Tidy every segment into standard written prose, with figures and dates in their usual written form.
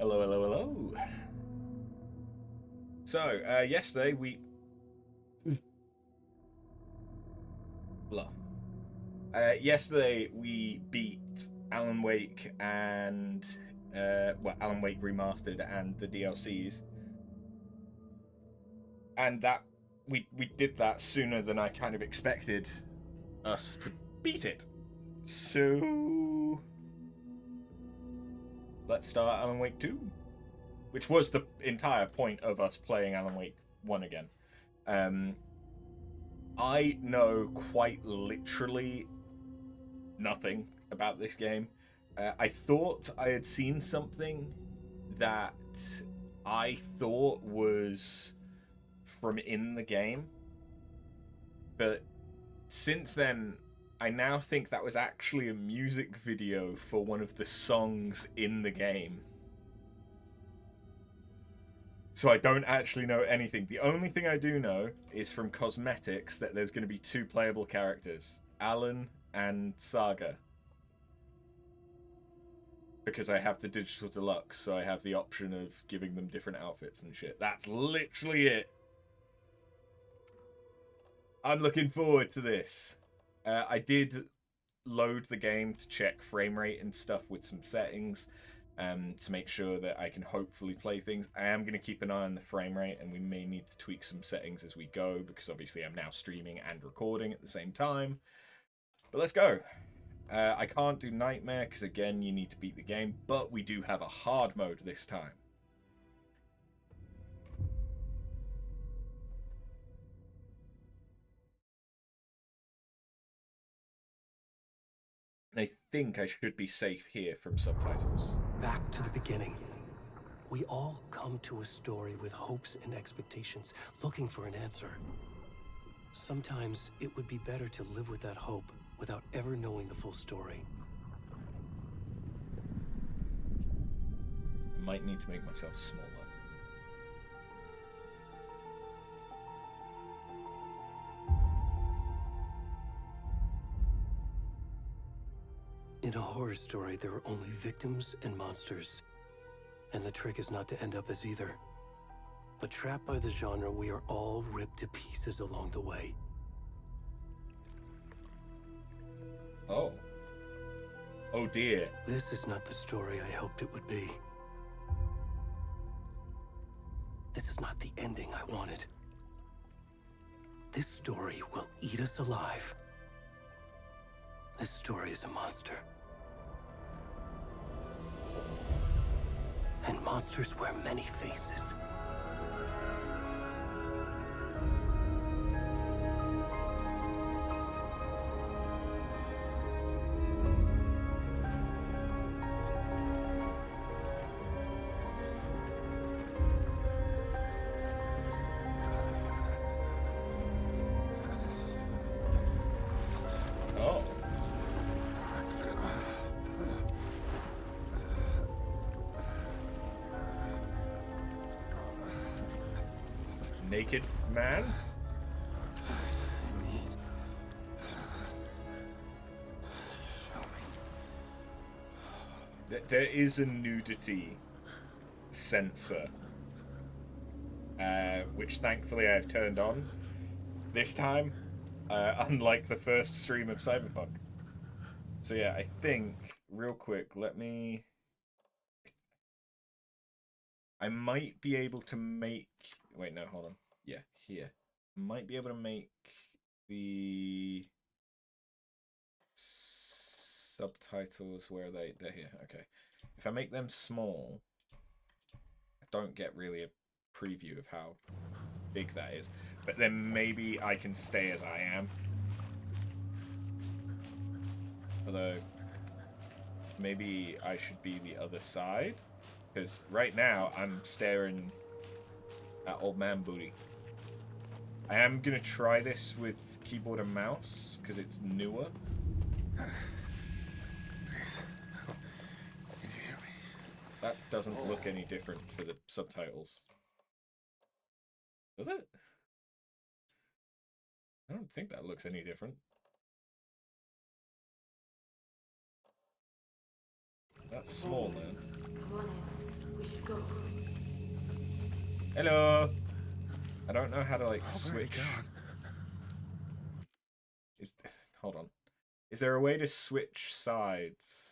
Hello, hello, hello. So, yesterday we... Bluff. Yesterday we beat Alan Wake and... Alan Wake Remastered and the DLCs. And that... We did that sooner than I kind of expected us to beat it. So... Let's start Alan Wake 2. Which was the entire point of us playing Alan Wake 1 again. I know quite literally nothing about this game. I thought I had seen something that I thought was from in the game. But since then, I now think that was actually a music video for one of the songs in the game. So I don't actually know anything. The only thing I do know is from cosmetics that there's going to be 2 playable characters, Alan and Saga. Because I have the digital deluxe, so I have the option of giving them different outfits and shit. That's literally it. I'm looking forward to this. I did load the game to check frame rate and stuff with some settings. To make sure that I can hopefully play things. I am going to keep an eye on the frame rate, and we may need to tweak some settings as we go, because obviously I'm now streaming and recording at the same time. But let's go. I can't do Nightmare, because again, you need to beat the game, but we do have a hard mode this time. I think I should be safe here from subtitles. Back to the beginning. We all come to a story with hopes and expectations, looking for an answer. Sometimes it would be better to live with that hope without ever knowing the full story. I might need to make myself smaller. In a horror story, there are only victims and monsters. And the trick is not to end up as either. But trapped by the genre, we are all ripped to pieces along the way. Oh. Oh dear. This is not the story I hoped it would be. This is not the ending I wanted. This story will eat us alive. This story is a monster. And monsters wear many faces. Oh. Naked man? I need... Show me. There is a nudity sensor, which thankfully I have turned on this time, unlike the first stream of Cyberpunk. So yeah, I think, real quick, I might be able to make... Wait, no, hold on. Yeah, here. Might be able to make the subtitles... Where are they? They're here. Okay. If I make them small, I don't get really a preview of how big that is. But then maybe I can stay as I am. Although, maybe I should be the other side. Because right now, I'm staring at old man booty. I am going to try this with keyboard and mouse, because it's newer. Can you hear me? That doesn't look any different for the subtitles. Does it? I don't think that looks any different. That's small, man. Come on in. we should go. Hello. I don't know how to like Oh, switch. where are you Is hold on. Is there a way to switch sides?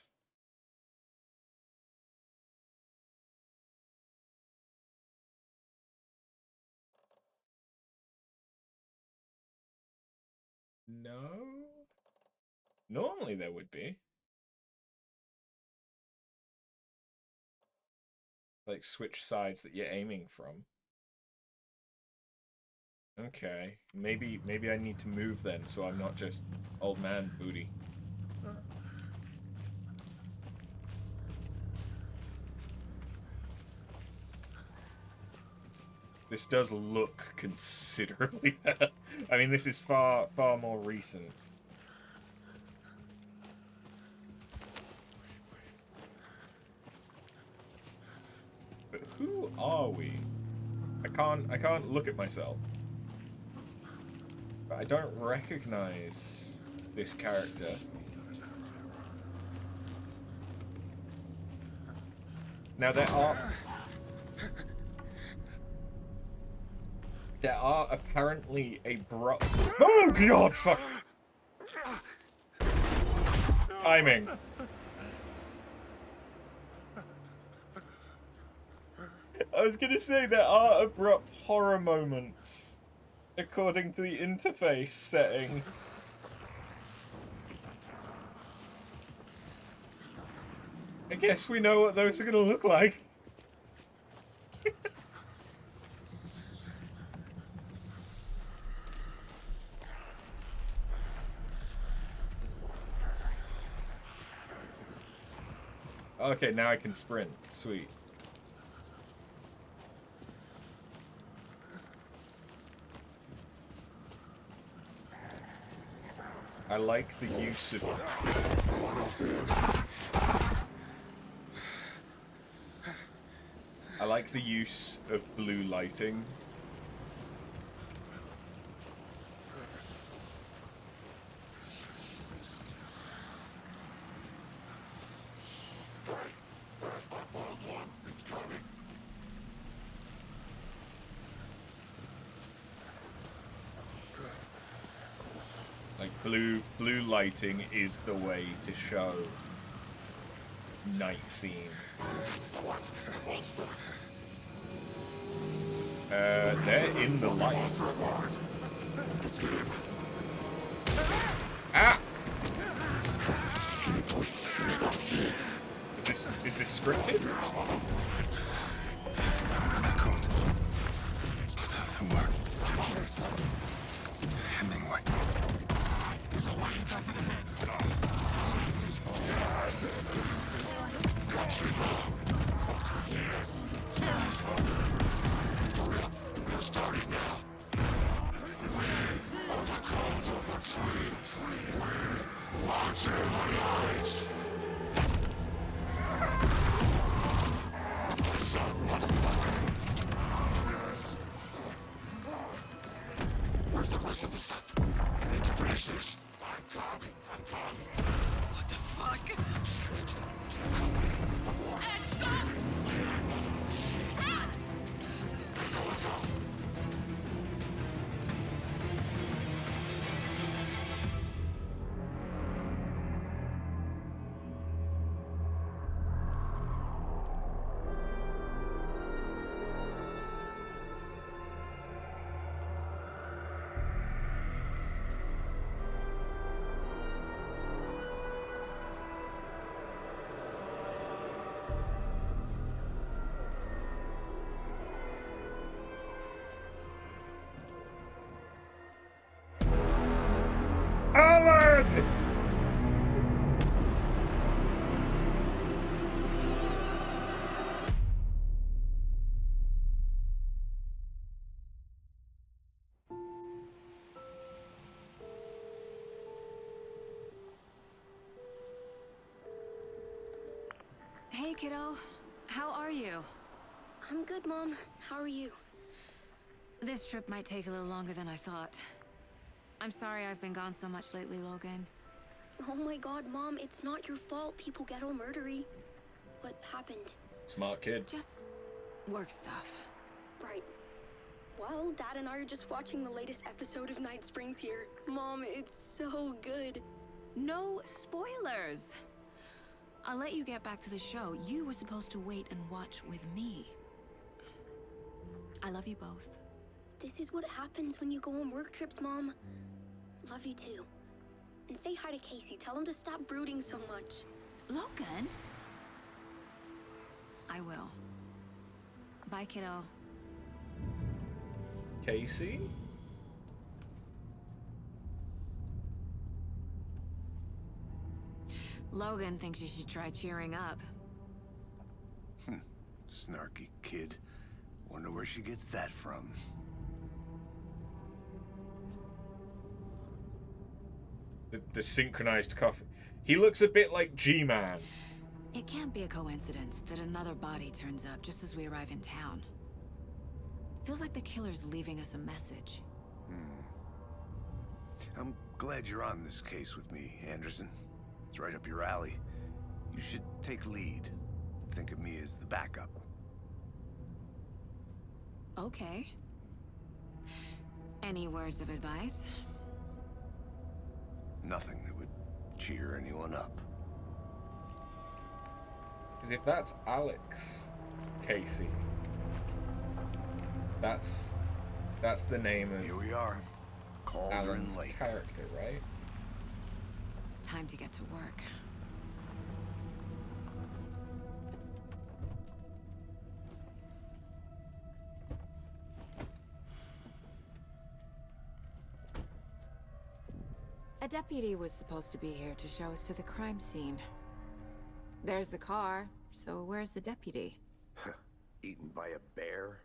No. Normally there would be. Like switch sides that you're aiming from. Okay. Maybe I need to move then so I'm not just old man booty. This does look considerably better. I mean, this is far more recent. But who are we? I can't look at myself. But I don't recognize this character. Now there are apparently oh god, fuck! Timing. I was gonna say there are abrupt horror moments according to the interface settings. I guess we know what those are gonna look like. Okay, now I can sprint. Sweet. I like the use of... I like the use of blue lighting. Like blue lighting is the way to show night scenes. They're in the light. Ah! Is this scripted? I can't. The word. Hemingway. We're starting now. Watch in the lights. Where's the rest of the stuff? I need to finish this. I'm coming. What the fuck? Shit. Let's go. Alan! Hey, kiddo. How are you? I'm good, Mom. How are you? This trip might take a little longer than I thought. I'm sorry I've been gone so much lately, Logan. Oh my god, Mom, it's not your fault people get all murdery. What happened? Smart kid. Just work stuff. Right. Well, Dad and I are just watching the latest episode of Night Springs here. Mom, it's so good. No spoilers. I'll let you get back to the show. You were supposed to wait and watch with me. I love you both. This is what happens when you go on work trips, Mom. Love you too. And say hi to Casey. Tell him to stop brooding so much. Logan? I will. Bye, kiddo. Casey? Logan thinks you should try cheering up. Snarky kid. Wonder where she gets that from. The synchronized coffee. He looks a bit like G-Man. It can't be a coincidence that another body turns up just as we arrive in town. Feels like the killer's leaving us a message. I'm glad you're on this case with me, Anderson. It's right up your alley. You should take lead. Think of me as the backup. Okay. Any words of advice? Nothing that would cheer anyone up. 'Cause if that's Alex Casey, that's the name Here of we are. Cauldron Alan's Lake. character, right? Time to get to work. A deputy was supposed to be here to show us to the crime scene. There's the car, so where's the deputy? Eaten by a bear?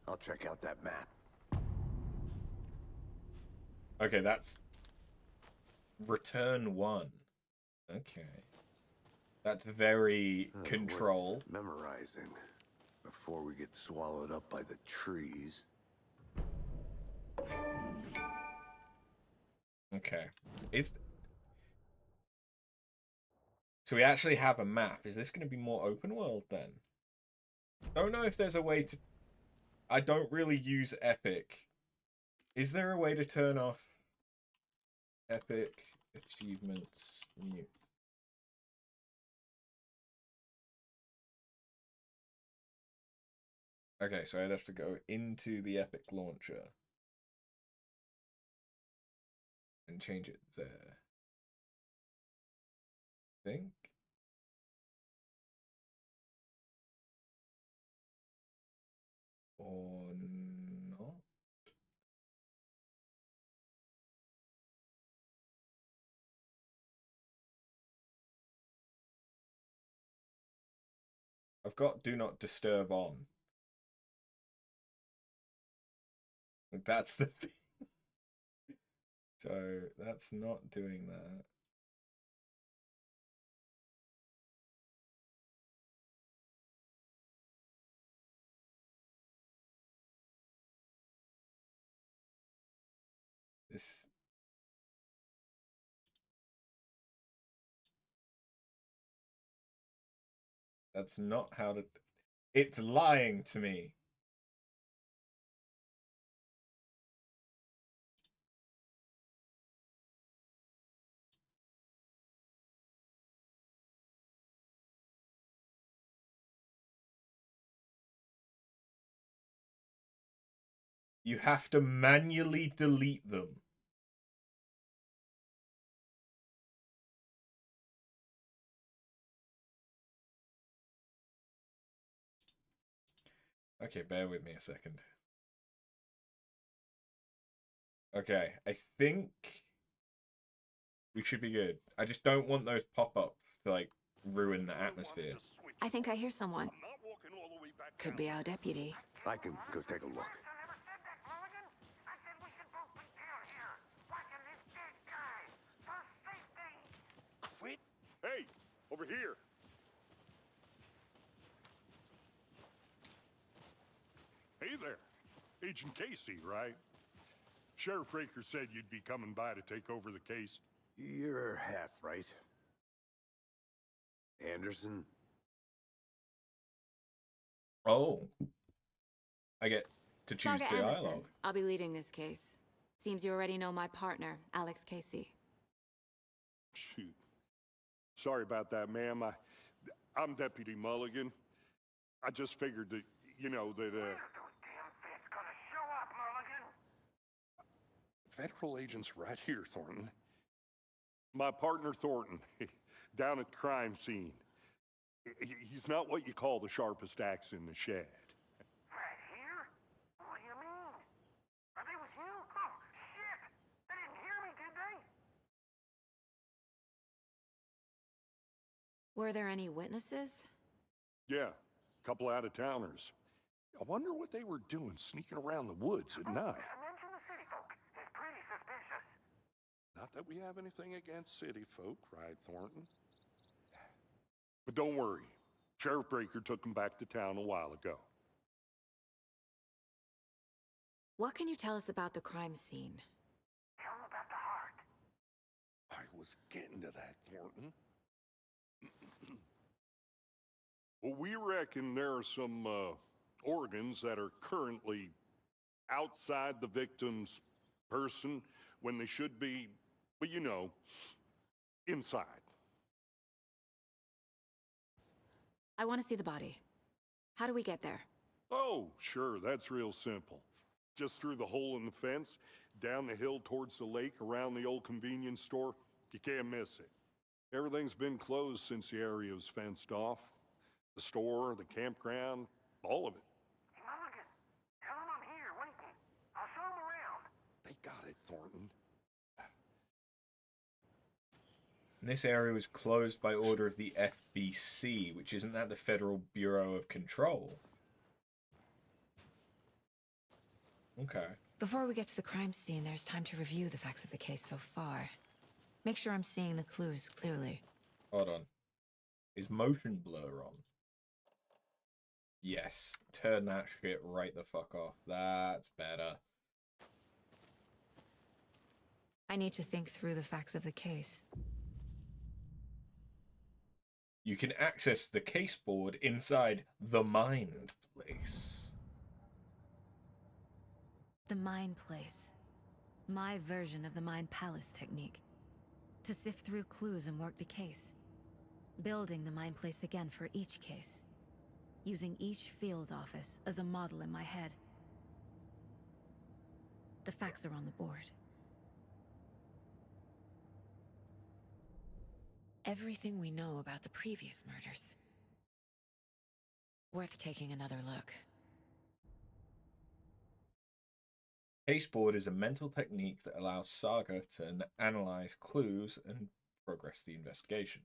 I'll check out that map. Okay, that's Return 1. Okay. That's very Control. Worth memorizing before we get swallowed up by the trees. Okay. So we actually have a map. Is this going to be more open world then? Don't know if there's a way to... I don't really use Epic. Is there a way to turn off Epic achievements mute? Okay, so I'd have to go into the Epic launcher and change it there. Think. Or not. I've got Do Not Disturb on. That's the thing. So that's not doing that. This. That's not how to... It's lying to me. You have to manually delete them. Okay, bear with me a second. Okay, I think we should be good. I just don't want those pop-ups to, like, ruin the atmosphere. I think I hear someone. Could be our deputy. I can go take a look. Quit! Hey, over here! Hey there. Agent Casey, right? Sheriff Breaker said you'd be coming by to take over the case. You're half right. Anderson? Oh, I get to choose Saga Anderson. dialogue. I'll be leading this case. Seems you already know my partner, Alex Casey. Shoot. Sorry about that, ma'am. I'm Deputy Mulligan. I just figured that, you know, that, Federal agents right here, Thornton. My partner, Thornton, down at the crime scene. He's not what you call the sharpest axe in the shed. Right here? What do you mean? Are they with you? Oh, shit! They didn't hear me, did they? Were there any witnesses? Yeah, a couple out-of-towners. I wonder what they were doing sneaking around the woods at night. Mention the city folk. It's pretty suspicious. Not that we have anything against city folk, right, Thornton? But don't worry. Sheriff Breaker took them back to town a while ago. What can you tell us about the crime scene? Tell them about the heart. I was getting to that, Thornton. Well, we reckon there are some organs that are currently outside the victim's person when they should be, but you know, inside. I want to see the body. How do we get there? Oh, sure, that's real simple. Just through the hole in the fence, down the hill towards the lake, around the old convenience store. You can't miss it. Everything's been closed since the area was fenced off. The store, the campground, all of it. Hey, Mulligan, tell them I'm here, waiting. I'll show them around. They got it, Thornton. And this area was closed by order of the FBC, which isn't that the Federal Bureau of Control? Okay. Before we get to the crime scene, there's time to review the facts of the case so far. Make sure I'm seeing the clues clearly. Hold on. Is motion blur on? Yes. Turn that shit right the fuck off. That's better. I need to think through the facts of the case. You can access the case board inside the Mind Place. The Mind Place. My version of the Mind Palace technique. To sift through clues and work the case. Building the Mind Place again for each case. Using each field office as a model in my head. The facts are on the board. Everything we know about the previous murders. Worth taking another look. Case-board is a mental technique that allows Saga to analyze clues and progress the investigation.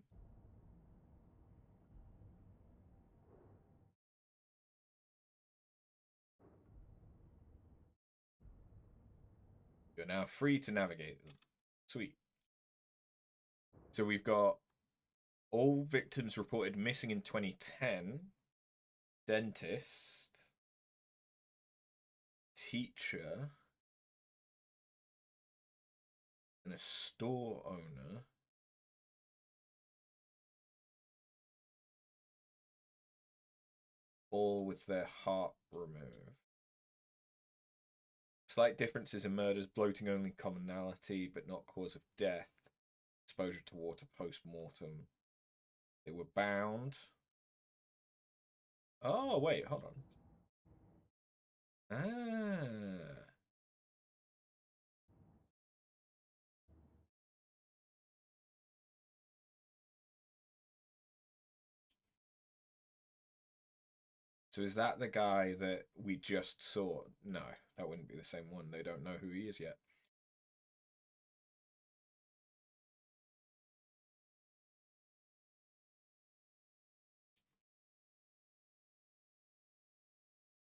You're now free to navigate them. Sweet. So we've got all victims reported missing in 2010. Dentist. Teacher. And a store owner. All with their heart removed. Slight differences in murders, bloating only commonality, but not cause of death. Exposure to water post-mortem. They were bound. Oh, wait, hold on. Ah. So is that the guy that we just saw? No, that wouldn't be the same one. They don't know who he is yet.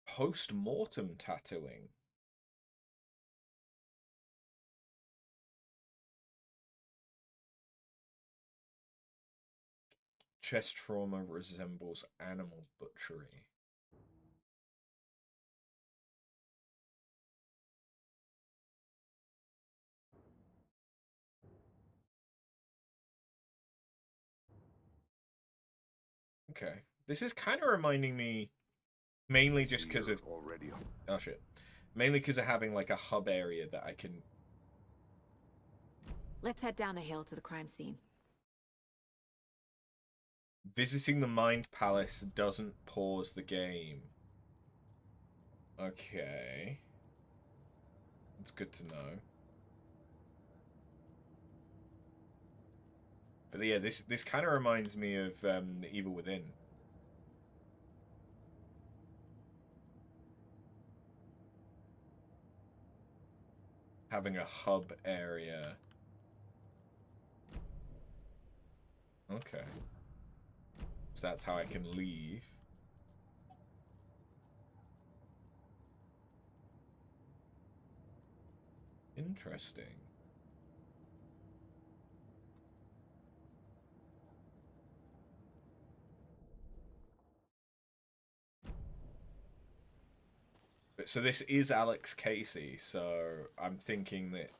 Post-mortem tattooing. Chest trauma resembles animal butchery. Okay. This is kind of reminding me Mainly just because You're of... already. Oh, shit. Mainly because of having, like, a hub area that I can... Let's head down the hill to the crime scene. Visiting the Mind Palace doesn't pause the game. Okay. It's good to know. But yeah, this kind of reminds me of The Evil Within. Having a hub area. Okay. So that's how I can leave. Interesting. So this is Alex Casey, so I'm thinking that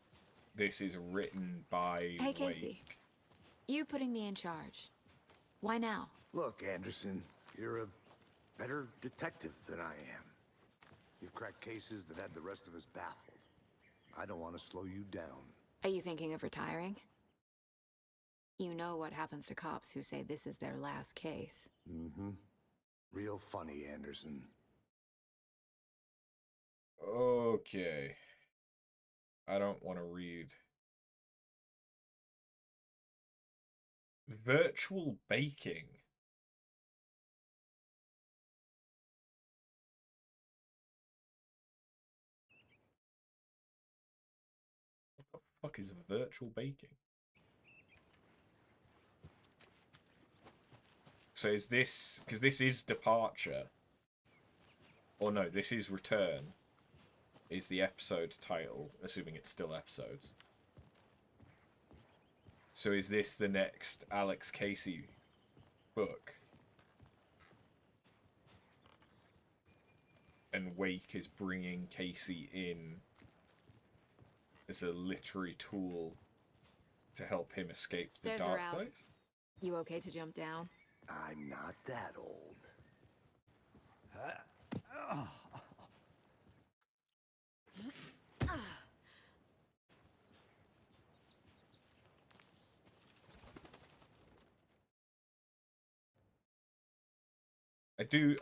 this is written by Hey, Wake. Casey. You putting me in charge. Why now? Look, Anderson, you're a better detective than I am. You've cracked cases that had the rest of us baffled. I don't want to slow you down. Are you thinking of retiring? You know what happens to cops who say this is their last case. Mm-hmm. Real funny, Anderson. Okay. I don't want to read. Virtual baking. What the fuck is virtual baking? So is this... Because this is Departure. Or no, this is Return. Is the episode title, assuming it's still episodes. So is this the next Alex Casey book? And Wake is bringing Casey in as a literary tool to help him escape the Stairs are dark out. place? You okay to jump down? I'm not that old.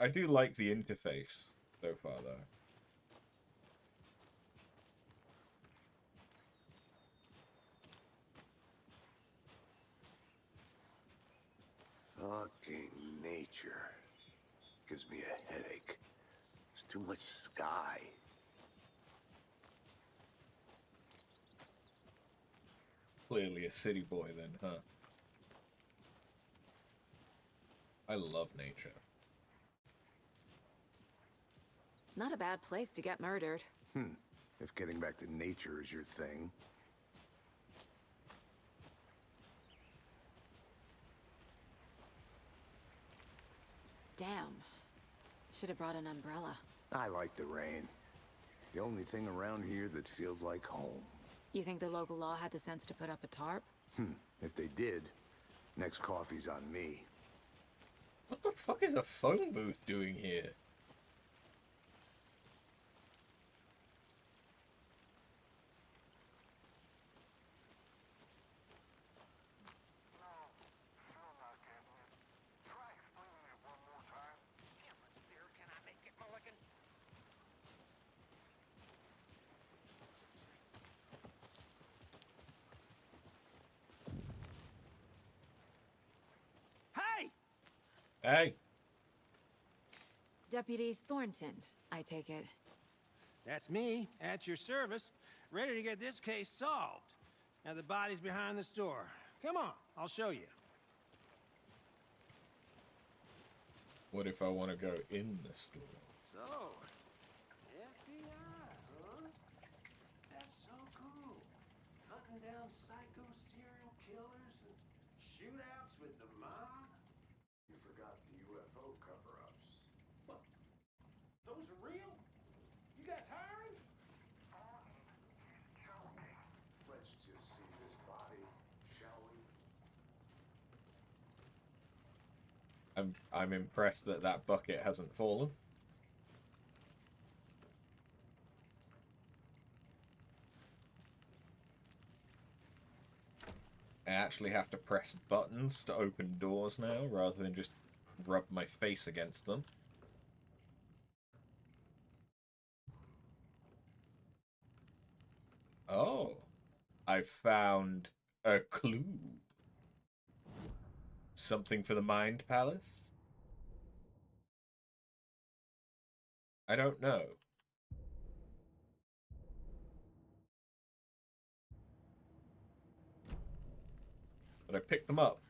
I do like the interface so far though. Fucking nature. Gives me a headache. There's too much sky. Clearly a city boy then, huh? I love nature. Not a bad place to get murdered. If getting back to nature is your thing. Damn. Should have brought an umbrella. I like the rain. The only thing around here that feels like home. You think the local law had the sense to put up a tarp? If they did, next coffee's on me. What the fuck is a phone booth doing here? No, still not getting it. Try explaining it one more time. Damn it, dear, can I make it, Mulligan? Hey! Hey! Deputy Thornton, I take it. That's me, at your service, ready to get this case solved. Now the body's behind the store. Come on, I'll show you. What if I want to go in the store? So, FBI, huh? That's so cool. Hunting down psycho serial killers and shootouts with the mob. You forgot the UFO cover-ups. What? Those are real? You guys hiring? Joking. Let's just see this body, shall we? I'm impressed that that bucket hasn't fallen. I actually have to press buttons to open doors now, rather than just rub my face against them. Oh, I found a clue. Something for the Mind Palace? I don't know. But I picked them up.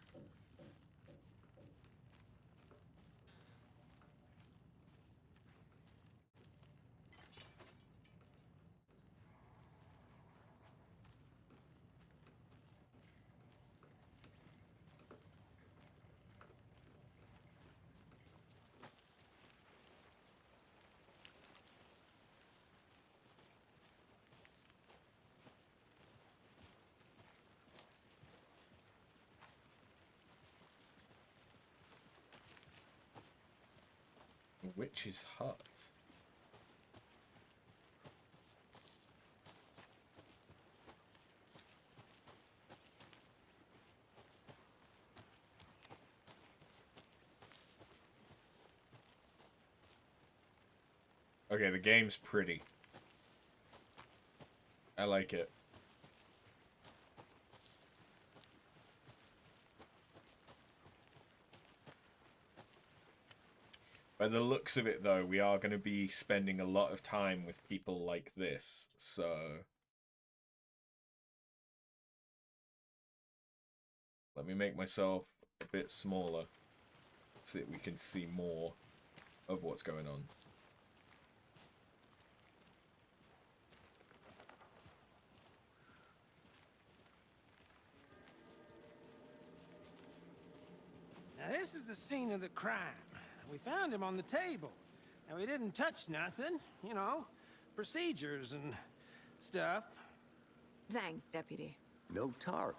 Witch's hut. Okay, the game's pretty. I like it. By the looks of it, though, we are going to be spending a lot of time with people like this, so... Let me make myself a bit smaller, so that we can see more of what's going on. Now, this is the scene of the crime. We found him on the table. And we didn't touch nothing, you know, procedures and stuff. Thanks, Deputy. No tarp.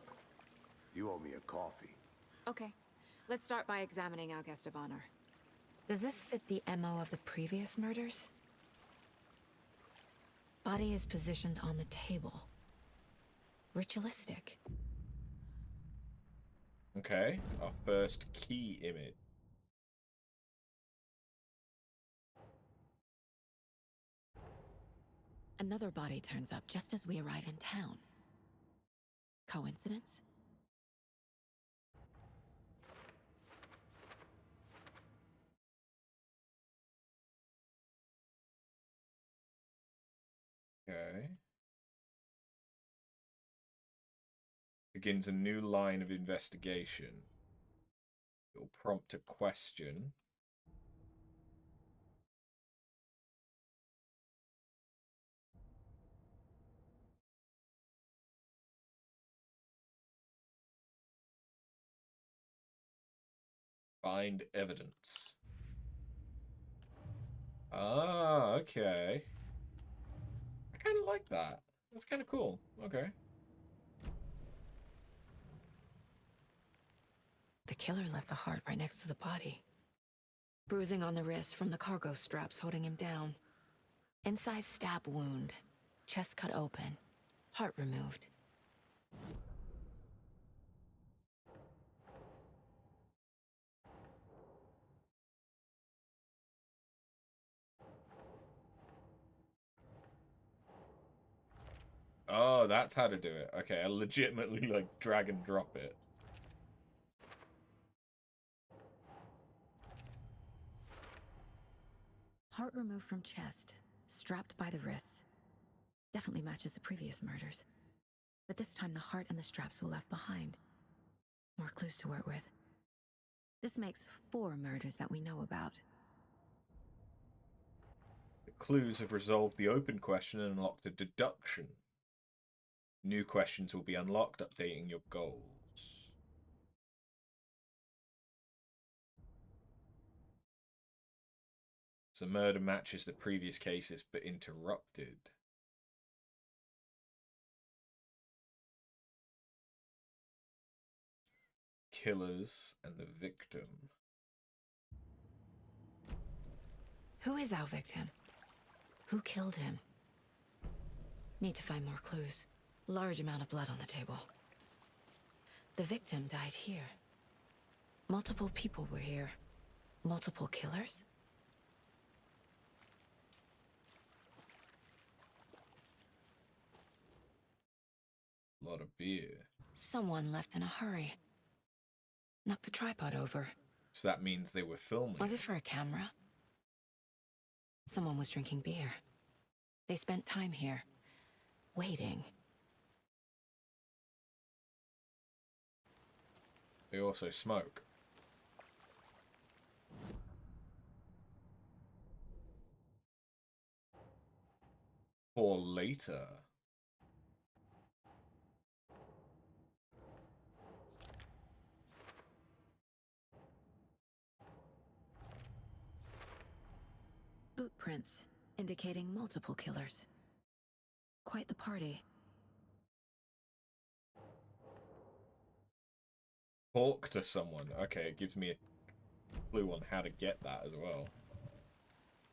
You owe me a coffee. Okay, let's start by examining our guest of honor. Does this fit the MO of the previous murders? Body is positioned on the table. Ritualistic. Okay, our first key image. Another body turns up just as we arrive in town. Coincidence? Okay. Begins a new line of investigation. It will prompt a question. Find evidence. Ah, okay. I kind of like that. That's kind of cool. Okay. The killer left the heart right next to the body. Bruising on the wrist from the cargo straps holding him down. Incised stab wound. Chest cut open. Heart removed. Oh, that's how to do it. Okay, I legitimately, like, drag and drop it. Heart removed from chest. Strapped by the wrists. Definitely matches the previous murders. But this time the heart and the straps were left behind. More clues to work with. This makes 4 murders that we know about. The clues have resolved the open question and unlocked a deduction. New questions will be unlocked, updating your goals. So murder matches the previous cases, but interrupted. Killers and the victim. Who is our victim? Who killed him? Need to find more clues. Large amount of blood on the table. The victim died here. Multiple people were here. Multiple killers? A lot of beer. Someone left in a hurry. Knocked the tripod over. So that means they were filming. Was it for a camera? Someone was drinking beer. They spent time here, waiting. They also smoke. For later. Boot prints, indicating multiple killers. Quite the party. Talk to someone. Okay, it gives me a clue on how to get that as well.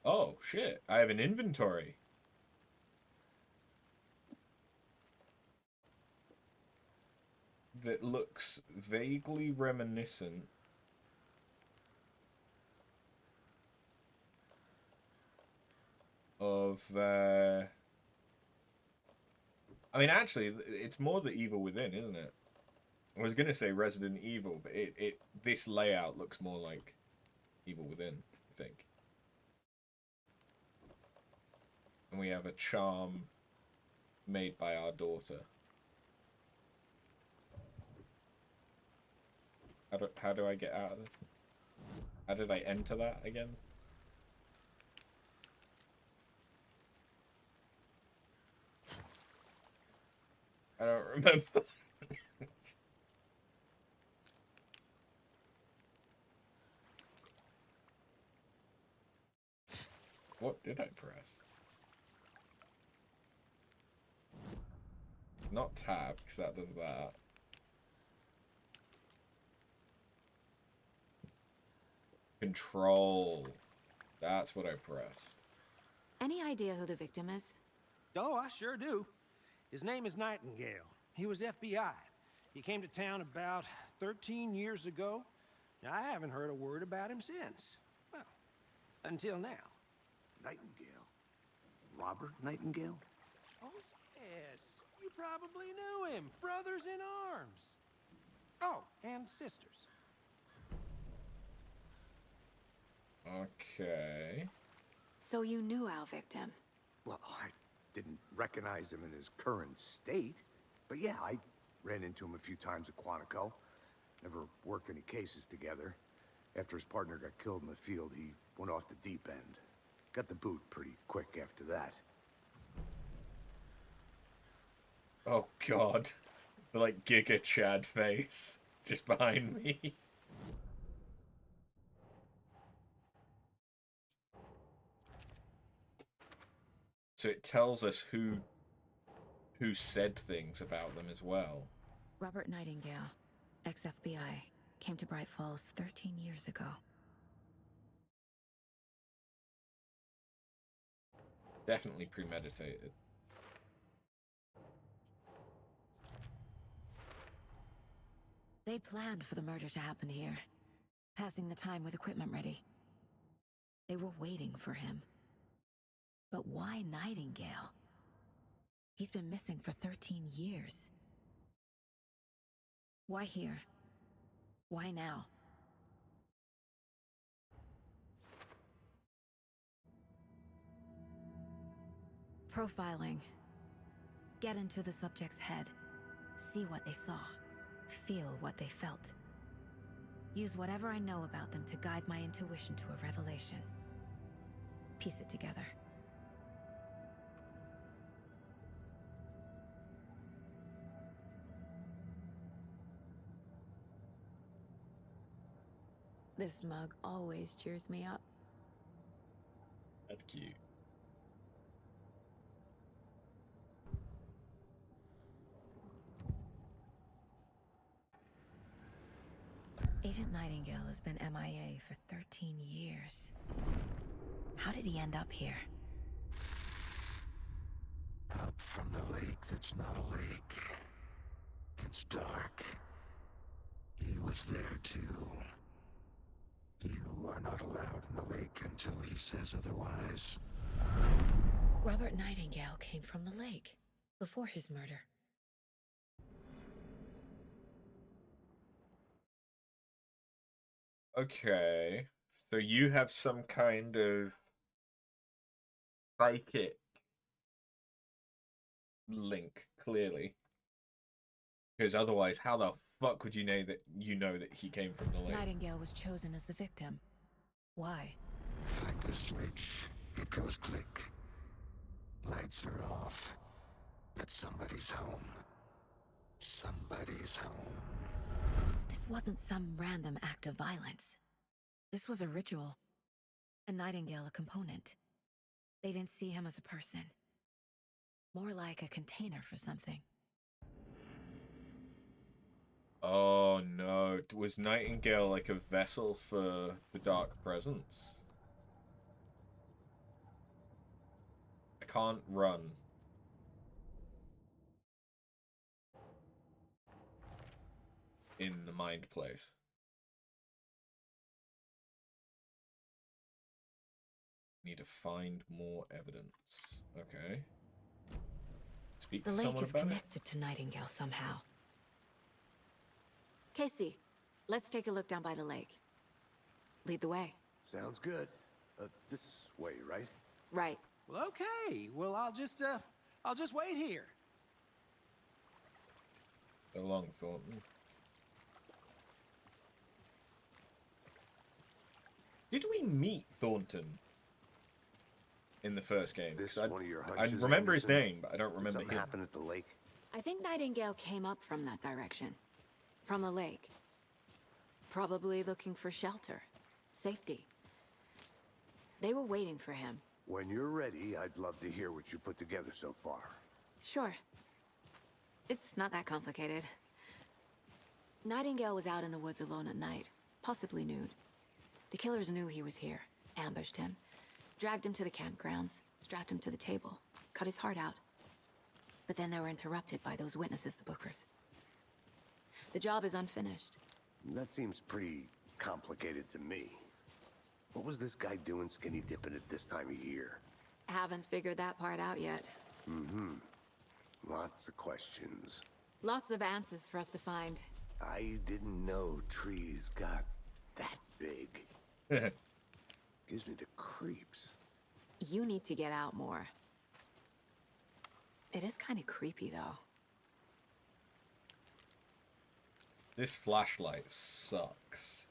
Oh, shit. I have an inventory. That looks vaguely reminiscent of, I mean, actually, it's more The Evil Within, isn't it? I was gonna say Resident Evil, but this layout looks more like Evil Within, I think. And we have a charm made by our daughter. How do I get out of this? How did I enter that again? I don't remember. What did I press? Not tab, because that does that. Control. That's what I pressed. Any idea who the victim is? Oh, I sure do. His name is Nightingale. He was FBI. He came to town about 13 years ago. I haven't heard a word about him since. Well, until now. Nightingale? Robert Nightingale? Oh, yes. You probably knew him. Brothers in arms. Oh, and sisters. Okay. So you knew our victim? Well, I didn't recognize him in his current state. But yeah, I ran into him a few times at Quantico. Never worked any cases together. After his partner got killed in the field, he went off the deep end. Got the boot pretty quick after that. Oh god. The like Giga Chad face just behind me. So it tells us who said things about them as well. Robert Nightingale, ex-FBI, came to Bright Falls 13 years ago. Definitely premeditated. They planned for the murder to happen here, passing the time with equipment ready. They were waiting for him. But why Nightingale? He's been missing for 13 years. Why here? Why now? Profiling. Get into the subject's head. See what they saw. Feel what they felt. Use whatever I know about them to guide my intuition to a revelation. Piece it together. This mug always cheers me up. That's cute. Agent Nightingale has been MIA for 13 years. How did he end up here? Up from the lake that's not a lake. It's dark. He was there too. You are not allowed in the lake until he says otherwise. Robert Nightingale came from the lake before his murder. Okay. So you have some kind of psychic link, clearly. Because otherwise, how the fuck would you know that he came from the lake? Nightingale was chosen as the victim. Why? Like the switch, it goes click. Lights are off. But somebody's home. Somebody's home. This wasn't some random act of violence. This was a ritual. And Nightingale a component. They didn't see him as a person. More like a container for something. Oh no. Was Nightingale like a vessel for the Dark Presence? I can't run. In the mind place. Need to find more evidence. Okay. Speak The to lake someone is about connected to Nightingale somehow. Casey, let's take a look down by the lake. Lead the way. Sounds good. This way, right? Right. Well, okay. Well, I'll just wait here. So long, Thornton. Did we meet Thornton in the first game? This I, one of your I hunches, remember his Anderson? name, but I don't Did remember something him. happen at the lake? I think Nightingale came up from that direction. From the lake. Probably looking for shelter. Safety. They were waiting for him. When you're ready, I'd love to hear what you put together so far. Sure. It's not that complicated. Nightingale was out in the woods alone at night, possibly nude. The killers knew he was here, ambushed him, dragged him to the campgrounds, strapped him to the table, cut his heart out. But then they were interrupted by those witnesses, the Bookers. The job is unfinished. That seems pretty complicated to me. What was this guy doing skinny dipping at this time of year? Haven't figured that part out yet. Lots of questions. Lots of answers for us to find. I didn't know trees got that big. Gives me the creeps. You need to get out more. It is kind of creepy, though. This flashlight sucks.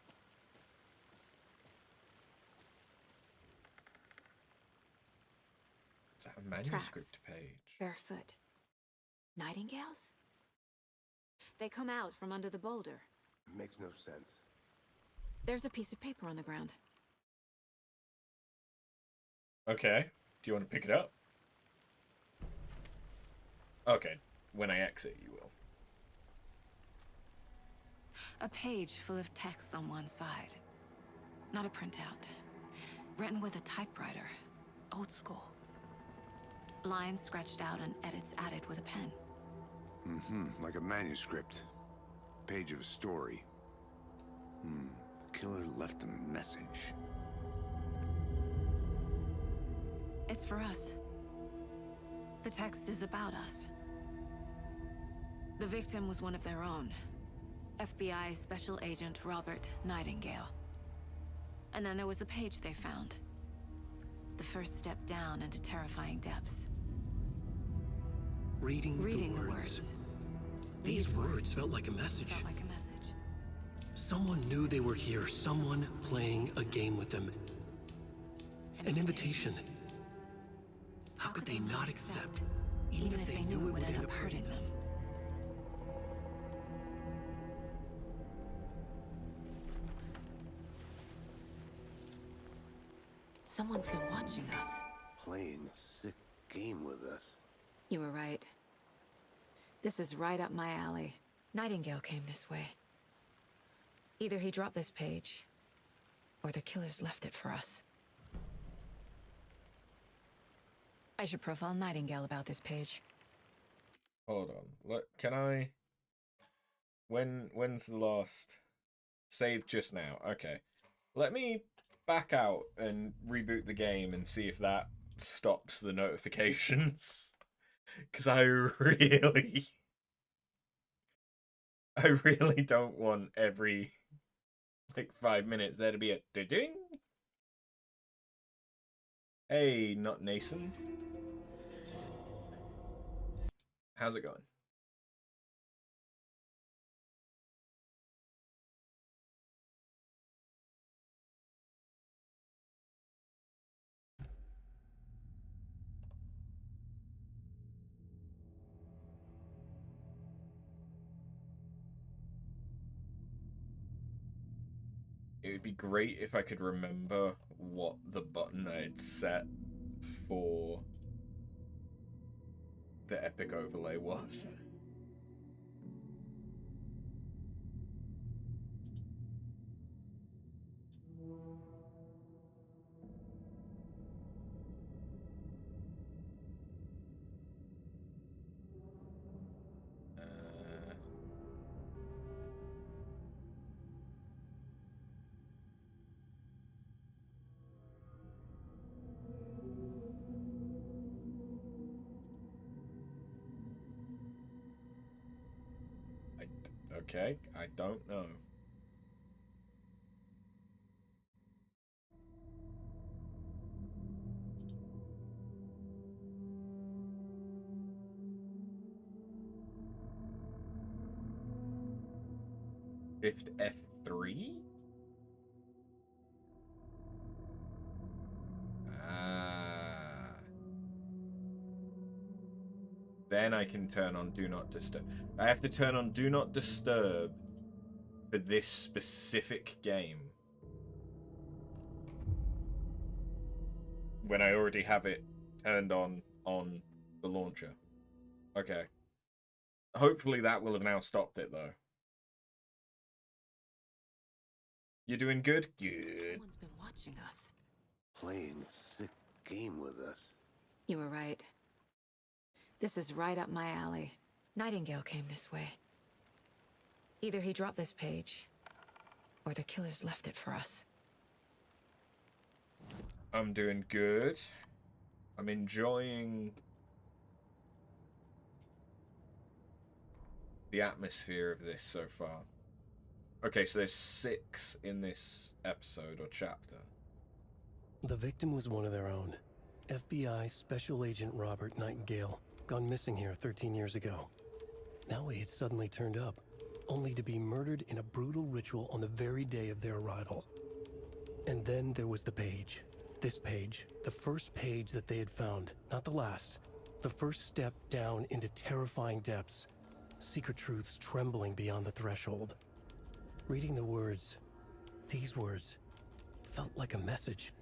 Is that a manuscript page? Barefoot. Nightingales? They come out from under the boulder. Makes no sense. There's a piece of paper on the ground. Okay. Do you want to pick it up? Okay. When I exit, you will. A page full of text on one side. Not a printout. Written with a typewriter. Old school. Lines scratched out and edits added with a pen. Like a manuscript. Page of a story. The killer left a message. It's for us. The text is about us. The victim was one of their own. FBI Special Agent Robert Nightingale. And then there was the page they found. The first step down into terrifying depths. Reading the words. These words felt like a message. Felt like a message. Someone knew they were here. Someone playing a game with them. An invitation. How could they not accept, even if they knew it would end up hurting them? Someone's been watching us. Playing a sick game with us. You were right. This is right up my alley. Nightingale came this way. Either he dropped this page, or the killers left it for us. I should profile Nightingale about this page. Hold on. Look, can I... When's the last save? Just now. Okay. Let me back out and reboot the game and see if that stops the notifications. Because I really don't want every like 5 minutes there to be a ding. Hey, not Nason. How's it going? It would be great if I could remember what the button I had set for the epic overlay was. Okay, I don't know. Shift F3? Ah. Then I can turn on Do Not Disturb. I have to turn on Do Not Disturb for this specific game. When I already have it turned on the launcher. Okay. Hopefully that will have now stopped it, though. You doing good? Good. Someone's been watching us. Playing a sick game with us. You were right. This is right up my alley. Nightingale came this way. Either he dropped this page, or the killers left it for us. I'm doing good. I'm enjoying the atmosphere of this so far. Okay, so there's 6 in this episode or chapter. The victim was one of their own. FBI Special Agent Robert Nightingale, gone missing here 13 years ago. Now he had suddenly turned up, only to be murdered in a brutal ritual on the very day of their arrival. And then there was the page. This page, the first page that they had found, not the last. The first step down into terrifying depths. Secret truths trembling beyond the threshold. Reading the words, these words, felt like a message.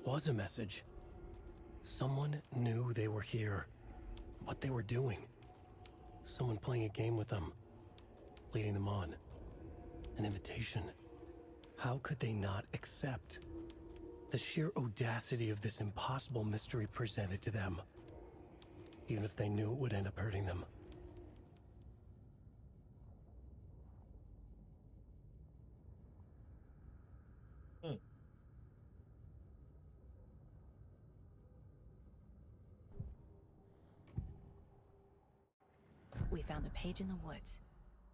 Was a message. Someone knew they were here. What they were doing. Someone playing a game with them. Leading them on. An invitation. How could they not accept? The sheer audacity of this impossible mystery presented to them. Even if they knew it would end up hurting them. We found a page in the woods.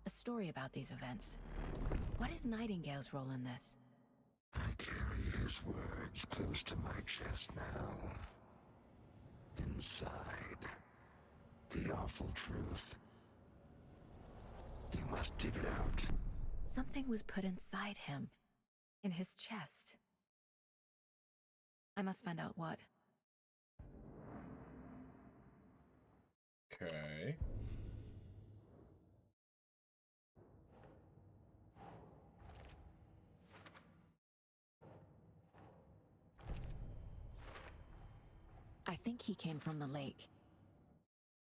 A story about these events. What is Nightingale's role in this? I carry his words close to my chest now. Inside, the awful truth. You must dig it out. Something was put inside him. In his chest. I must find out what. Okay. I think he came from the lake.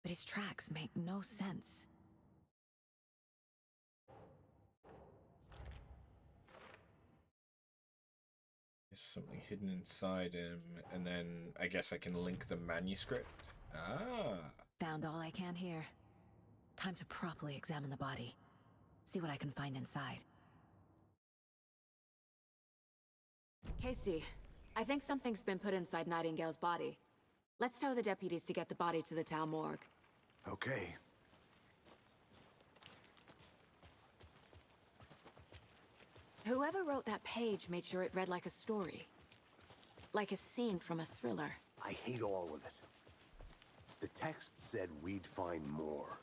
But his tracks make no sense. There's something hidden inside him, and then I guess I can link the manuscript. Ah. Found all I can here. Time to properly examine the body. See what I can find inside. Casey, I think something's been put inside Nightingale's body. Let's tell the deputies to get the body to the town morgue. Okay. Whoever wrote that page made sure it read like a story. Like a scene from a thriller. I hate all of it. The text said we'd find more.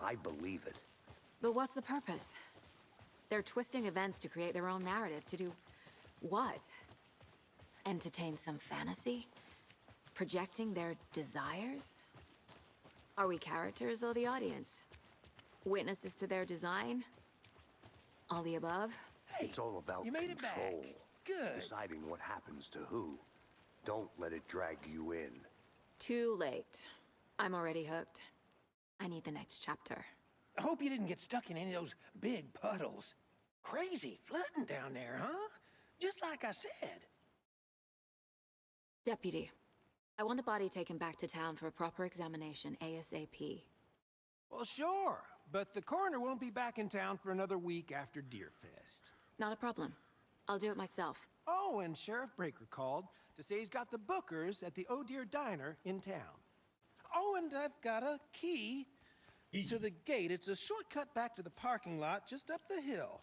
I believe it. But what's the purpose? They're twisting events to create their own narrative. To do what? Entertain some fantasy? Projecting their desires? Are we characters or the audience? Witnesses to their design? All the above? Hey, It's all about you made it back. control. Good. Deciding what happens to who. Don't let it drag you in. Too late. I'm already hooked. I need the next chapter. I hope you didn't get stuck in any of those big puddles. Crazy flooding down there, huh? Just like I said. Deputy, I want the body taken back to town for a proper examination ASAP. Well, sure, but the coroner won't be back in town for another week after Deerfest. Not a problem. I'll do it myself. Oh, and Sheriff Breaker called to say he's got the Bookers at the Oh Dear Diner in town. Oh, and I've got a key to the gate. It's a shortcut back to the parking lot just up the hill.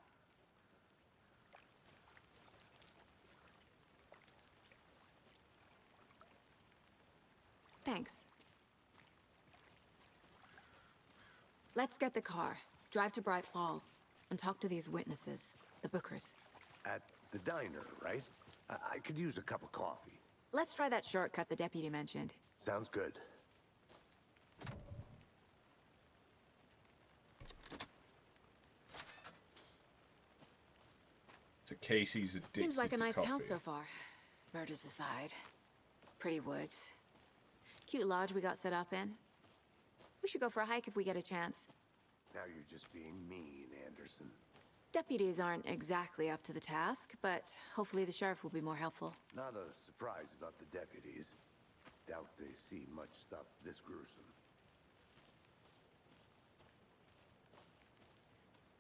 Thanks. Let's get the car, drive to Bright Falls, and talk to these witnesses, the Bookers. At the diner, right? I could use a cup of coffee. Let's try that shortcut the deputy mentioned. Sounds good. So Casey's addicted Seems like a to nice coffee. town so far. Murders aside. Pretty woods. Cute lodge we got set up in. We should go for a hike if we get a chance. Now you're just being mean, Anderson. Deputies aren't exactly up to the task, but hopefully the sheriff will be more helpful. Not a surprise about the deputies. Doubt they see much stuff this gruesome.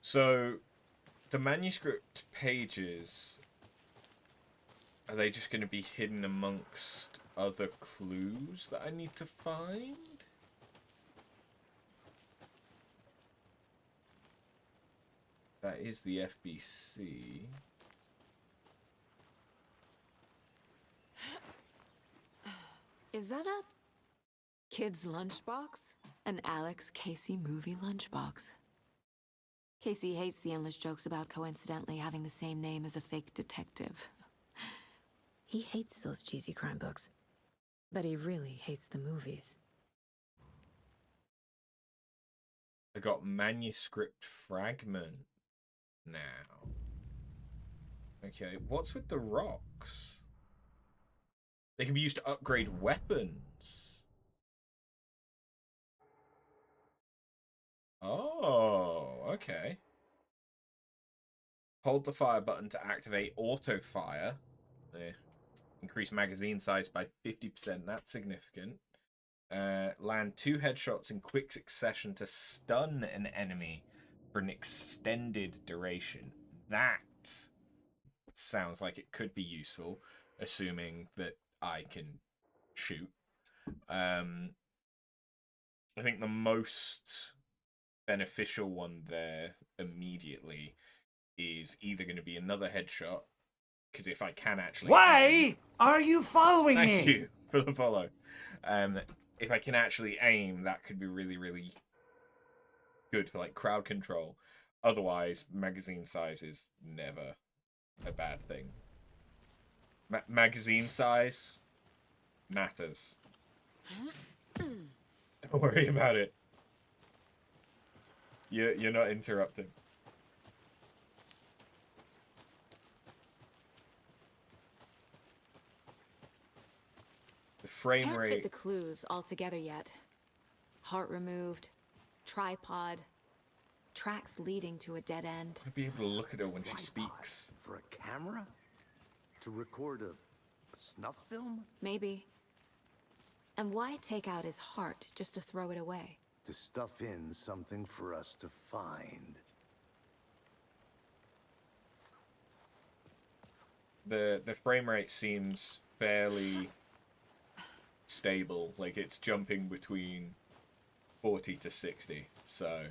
So, the manuscript pages, are they just going to be hidden amongst other clues that I need to find? That is the FBC. Is that a kid's lunchbox? An Alex Casey movie lunchbox. Casey hates the endless jokes about coincidentally having the same name as a fake detective. He hates those cheesy crime books, but he really hates the movies. I got manuscript fragment now. Okay, what's with the rocks? They can be used to upgrade weapons. Oh, okay. Hold the fire button to activate auto fire. Increase magazine size by 50%. That's significant. Land 2 headshots in quick succession to stun an enemy for an extended duration. That sounds like it could be useful, assuming that I can shoot. I think the most beneficial one there immediately is either going to be another headshot, because if I can actually... Why are you following me? Thank you for the follow. If I can actually aim, that could be really, really good for like crowd control. Otherwise, magazine size is never a bad thing. Magazine size matters. Don't worry about it. You're not interrupting. The frame Can't rate. fit the clues all together yet. Heart removed, tripod, tracks leading to a dead end. I'd be able to look at her when she Tripod speaks. For a camera? To record a snuff film? Maybe. And why take out his heart just to throw it away? To stuff in something for us to find. the frame rate seems fairly stable. Like it's jumping between 40 to 60. So,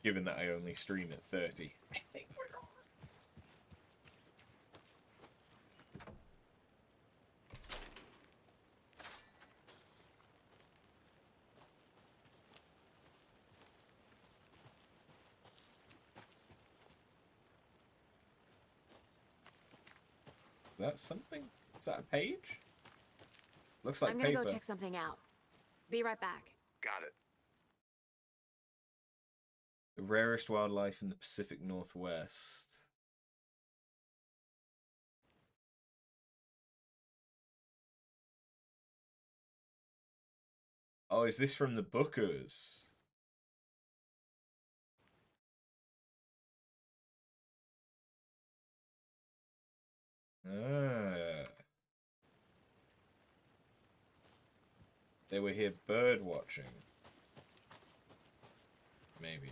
given that I only stream at 30, I think we're on. Is that something? Is that a page? Looks like I'm gonna paper. go check something out. Be right back. Got it. The rarest wildlife in the Pacific Northwest. Oh, is this from the Bookers? Ah. They were here bird watching. Maybe.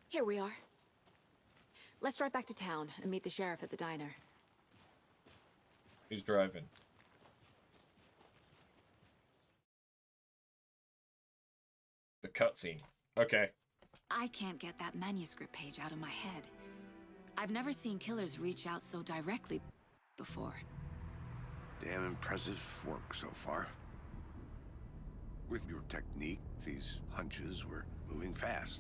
Here we are. Let's drive back to town and meet the sheriff at the diner. Who's driving? The cutscene. Okay. I can't get that manuscript page out of my head. I've never seen killers reach out so directly before. Damn impressive work so far. With your technique, these hunches were moving fast.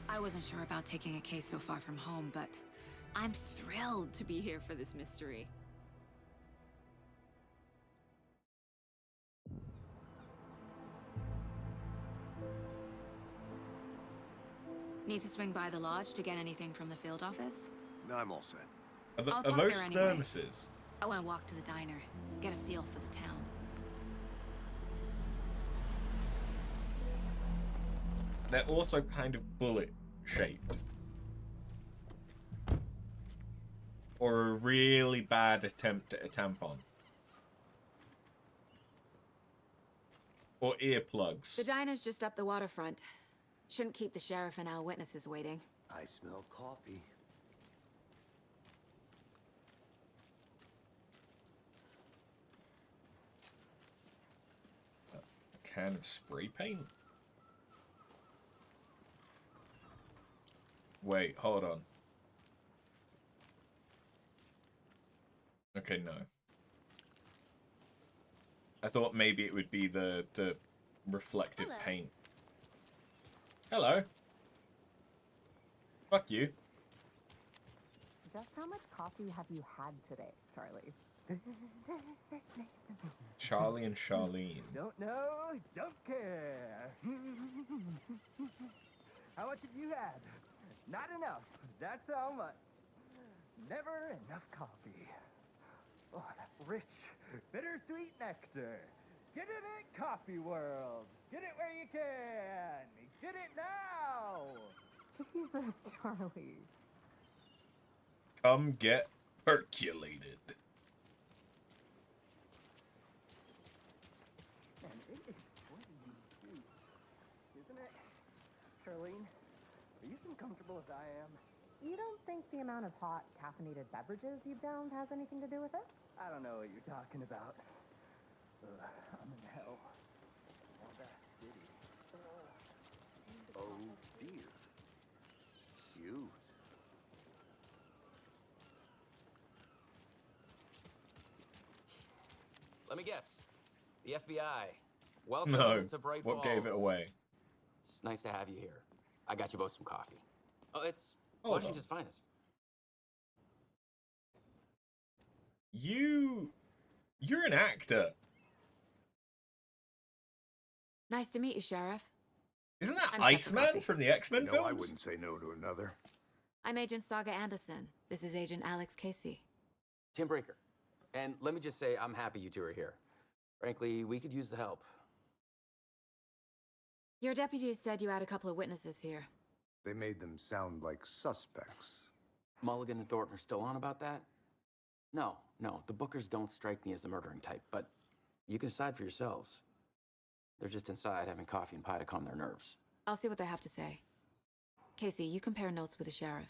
I wasn't sure about taking a case so far from home, but I'm thrilled to be here for this mystery. Need to swing by the lodge to get anything from the field office? No, I'm all set. Are I'll park those there anyway. thermoses? I want to walk to the diner, get a feel for the town. They're also kind of bullet-shaped. Or a really bad attempt at a tampon. Or earplugs. The diner's just up the waterfront. Shouldn't keep the sheriff and our witnesses waiting. I smell coffee. A can of spray paint? Wait, hold on. Okay, no. I thought maybe it would be the reflective paint. Hello. Fuck you. Just how much coffee have you had today, Charlie? Charlie and Charlene. Don't know, don't care. How much have you had? Not enough. That's how much. Never enough coffee. Oh, that rich, bittersweet nectar. Get it at Coffee World. Get it where you can. Get it now. Jesus, Charlie. Come get percolated. Man, it is sweaty in these suits, isn't it? Charlene, are you as uncomfortable as I am? You don't think the amount of hot, caffeinated beverages you've downed has anything to do with it? I don't know what you're talking about. I'm in hell. Small Bass City. Oh dear. Cute. Let me guess. The FBI. Welcome No. to Bright What Falls. gave it away? It's nice to have you here. I got you both some coffee. Oh, it's Hold Washington's finest. You're an actor. Nice to meet you, Sheriff. Isn't that I'm Chef Iceman Coffee. from the X-Men No, films? I wouldn't say no to another. I'm Agent Saga Anderson. This is Agent Alex Casey. Tim Breaker. And let me just say, I'm happy you two are here. Frankly, we could use the help. Your deputies said you had a couple of witnesses here. They made them sound like suspects. Mulligan and Thornton are still on about that? No, the Bookers don't strike me as the murdering type, but you can decide for yourselves. They're just inside having coffee and pie to calm their nerves. I'll see what they have to say. Casey, you compare notes with the sheriff.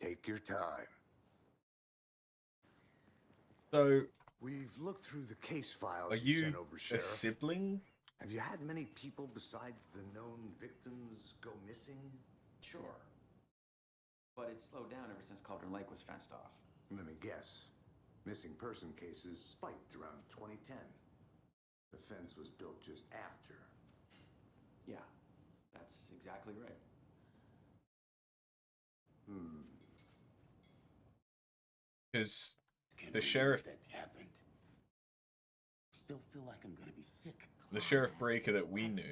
Take your time. So, We've looked through the case files are you you sent over, a Sheriff. sibling? Have you had many people besides the known victims go missing? Sure. But it's slowed down ever since Cauldron Lake was fenced off. Let me guess. Missing person cases spiked around 2010. The fence was built just after. Yeah, that's exactly right. Because Can't the believe sheriff, that happened. Still feel like I'm gonna be sick. the sheriff Breaker that we knew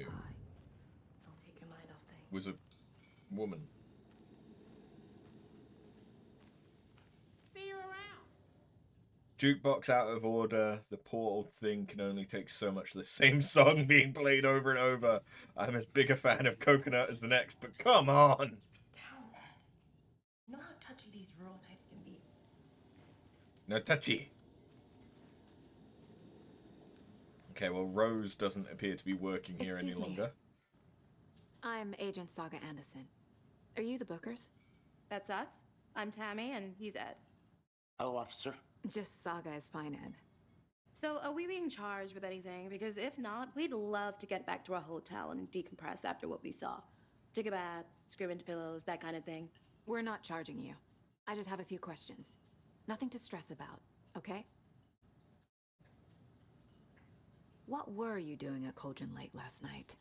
Don't take your mind off things. was a woman. See you around. Jukebox out of order. The poor old thing can only take so much. The same song being played over and over. I'm as big a fan of Coconut as the next, but come on. Down, Ed. You know how touchy these rural types can be. No touchy. Okay, well, Rose doesn't appear to be working here any Excuse me. longer. I'm Agent Saga Anderson. Are you the Bookers? That's us. I'm Tammy, and he's Ed. Hello, officer. Just Saga is fine, Ed. So, are we being charged with anything? Because if not, we'd love to get back to our hotel and decompress after what we saw. Take a bath, scream into pillows, that kind of thing. We're not charging you. I just have a few questions. Nothing to stress about, okay? What were you doing at Cauldron Lake last night?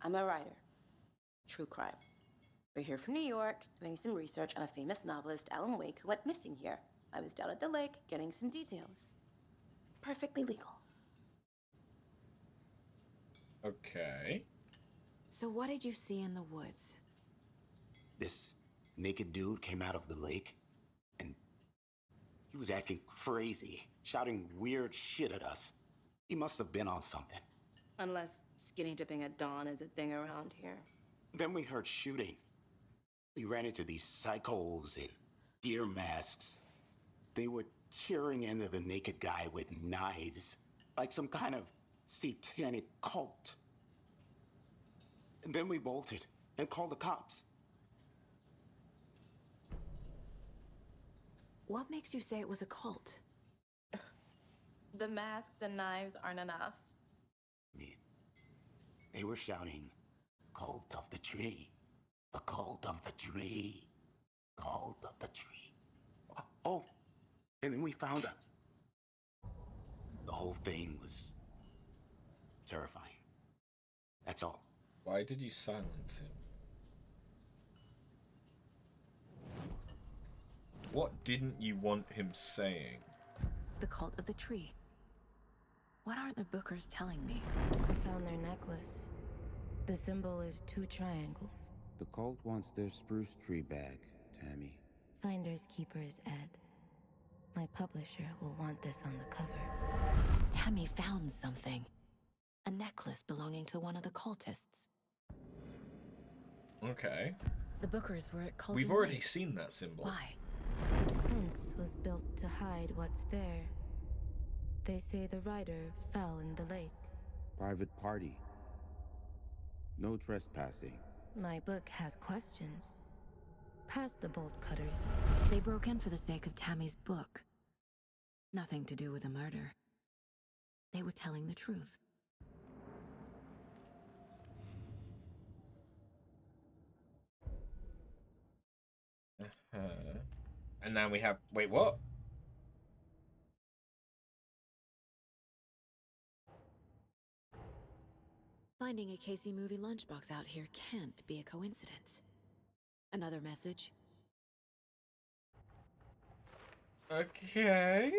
I'm a writer. True crime. We're here from New York, doing some research on a famous novelist, Alan Wake, who went missing here. I was down at the lake, getting some details. Perfectly legal. Okay. So what did you see in the woods? This naked dude came out of the lake, and he was acting crazy, shouting weird shit at us. He must have been on something. Unless skinny dipping at dawn is a thing around here. Then we heard shooting. We ran into these psychos in deer masks. They were tearing into the naked guy with knives, like some kind of satanic cult. And then we bolted and called the cops. What makes you say it was a cult? The masks and knives aren't enough. They were shouting, "Cult of the tree, the cult of the tree, cult of the tree." Oh, and then we found it. The whole thing was terrifying. That's all. Why did you silence him? What didn't you want him saying? The cult of the tree. What aren't the Bookers telling me? I found their necklace. The symbol is 2 triangles. The cult wants their spruce tree back, Tammy. Finders keepers, Ed. My publisher will want this on the cover. Tammy found something. A necklace belonging to one of the cultists. Okay. The Bookers were at Cauldron We've already Lake. seen that symbol. Why? The fence was built to hide what's there. They say the writer fell in the lake. Private party. No trespassing. My book has questions. Past the bolt cutters. They broke in for the sake of Tammy's book. Nothing to do with a murder. They were telling the truth. And now we have... Wait, what? Finding a Casey movie lunchbox out here can't be a coincidence. Another message? Okay.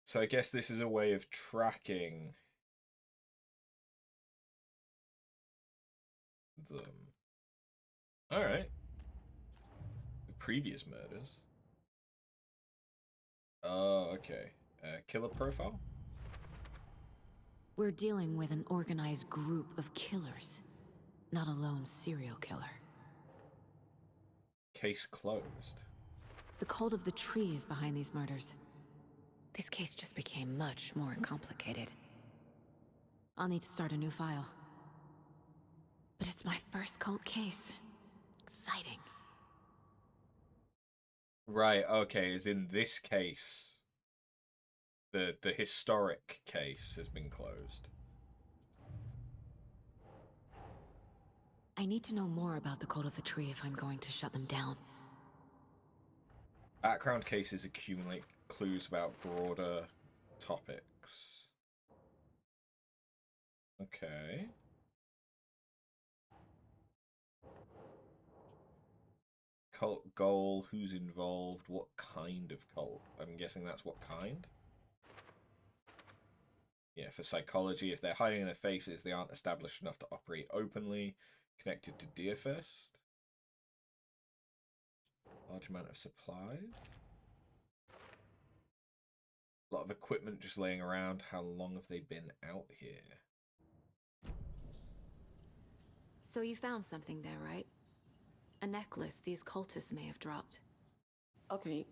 So I guess this is a way of tracking them. Alright. The previous murders. Oh, okay. Killer profile? We're dealing with an organized group of killers, not a lone serial killer. Case closed. The cult of the tree is behind these murders. This case just became much more complicated. I'll need to start a new file. But it's my first cult case. Exciting. Right, okay, as in this case, the historic case has been closed. I need to know more about the cult of the tree if I'm going to shut them down. Background cases accumulate clues about broader topics. Okay. Cult goal, who's involved, what kind of cult? I'm guessing that's what kind? Yeah, for psychology, if they're hiding their faces, they aren't established enough to operate openly. Connected to Deerfest. Large amount of supplies. A lot of equipment just laying around. How long have they been out here? So you found something there, right? A necklace these cultists may have dropped. Okay.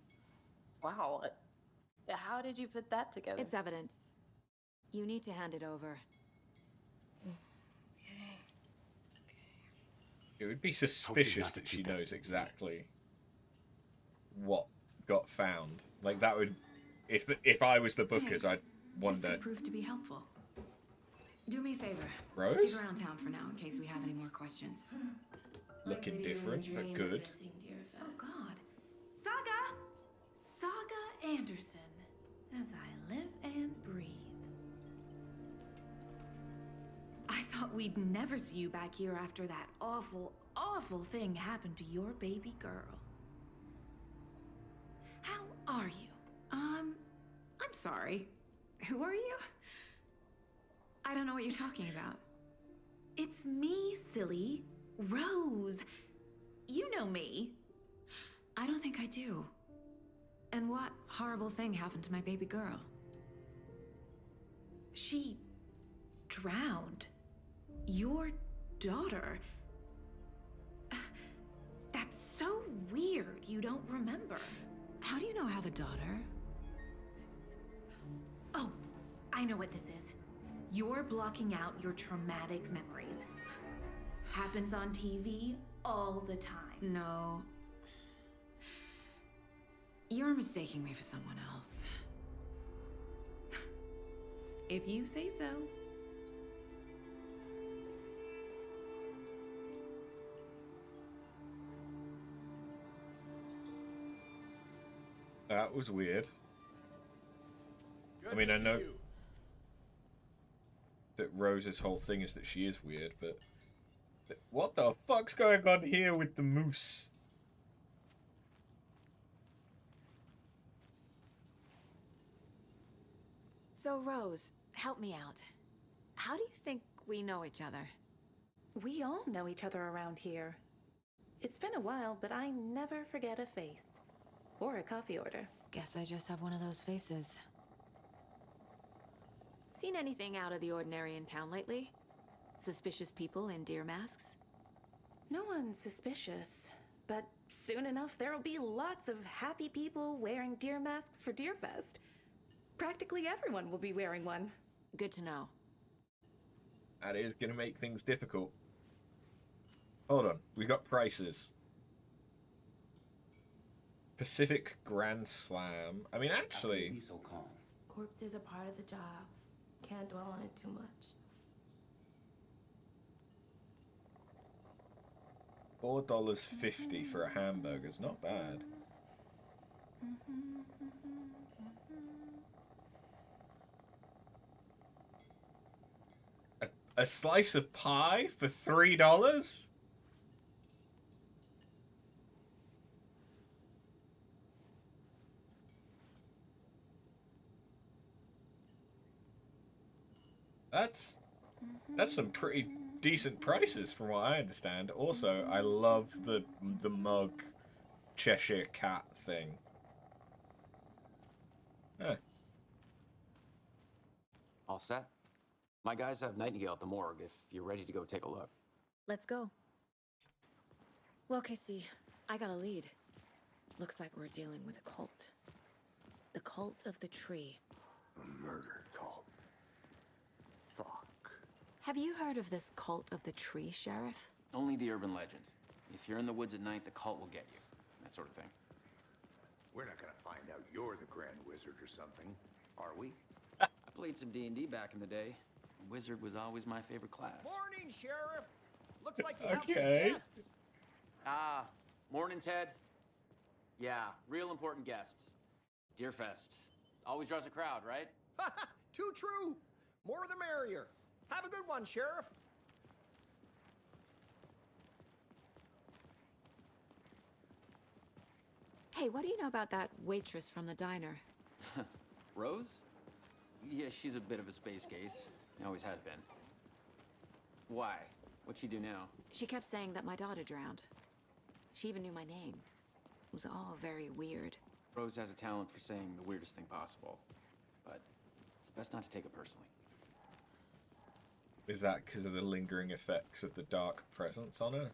Wow. How did you put that together? It's evidence. You need to hand it over. It would be suspicious that she knows exactly what got found. Like that would, if I was the bookers, I'd wonder. This could prove to be helpful. Do me a favor. Rose? Stick around town for now in case we have any more questions. Looking different, but good. Oh God, Saga Anderson, as I live and breathe. I thought we'd never see you back here after that awful, awful thing happened to your baby girl. How are you? I'm sorry. Who are you? I don't know what you're talking about. It's me, silly. Rose. You know me. I don't think I do. And what horrible thing happened to my baby girl? She drowned. Your daughter. That's so weird you don't remember. How do you know I have a daughter? Oh, I know what this is. You're blocking out your traumatic memories. Happens on TV all the time. No. You're mistaking me for someone else. If you say so. That was weird. I mean, I know that Rose's whole thing is that she is weird, but what the fuck's going on here with the moose? So, Rose, help me out. How do you think we know each other? We all know each other around here. It's been a while, but I never forget a face. Or a coffee order. Guess I just have one of those faces. Seen anything out of the ordinary in town lately? Suspicious people in deer masks? No one's suspicious. But soon enough, there'll be lots of happy people wearing deer masks for Deerfest. Practically everyone will be wearing one. Good to know. That is going to make things difficult. Hold on, we got prices. Pacific Grand Slam. I mean, actually... Be so calm. Corpses are part of the job. Can't dwell on it too much. $4.50 for a hamburger's not bad. A slice of pie for $3? That's some pretty decent prices from what I understand. Also, I love the mug Cheshire Cat thing. Huh. All set? My guys have Nightingale at the morgue if you're ready to go take a look. Let's go. Well, Casey, I got a lead. Looks like we're dealing with a cult. The cult of the tree. A murder cult. Fuck. Have you heard of this cult of the tree, Sheriff? Only the urban legend. If you're in the woods at night, the cult will get you. That sort of thing. We're not gonna find out you're the Grand Wizard or something, are we? I played some D&D back in the day. Wizard was always my favorite class. Morning, Sheriff. Looks like you have Okay. some guests. Ah, morning, Ted. Yeah, real important guests. Deerfest. Always draws a crowd, right? Too true. More the merrier. Have a good one, Sheriff. Hey, what do you know about that waitress from the diner? Rose? Yeah, she's a bit of a space case. Always has been. Why? What'd she do now? She kept saying that my daughter drowned. She even knew my name. It was all very weird. Rose has a talent for saying the weirdest thing possible. But it's best not to take it personally. Is that because of the lingering effects of the dark presence on her?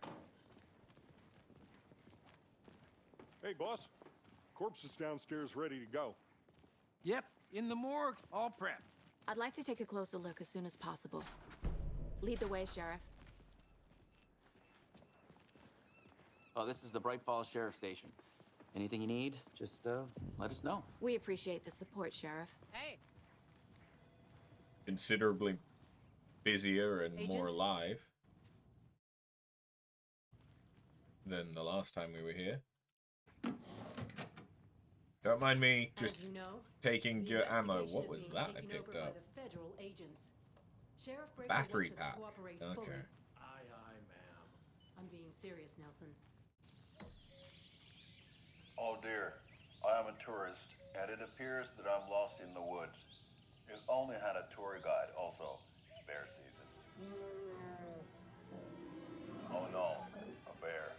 Hey, boss. Corpse is downstairs ready to go. Yep, in the morgue, all prepped. I'd like to take a closer look as soon as possible. Lead the way, Sheriff. Oh, this is the Bright Falls Sheriff Station. Anything you need, just let us know. We appreciate the support, Sheriff. Hey. Considerably busier and Agent? more alive than the last time we were here. Don't mind me just As you know, taking the your ammo. investigation What is was being that I taken picked over by up? the federal agents. Sheriff Brady Battery wants us to pack. cooperate Okay. fully. Aye, aye, ma'am. I'm being serious, Nelson. Oh dear, I am a tourist, and it appears that I'm lost in the woods. I've only had a tour guide, also. It's bear season. Oh no, a bear.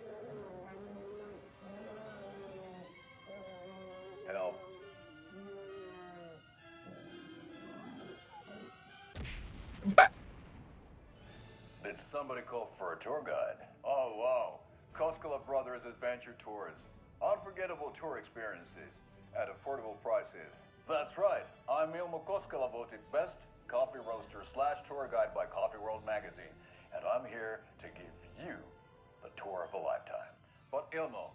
Help. Did somebody call for a tour guide? Oh wow, Koskela Brothers Adventure Tours. Unforgettable tour experiences at affordable prices. That's right, I'm Ilmo Koskela, voted best coffee roaster / tour guide by Coffee World magazine, and I'm here to give you the tour of a lifetime. But Ilmo,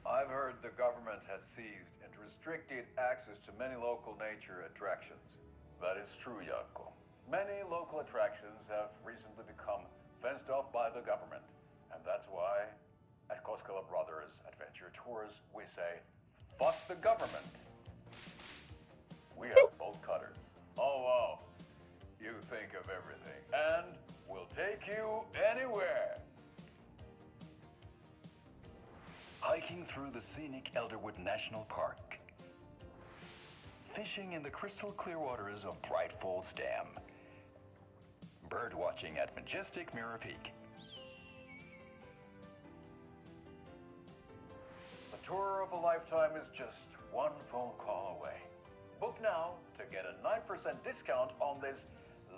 I've heard the government has seized and restricted access to many local nature attractions. That is true, Janko. Many local attractions have recently become fenced off by the government, and that's why at Koskela Brothers Adventure Tours, we say, fuck the government. We have bolt cutters. Oh, wow. You think of everything. And we'll take you anywhere. Hiking through the scenic Elderwood National Park. Fishing in the crystal clear waters of Bright Falls Dam. Bird watching at majestic Mirror Peak. The tour of a lifetime is just one phone call away. Book now to get a 9% discount on this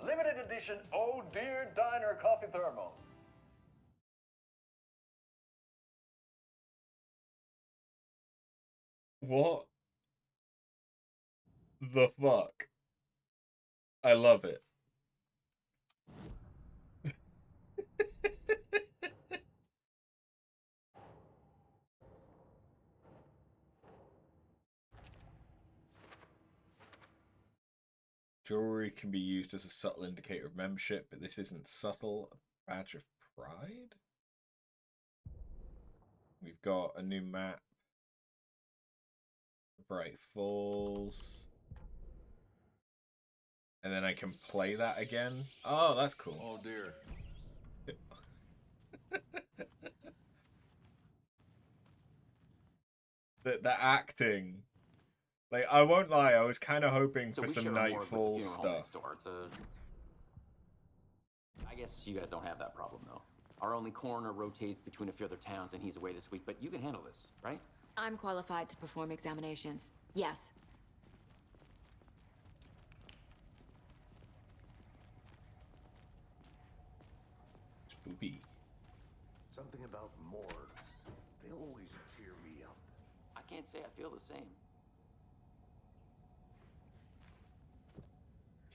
limited edition Oh Dear Diner coffee thermos. What the fuck? I love it. Jewelry can be used as a subtle indicator of membership, but this isn't subtle. A badge of pride? We've got a new map. Bright Falls. And then I can play that again. Oh, that's cool. Oh dear. The acting. Like, I won't lie, I was kind of hoping So for we some share a morgue with the Nightfall funeral home next stuff. door. It's a I guess you guys don't have that problem, though. Our only coroner rotates between a few other towns, and he's away this week, but you can handle this, right? I'm qualified to perform examinations. Yes. Spoopy. Something about morgues. They always cheer me up. I can't say I feel the same.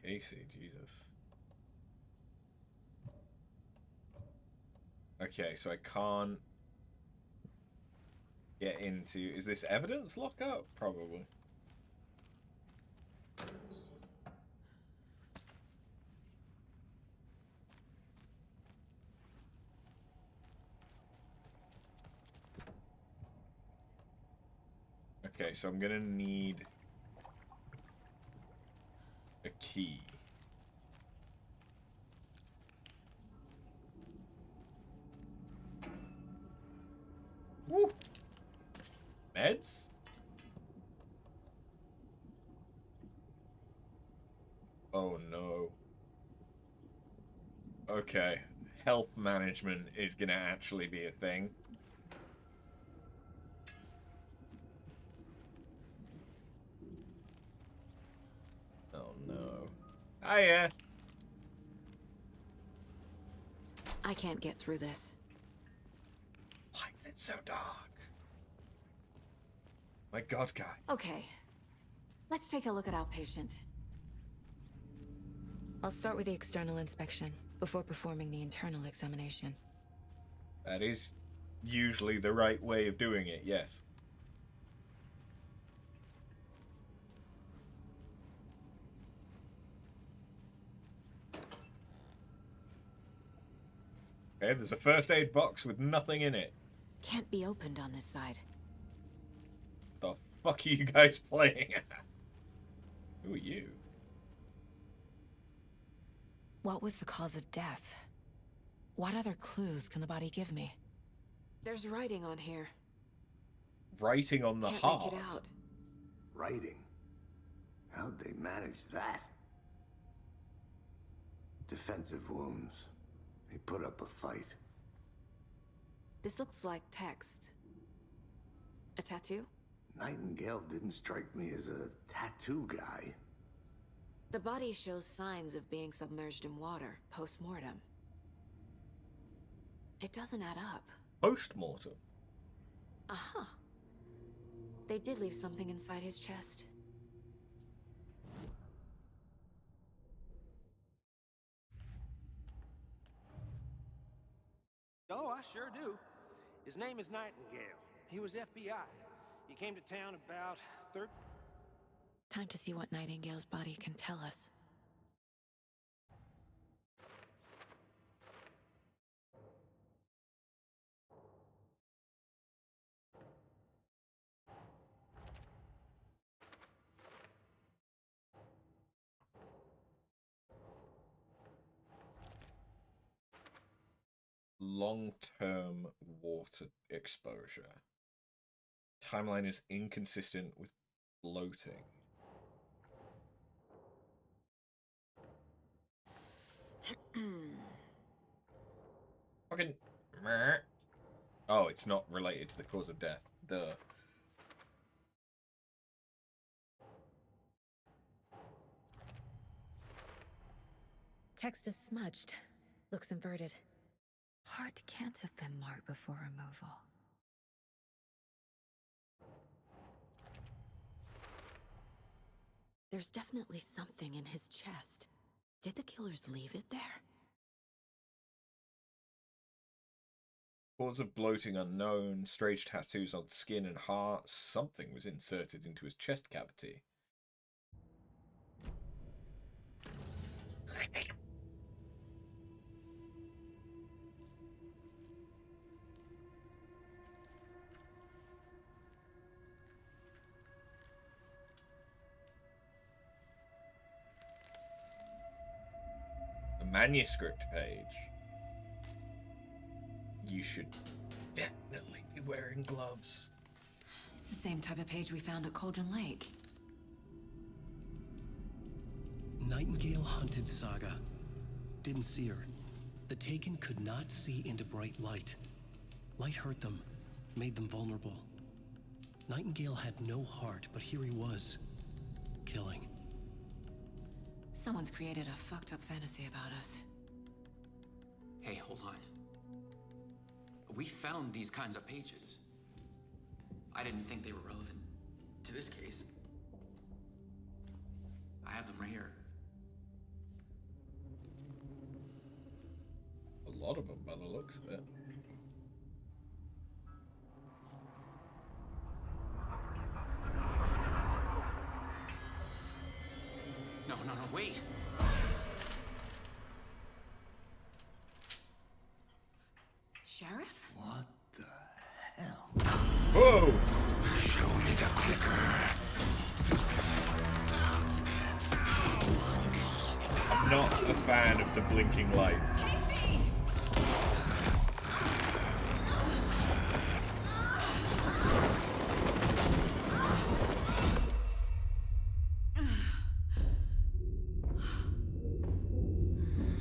Casey, Jesus. Okay, so I can't get into... Is this evidence lockup? Probably. Okay, so I'm gonna need a key. Woo! Meds? Oh no. Okay. Health management is gonna actually be a thing. Oh no. Hiya! I can't get through this. Why is it so dark? My god, guys. Okay. Let's take a look at outpatient. I'll start with the external inspection before performing the internal examination. That is usually the right way of doing it, yes. Okay, there's a first aid box with nothing in it. Can't be opened on this side. The fuck are you guys playing at? Who are you? What was the cause of death? What other clues can the body give me? There's writing on here. Writing on the Can't heart. make it out. Writing? How'd they manage that? Defensive wounds. He put up a fight. This looks like text. A tattoo? Nightingale didn't strike me as a tattoo guy. The body shows signs of being submerged in water post-mortem. It doesn't add up. Post-mortem? Uh-huh. They did leave something inside his chest. Oh, I sure do. His name is Nightingale. He was FBI. He came to town about Time to see what Nightingale's body can tell us. Long-term water exposure. Timeline is inconsistent with bloating. Fucking... Oh, it's not related to the cause of death. Duh. Text is smudged. Looks inverted. Heart can't have been marked before removal. There's definitely something in his chest. Did the killers leave it there? Cause of bloating unknown, strange tattoos on skin and heart. Something was inserted into his chest cavity. A manuscript page. You should definitely be wearing gloves. It's the same type of page we found at Cauldron Lake. Nightingale hunted Saga. Didn't see her. The Taken could not see into bright light. Light hurt them, made them vulnerable. Nightingale had no heart, but here he was, killing. Someone's created a fucked up fantasy about us. Hey, hold on. We found these kinds of pages. I didn't think they were relevant to this case. I have them right here. A lot of them, by the looks of it. No, wait! Sheriff? What the hell? Whoa! Show me the clicker. I'm not a fan of the blinking lights.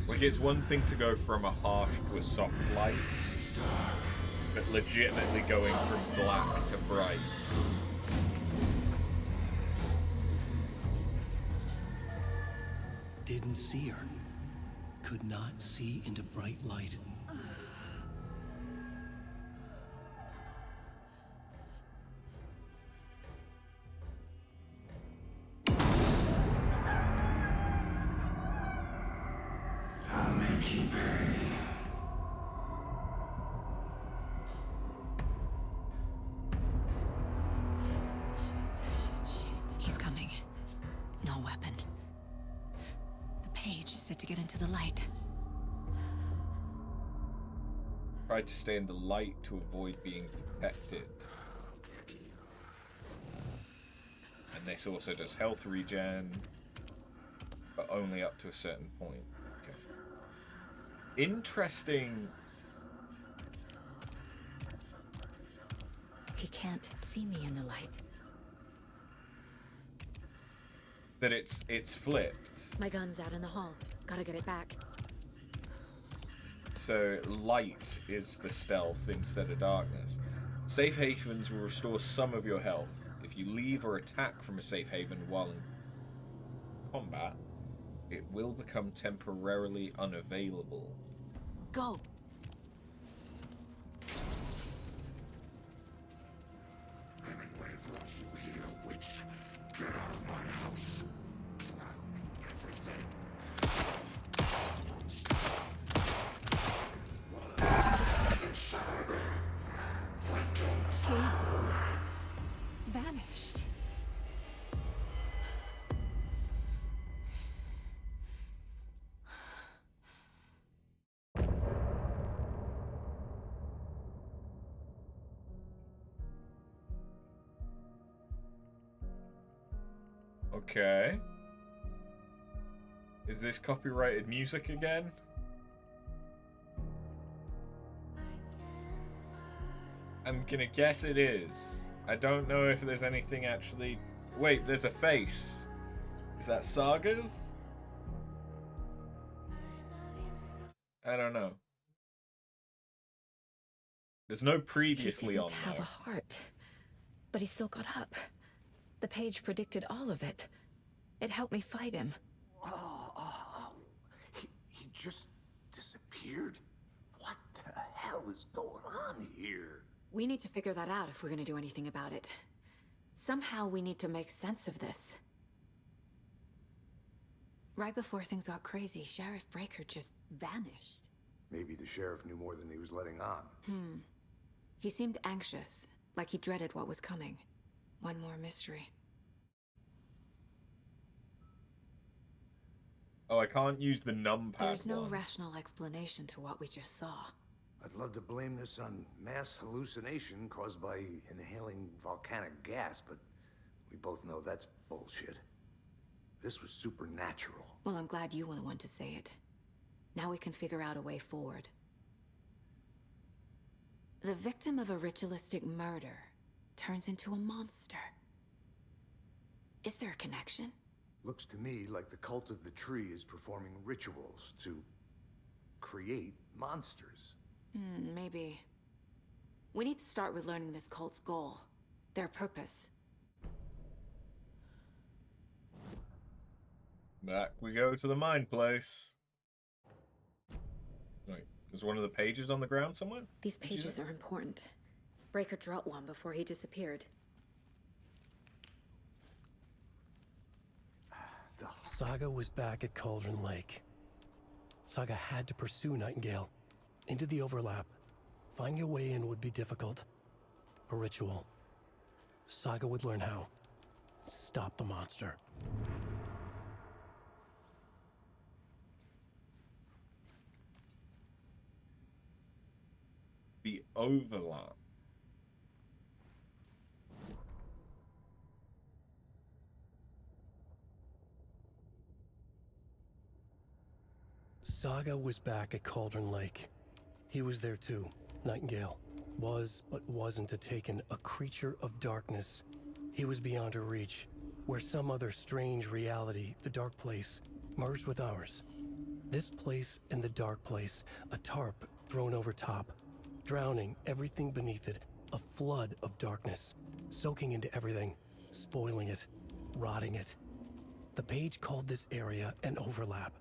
Like, it's one thing to go from a harsh to a soft light, but legitimately going from black to bright. Didn't see her. Could not see into bright light. I'll make you pay. He's coming. No weapon. The page said to get into the light. Try to stay in the light to avoid being detected. And this also does health regen, but only up to a certain point. Okay. Interesting. He can't see me in the light. That it's flipped. My gun's out in the hall. Gotta get it back. So light is the stealth instead of darkness. Safe havens will restore some of your health. If you leave or attack from a safe haven while in combat, it will become temporarily unavailable. Go! Hemingway brought you here, witch. Get out of my house. Everything. He vanished. Okay. Is this copyrighted music again? I'm gonna guess it is. I don't know if there's anything actually... Wait, there's a face. Is that Saga's? I don't know. There's no previously He on didn't have there. a heart, but he still got up. The page predicted all of it. It helped me fight him. He just disappeared? What the hell is going on here? We need to figure that out if we're gonna do anything about it. Somehow we need to make sense of this. Right before things got crazy, Sheriff Breaker just vanished. Maybe the sheriff knew more than he was letting on. He seemed anxious, like he dreaded what was coming. One more mystery. Oh, I can't use the numpad There's no one. rational explanation to what we just saw. I'd love to blame this on mass hallucination caused by inhaling volcanic gas, but we both know that's bullshit. This was supernatural. Well, I'm glad you were the one to say it. Now we can figure out a way forward. The victim of a ritualistic murder turns into a monster. Is there a connection? Looks to me like the cult of the tree is performing rituals to create monsters. Maybe. We need to start with learning this cult's goal. Their purpose. Back we go to the mine place. Wait, is one of the pages on the ground somewhere? These pages are important. Breaker dropped one before he disappeared. Saga was back at Cauldron Lake. Saga had to pursue Nightingale into the overlap. Finding a way in would be difficult. A ritual. Saga would learn how. Stop the monster. The overlap. Saga was back at Cauldron Lake. He was there too. Nightingale was, but wasn't a Taken, a creature of darkness. He was beyond her reach, where some other strange reality, the dark place, merged with ours. This place and the dark place, a tarp thrown over top, drowning everything beneath it, a flood of darkness, soaking into everything, spoiling it, rotting it. The page called this area an overlap.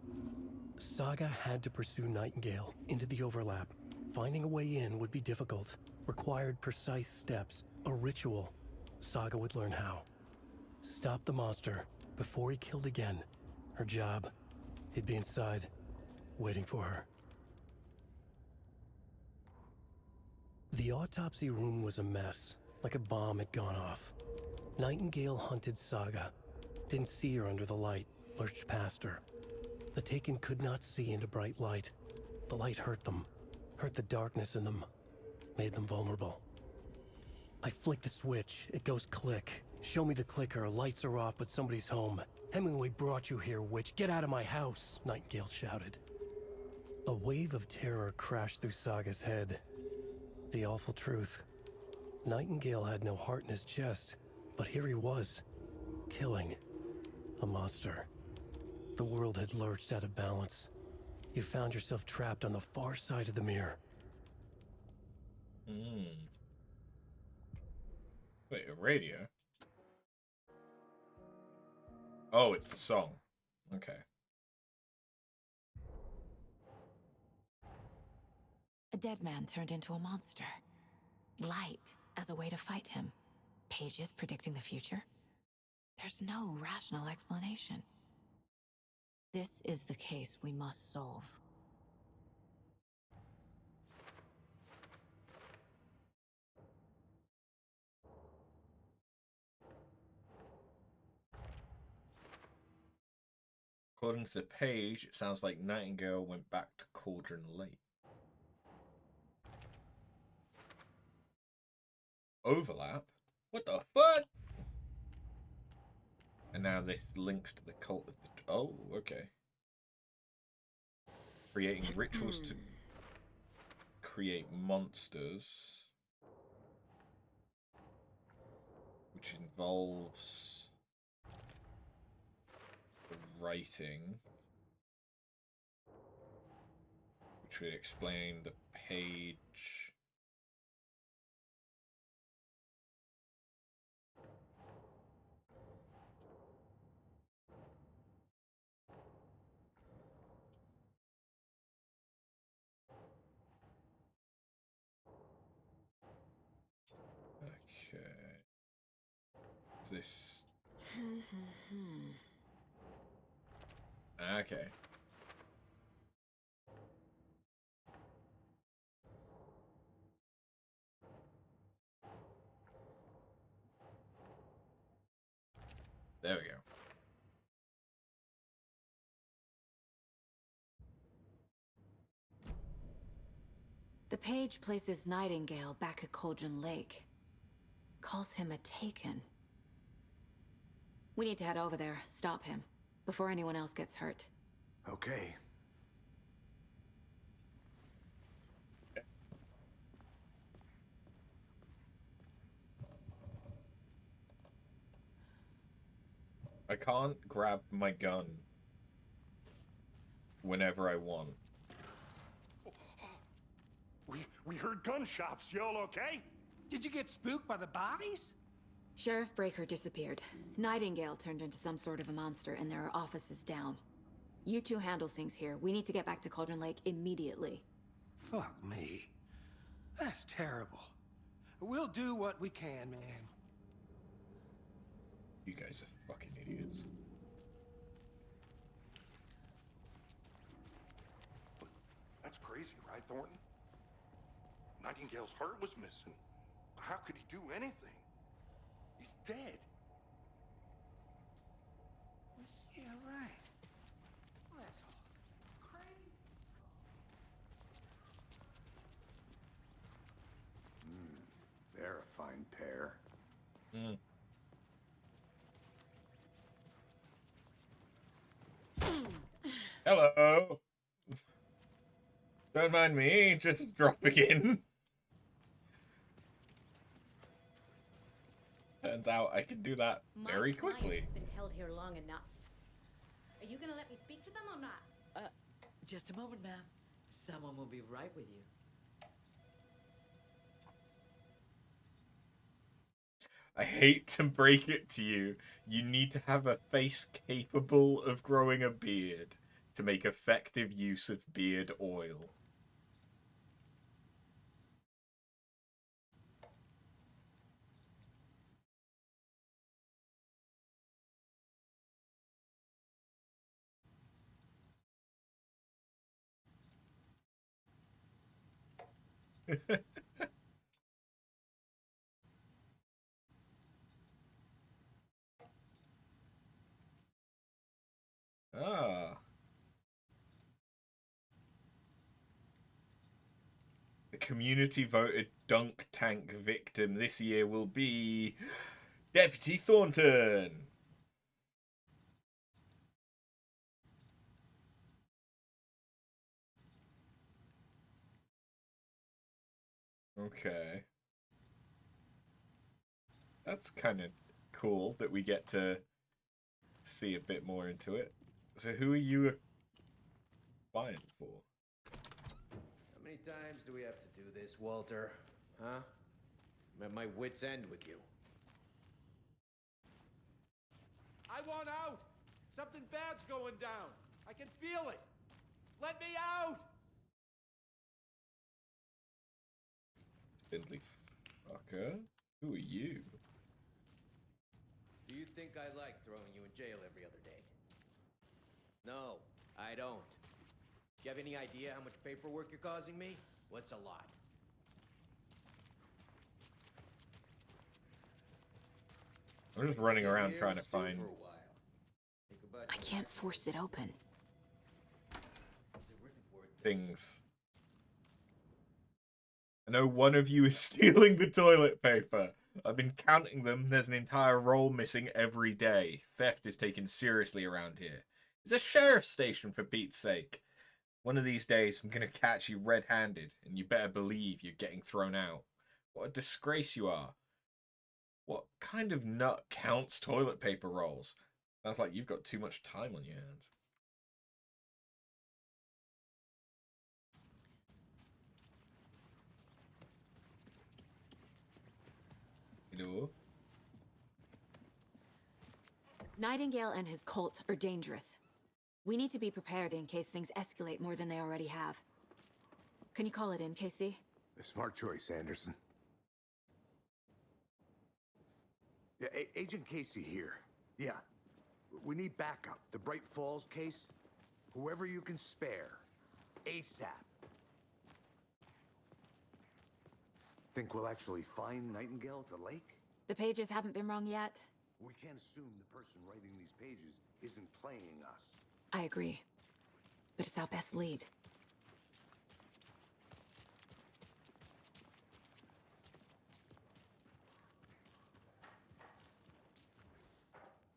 Saga had to pursue Nightingale into the overlap. Finding a way in would be difficult, required precise steps, a ritual. Saga would learn how. Stop the monster before he killed again. Her job. He'd be inside, waiting for her. The autopsy room was a mess, like a bomb had gone off. Nightingale hunted Saga. Didn't see her under the light, lurched past her. The Taken could not see into bright light. The light hurt them, hurt the darkness in them, made them vulnerable. I flick the switch, it goes click. Show me the clicker, lights are off, but somebody's home. Hemingway brought you here, witch. Get out of my house, Nightingale shouted. A wave of terror crashed through Saga's head. The awful truth. Nightingale had no heart in his chest, but here he was, killing a monster. The world had lurched out of balance. You found yourself trapped on the far side of the mirror. Wait, a radio? Oh, it's the song. Okay. A dead man turned into a monster. Light as a way to fight him. Pages predicting the future. There's no rational explanation. This is the case we must solve. According to the page, it sounds like Nightingale went back to Cauldron Lake. Overlap? What the fuck? And now this links to the cult of the... Oh, okay. Creating rituals to create monsters. Which involves the writing. Which would explain the page. Okay. Is this... Okay. There we go. The page places Nightingale back at Cauldron Lake. Calls him a Taken. We need to head over there, stop him, before anyone else gets hurt. Okay. I can't grab my gun whenever I want. We heard gunshots. Y'all okay? Did you get spooked by the bodies? Sheriff Breaker disappeared. Nightingale turned into some sort of a monster, and there are offices down. You two handle things here. We need to get back to Cauldron Lake immediately. Fuck me. That's terrible. We'll do what we can, man. You guys are fucking idiots. That's crazy, right, Thornton? Nightingale's heart was missing. How could he do anything? He's dead. Yeah, right. Well, that's all crazy. They're a fine pair. Hello. Don't mind me, just dropping in. Turns out I can do that very quickly. Has been held here long enough. Are you gonna let me speak to them or not? Just a moment, ma'am. Someone will be right with you. I hate to break it to you. You need to have a face capable of growing a beard to make effective use of beard oil. Ah. The community voted dunk tank victim this year will be Deputy Thornton. Okay. That's kind of cool that we get to see a bit more into it. So who are you applying for? How many times do we have to do this, Walter? Huh? I'm at my wit's end with you. I want out! Something bad's going down. I can feel it. Let me out! Spindly fucker. Who are you? Do you think I like throwing you in jail every other day? No, I don't. Do you have any idea how much paperwork you're causing me? What's a lot? I'm just running around trying to find I can't force it open. things. I know one of you is stealing the toilet paper. I've been counting them. There's an entire roll missing every day. Theft is taken seriously around here. It's a sheriff's station, for Pete's sake. One of these days, I'm gonna catch you red-handed, and you better believe you're getting thrown out. What a disgrace you are. What kind of nut counts toilet paper rolls? Sounds like you've got too much time on your hands. Hello? Nightingale and his cult are dangerous. We need to be prepared in case things escalate more than they already have. Can you call it in, Casey? A smart choice, Anderson. Yeah, Agent Casey here. Yeah. We need backup. The Bright Falls case. Whoever you can spare. ASAP. Think we'll actually find Nightingale at the lake? The pages haven't been wrong yet. We can't assume the person writing these pages isn't playing us. I agree. But it's our best lead.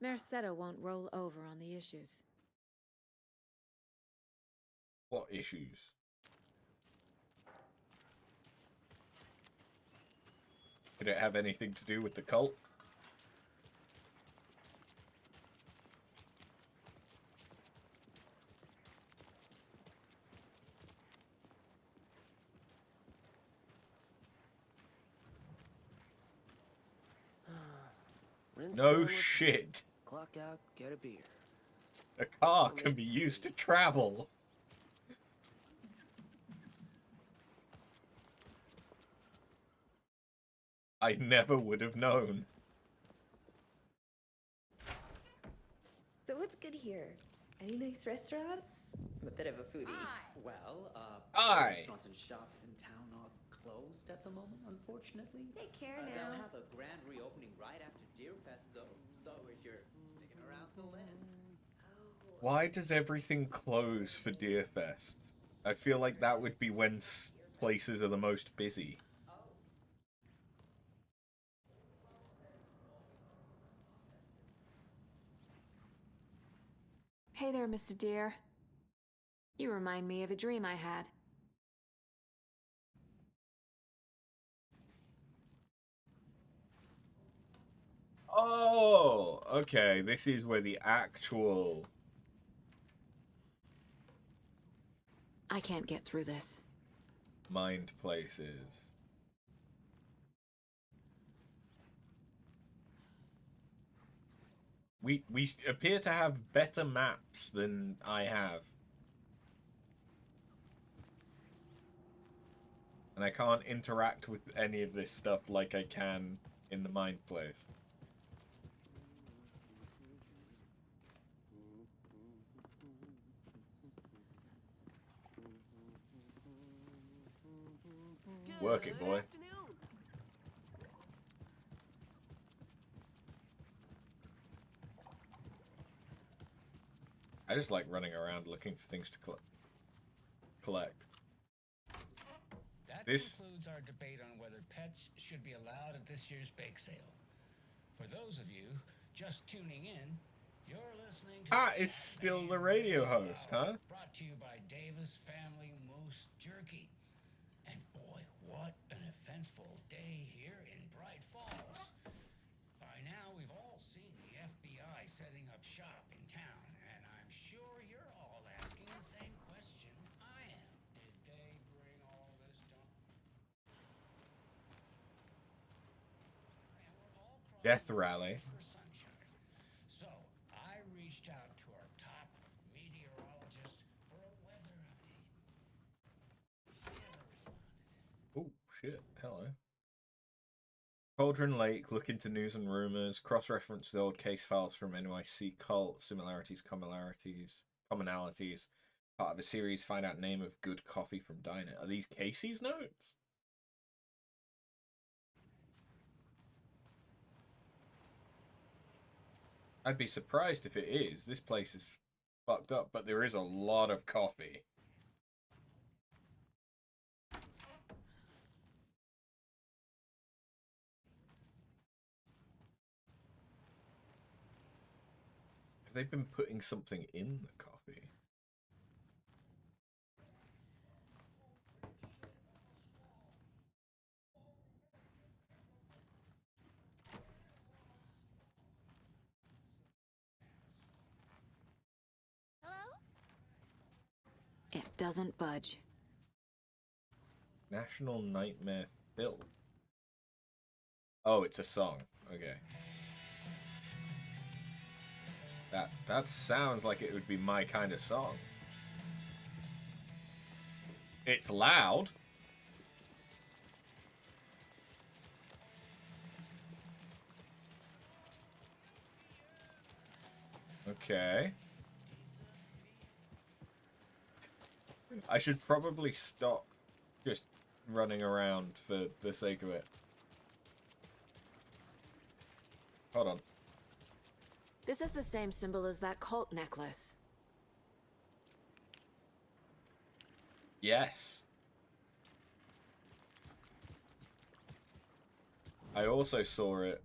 Mercado won't roll over on the issues. What issues? Could it have anything to do with the cult? No shit. Clock out, get a beer. A car can be used to travel. I never would have known. So what's good here? Any nice restaurants? I'm a bit of a foodie. Well, Aye. restaurants and shops in town are closed at the moment, unfortunately. Take care They'll now. have a grand reopening right after Deer Fest, though. So if you're sticking around till then. Why does everything close for Deerfest? I feel like that would be when places are the most busy. Hey there, Mr. Deer. You remind me of a dream I had. Oh, okay. This is where the actual... I can't get through this. mind place is. We appear to have better maps than I have. And I can't interact with any of this stuff like I can in the mind place. Work it, boy. I just like running around looking for things to collect. That This concludes our debate on whether pets should be allowed at this year's bake sale. For those of you just tuning in, you're listening to is still the radio host, huh? brought to you by Davis Family Moose Jerky. And boy, what an eventful day here in Bright Falls. By now, we've all seen the FBI setting up shop in town, and I'm sure you're all asking the same question I am. Did they bring all this junk? Death Rally. For sunshine. So I reached out to our top meteorologist for a weather update. Oh, shit. Hello. Cauldron Lake, look into news and rumors, cross-reference with old case files from NYC Cult, similarities, commonalities. Part of a series, find out name of good coffee from diner. Are these Casey's notes? I'd be surprised if it is. This place is fucked up, but there is a lot of coffee. Have they been putting something in the coffee? It doesn't budge. National Nightmare Bill. Oh, it's a song. Okay. That sounds like it would be my kind of song. It's loud. Okay. I should probably stop just running around for the sake of it. Hold on. This is the same symbol as that cult necklace. Yes. I also saw it.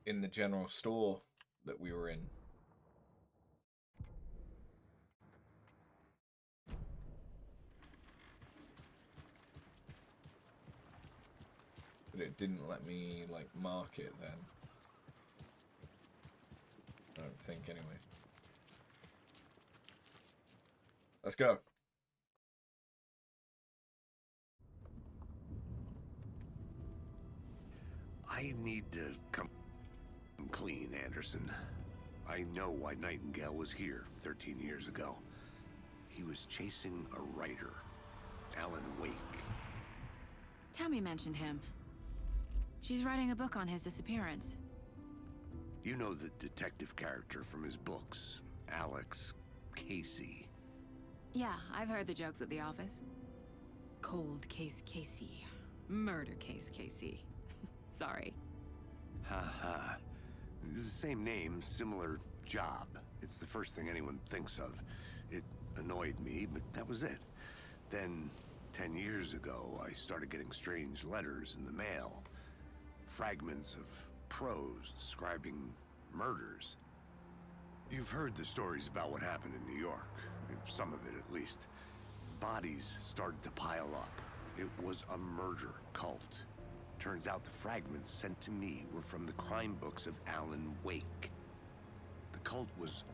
In the general store that we were in. But it didn't let me, like, mark it then. I don't think, anyway. Let's go. I need to come clean, Anderson. I know why Nightingale was here 13 years ago. He was chasing a writer, Alan Wake. Tammy mentioned him. She's writing a book on his disappearance. You know the detective character from his books, Alex Casey. Yeah, I've heard the jokes at the office. Cold case Casey. Murder case Casey. Sorry. Ha ha. It's the same name, similar job. It's the first thing anyone thinks of. It annoyed me, but that was it. Then, 10 years ago, I started getting strange letters in the mail. Fragments of prose describing murders. You've heard the stories about what happened in New York. Some of it, at least. Bodies started to pile up. It was a murder cult. Turns out the fragments sent to me were from the crime books of Alan Wake. The cult was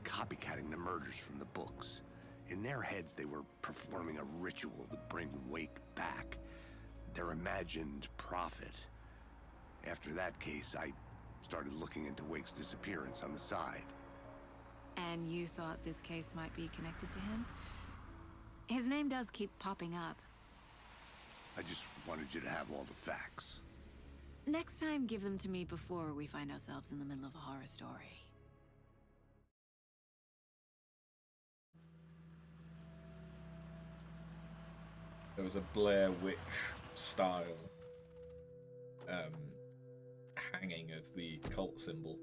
copycatting the murders from the books. In their heads, they were performing a ritual to bring Wake back. Their imagined prophet. After that case, I started looking into Wake's disappearance on the side. And you thought this case might be connected to him? His name does keep popping up. I just wanted you to have all the facts. Next time, give them to me before we find ourselves in the middle of a horror story. There was a Blair Witch style hanging of the cult symbol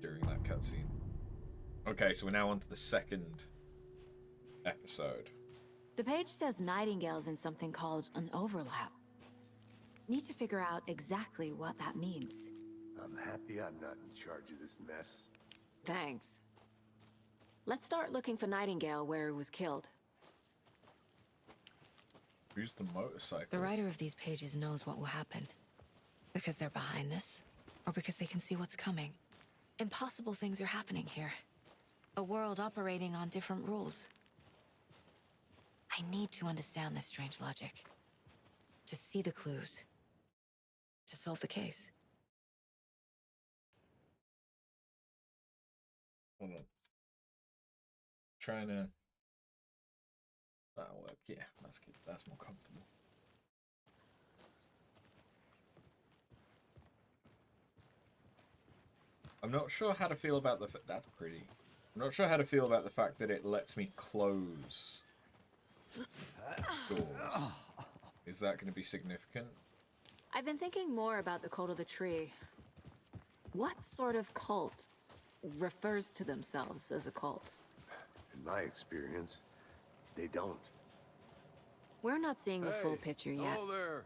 during that cutscene. Okay, so we're now on to the second episode. The page says Nightingale's in something called an overlap. Need to figure out exactly what that means. I'm happy I'm not in charge of this mess. Thanks. Let's start looking for Nightingale where he was killed. Who's the motorcycle? The writer of these pages knows what will happen. Because they're behind this, or because they can see what's coming. Impossible things are happening here. A world operating on different rules. I need to understand this strange logic. To see the clues. To solve the case. Hold on. Trying to... That'll work. Yeah, that's good. That's more comfortable. I'm not sure how to feel about the... That's pretty. I'm not sure how to feel about the fact that it lets me close doors. Is that going to be significant? I've been thinking more about the cult of the tree. What sort of cult refers to themselves as a cult? In my experience, they don't. We're not seeing the full picture yet. Hello there.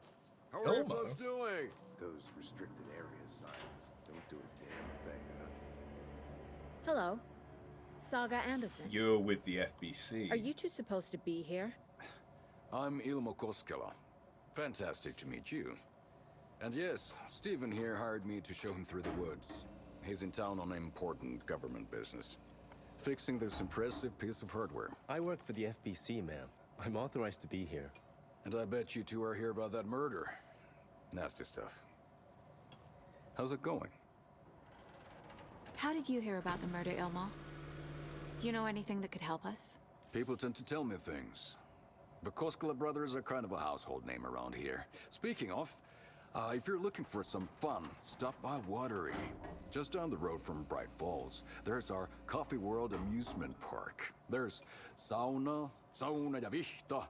How are you folks doing? Those restricted area signs don't do a damn thing, huh? Hello. Saga Anderson. You're with the FBC. Are you two supposed to be here? I'm Ilmo Koskela. Fantastic to meet you. And yes, Stephen here hired me to show him through the woods. He's in town on important government business. Fixing this impressive piece of hardware. I work for the FBC, ma'am. I'm authorized to be here. And I bet you two are here about that murder. Nasty stuff. How's it going? How did you hear about the murder, Ilmo? Do you know anything that could help us? People tend to tell me things. The Koskela brothers are kind of a household name around here. Speaking of, if you're looking for some fun, stop by Watery. Just down the road from Bright Falls, there's our Coffee World amusement park. There's sauna ja vihta.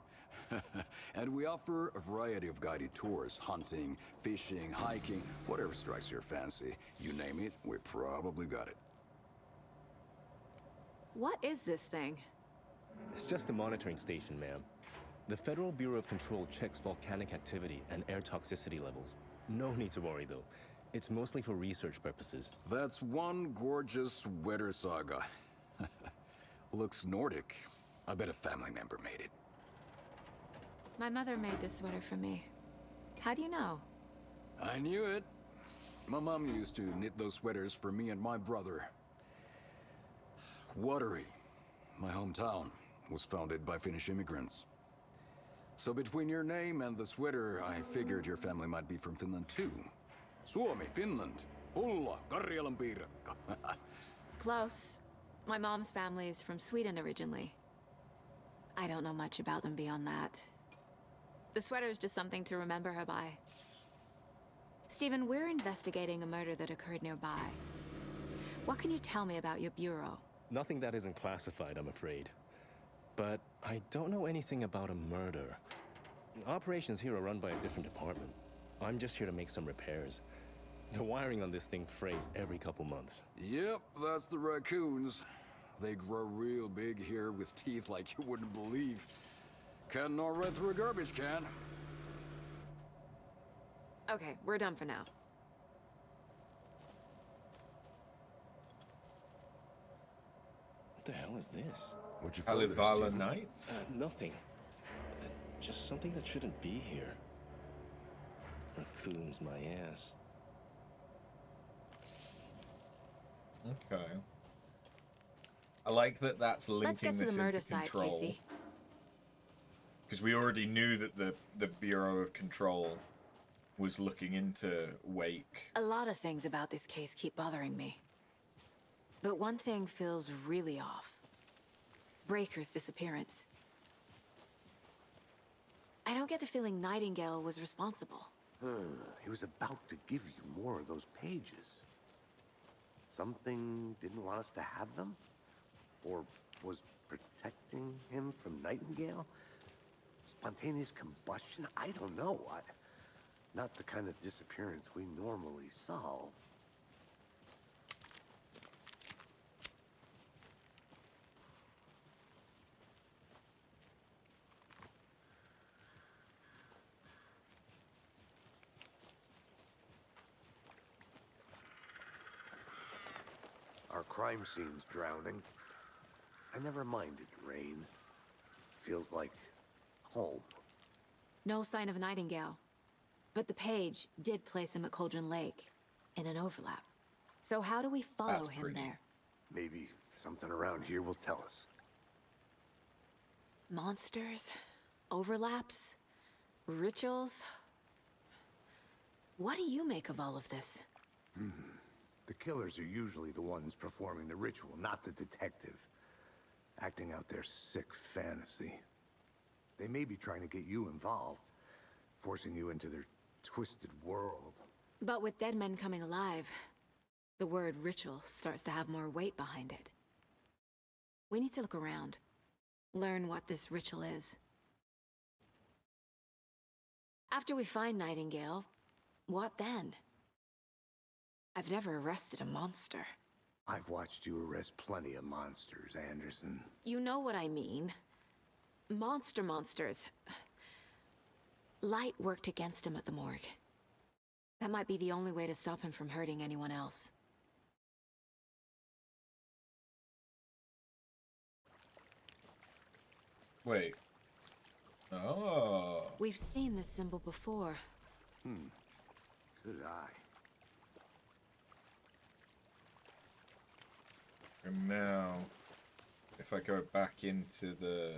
And we offer a variety of guided tours, hunting, fishing, hiking, whatever strikes your fancy. You name it, we probably got it. What is this thing? It's just a monitoring station, ma'am. The Federal Bureau of Control checks volcanic activity and air toxicity levels. No need to worry, though. It's mostly for research purposes. That's one gorgeous sweater, Saga. Looks Nordic. I bet a family member made it. My mother made this sweater for me. How do you know? I knew it. My mom used to knit those sweaters for me and my brother. Watery, my hometown, was founded by Finnish immigrants. So between your name and the sweater, I figured your family might be from Finland too. Suomi, Finland. Pulla, Karjalan piirakka. Close. My mom's family is from Sweden originally. I don't know much about them beyond that. The sweater is just something to remember her by. Stephen, we're investigating a murder that occurred nearby. What can you tell me about your bureau? Nothing that isn't classified, I'm afraid. But I don't know anything about a murder. Operations here are run by a different department. I'm just here to make some repairs. The wiring on this thing frays every couple months. Yep, that's the raccoons. They grow real big here with teeth like you wouldn't believe. Can't gnaw right through a garbage can. Okay, we're done for now. What the hell is this? What'd you Kalevala Nights? Nothing. Just something that shouldn't be here. Raccoons my ass. Okay. I like that that's linking Let's get to this the murder into site, Control. Casey. Because we already knew that the Bureau of Control was looking into Wake. A lot of things about this case keep bothering me. But one thing feels really off. Breaker's disappearance. I don't get the feeling Nightingale was responsible. He was about to give you more of those pages. Something didn't want us to have them? Or was protecting him from Nightingale? Spontaneous combustion? I don't know. Not the kind of disappearance we normally solve. Our crime scene's drowning. I never minded rain. Feels like home. No sign of Nightingale. But the page did place him at Cauldron Lake, in an overlap. So how do we follow him there? Maybe something around here will tell us. Monsters? Overlaps? Rituals? What do you make of all of this? The killers are usually the ones performing the ritual, not the detective. Acting out their sick fantasy. They may be trying to get you involved, forcing you into their twisted world. But with dead men coming alive, the word ritual starts to have more weight behind it. We need to look around. Learn what this ritual is. After we find Nightingale, what then? I've never arrested a monster. I've watched you arrest plenty of monsters, Anderson. You know what I mean. Monsters. Light worked against him at the morgue. That might be the only way to stop him from hurting anyone else. Wait. Oh. We've seen this symbol before. Good eye. And now, if I go back into the...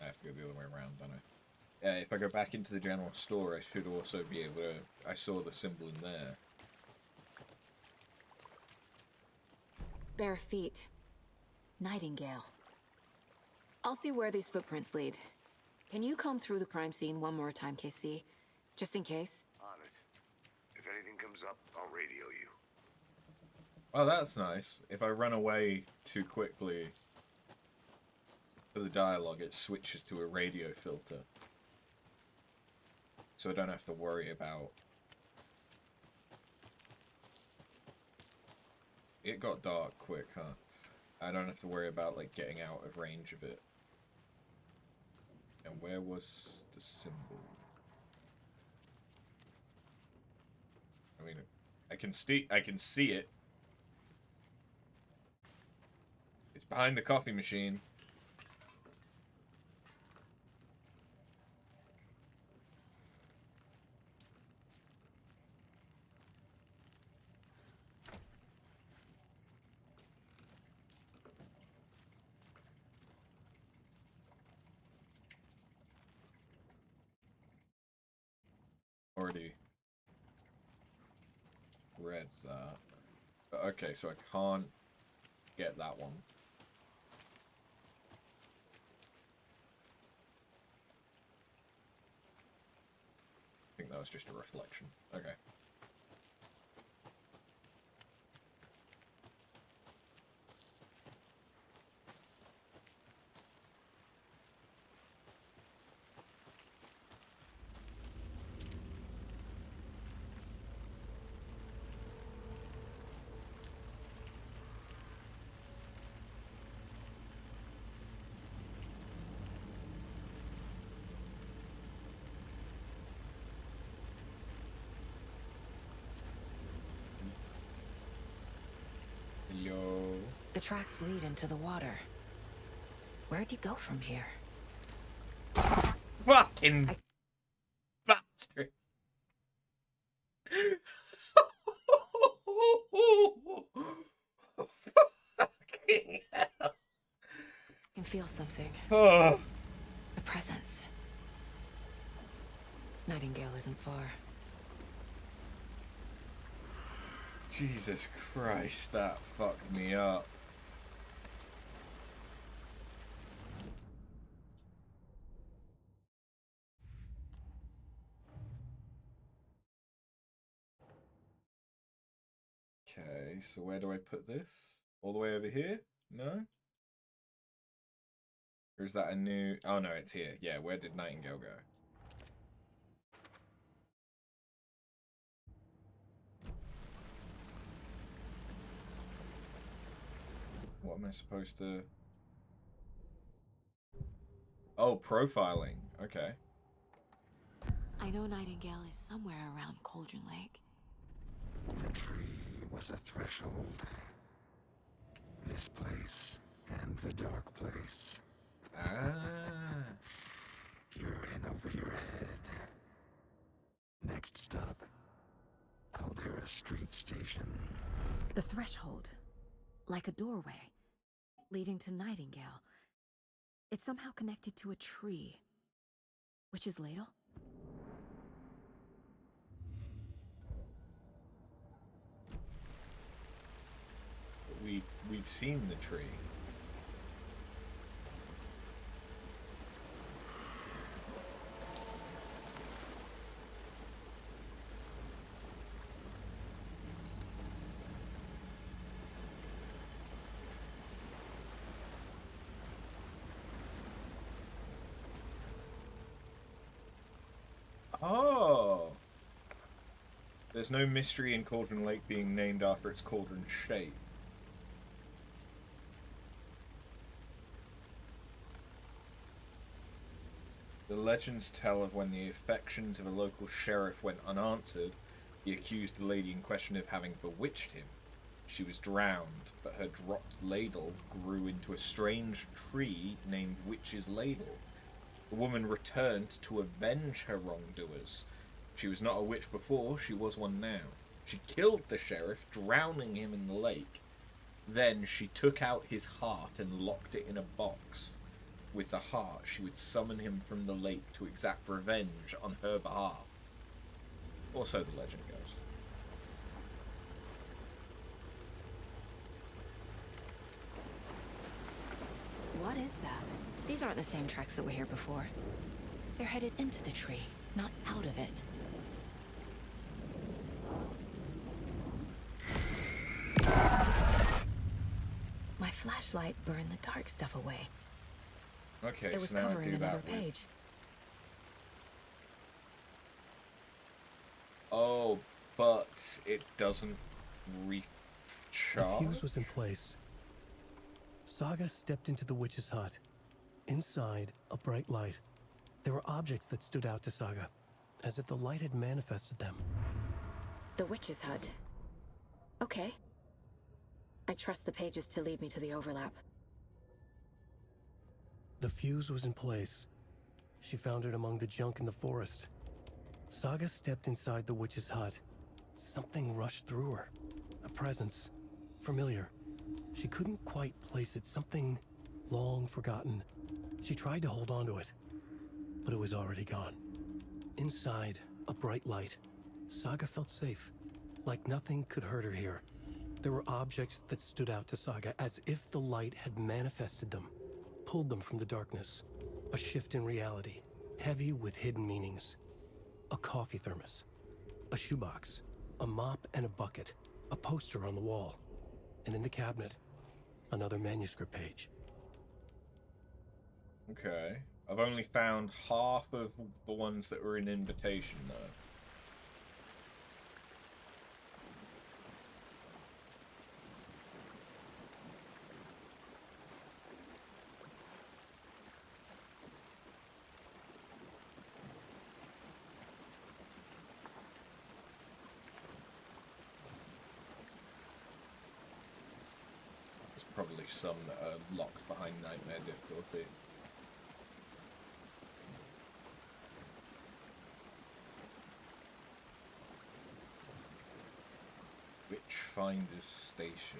I have to go the other way around, don't I? If I go back into the general store, I should also be able to... I saw the symbol in there. Bare feet. Nightingale. I'll see where these footprints lead. Can you comb through the crime scene one more time, KC? Just in case? On it. If anything comes up, I'll radio you. Oh, that's nice. If I run away too quickly for the dialogue, it switches to a radio filter. So I don't have to worry about... It got dark quick, huh? I don't have to worry about, like, getting out of range of it. And where was the symbol? I mean, I can see it. It's behind the coffee machine. already read that. Okay, so I can't get that one. I think that was just a reflection. Okay. The tracks lead into the water. Where'd you go from here? Fucking bastard. Fucking hell. I can feel something. Oh. A presence. Nightingale isn't far. Jesus Christ, that fucked me up. Okay, so where do I put this? All the way over here? No? Or is that a new... Oh no, it's here. Yeah, where did Nightingale go? What am I supposed to... Oh, profiling. Okay. I know Nightingale is somewhere around Cauldron Lake. The tree was a threshold. This place and the dark place. Ah. You're in over your head. Next stop, Caldera Street Station. The threshold. Like a doorway. Leading to Nightingale. It's somehow connected to a tree. Witch's Ladle? We've seen the tree. Oh! There's no mystery in Cauldron Lake being named after its cauldron shape. The legends tell of when the affections of a local sheriff went unanswered, he accused the lady in question of having bewitched him. She was drowned, but her dropped ladle grew into a strange tree named Witch's Ladle. The woman returned to avenge her wrongdoers. She was not a witch before, she was one now. She killed the sheriff, drowning him in the lake. Then she took out his heart and locked it in a box. With the heart, she would summon him from the lake to exact revenge on her behalf. Or so the legend goes. What is that? These aren't the same tracks that were here before. They're headed into the tree, not out of it. My flashlight burned the dark stuff away. Okay, it was so now I covering do another that with... page. Oh, but it doesn't recharge? The fuse was in place. Saga stepped into the witch's hut. Inside, a bright light. There were objects that stood out to Saga, as if the light had manifested them. The witch's hut. Okay. I trust the pages to lead me to the overlap. The fuse was in place. She found it among the junk in the forest. Saga stepped inside the witch's hut. Something rushed through her. A presence. Familiar. She couldn't quite place it. Something long forgotten. She tried to hold on to it, but it was already gone. Inside, A bright light. Saga felt safe, like nothing could hurt her here. There were objects that stood out to Saga as if the light had manifested them, pulled them from the darkness. A shift in reality, heavy with hidden meanings. A coffee thermos, a shoebox, a mop and a bucket, a poster on the wall, and in the cabinet, another manuscript page. Okay. I've only found half of the ones that were in invitation, though. There's probably some that are locked behind nightmare difficulty. Witchfinder's Station.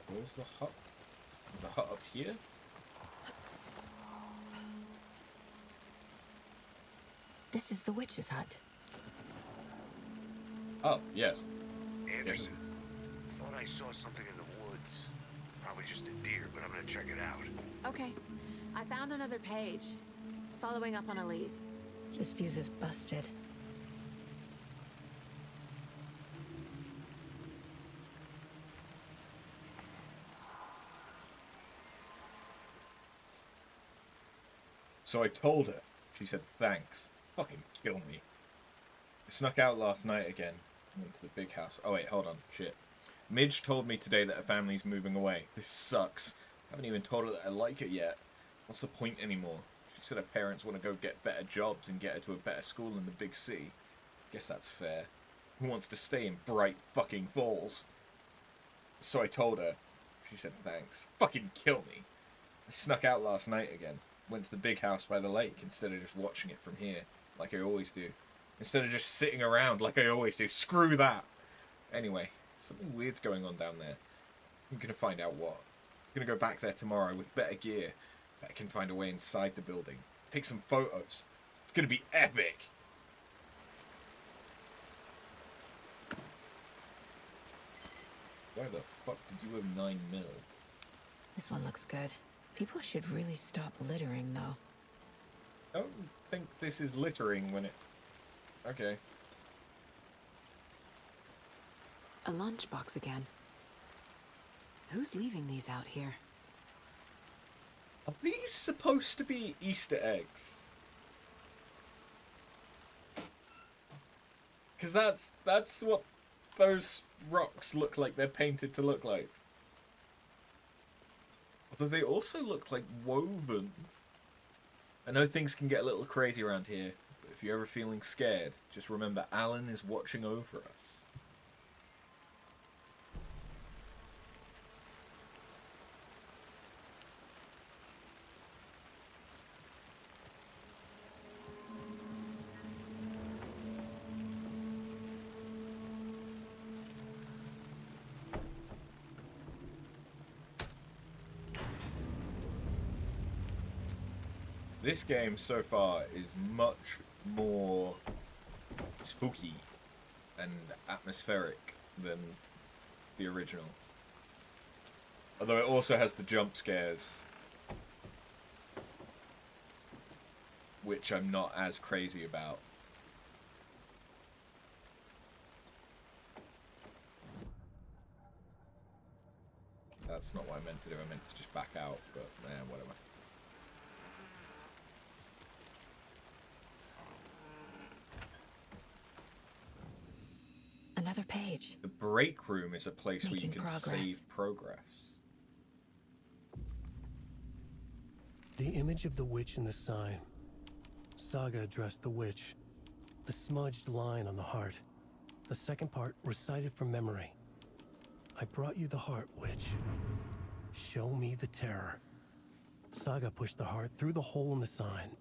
Where's the hut? Is the hut up here? This is the witch's hut. Oh, yes. Anderson, Yes. thought I saw something in the woods. Probably just a deer, but I'm gonna check it out. Okay. I found another page. Following up on a lead. This fuse is busted. So I told her. She said thanks. Fucking kill me. I snuck out last night again. Went to the big house. Oh wait, hold on. Shit. Midge told me today that her family's moving away. This sucks. I haven't even told her that I like it yet. What's the point anymore? She said her parents want to go get better jobs and get her to a better school in the big city. Guess that's fair. Who wants to stay in Bright fucking Falls? So I told her. She said thanks. Fucking kill me. I snuck out last night again. Went to the big house by the lake instead of just watching it from here, like I always do. Instead of just sitting around like I always do. Screw that! Anyway, something weird's going on down there. I'm gonna find out what. I'm gonna go back there tomorrow with better gear. Bet I can find a way inside the building. Take some photos. It's gonna be epic! Why the fuck did you have 9mm? This one looks good. People should really stop littering, though. I don't think this is littering when it... Okay. A lunchbox again. Who's leaving these out here? Are these supposed to be Easter eggs? Because that's what those rocks look like they're painted to look like. Although they also look like woven. I know things can get a little crazy around here, but if you're ever feeling scared, just remember Alan is watching over us. This game so far is much more spooky and atmospheric than the original. Although it also has the jump scares, which I'm not as crazy about. That's not what I meant to do. I meant to just back out, but whatever. Another page. The break room is a place where you Making can progress. save progress. The image of the witch in the sign. Saga addressed the witch. The smudged line on the heart. The second part recited from memory. I brought you the heart, witch. Show me the terror. Saga pushed the heart through the hole in the sign.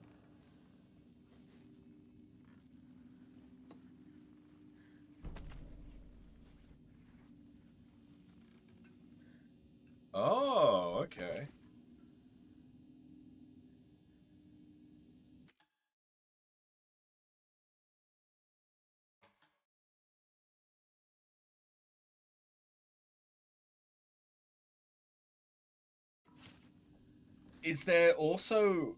Is there also...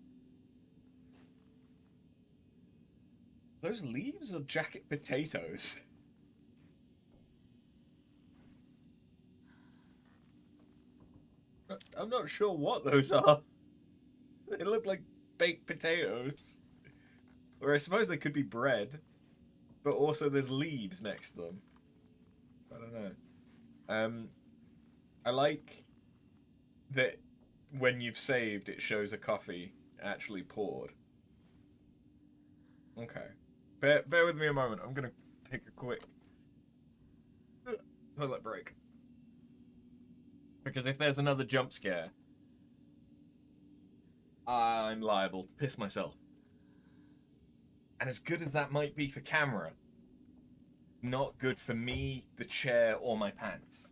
Those leaves are jacket potatoes? I'm not sure what those are. They look like baked potatoes. Or I suppose they could be bread. But also there's leaves next to them. I don't know. I like that when you've saved, it shows a coffee actually poured. Okay. Bear with me a moment. I'm gonna take a quick toilet break. Because if there's another jump scare, I'm liable to piss myself. And as good as that might be for camera, not good for me, the chair, or my pants.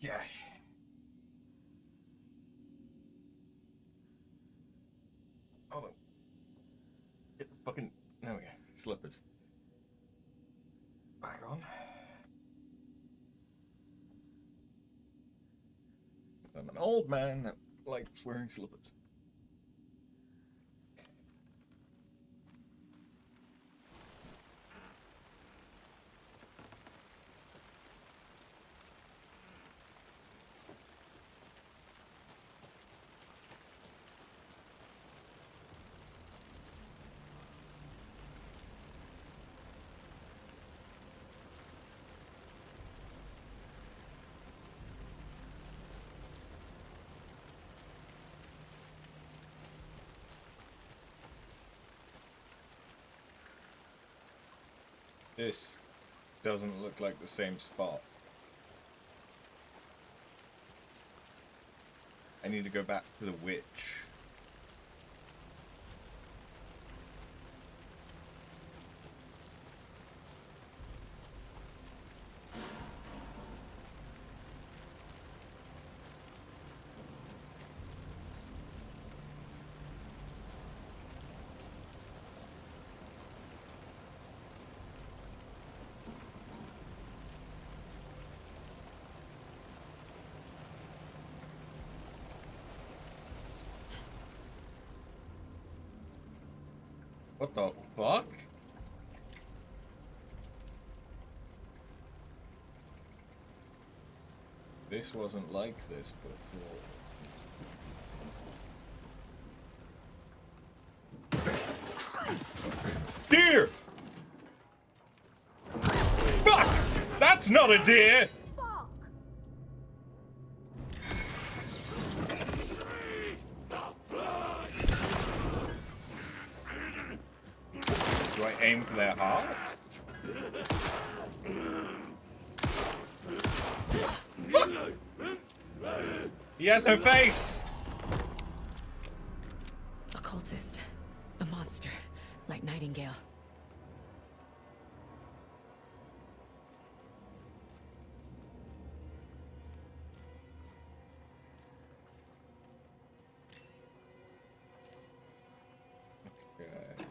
Yeah. Hold on. Get the fucking... There we go. Slippers. Back on. I'm an old man that likes wearing slippers. This doesn't look like the same spot. I need to go back to the witch. What the fuck? This wasn't like this before. Christ! Deer! Fuck! That's not a deer! aim for their heart? He has no face! Occultist. A monster. Like Nightingale. Okay.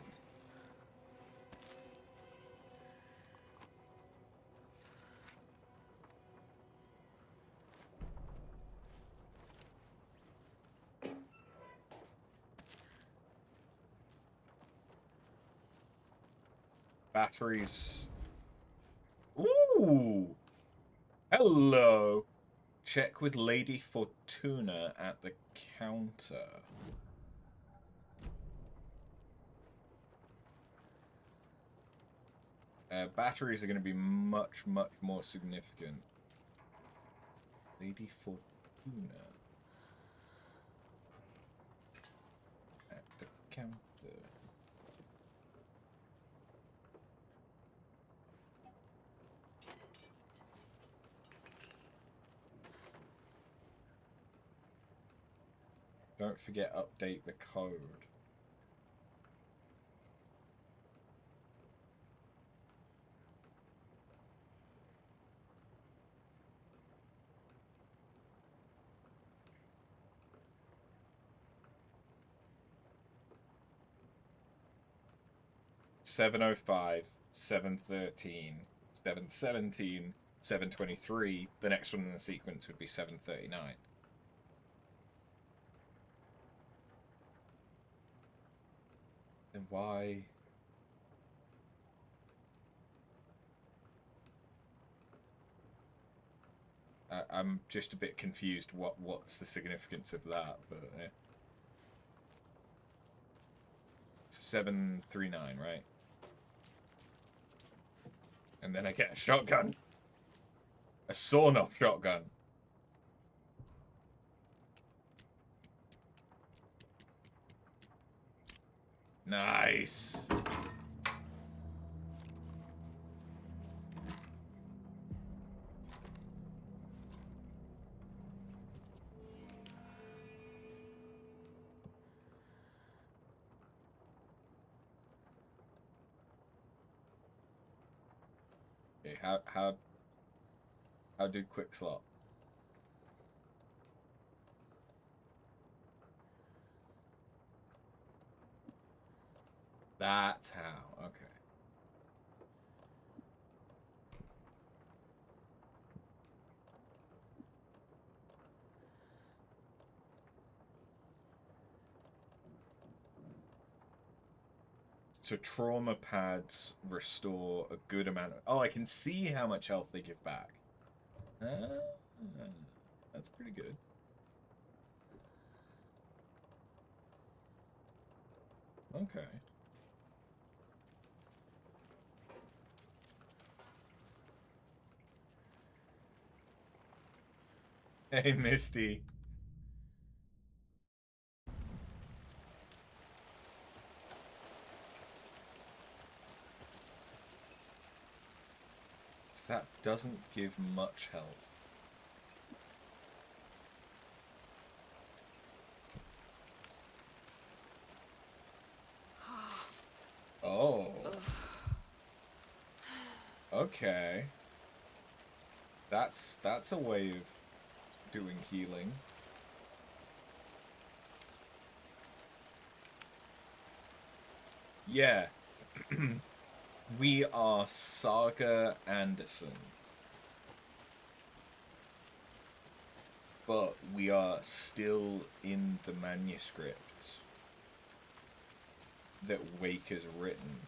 Batteries. Ooh! Hello! Check with Lady Fortuna at the counter. Batteries are going to be much, much more significant. Lady Fortuna at the counter. Don't forget, update the code. $7:05, $7:13, $7:17, $7:23. The next one in the sequence would be $7:39. Then why? I'm just a bit confused. What's the significance of that? But yeah. 7:39, right? And then I get a shotgun. A sawn-off shotgun. Nice. Okay, how do quick slot? That's how. Okay. So trauma pads restore a good amount of... Oh, I can see how much health they give back. That's pretty good. Okay. Hey, Misty. That doesn't give much health. Oh. Okay. That's a way of doing healing. Yeah. We are Saga Anderson. But we are still in the manuscript that Wake has written.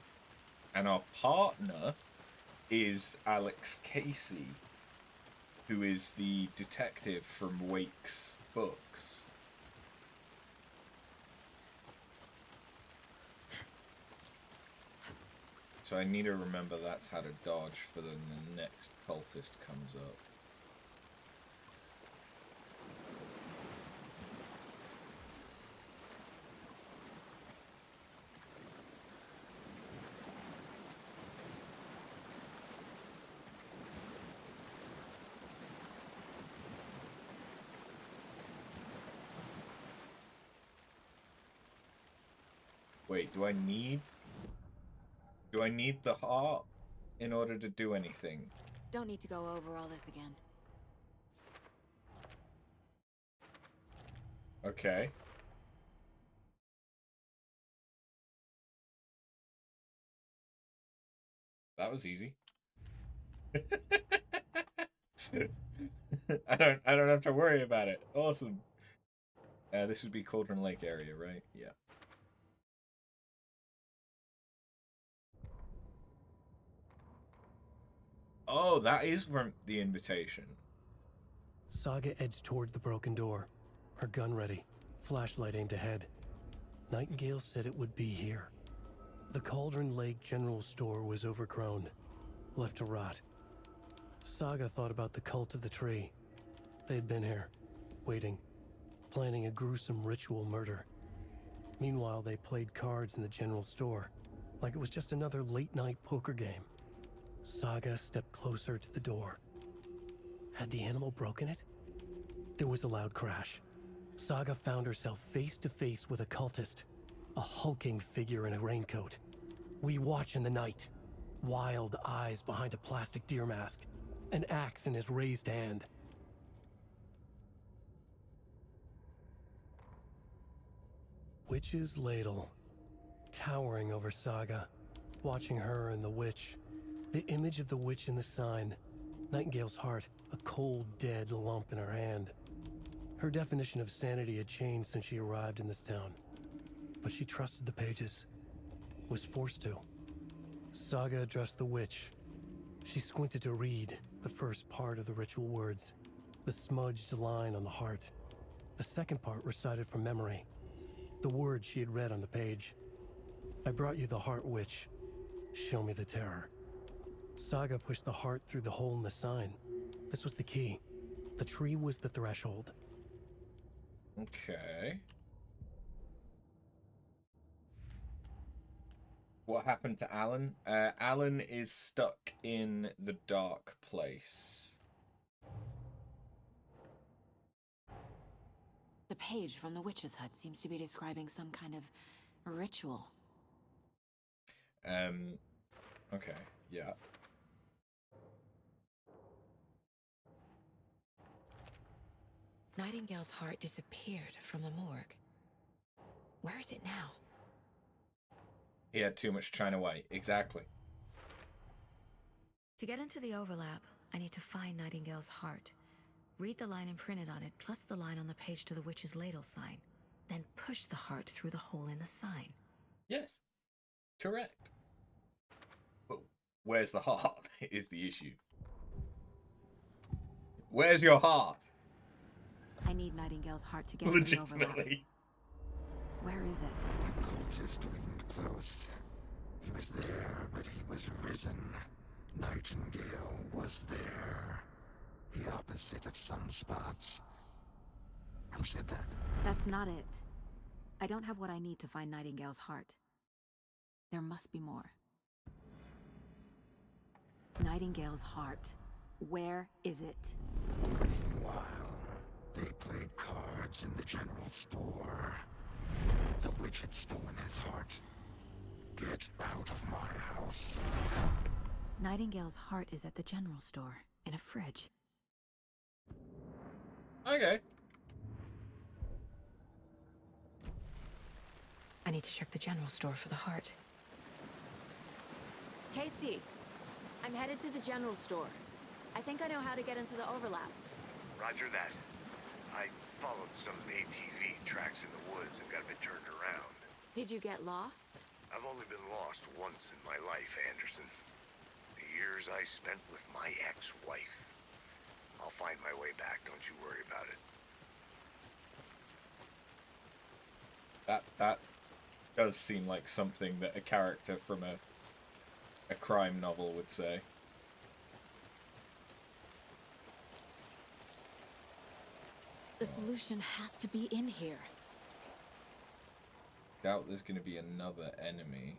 And our partner is Alex Casey, who is the detective from Wake's books. So I need to remember that's how to dodge for when the next cultist comes up. Wait, do I need the heart in order to do anything? Don't need to go over all this again. Okay. That was easy. I don't have to worry about it. Awesome. This would be Cauldron Lake area, right? Yeah. Oh, that is from the invitation. Saga edged toward the broken door, her gun ready, flashlight aimed ahead. Nightingale said it would be here. The Cauldron Lake General Store was overgrown, left to rot. Saga thought about the cult of the tree. They had been here, waiting, planning a gruesome ritual murder. Meanwhile, they played cards in the general store, like it was just another late-night poker game. Saga stepped closer to the door. Had the animal broken it? There was a loud crash. Saga found herself face to face with a cultist, a hulking figure in a raincoat. We watch in the night. Wild eyes behind a plastic deer mask, an axe in his raised hand. Witch's ladle, towering over Saga, watching her and the witch. The image of the witch in the sign, Nightingale's heart, a cold, dead lump in her hand. Her definition of sanity had changed since she arrived in this town. But she trusted the pages, was forced to. Saga addressed the witch. She squinted to read the first part of the ritual words, the smudged line on the heart. The second part recited from memory, the words she had read on the page. I brought you the heart, witch. Show me the terror. Saga pushed the heart through the hole in the sign. This was the key. The tree was the threshold. Okay. What happened to Alan? Alan is stuck in the dark place. The page from the witch's hut seems to be describing some kind of ritual. Okay, yeah. Nightingale's heart disappeared from the morgue. Where is it now? He had too much China White. Exactly. To get into the overlap, I need to find Nightingale's heart. Read the line imprinted on it, plus the line on the page to the witch's ladle sign. Then push the heart through the hole in the sign. Yes. Correct. But where's the heart is the issue. Where's your heart? I need Nightingale's heart to get to the overlap. Where is it? The cultist leaned close. He was there, but he was risen. Nightingale was there. The opposite of sunspots. Who said that? That's not it. I don't have what I need to find Nightingale's heart. There must be more. Nightingale's heart. Where is it? Meanwhile, they played cards in the general store. The witch had stolen his heart. Get out of my house. Nightingale's heart is at the general store, in a fridge. Okay. I need to check the general store for the heart. Casey, I'm headed to the general store. I think I know how to get into the overlap. Roger that. I followed some ATV tracks in the woods and got a bit turned around. Did you get lost? I've only been lost once in my life, Anderson. The years I spent with my ex-wife. I'll find my way back, don't you worry about it. That does seem like something that a character from a crime novel would say. The solution has to be in here. Doubt there's going to be another enemy.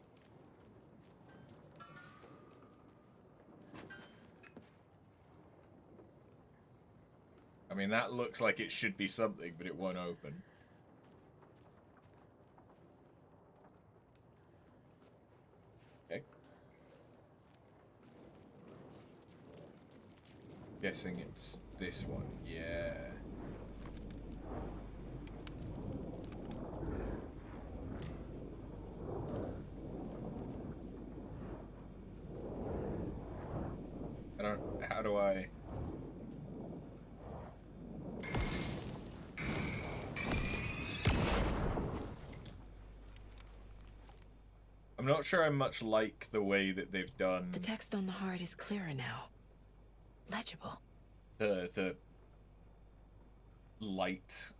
I mean, that looks like it should be something, but it won't open. Guessing it's this one. Yeah. I don't... How do I... I'm not sure I much like the way that they've done The text on the heart is clearer now. Legible. the light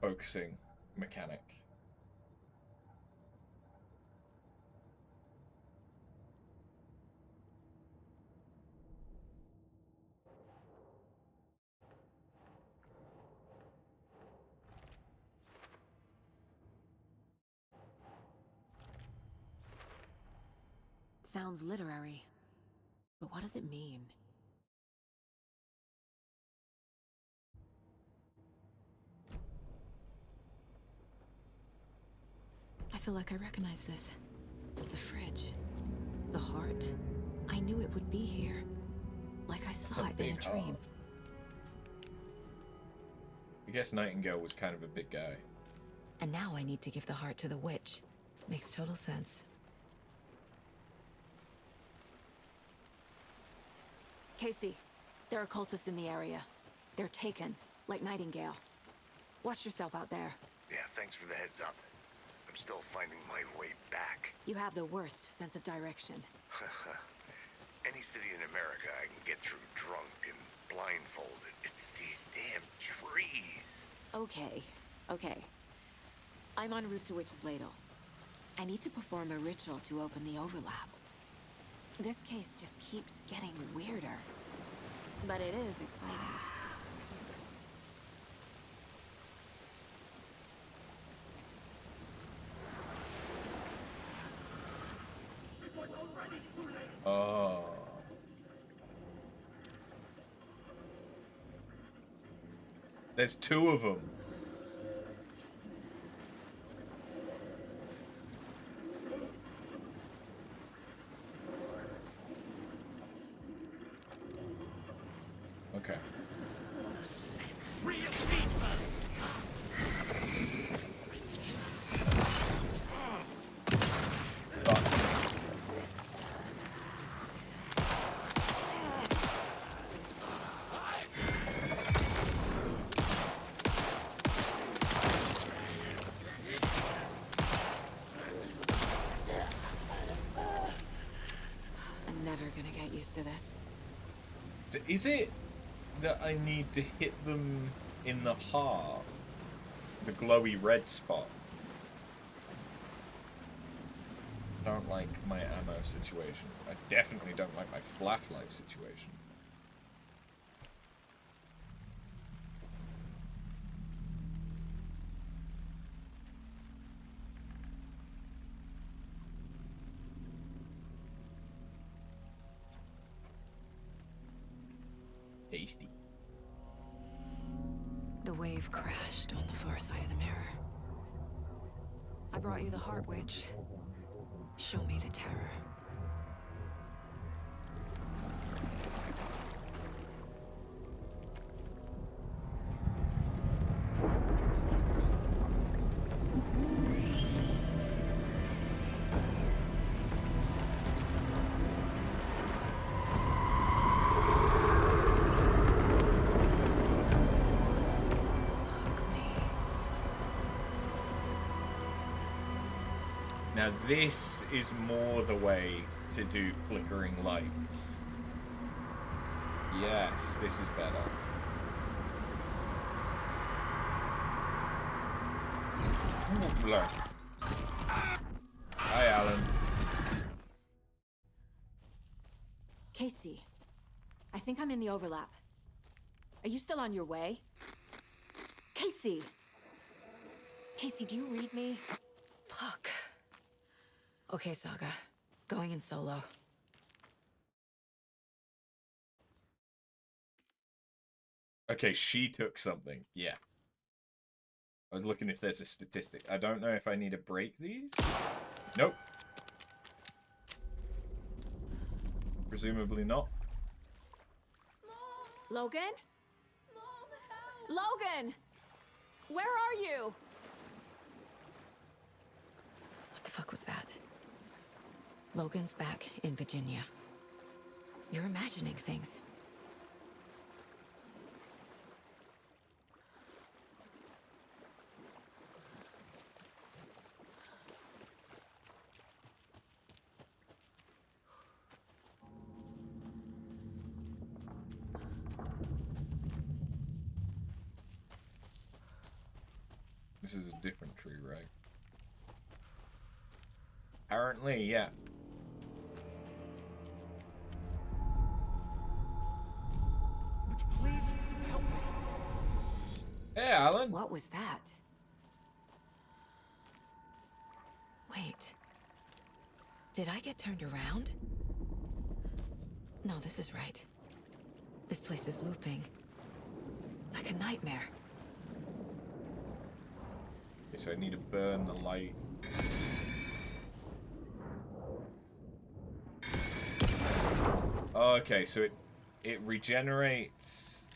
focusing mechanic. Sounds literary. But what does it mean? I feel like I recognize this. The fridge. The heart. I knew it would be here. Like I saw it in a dream. Heart. I guess Nightingale was kind of a big guy. And now I need to give the heart to the witch. Makes total sense. Casey, there are cultists in the area. They're taken, like Nightingale. Watch yourself out there. Yeah, thanks for the heads up. I'm still finding my way back. You have the worst sense of direction. Any city in America I can get through drunk and blindfolded. It's these damn trees. Okay, okay. I'm en route to Witch's Ladle. I need to perform a ritual to open the overlap. This case just keeps getting weirder. But it is exciting. Oh. There's two of them. Okay. Real people! I'm never gonna get used to this. So is it that I need to hit them in the heart? The glowy red spot? I don't like my ammo situation. I definitely don't like my flashlight situation. Tasty. The wave crashed on the far side of the mirror. I brought you the Heart Witch. Show me the terror. Now this is more the way to do flickering lights. Yes, this is better. Ooh, blur. Hi, Alan. Casey, I think I'm in the overlap. Are you still on your way? Casey! Casey, do you read me? Fuck. Okay, Saga. Going in solo. Okay, she took something. Yeah. I was looking if there's a statistic. I don't know if I need to break these. Nope. Presumably not. Logan? Mom, help! Logan! Where are you? What the fuck was that? Logan's back in Virginia. You're imagining things. This is a different tree, right? Apparently, yeah. Please help me. Hey, Alan. What was that? Wait. Did I get turned around? No, this is right. This place is looping. Like a nightmare. Okay, so I need to burn the light. Okay, so it regenerates.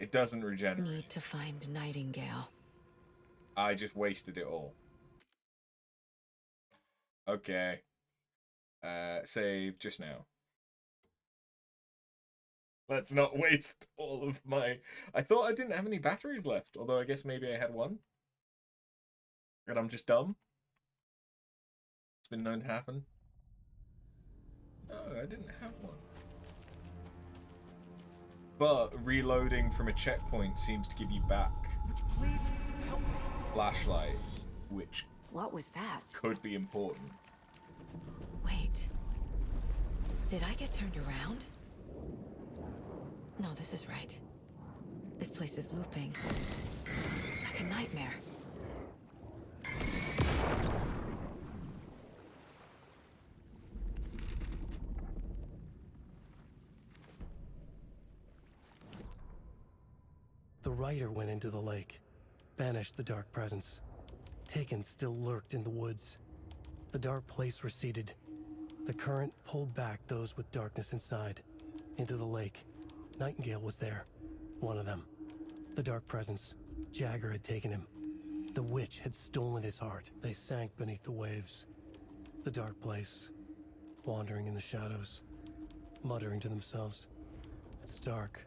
It doesn't regenerate. Need to find Nightingale. I just wasted it all. Okay. Save just now. Let's not waste all of my... I thought I didn't have any batteries left, although I guess maybe I had one. And I'm just dumb. It's been known to happen. No, I didn't have one. But reloading from a checkpoint seems to give you back Please help me. flashlight, which What was that? could be important. Wait. Did I get turned around? No, this is right. This place is looping. Like a nightmare. The writer went into the lake, banished the dark presence. Taken still lurked in the woods. The dark place receded. The current pulled back those with darkness inside, into the lake. Nightingale was there, one of them. The dark presence, Jagger had taken him. The witch had stolen his heart. They sank beneath the waves. The dark place, wandering in the shadows, muttering to themselves. It's dark.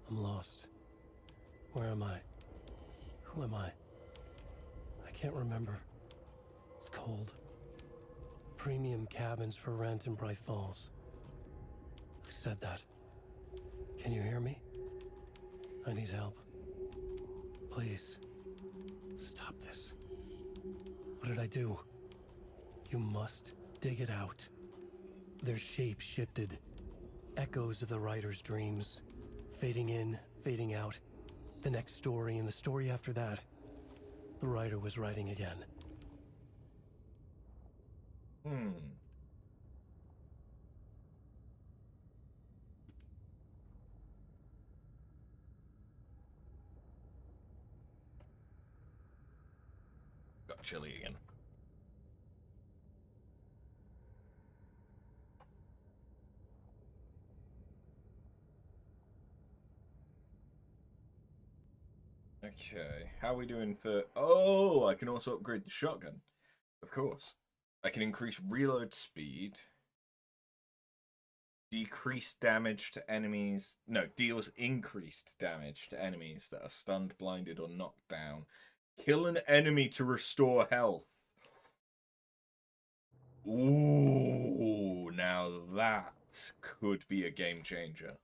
I'm lost. Where am I? Who am I? I can't remember. It's cold. Premium cabins for rent in Bright Falls. Who said that? Can you hear me? I need help. Please. Stop this. What did I do? You must dig it out. Their shape shifted. Echoes of the writer's dreams. Fading in, fading out. The next story and the story after that. The writer was writing again. Got chilly again. Okay, how are we doing for... Oh, I can also upgrade the shotgun. Of course. I can increase reload speed. Decrease damage to enemies... No, deals increased damage to enemies that are stunned, blinded, or knocked down. Kill an enemy to restore health. Ooh, now that could be a game changer.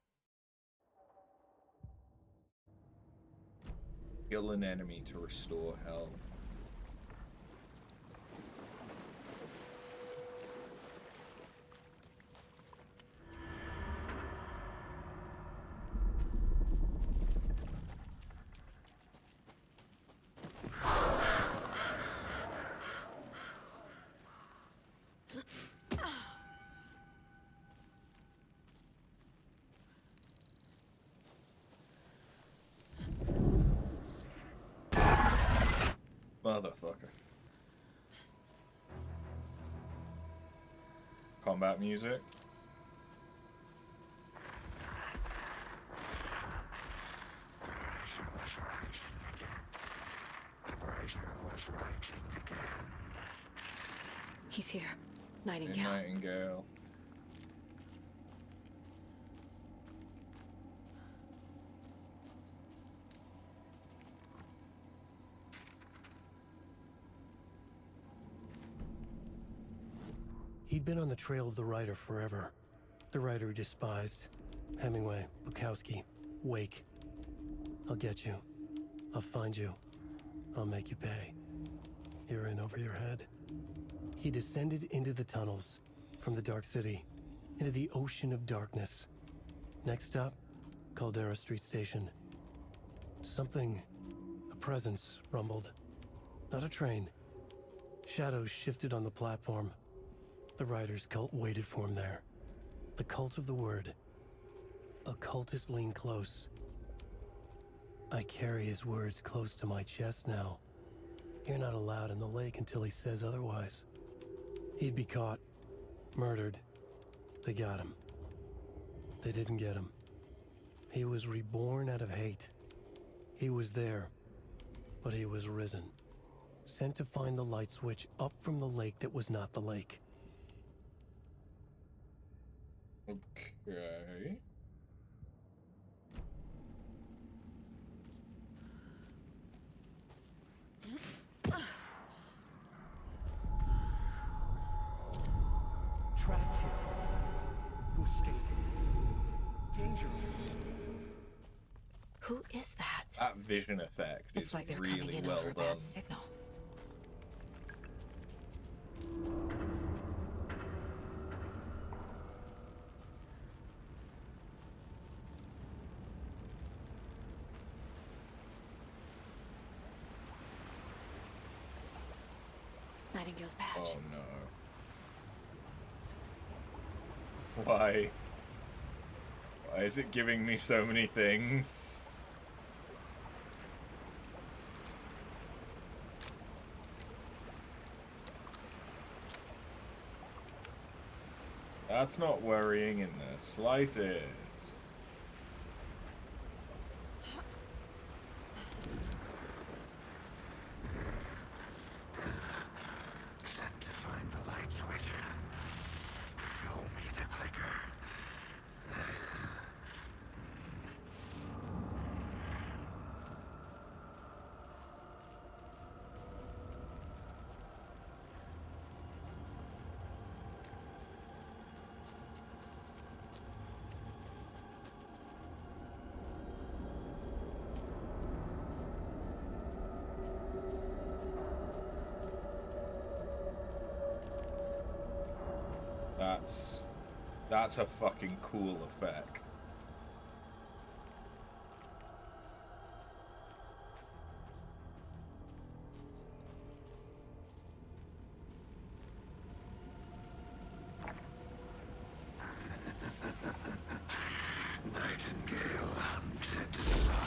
Kill an enemy to restore health. Motherfucker. combat music. He's here. Hey, Nightingale. Nightingale. He'd been on the trail of the writer forever. The writer he despised. Hemingway, Bukowski, Wake. I'll get you. I'll find you. I'll make you pay. You're in over your head. He descended into the tunnels, from the Dark City, into the ocean of darkness. Next stop, Caldera Street Station. Something, a presence, rumbled. Not a train. Shadows shifted on the platform. The writer's cult waited for him there. The cult of the word. A cultist leaned close. I carry his words close to my chest now. You're not allowed in the lake until he says otherwise. He'd be caught, murdered. They got him. They didn't get him. He was reborn out of hate. He was there, but he was risen. Sent to find the light switch up from the lake that was not the lake. Okay. Trapped here. To escape. Danger. Who is that? That vision effect It's is like they're really coming in well over a done. bad signal. Nightingale's badge. Oh no. Why? Why is it giving me so many things? That's not worrying in the slightest. Sent to find the light switch. Show me the clicker. That's a fucking cool effect. Nightingale hunted Saga.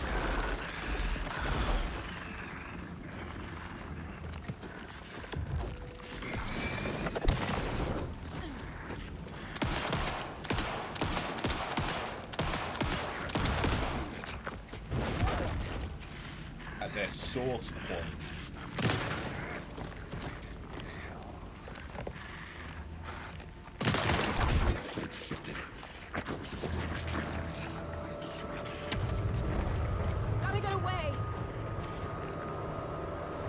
At their source point. Gotta get away!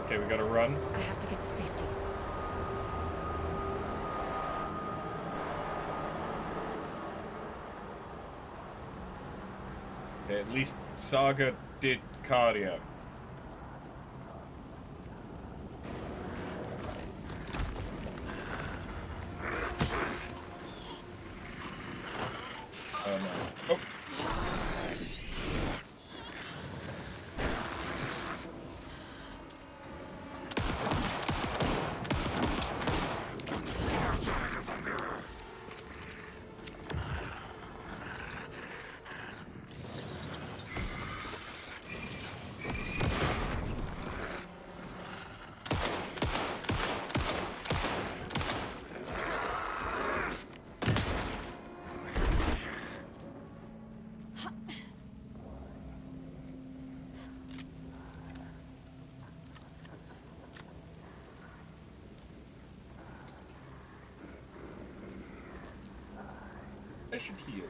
Okay, we gotta run. I have to get to safety. Okay, at least Saga did cardio. Oh no. Oh. I should heal.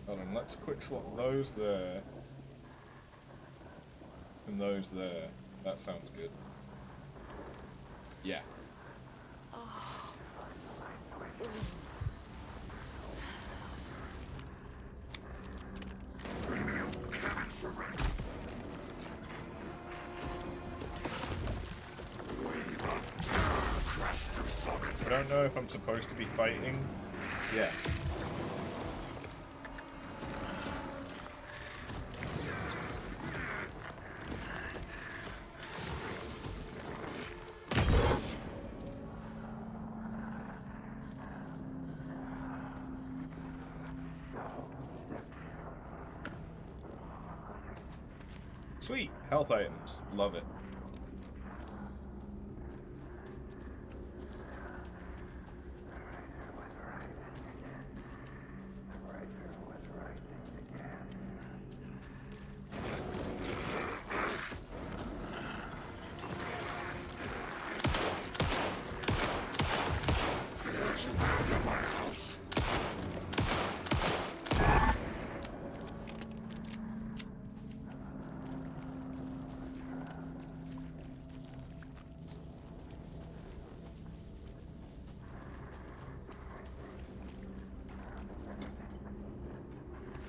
Hold on, let's quick slot those there. And those there. That sounds good. Yeah. I don't know if I'm supposed to be fighting. Yeah. Sweet. Health items. Love it.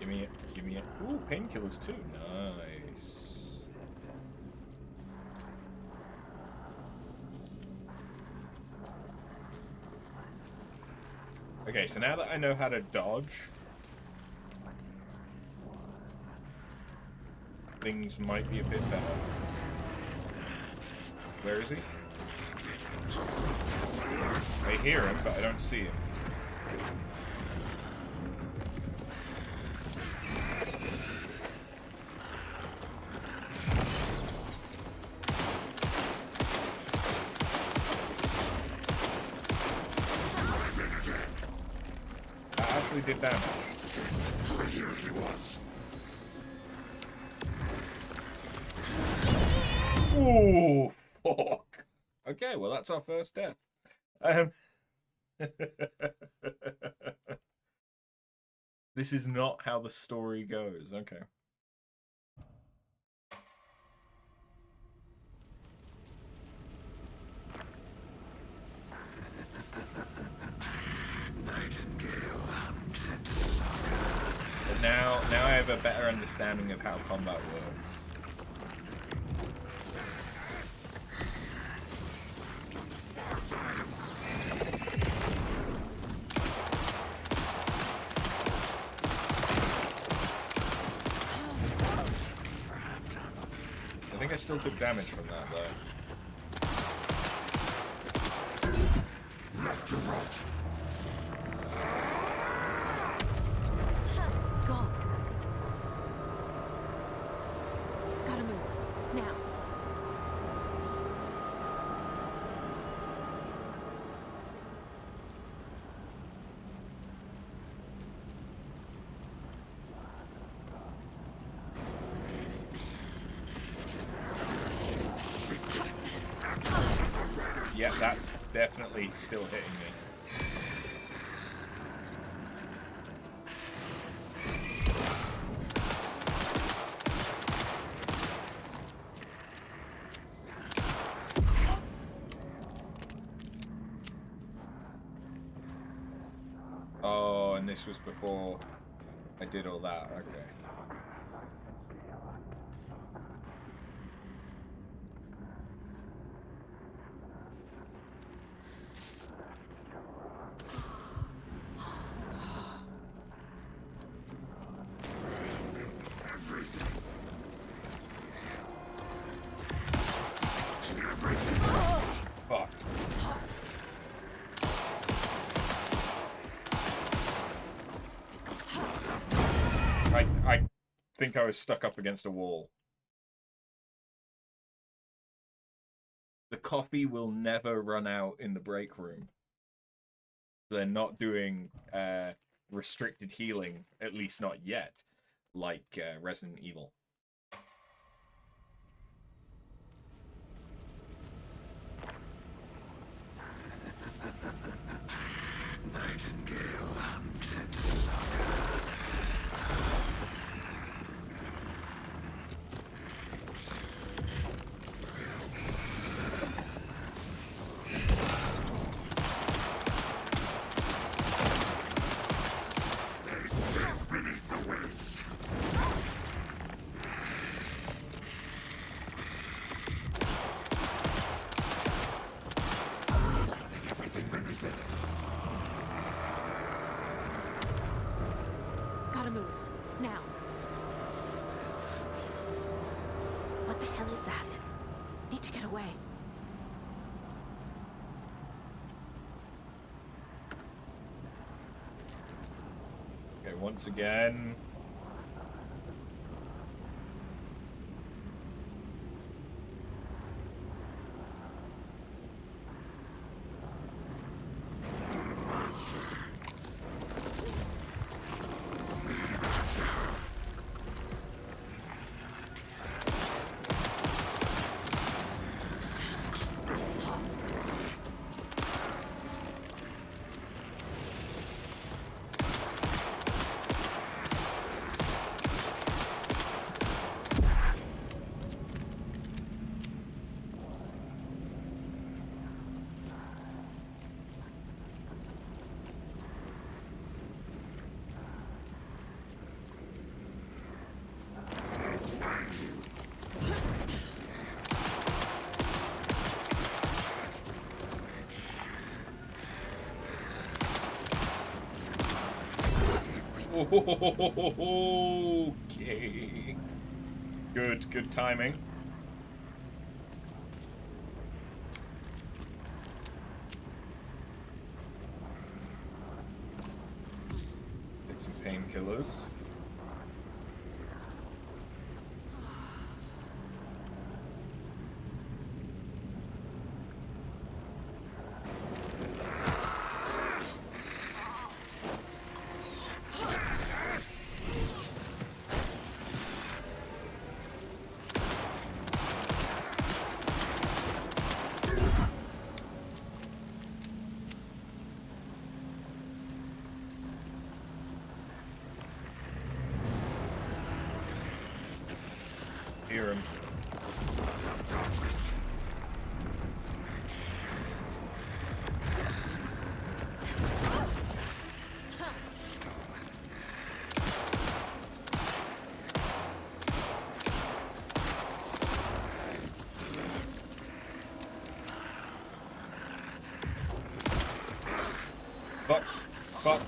Give me it. Give me it. Ooh, painkillers too. Nice. Okay, so now that I know how to dodge, things might be a bit better. Where is he? I hear him, but I don't see him. That actually did damage. Here he was. Ooh, fuck. Okay, well that's our first death. This is not how the story goes. Okay. Nightingale hunted Saga. But now I have a better understanding of how combat works. I think I still took damage from that though. Left to right. Go. Gotta move. Now. Yeah, that's definitely still hitting me. Oh, and this was before I did all that. Okay. Fuck. I think I was stuck up against a wall. The coffee will never run out in the break room. They're not doing restricted healing, at least not yet, like Resident Evil. way. Okay, once again. Okay. Good timing. Get some painkillers. Hear him. Fuck. Fuck.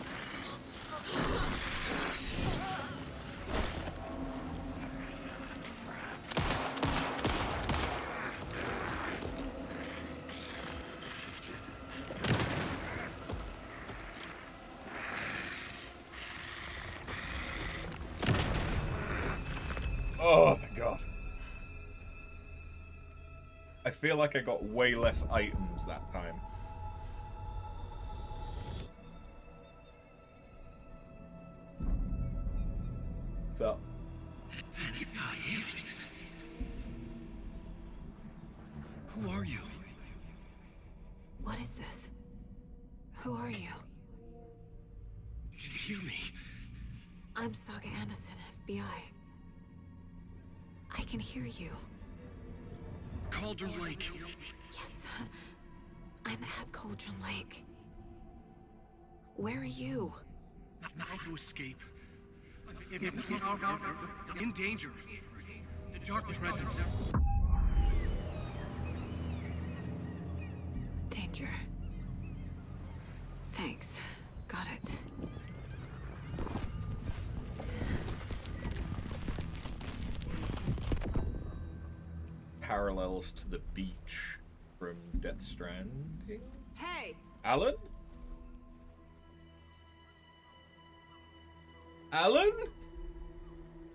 Oh, thank God. I feel like I got way less items that time. What's up? Who are you? What is this? Who are you? Hear me. I'm Saga Anderson, FBI. I can hear you. Cauldron Lake. Yes, I'm at Cauldron Lake. Where are you? How to escape. In danger. The dark presence. Danger. Thanks. Got it. Parallels to the beach from Death Stranding. Hey! Alan? Alan?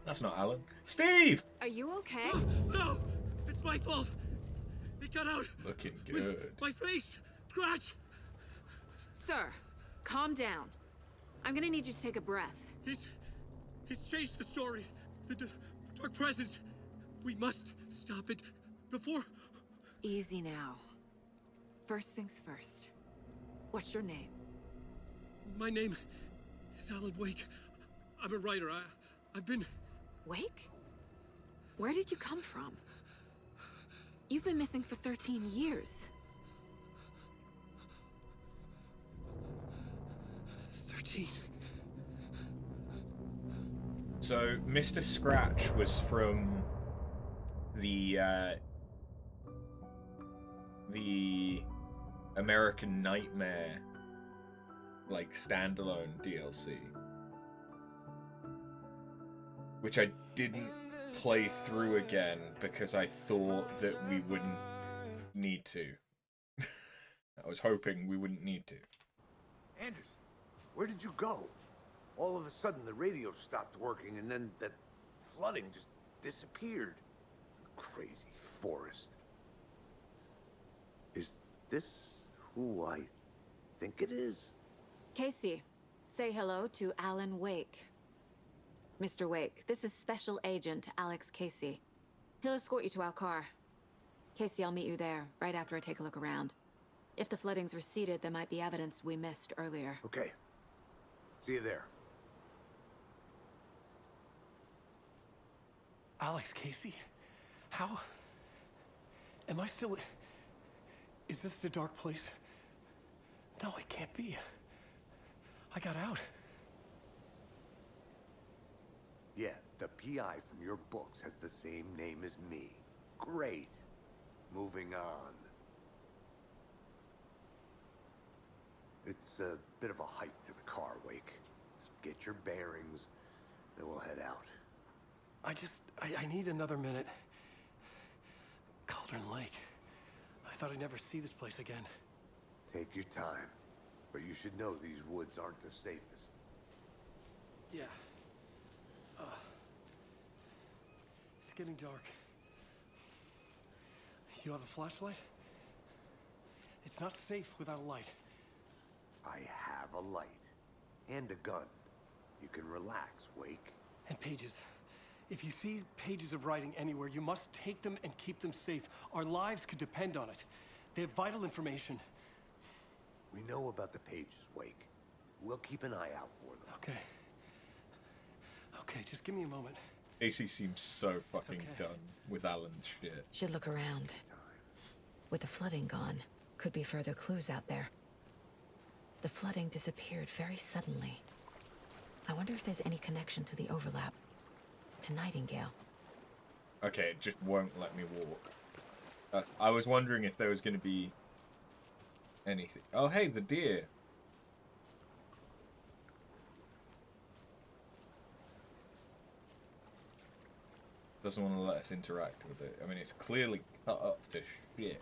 That's not Alan. Steve! Are you okay? No! It's my fault! It got out! Looking good. My face! Scratch! Sir, calm down. I'm gonna need you to take a breath. He's changed the story. The dark presence. We must stop it before... Easy now. First things first. What's your name? My name is Alan Wake. I'm a writer. I've been... Wake? Where did you come from? You've been missing for 13 years. 13. So, Mr. Scratch was from the American Nightmare, like, standalone DLC. Which I didn't play through again because I thought that we wouldn't need to. I was hoping we wouldn't need to. Anderson, where did you go? All of a sudden, the radio stopped working, and then that flooding just disappeared. Crazy forest. Is this who I think it is? Casey, say hello to Alan Wake. Mr. Wake, this is Special Agent Alex Casey. He'll escort you to our car. Casey, I'll meet you there, right after I take a look around. If the flooding's receded, there might be evidence we missed earlier. Okay. See you there. Alex Casey? How? Am I still... Is this the dark place? No, it can't be. I got out. Yeah, the PI from your books has the same name as me. Great. Moving on. It's a bit of a hike to the car, Wake. Just get your bearings, then we'll head out. I need another minute. Cauldron Lake. I thought I'd never see this place again. Take your time. But you should know these woods aren't the safest. Yeah. It's getting dark. You have a flashlight? It's not safe without a light. I have a light. And a gun. You can relax, Wake. And pages. If you see pages of writing anywhere, you must take them and keep them safe. Our lives could depend on it. They have vital information. We know about the pages, Wake. We'll keep an eye out for them. Okay. Okay, just give me a moment. AC seems so fucking done with Alan's shit. Should look around. With the flooding gone, could be further clues out there. The flooding disappeared very suddenly. I wonder if there's any connection to the overlap. To Nightingale. Okay, it just won't let me walk. I was wondering if there was going to be anything. Oh, hey, the deer. Doesn't want to let us interact with it. I mean, it's clearly cut up to shit.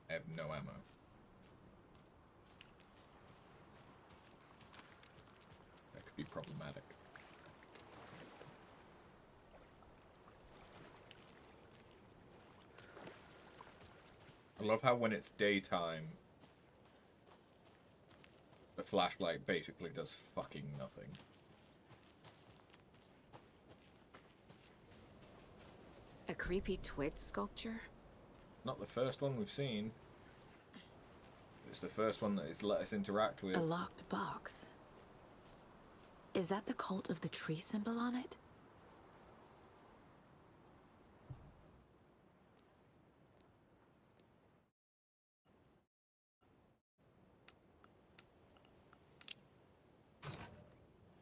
I have no ammo. That could be problematic. I love how when it's daytime, the flashlight basically does fucking nothing. A creepy twig sculpture? Not the first one we've seen. It's the first one that has let us interact with. A locked box. Is that the cult of the tree symbol on it?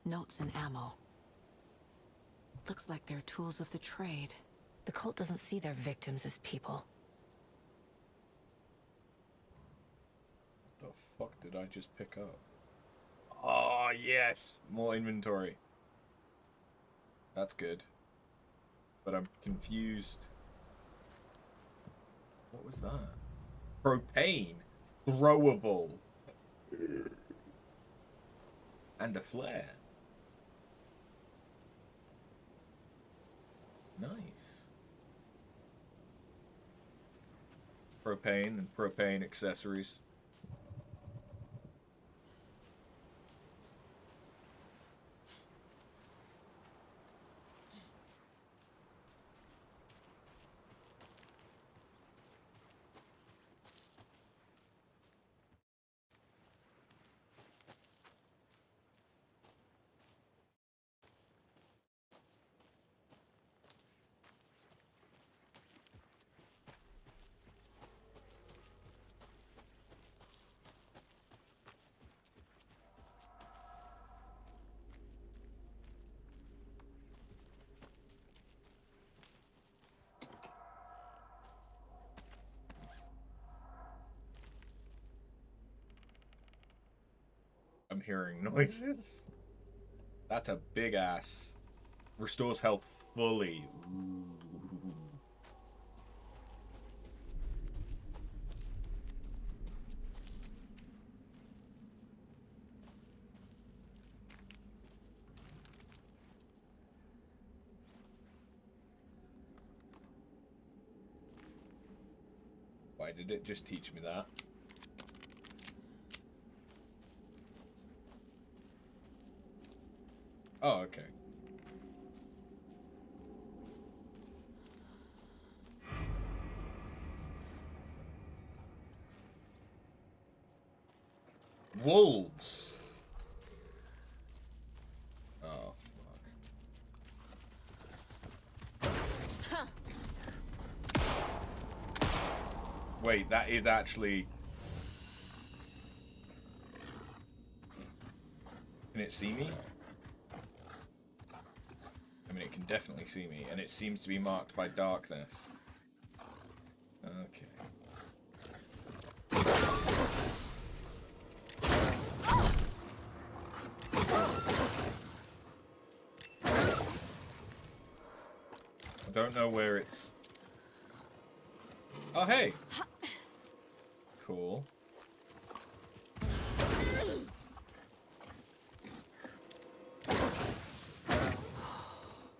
Notes and ammo. Looks like they're tools of the trade. The cult doesn't see their victims as people. What the fuck did I just pick up? Oh, yes! More inventory. That's good. But I'm confused. What was that? Propane. Throwable. And a flare. Nice. Propane and propane accessories. I'm hearing noises. That's a big ass. Restores health fully. Ooh. Why did it just teach me that? Oh, okay. Wolves. Oh, fuck. Wait, that is actually... Can it see me? I mean, it can definitely see me, and it seems to be marked by darkness. Okay. I don't know where it's... Oh, hey! Cool.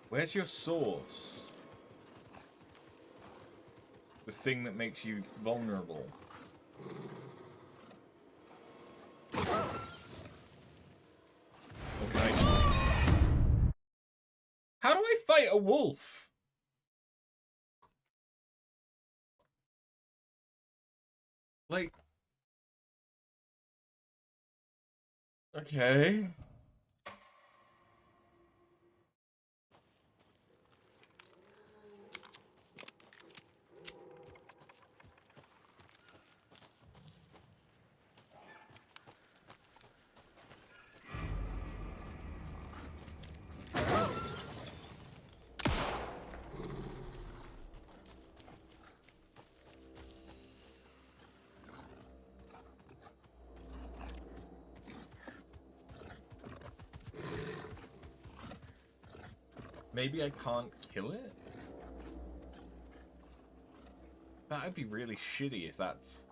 Where's your source? The thing that makes you vulnerable. Okay. How do I fight a wolf? Like... Okay. Maybe I can't kill it? That would be really shitty if that's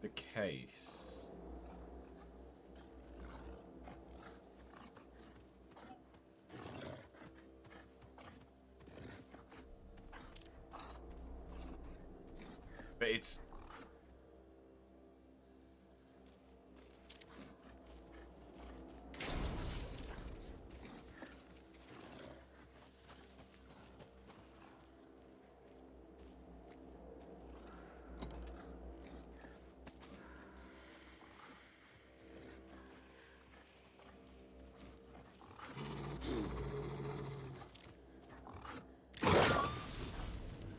the case. But it's...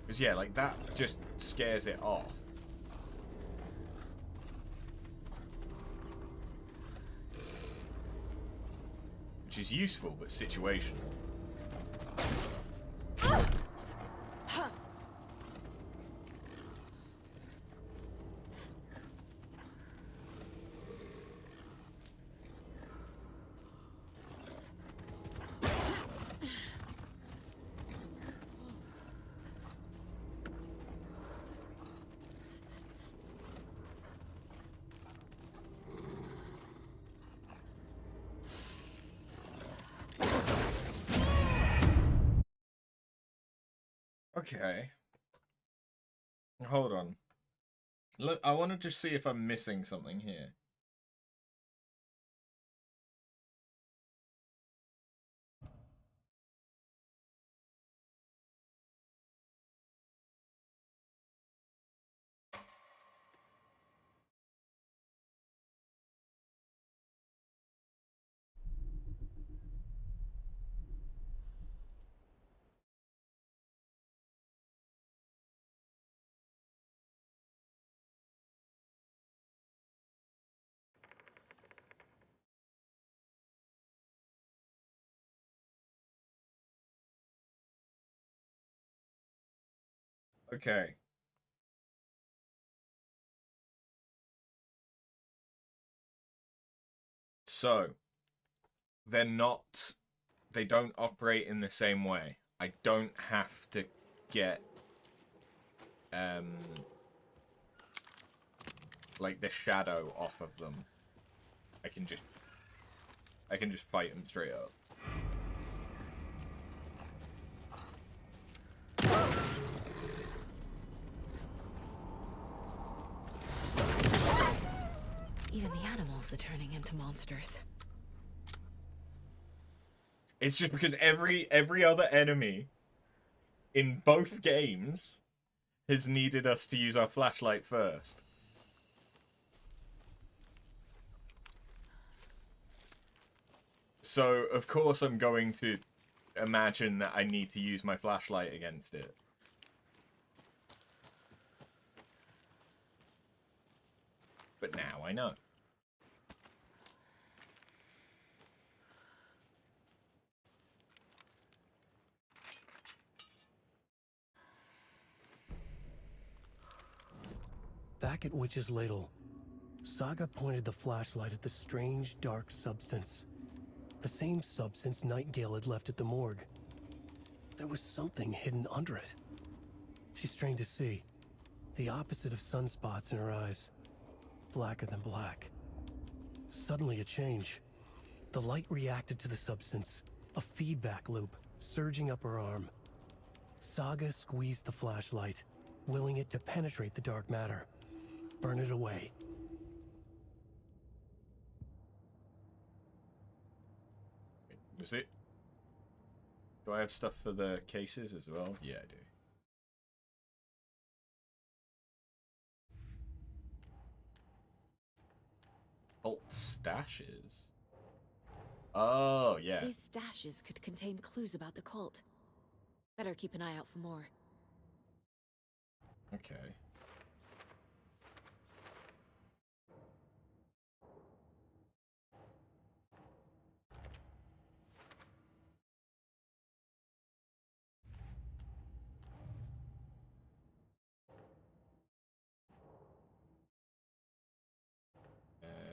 Because, yeah, like, that just scares it off. Which is useful, but situational. Okay. Hold on. Look, I want to just see if I'm missing something here. Okay. So, they don't operate in the same way. I don't have to get, like the shadow off of them. I can just fight them straight up. Even the animals are turning into monsters. It's just because every other enemy in both games has needed us to use our flashlight first. So, of course, I'm going to imagine that I need to use my flashlight against it. But now I know. Back at Witch's Ladle, Saga pointed the flashlight at the strange, dark substance. The same substance Nightingale had left at the morgue. There was something hidden under it. She strained to see. The opposite of sunspots in her eyes. Blacker than black. Suddenly a change. The light reacted to the substance. A feedback loop, surging up her arm. Saga squeezed the flashlight, willing it to penetrate the dark matter. Burn it away. Was it? Do I have stuff for the cases as well? Yeah, I do. Alt stashes? Oh, yeah. These stashes could contain clues about the cult. Better keep an eye out for more. Okay.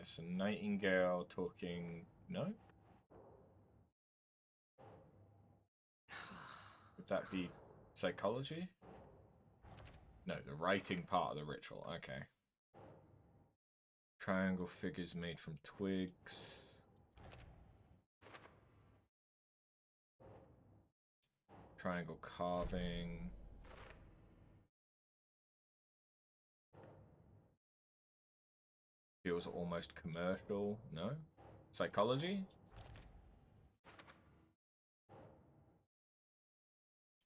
So Nightingale talking... No? Would that be psychology? No, the writing part of the ritual. Okay. Triangle figures made from twigs. Triangle carving. Feels almost commercial. No? Psychology?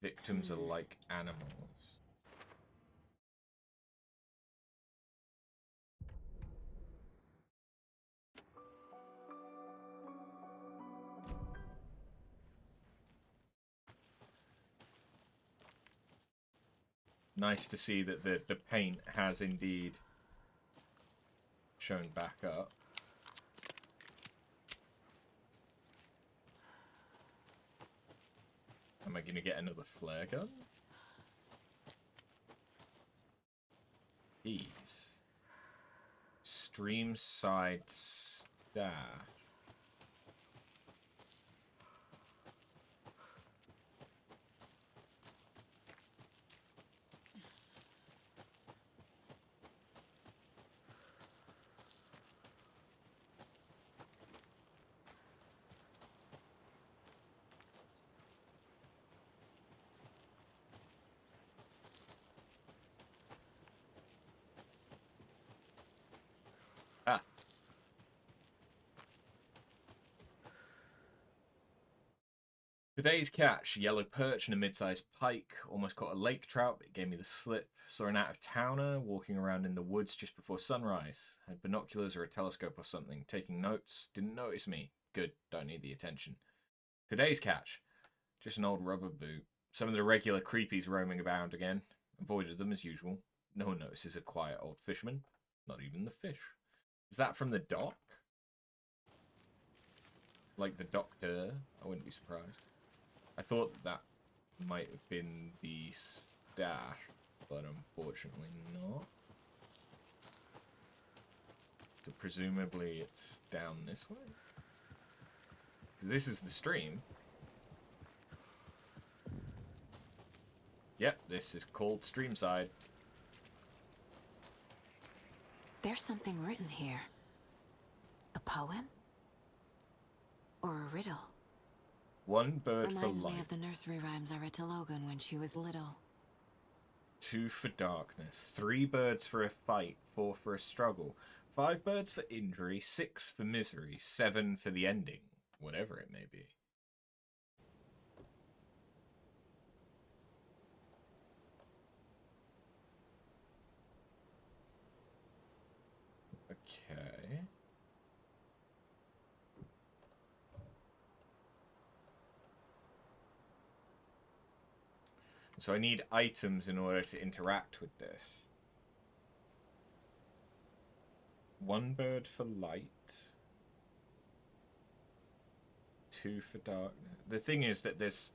Victims are like animals. Nice to see that the paint has indeed shown back up. Am I going to get another flare gun? These. Stream side stash. Ah. Today's catch, yellow perch and a mid-sized pike. Almost caught a lake trout, but it gave me the slip. Saw an out-of-towner walking around in the woods just before sunrise. Had binoculars or a telescope or something. Taking notes. Didn't notice me. Good, don't need the attention. Today's catch, just an old rubber boot. Some of the regular creepies roaming about again. Avoided them as usual. No one notices a quiet old fisherman. Not even the fish. Is that from the dock? Like the doctor? I wouldn't be surprised. I thought that might have been the stash, but unfortunately not. It's a presumably it's down this way. 'Cause this is the stream. Yep, this is called Streamside. There's something written here. A poem? Or a riddle? One bird Reminds for me light, of the nursery rhymes I read to Logan when she was little. 2 for darkness, 3 birds for a fight, 4 for a struggle, 5 birds for injury, 6 for misery, 7 for the ending, whatever it may be. Okay. So I need items in order to interact with this. 1 bird for light. 2 for darkness. The thing is that there's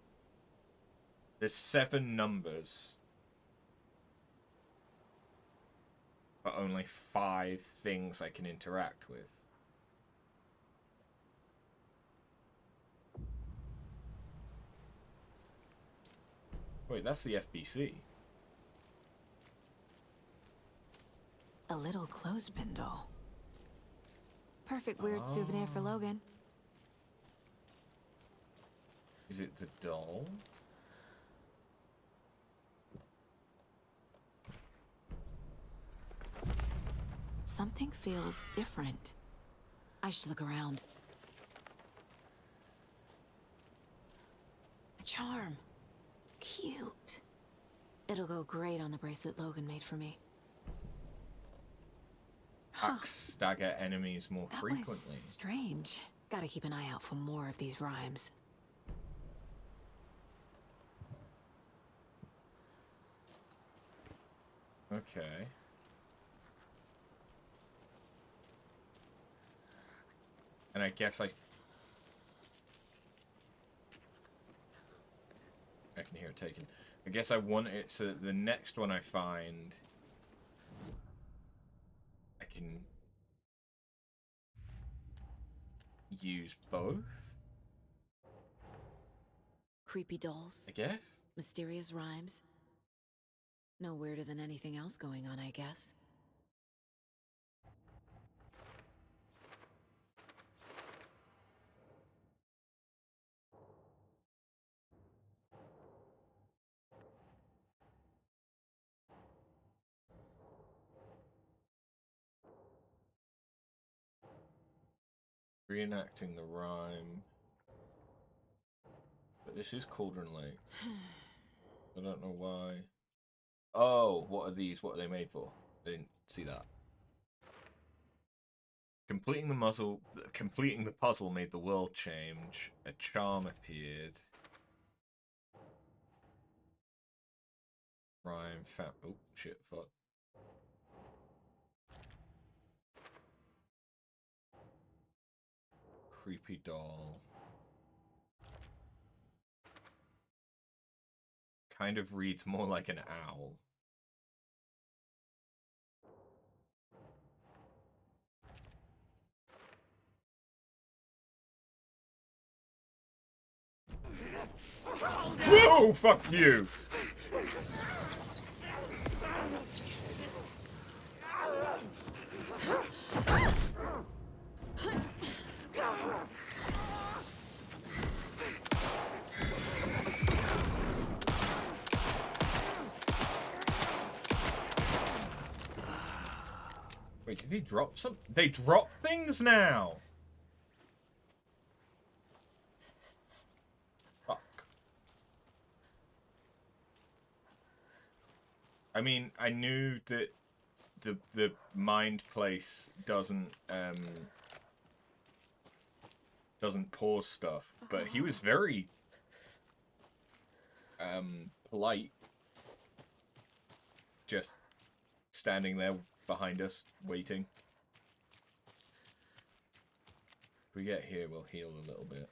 7 numbers, but only 5 things I can interact with. Wait, that's the FBC. A little clothespin doll. Perfect weird souvenir for Logan. Is it the doll? Something feels different. I should look around. A charm. Cute. It'll go great on the bracelet Logan made for me. Axe stagger enemies more That frequently. was strange. Gotta keep an eye out for more of these rhymes. Okay. And I guess I can hear it taken. I guess I want it so that the next one I find, I can use both, Creepy dolls. I guess? Mysterious rhymes. No weirder than anything else going on, I guess. Reenacting the rhyme. But this is Cauldron Lake. I don't know why. Oh, what are these? What are they made for? I didn't see that. Completing the puzzle made the world change. A charm appeared. Rhyme, oh shit, fuck. Creepy doll. Kind of reads more like an owl. Whoa, fuck you! Wait, did he drop some? They drop things now! Fuck. I mean, I knew that the mind place doesn't pause stuff, but he was very polite, just standing there behind us waiting. If we get here, we'll heal a little bit.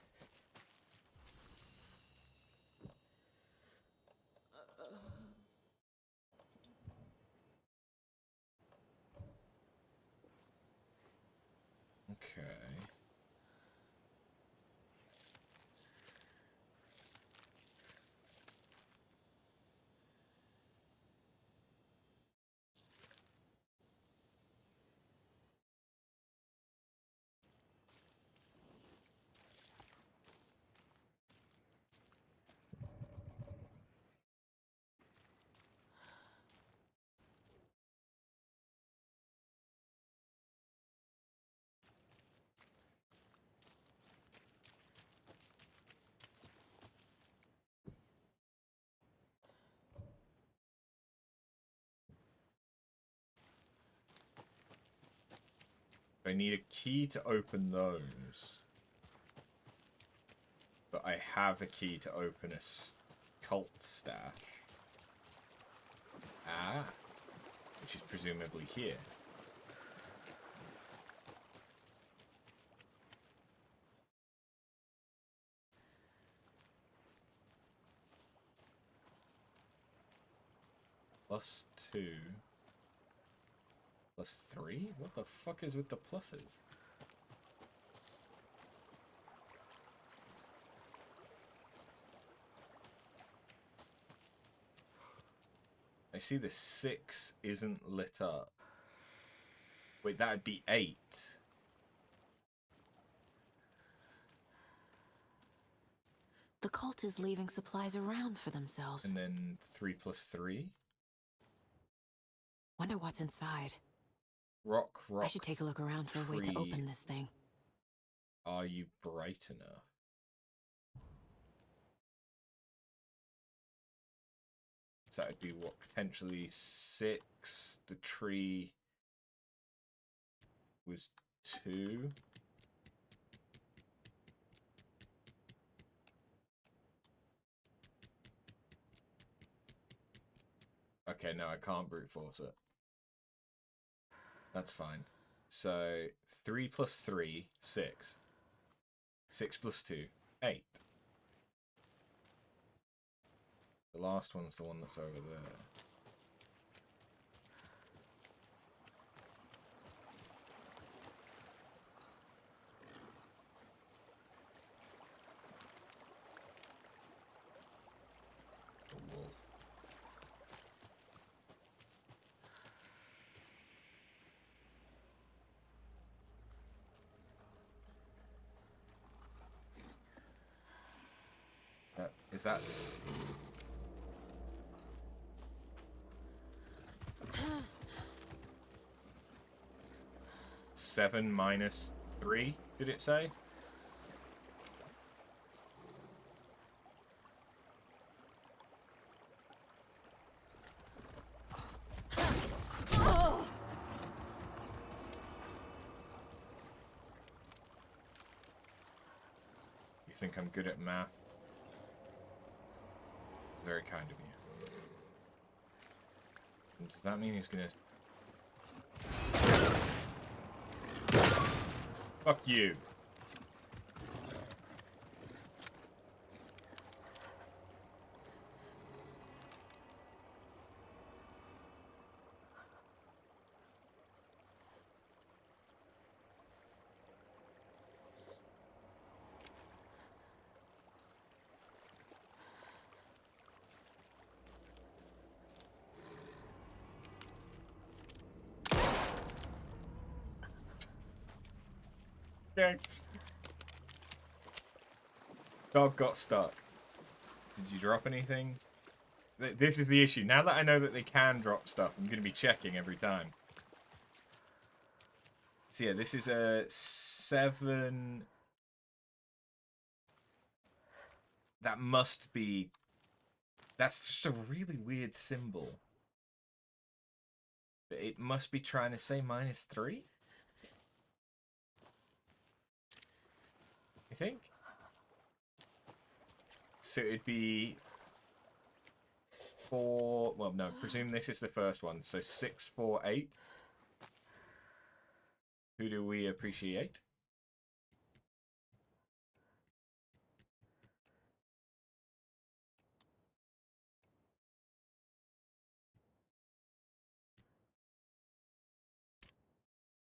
Okay. I need a key to open those. But I have a key to open a cult stash. Ah. Which is presumably here. +2. +3? What the fuck is with the pluses? I see the 6 isn't lit up. Wait, that'd be 8. The cult is leaving supplies around for themselves. And then 3 + 3? Wonder what's inside. Rock. I should take a look around for a way to open this thing. Are you bright enough? So that'd be what, potentially 6. The tree was 2. Okay, no, I can't brute force it. That's fine. So 3 + 3, 6. 6 + 2, 8. The last one's the one that's over there. The wolf. Is that... 7 - 3, did it say? You think I'm good at math? It's very kind of you. And does that mean he's gonna... Fuck you. Okay. Dog got stuck. Did you drop anything? This is the issue. Now that I know that they can drop stuff, I'm going to be checking every time. So yeah, this is a 7. That must be... That's just a really weird symbol. It must be trying to say -3? I think? So it'd be 4... Well, no, presume this is the first one. So 6, 4, 8. Who do we appreciate?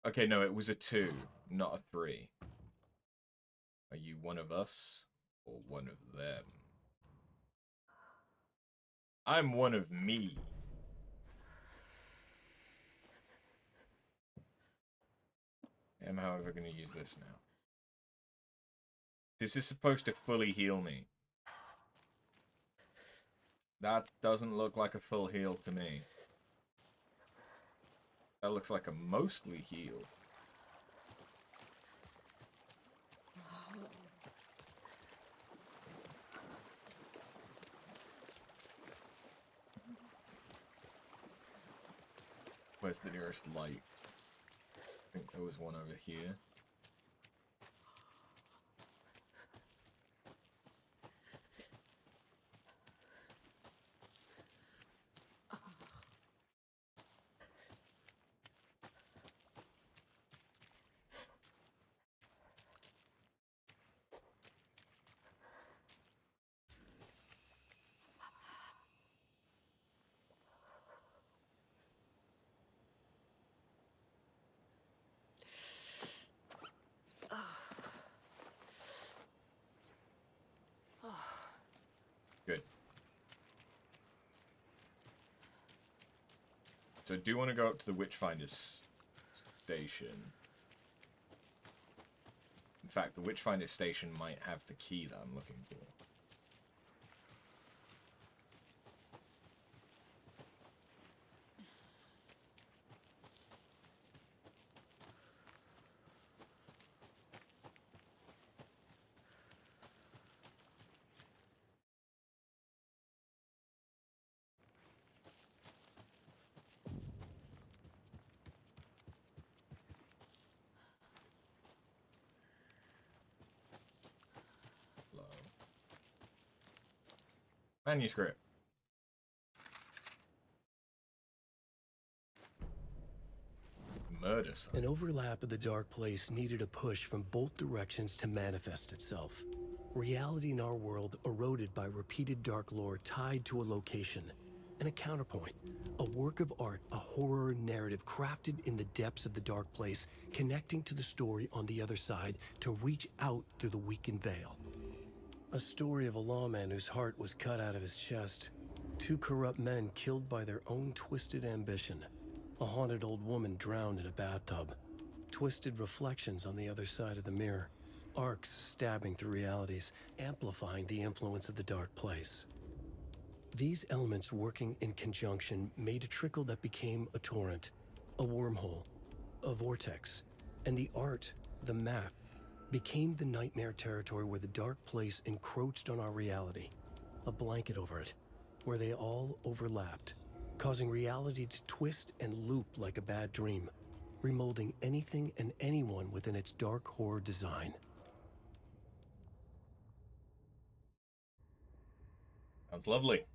Okay, no, it was a 2, not a 3. Are you one of us or one of them? I'm one of me. I'm, however, going to use this now. This is supposed to fully heal me. That doesn't look like a full heal to me. That looks like a mostly heal. Where's the nearest light? I think there was one over here. Good. So I do want to go up to the Witchfinder's station. In fact, the Witchfinder's station might have the key that I'm looking for. Manuscript. Murder site. An overlap of the dark place needed a push from both directions to manifest itself. Reality in our world eroded by repeated dark lore tied to a location. And a counterpoint, a work of art, a horror narrative crafted in the depths of the dark place, connecting to the story on the other side to reach out through the weakened veil. A story of a lawman whose heart was cut out of his chest. 2 corrupt men killed by their own twisted ambition. A haunted old woman drowned in a bathtub. Twisted reflections on the other side of the mirror. Arcs stabbing through realities, amplifying the influence of the dark place. These elements working in conjunction made a trickle that became a torrent, a wormhole, a vortex, and the art, the map, became the nightmare territory where the dark place encroached on our reality, a blanket over it, where they all overlapped, causing reality to twist and loop like a bad dream, remolding anything and anyone within its dark horror design. Sounds lovely.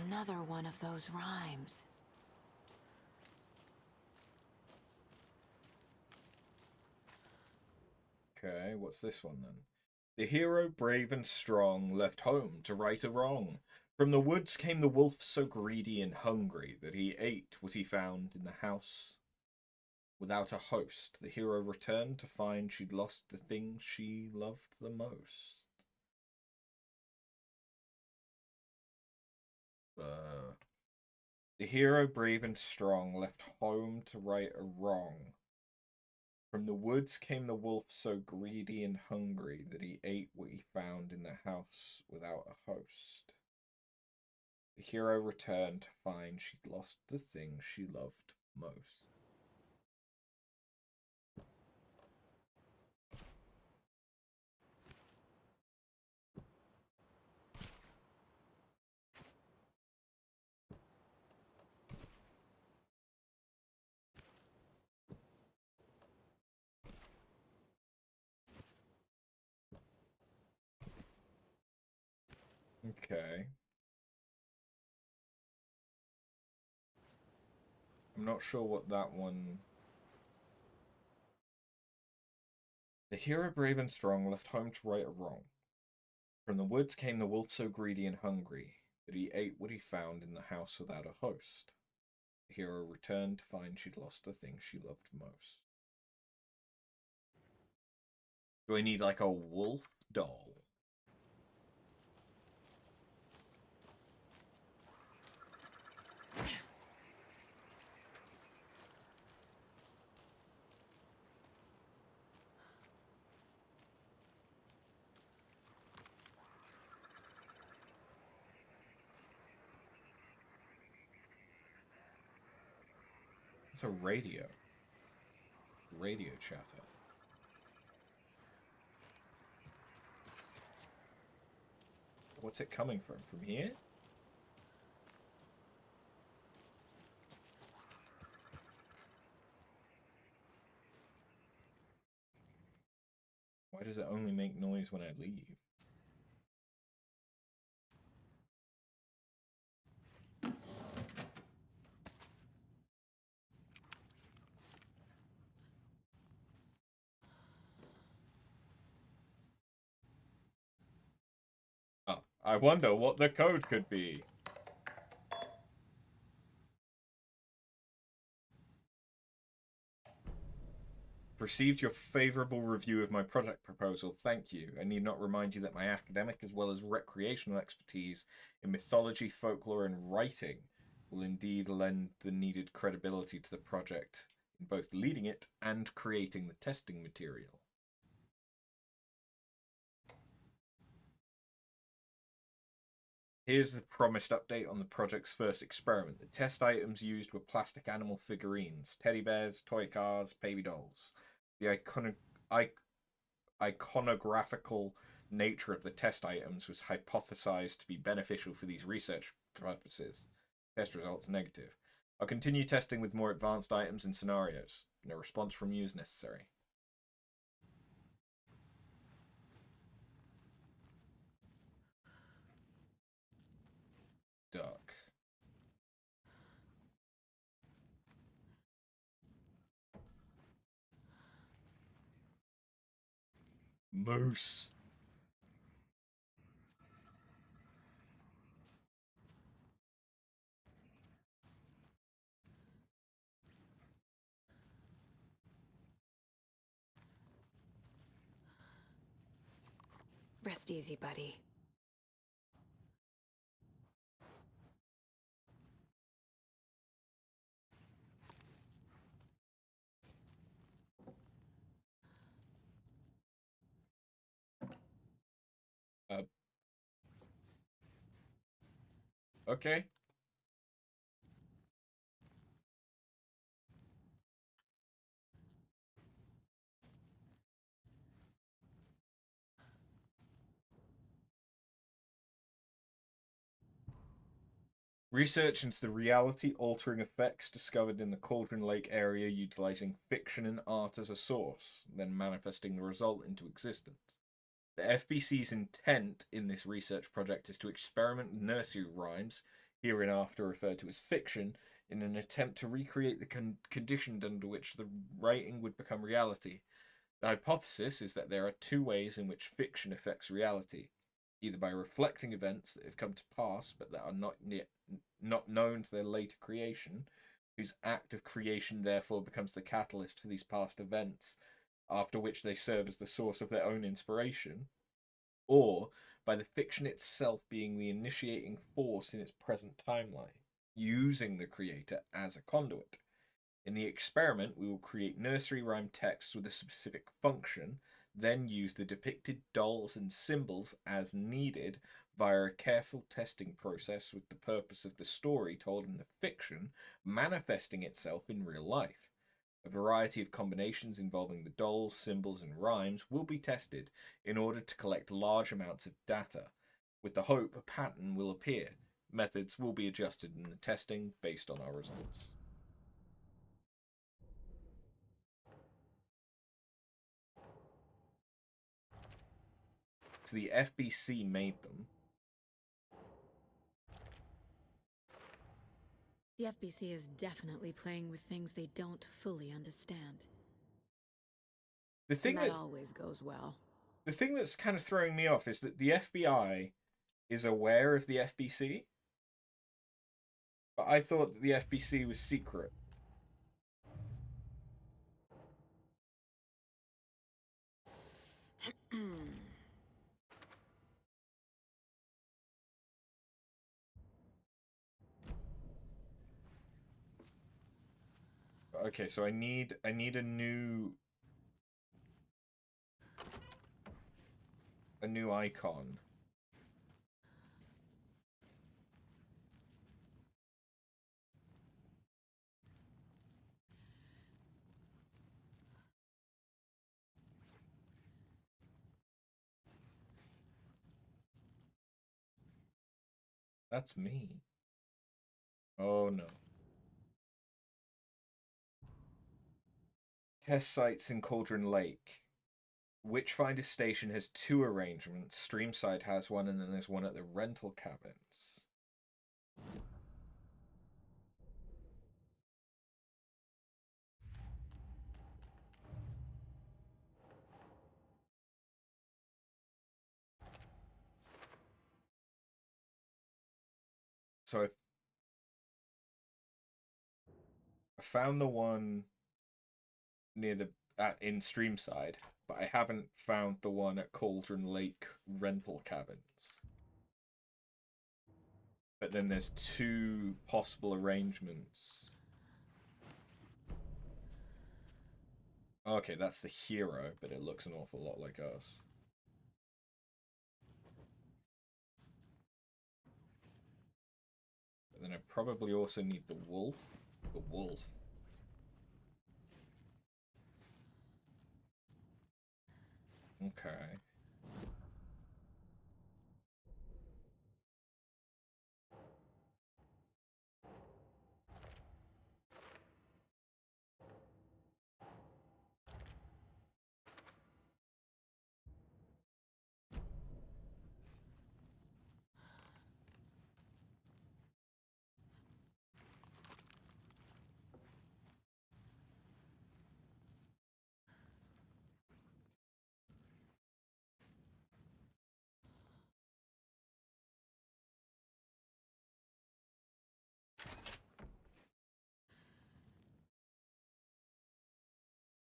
Another one of those rhymes. Okay, what's this one then? The hero, brave and strong, left home to right a wrong. From the woods came the wolf so greedy and hungry that he ate what he found in the house. Without a host, the hero returned to find she'd lost the thing she loved the most. The hero, brave and strong, left home to right a wrong. From the woods came the wolf so greedy and hungry that he ate what he found in the house without a host. The hero returned to find she'd lost the thing she loved most. Okay. I'm I'm not sure what that one... The hero brave and strong left home to right a wrong. From the woods came the wolf so greedy and hungry that he ate what he found in the house without a host. The hero returned to find she'd lost the thing she loved most. Do I need like a wolf doll? It's a radio. Radio chatter. What's it coming from? From here? Why does it only make noise when I leave? Oh, I wonder what the code could be. Received your favorable review of my project proposal. Thank you. I need not remind you that my academic as well as recreational expertise in mythology, folklore, and writing will indeed lend the needed credibility to the project in both leading it and creating the testing material. Here's the promised update on the project's first experiment. The test items used were plastic animal figurines, teddy bears, toy cars, baby dolls. The iconographical nature of the test items was hypothesized to be beneficial for these research purposes. Test results negative. I'll continue testing with more advanced items and scenarios. No response from you is necessary. Duck. Moose. Rest easy, buddy. Okay. Research into the reality-altering effects discovered in the Cauldron Lake area utilizing fiction and art as a source, then manifesting the result into existence. The FBC's intent in this research project is to experiment with nursery rhymes, hereinafter referred to as fiction, in an attempt to recreate the conditions under which the writing would become reality. The hypothesis is that there are two ways in which fiction affects reality, either by reflecting events that have come to pass but that are not known to their later creation, whose act of creation therefore becomes the catalyst for these past events, after which they serve as the source of their own inspiration, or by the fiction itself being the initiating force in its present timeline, using the creator as a conduit. In the experiment, we will create nursery rhyme texts with a specific function, then use the depicted dolls and symbols as needed via a careful testing process with the purpose of the story told in the fiction manifesting itself in real life. A variety of combinations involving the dolls, symbols, and rhymes will be tested in order to collect large amounts of data, with the hope a pattern will appear. Methods will be adjusted in the testing based on our results. So the FBC made them. The FBC is definitely playing with things they don't fully understand. The thing that that always goes well. The thing that's kind of throwing me off is that the FBI is aware of the FBC, but I thought that the FBC was secret. Okay, so I need a new icon. That's me. Oh no. Test sites in Cauldron Lake. Witchfinder Station has 2 arrangements. Streamside has one, and then there's one at the rental cabins. So I found the one near the in Streamside, but I haven't found the one at Cauldron Lake rental cabins. But then there's 2 possible arrangements. Okay, that's the hero, but it looks an awful lot like us. But then I probably also need the wolf. The wolf. Okay.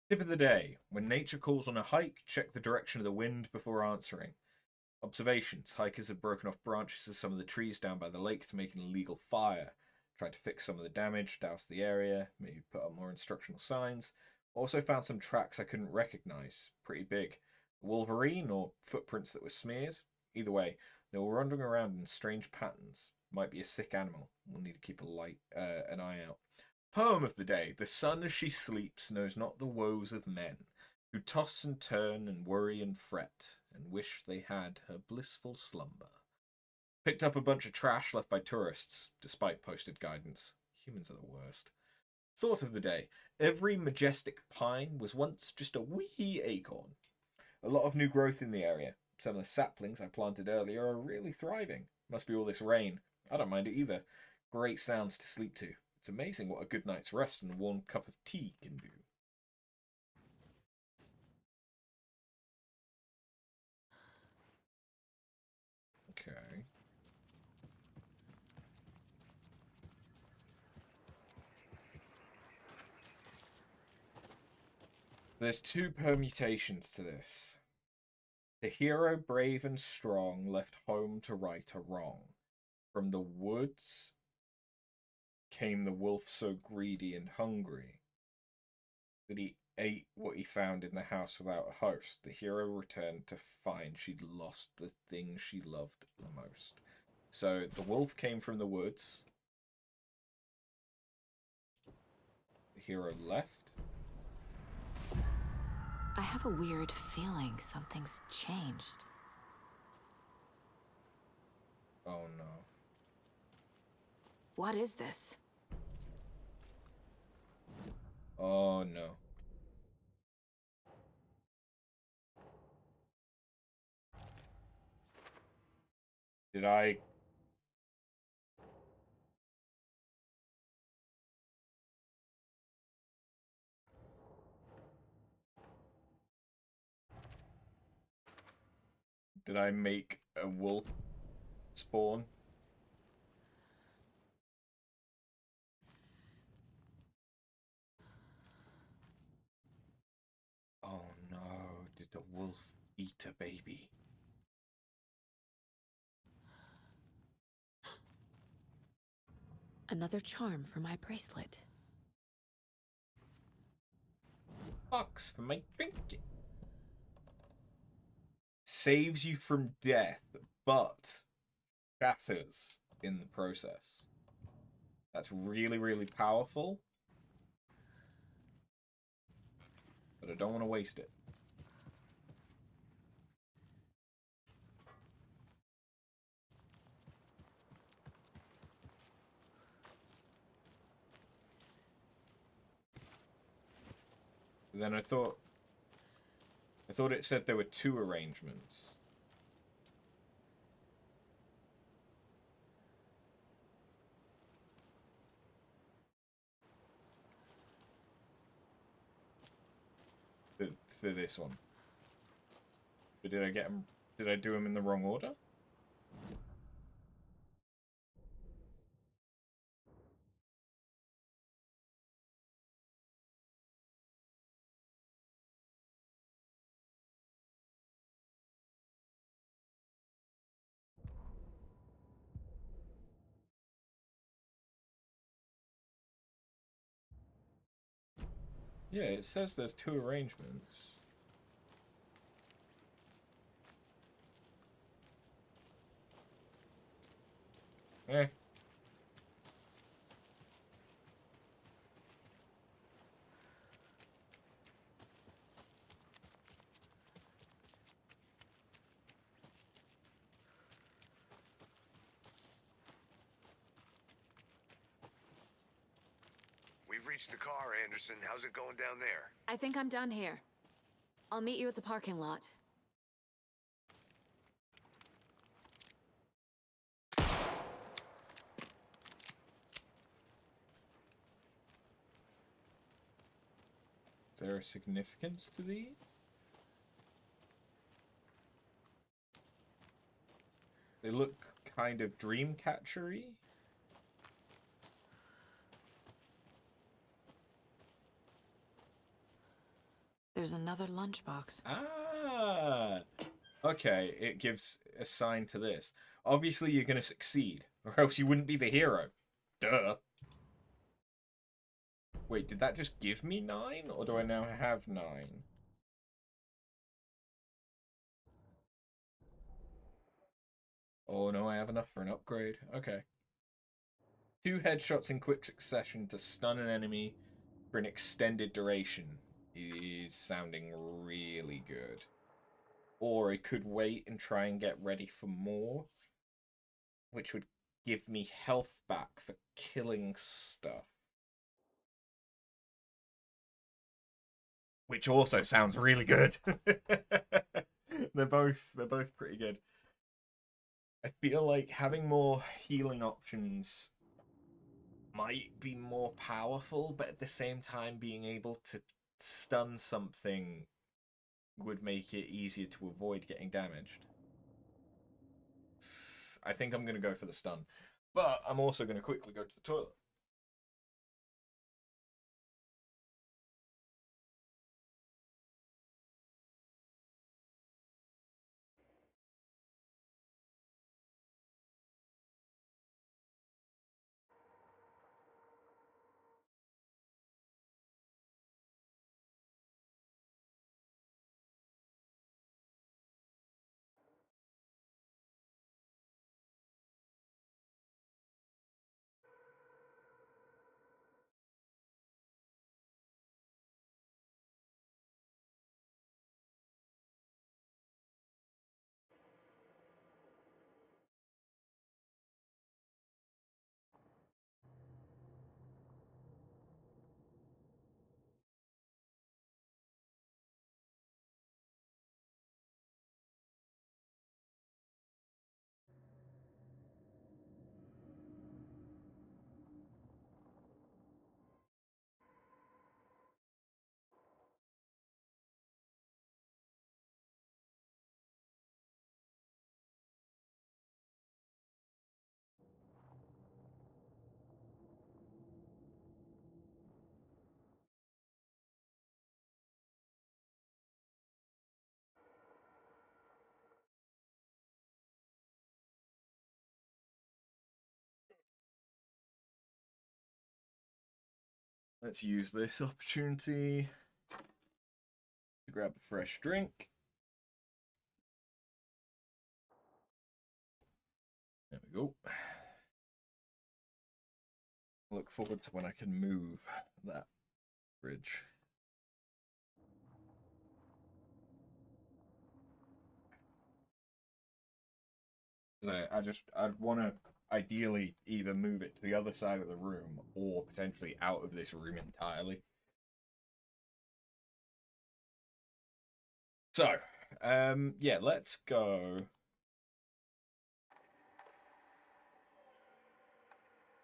Tip of the day. When nature calls on a hike, check the direction of the wind before answering. Observations. Hikers have broken off branches of some of the trees down by the lake to make an illegal fire. Tried to fix some of the damage, douse the area, maybe put up more instructional signs. Also found some tracks I couldn't recognize. Pretty big. A wolverine or footprints that were smeared? Either way, they were wandering around in strange patterns. Might be a sick animal. We'll need to keep an eye out. Poem of the day. The sun as she sleeps knows not the woes of men, who toss and turn and worry and fret, and wish they had her blissful slumber. Picked up a bunch of trash left by tourists, despite posted guidance. Humans are the worst. Thought of the day. Every majestic pine was once just a wee acorn. A lot of new growth in the area. Some of the saplings I planted earlier are really thriving. Must be all this rain. I don't mind it either. Great sounds to sleep to. It's amazing what a good night's rest and a warm cup of tea can do. Okay. There's 2 permutations to this. The hero brave and strong left home to right a wrong. From the woods came the wolf so greedy and hungry that he ate what he found in the house without a host. The hero returned to find she'd lost the thing she loved the most. So the wolf came from the woods. The hero left. I have a weird feeling something's changed. Oh no. What is this? Oh no. Did I Did I make a wolf spawn? Oh no, did the wolf eat a baby? Another charm for my bracelet. Box for my trinket. Saves you from death, but shatters in the process. That's really, really powerful. But I don't want to waste it. Then I thought it said there were 2 arrangements. For this one. But did I get them? Did I do them in the wrong order? Yeah, it says there's 2 arrangements. Eh. We've reached the car, Anderson. How's it going down there? I think I'm done here. I'll meet you at the parking lot. Is there a significance to these? They look kind of dream-catchery. There's another lunchbox. Ah! Okay, it gives a sign to this. Obviously, you're going to succeed, or else you wouldn't be the hero. Duh. Wait, did that just give me 9, or do I now have 9? Oh no, I have enough for an upgrade. Okay. 2 headshots in quick succession to stun an enemy for an extended duration is sounding really good. Or I could wait and try and get ready for more, which would give me health back for killing stuff. Which also sounds really good. They're both pretty good. I feel like having more healing options might be more powerful, but at the same time being able to stun something would make it easier to avoid getting damaged. I think I'm going to go for the stun. But I'm also going to quickly go to the toilet. Let's use this opportunity to grab a fresh drink. There we go. Look forward to when I can move that bridge. I'd want to ideally either move it to the other side of the room or potentially out of this room entirely. So, yeah, let's go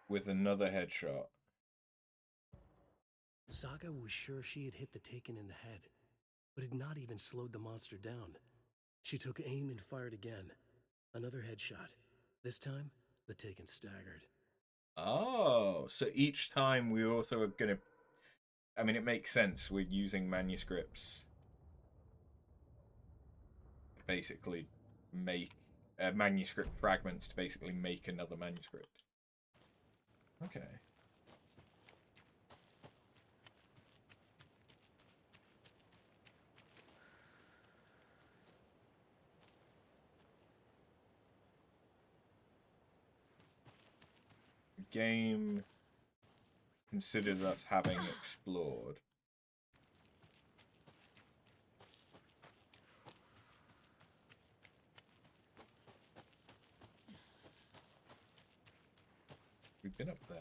with another headshot. Saga was sure she had hit the Taken in the head, but had not even slowed the monster down. She took aim and fired again. Another headshot. This time, the Taken staggered. Oh, so each time we also are going to... I mean, it makes sense. We're using manuscripts to basically make... manuscript fragments to basically make another manuscript. Okay. The game considers us having explored. We've been up there.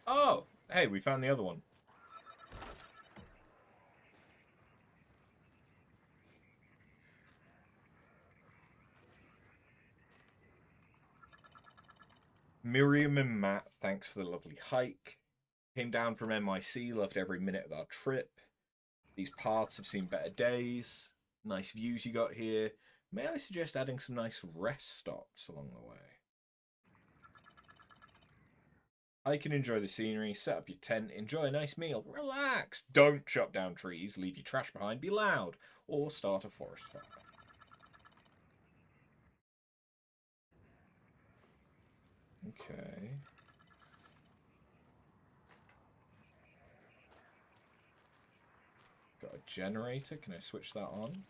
Oh! Hey, we found the other one. Miriam and Matt, thanks for the lovely hike. Came down from NYC, loved every minute of our trip. These paths have seen better days. Nice views you got here. May I suggest adding some nice rest stops along the way? I can enjoy the scenery, set up your tent, enjoy a nice meal, relax. Don't chop down trees, leave your trash behind, be loud, or start a forest fire. Okay. Got a generator. Can I switch that on?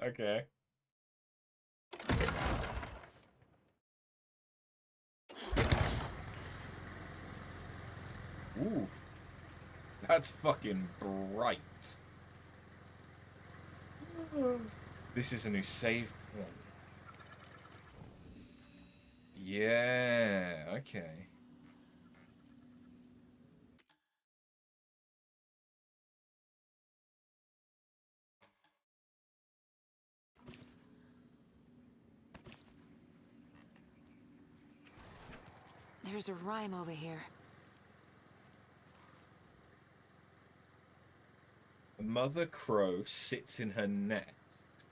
Okay. Oof. That's fucking bright. This is a new save point. Yeah, okay. There's a rhyme over here. Mother Crow sits in her nest,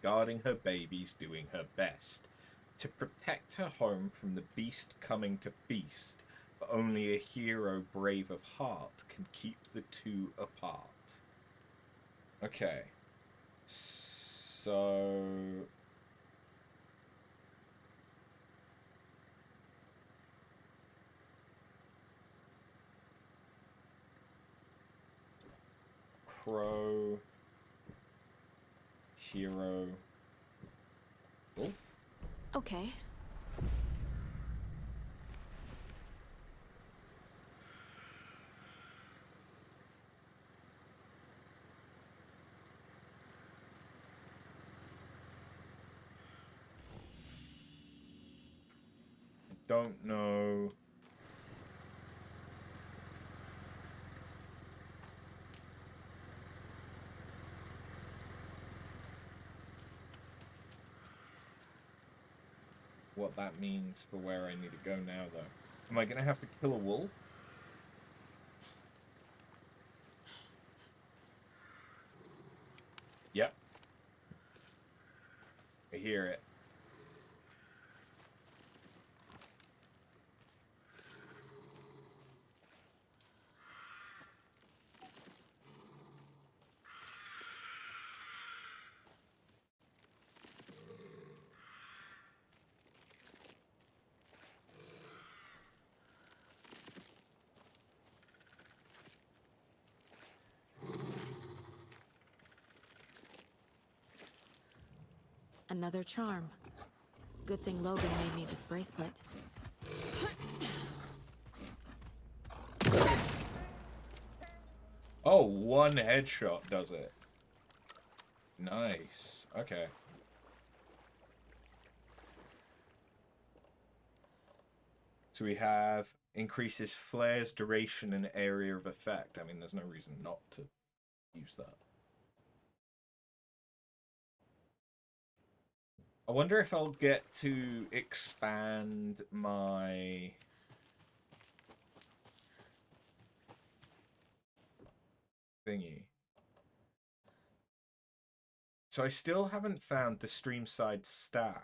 guarding her babies, doing her best to protect her home from the beast coming to feast. But only a hero brave of heart can keep the two apart. Okay. So... Crow... Hero... Wolf? Okay. Don't know what that means for where I need to go now, though. Am I gonna have to kill a wolf? Yep. I hear it. Another charm. Good thing Logan made me this bracelet. Oh, one headshot does it. Nice. Okay. So we have increases flares, duration, and area of effect. I mean, there's no reason not to use that. I wonder if I'll get to expand my... thingy. So I still haven't found the Streamside stash.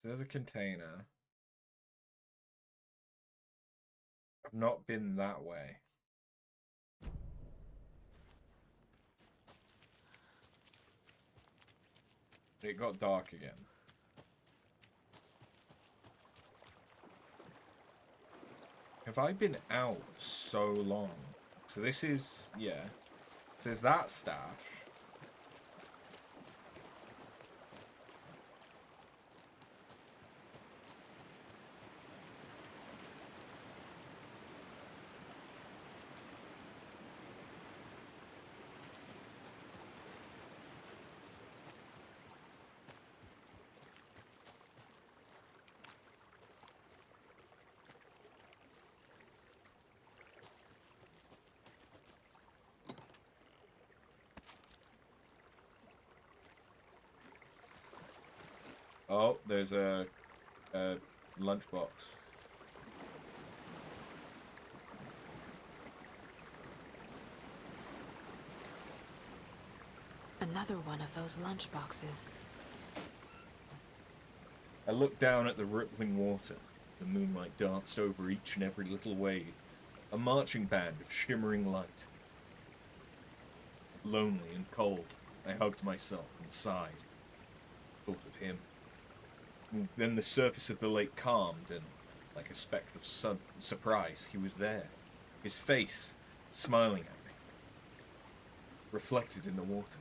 There's a container. I've not been that way. It got dark again. Have I been out so long? So this is, yeah. So there's that stash. Oh, there's a lunchbox. Another one of those lunchboxes. I looked down at the rippling water. The moonlight danced over each and every little wave. A marching band of shimmering light. Lonely and cold, I hugged myself and sighed. Thought of him. Then the surface of the lake calmed, and, like a speck of surprise, he was there. His face, smiling at me. Reflected in the water.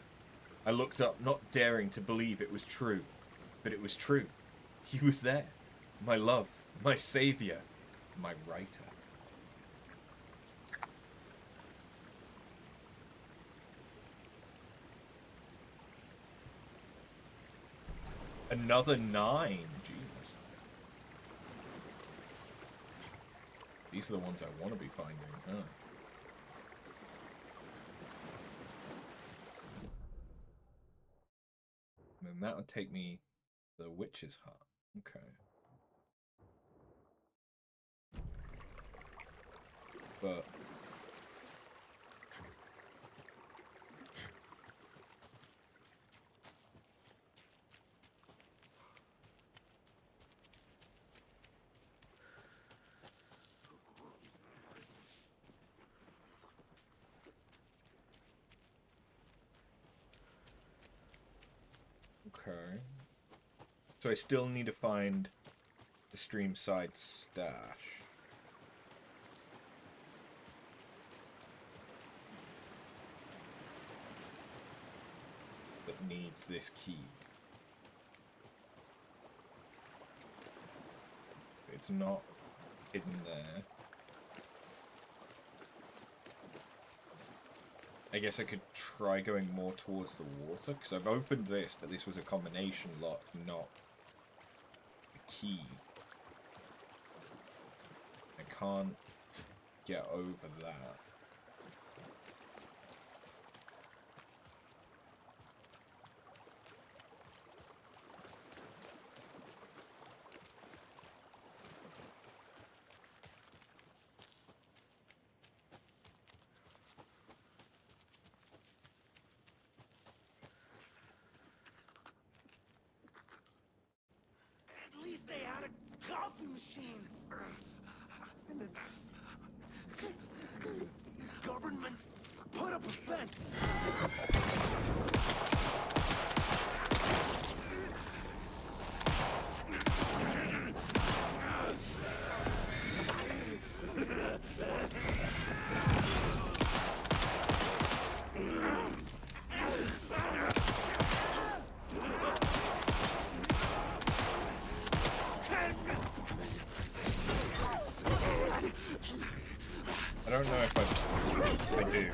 I looked up, not daring to believe it was true. But it was true. He was there. My love, my savior, my writer. Another 9. Jesus. These are the ones I want to be finding, huh? And then that would take me to the witch's hut. Okay. But... okay. So I still need to find the Streamside stash. That needs this key. It's not hidden there. I guess I could try going more towards the water, because I've opened this, but this was a combination lock, not a key. I can't get over that. At least they had a coffee machine. And the government put up a fence. know if I do.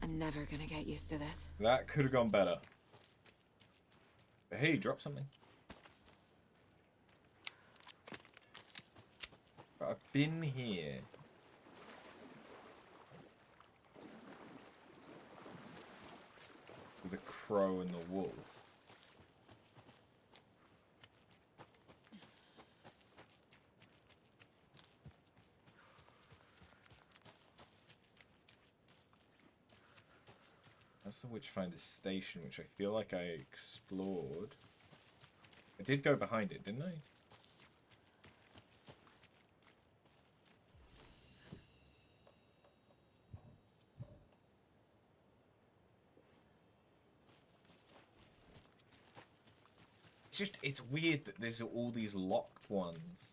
I'm never gonna get used to this. That could have gone better. But hey, drop something. But I've been here. With the crow and the wolf. That's the Witchfinder Station, which I feel like I explored. I did go behind it, didn't I? It's just, it's weird that there's all these locked ones.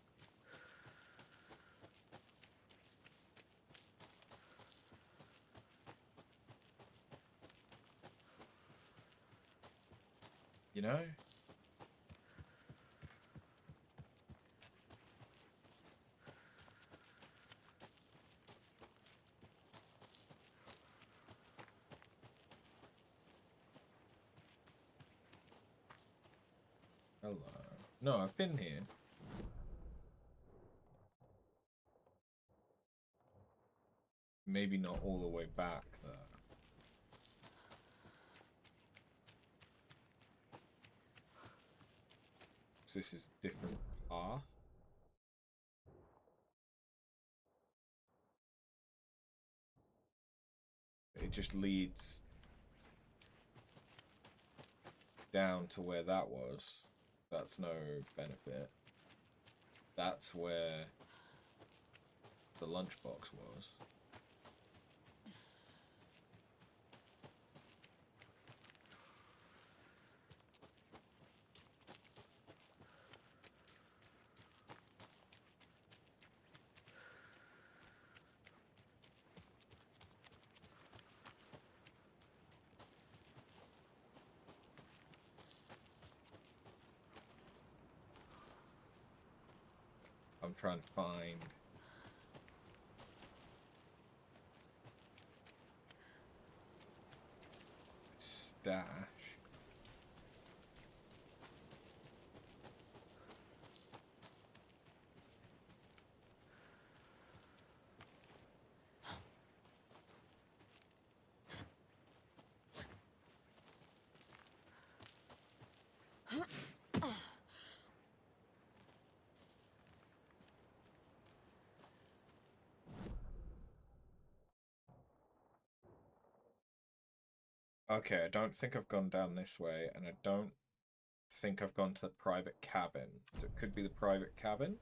You know? Hello. No, I've been here. Maybe not all the way back, though. So this is a different path. It just leads down to where that was. That's no benefit. That's where the lunchbox was. I'm trying to find stash. Okay, I don't think I've gone down this way, and I don't think I've gone to the private cabin. So it could be the private cabin.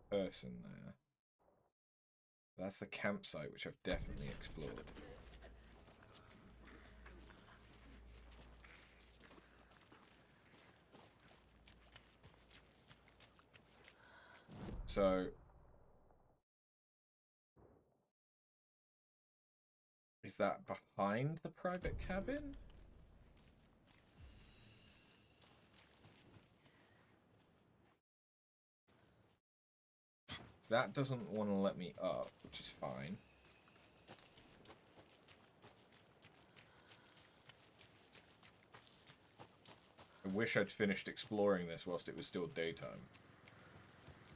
Person there. That's the campsite, which I've definitely explored. So is that behind the private cabin? So that doesn't want to let me up, which is fine. I wish I'd finished exploring this whilst it was still daytime.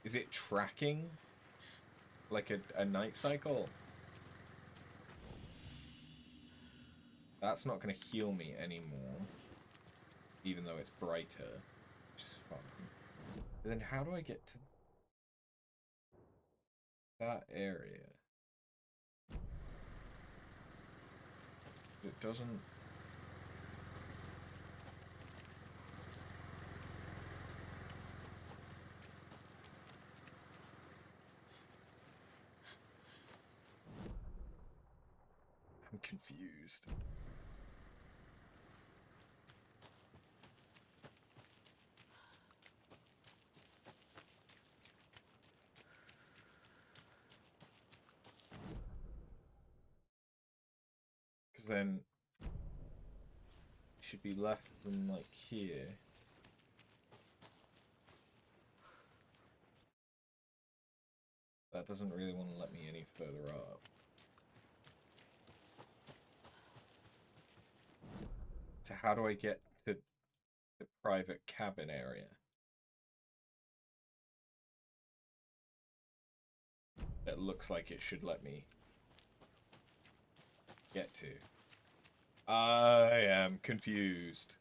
Is it tracking? Like a night cycle? That's not going to heal me anymore. Even though it's brighter. Which is fine. But then how do I get to that area? It doesn't... I'm confused. Because then it should be left from like here. That doesn't really want to let me any further up. So how do I get to the private cabin area? That looks like it should let me get to. I am confused.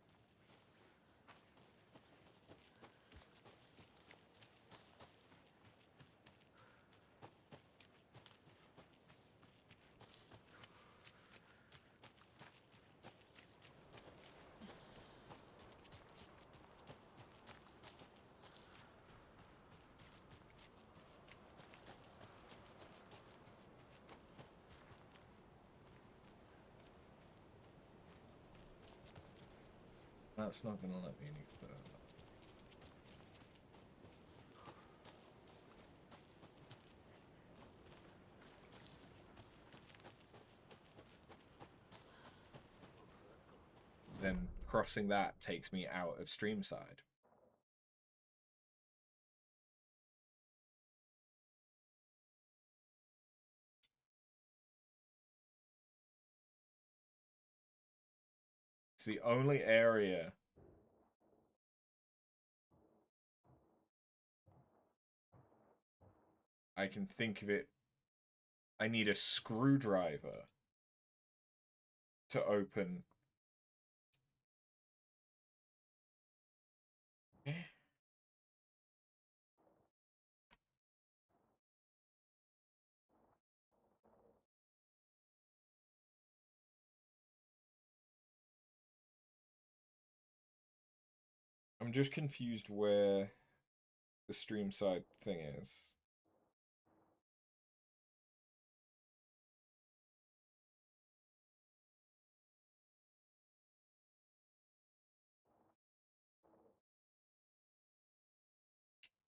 That's not gonna let me any further. Then crossing that takes me out of Streamside. It's the only area I can think of it. I need a screwdriver to open. I'm just confused where the stream side thing is.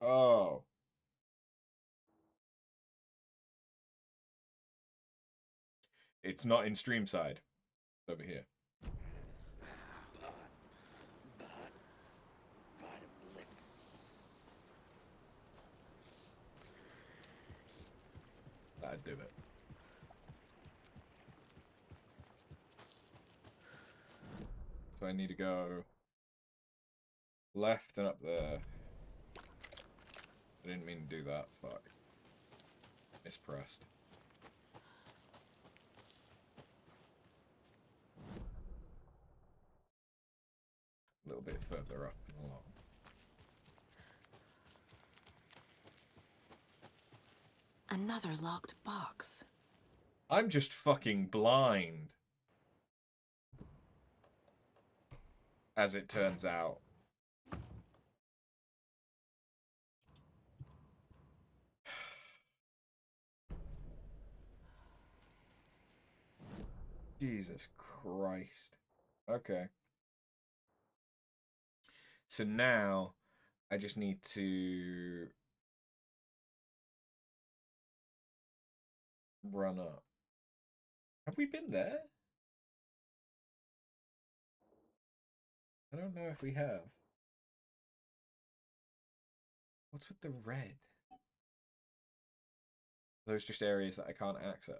Oh. It's not in stream side. It's over here. That'd do it. So I need to go left and up there. I didn't mean to do that. Fuck. Mispressed. A little bit further up and along. Another locked box. I'm just fucking blind. As it turns out. Jesus Christ. Okay. So now I just need to run up. Have we been there? I don't know if we have. What's with the red? Those just areas that I can't access.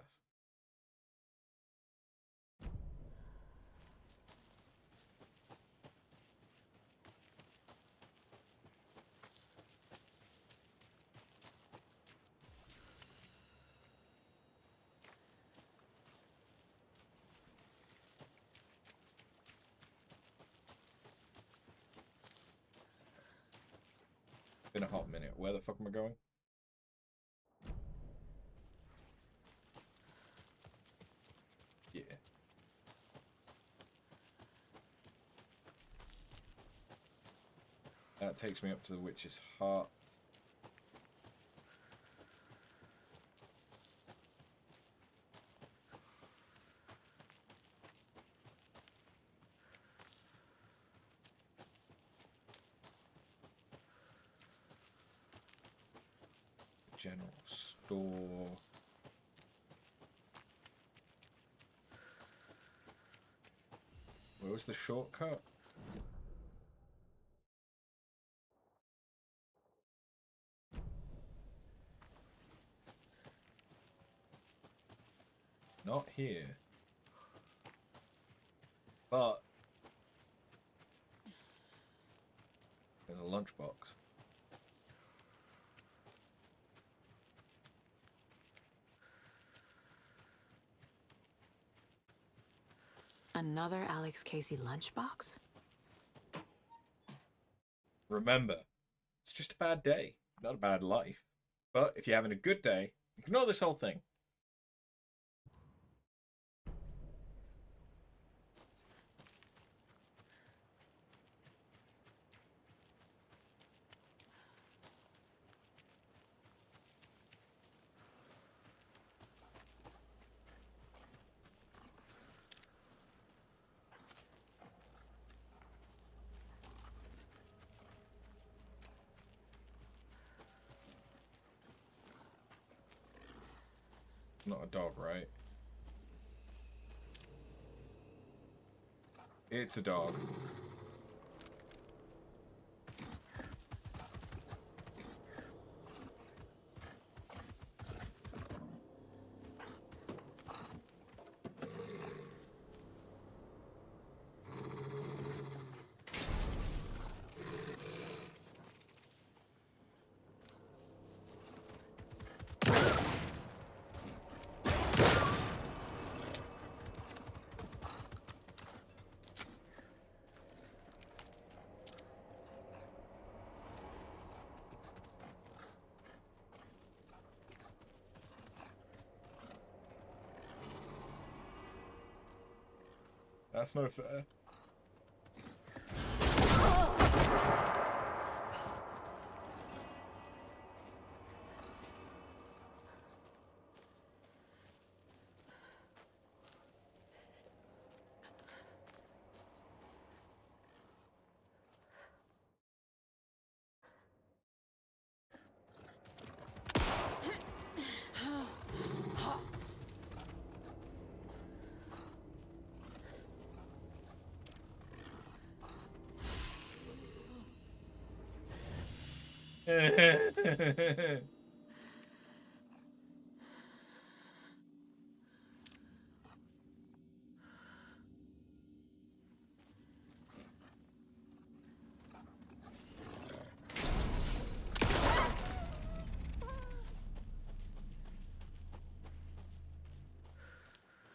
Been a hot minute. Where the fuck am I going? Yeah. That takes me up to the witch's heart. General store. was the shortcut? Not here. But there's a lunchbox. Another Alex Casey lunchbox? Remember, it's just a bad day, not a bad life. But if you're having a good day, ignore this whole thing. Not a dog, right? It's a dog. That's no fair.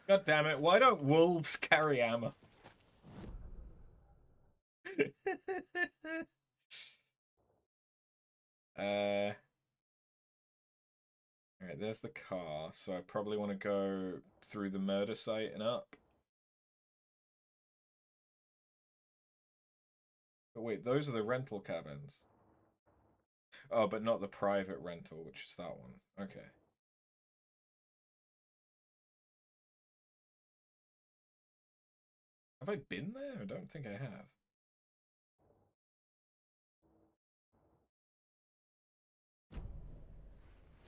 God damn it, why don't wolves carry ammo? Alright, there's the car, so I probably want to go through the murder site and up. But wait, those are the rental cabins. Oh, but not the private rental, which is that one. Okay. Have I been there? I don't think I have.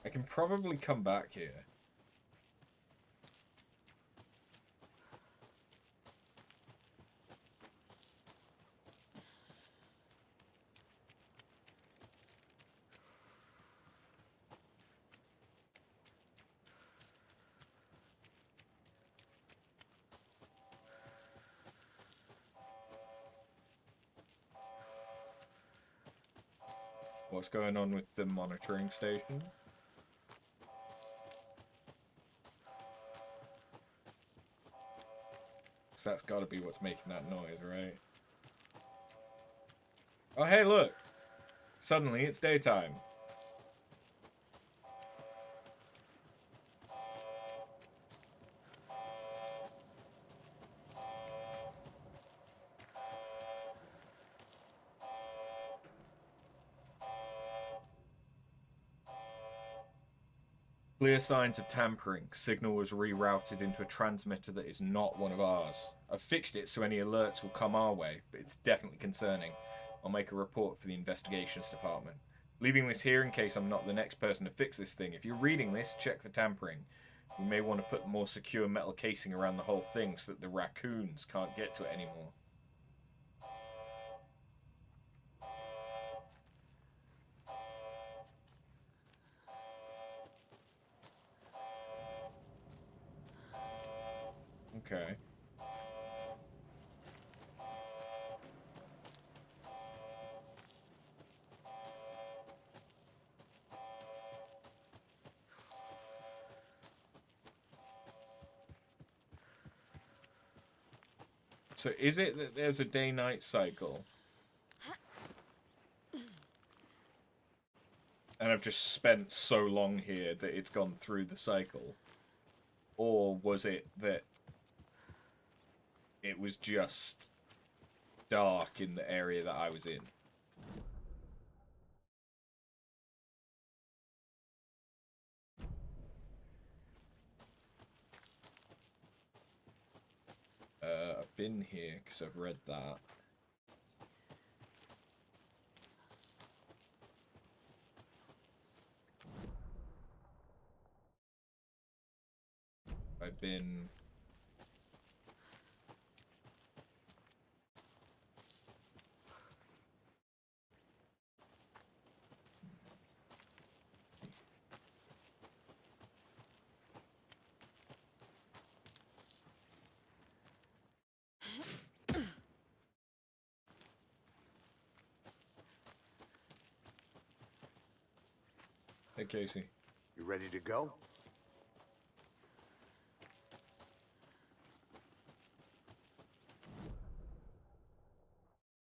I can probably come back here. What's going on with the monitoring station? So that's got to be what's making that noise, right? Oh, hey, look! Suddenly, it's daytime. Clear signs of tampering. Signal was rerouted into a transmitter that is not one of ours. I've fixed it so any alerts will come our way, but it's definitely concerning. I'll make a report for the investigations department. Leaving this here in case I'm not the next person to fix this thing. If you're reading this, check for tampering. We may want to put more secure metal casing around the whole thing so that the raccoons can't get to it anymore. Okay. So is it that there's a day-night cycle? And I've just spent so long here that it's gone through the cycle? Or was it that it was just dark in the area that I was in? I've been here because I've read that. I've been... Hey, Casey. You ready to go?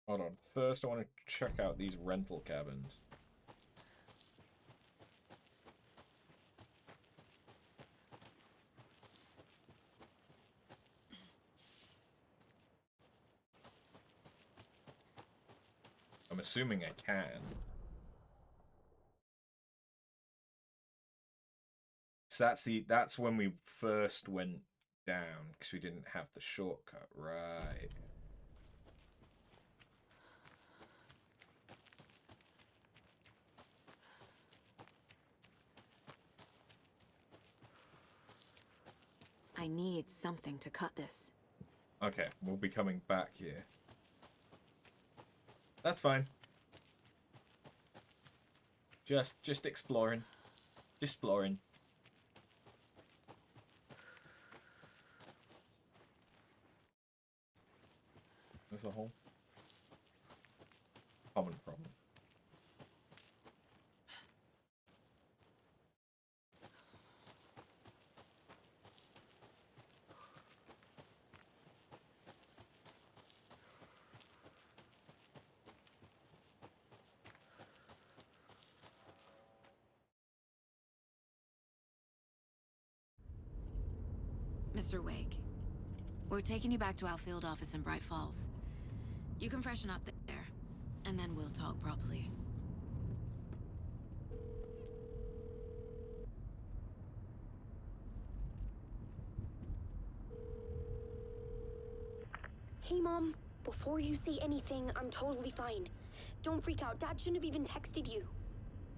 Hold on. First, I want to check out these rental cabins. I'm assuming I can. So that's when we first went down, because we didn't have the shortcut, right? I need something to cut this. Okay, we'll be coming back here. That's fine. Just exploring. Just exploring. There's a hole. Common problem. Mr. Wake, we're taking you back to our field office in Bright Falls. You can freshen up there, and then we'll talk properly. Hey, Mom. Before you say anything, I'm totally fine. Don't freak out. Dad shouldn't have even texted you.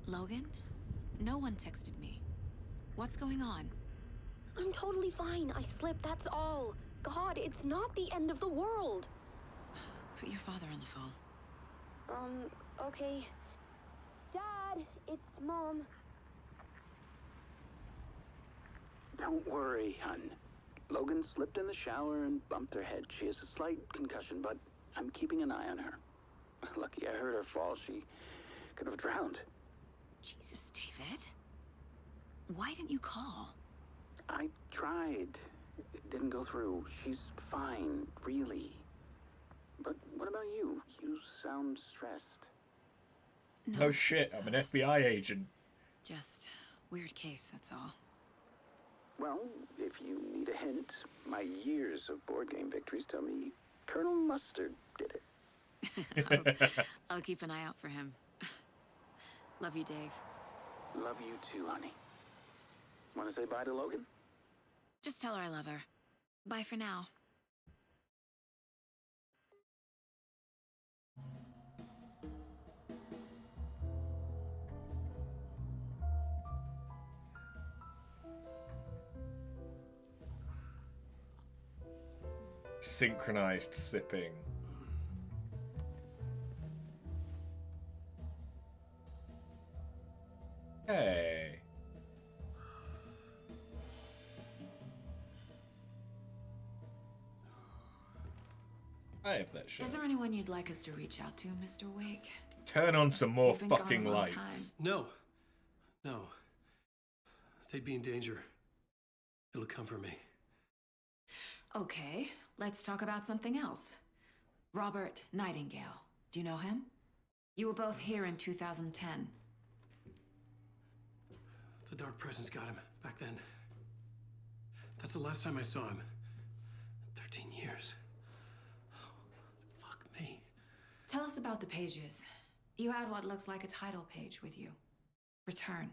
Logan? No one texted me. What's going on? I'm totally fine. I slipped, that's all. God, it's not the end of the world. Put your father on the phone. Okay. Dad, it's Mom. Don't worry, hun. Logan slipped in the shower and bumped her head. She has a slight concussion, but I'm keeping an eye on her. Lucky I heard her fall. She could have drowned. Jesus, David. Why didn't you call? I tried. It didn't go through. She's fine, really. But what about you? You sound stressed. No shit, I'm an FBI agent. Just weird case, that's all. Well, if you need a hint, my years of board game victories tell me Colonel Mustard did it. I'll keep an eye out for him. Love you, Dave. Love you too, honey. Want to say bye to Logan? Just tell her I love her. Bye for now. Synchronized sipping. Hey. I have that shirt. Is there anyone you'd like us to reach out to, Mr. Wake? Turn on some more You've been gone a fucking long lights. No. No. They'd be in danger. It'll come for me. Okay, let's talk about something else. Robert Nightingale. Do you know him? You were both here in 2010. The Dark Presence got him back then. That's the last time I saw him. 13 years. Oh, fuck me. Tell us about the pages. You had what looks like a title page with you. Return.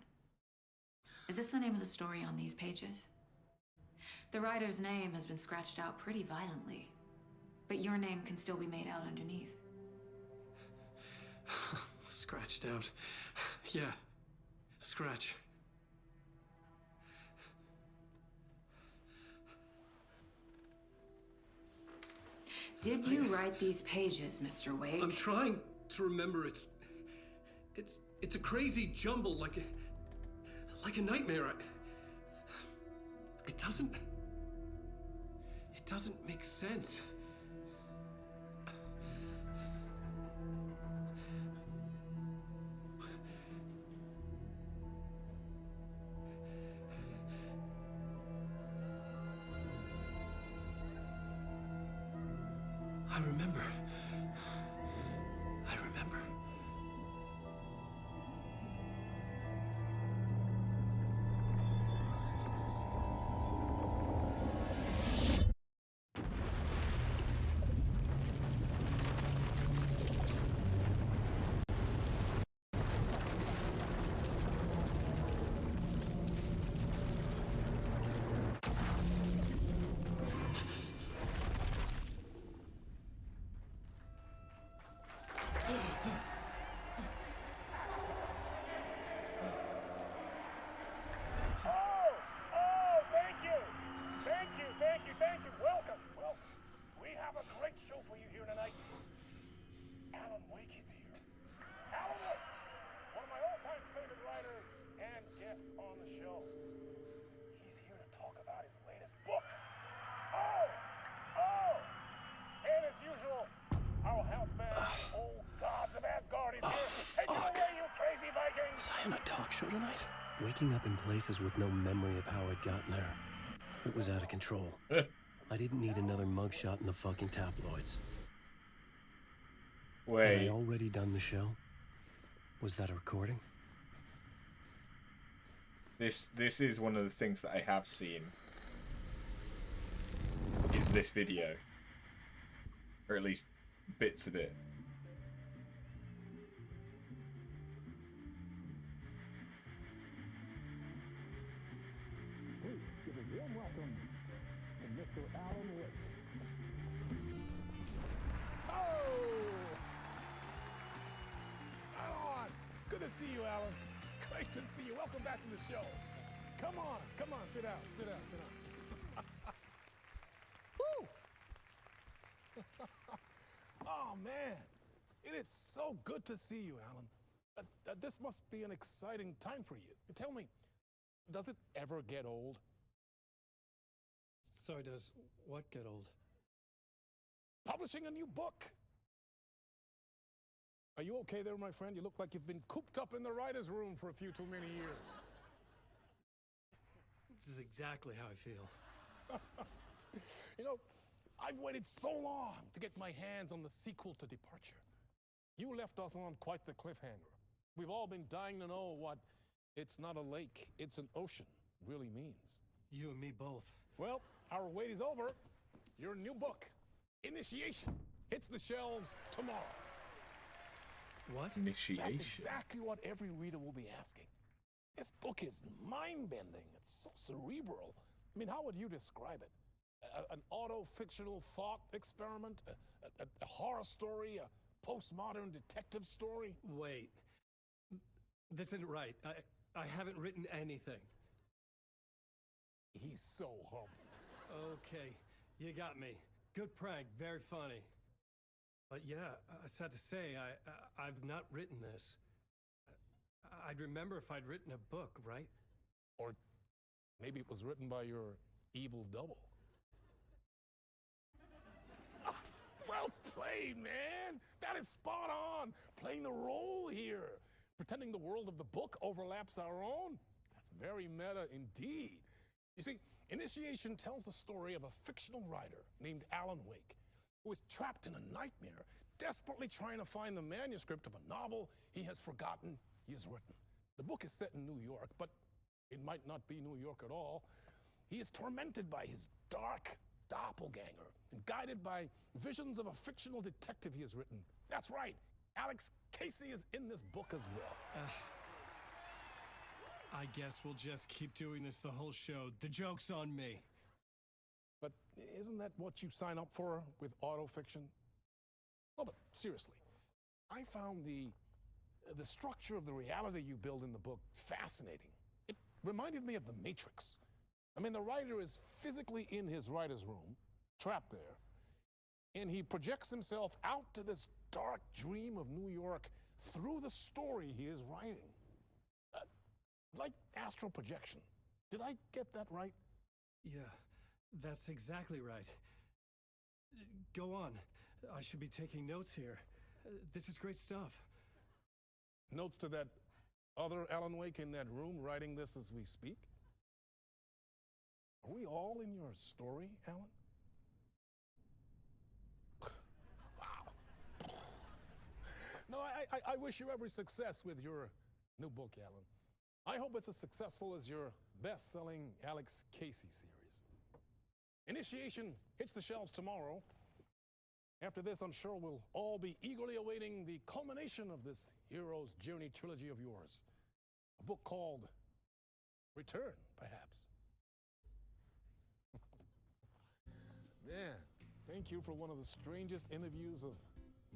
Is this the name of the story on these pages? The writer's name has been scratched out pretty violently, but your name can still be made out underneath. Scratched out. Yeah. Scratch. Did you write these pages, Mr. Wake? I'm trying to remember. It's a crazy jumble, like a nightmare. It doesn't make sense. I remember. Show tonight? Waking up in places with no memory of how I'd gotten there. It was out of control. I didn't need another mugshot in the fucking tabloids. Wait. Had I already done the show? Was that a recording? This is one of the things that I have seen. Is this video. Or at least bits of it. Good to see you, Alan. Great to see you. Welcome back to the show. Come on, sit down, sit down. Woo! Oh, man. It is so good to see you, Alan. This must be an exciting time for you. Tell me, does it ever get old? Sorry, does what get old? Publishing a new book. Are you okay there, my friend? You look like you've been cooped up in the writer's room for a few too many years. This is exactly how I feel. You know, I've waited so long to get my hands on the sequel to Departure. You left us on quite the cliffhanger. We've all been dying to know what "it's not a lake, it's an ocean" really means. You and me both. Well, our wait is over. Your new book, Initiation, hits the shelves tomorrow. What? Initiation? That's exactly what every reader will be asking. This book is mind-bending. It's so cerebral. I mean, how would you describe it? An auto-fictional thought experiment? A horror story? A postmodern detective story? Wait. This isn't right. I haven't written anything. He's so humble. Okay, you got me. Good prank, very funny. But yeah, sad to say, I've not written this. I'd remember if I'd written a book, right? Or maybe it was written by your evil double. Well, played, man. That is spot on. Playing the role here. Pretending the world of the book overlaps our own. That's very meta indeed. You see, Initiation tells the story of a fictional writer named Alan Wake, who is trapped in a nightmare, desperately trying to find the manuscript of a novel he has forgotten he has written. The book is set in New York, but it might not be New York at all. He is tormented by his dark doppelganger and guided by visions of a fictional detective he has written. That's right, Alex Casey is in this book as well. I guess we'll just keep doing this the whole show. The joke's on me. But isn't that what you sign up for with autofiction? No, but seriously, I found the structure of the reality you build in the book fascinating. It reminded me of The Matrix. I mean, the writer is physically in his writer's room, trapped there, and he projects himself out to this dark dream of New York through the story he is writing. Like astral projection. Did I get that right? Yeah, that's exactly right. Go on. I should be taking notes here. This is great stuff. Notes to that other Alan Wake in that room writing this as we speak? Are we all in your story, Alan? Wow. No, I wish you every success with your new book, Alan. I hope it's as successful as your best-selling Alex Casey series. Initiation hits the shelves tomorrow. After this, I'm sure we'll all be eagerly awaiting the culmination of this hero's journey trilogy of yours. A book called Return, perhaps. Man, thank you for one of the strangest interviews of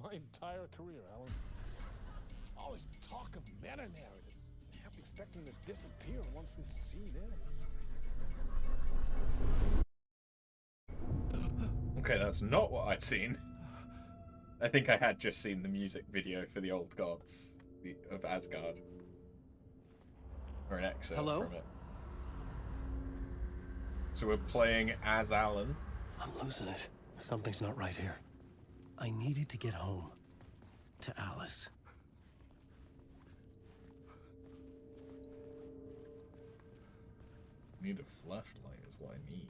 my entire career, Alan. All this talk of meta-narratives, half expecting to disappear once this scene ends. Okay, that's not what I'd seen. I think I had just seen the music video for the Old Gods of Asgard. Or an excerpt from it. So we're playing as Alan. I'm losing it. Something's not right here. I needed to get home. To Alice. Need a flashlight is what I need.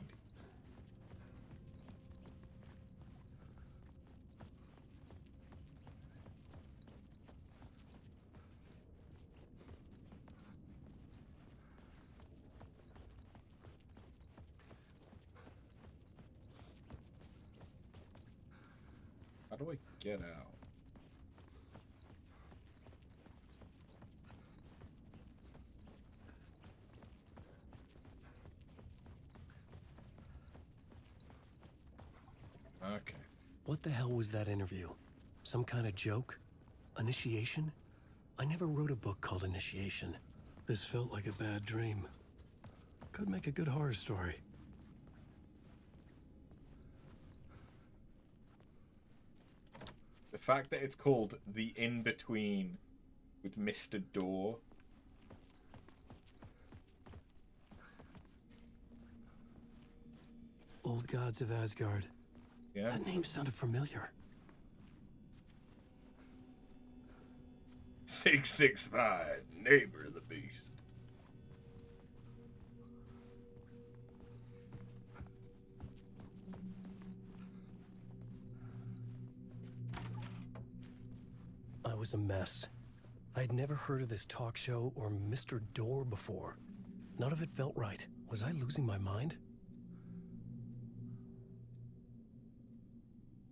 How do I get out? Okay. What the hell was that interview? Some kind of joke? Initiation? I never wrote a book called Initiation. This felt like a bad dream. Could make a good horror story. The fact that it's called The In-Between with Mr. Door. Old Gods of Asgard. Yeah. That name sounded familiar. 665, neighbor of the beast. I was a mess. I'd never heard of this talk show or Mr. Door before. None of it felt right. Was I losing my mind?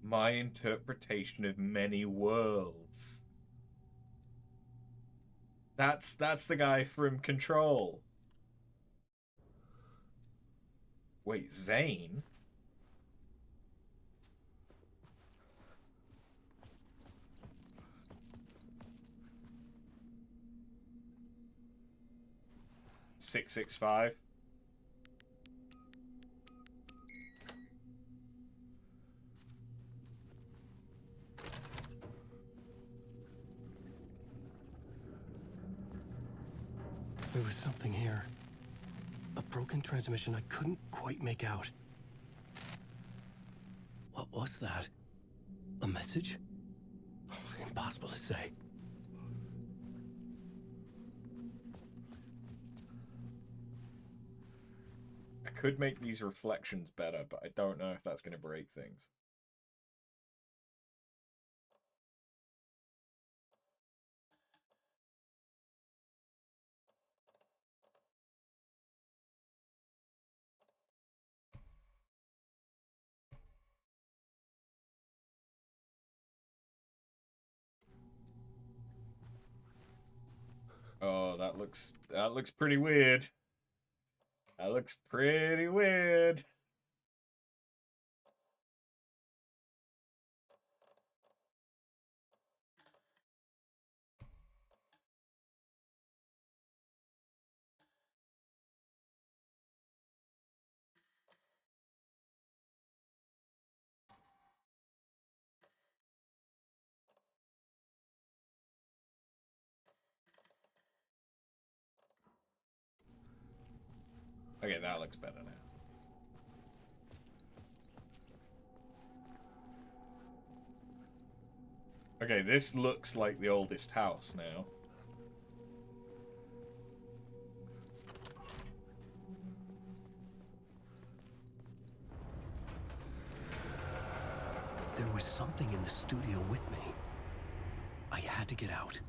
My interpretation of many worlds. That's the guy from Control. Wait, Zane? $665. There was something here. A broken transmission I couldn't quite make out. What was that? A message? Impossible to say. I could make these reflections better, but I don't know if that's going to break things. Oh, that looks pretty weird. That looks pretty weird. Okay, that looks better now. Okay, this looks like the oldest house now. There was something in the studio with me. I had to get out.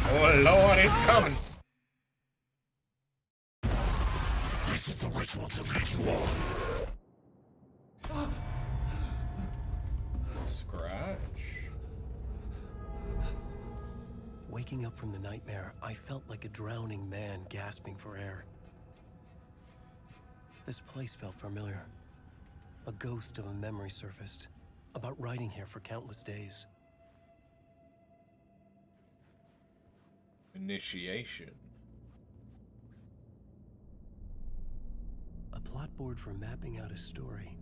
Oh Lord, it's coming! This is the ritual to lead you on. Scratch. Waking up from the nightmare, I felt like a drowning man gasping for air. This place felt familiar. A ghost of a memory surfaced, about riding here for countless days. Initiation. A plot board for mapping out a story.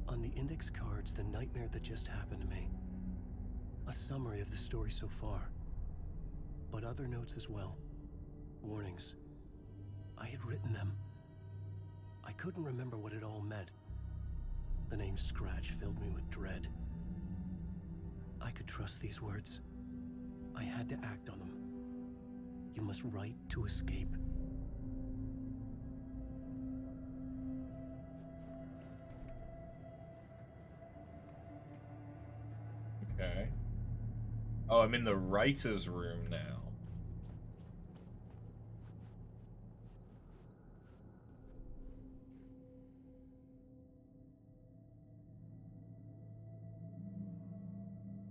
On the index cards, the nightmare that just happened to me. A summary of the story so far. But other notes as well. Warnings. I had written them. I couldn't remember what it all meant. The name Scratch filled me with dread. I could trust these words. I had to act on them. You must write to escape. Okay. Oh, I'm in the writer's room now.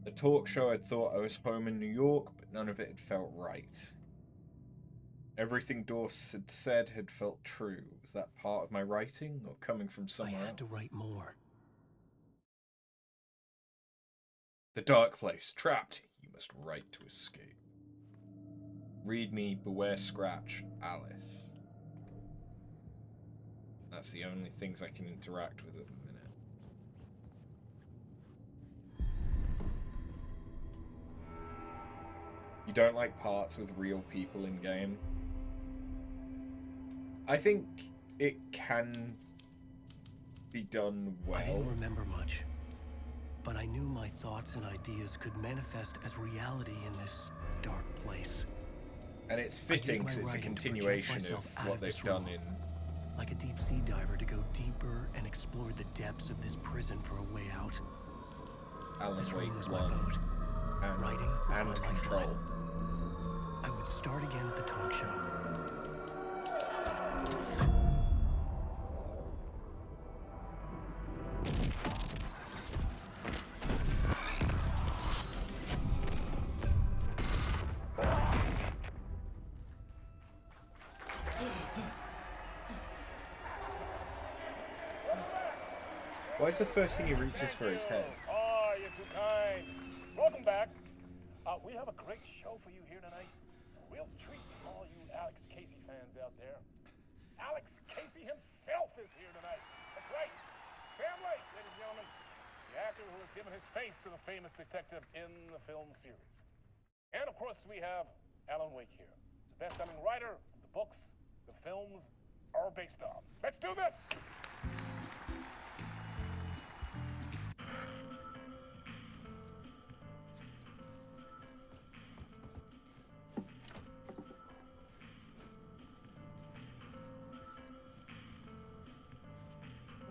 The talk show had thought I was home in New York, but none of it had felt right. Everything Dorse had said had felt true. Was that part of my writing, or coming from somewhere I had else? to write more. The dark place, trapped. You must write to escape. Read me, beware Scratch, Alice. That's the only things I can interact with at the minute. You don't like parts with real people in game? I think it can be done well. I didn't remember much, but I knew my thoughts and ideas could manifest as reality in this dark place. And it's fitting because it's a continuation of what they've done in... Like a deep sea diver to go deeper and explore the depths of this prison for a way out. Alan Wake was my 1. boat. And, Writing was and my Control. lifeline. I would start again at the talk show. Why is the first thing he reaches for his head? Oh, you're too kind. Welcome back. We have a great show for you here tonight. We'll treat all you Alex Casey fans out there. Alex Casey himself is here tonight. That's right. Sam Lake, ladies and gentlemen. The actor who has given his face to the famous detective in the film series. And of course, we have Alan Wake here, the best-selling writer of the books the films are based on. Let's do this!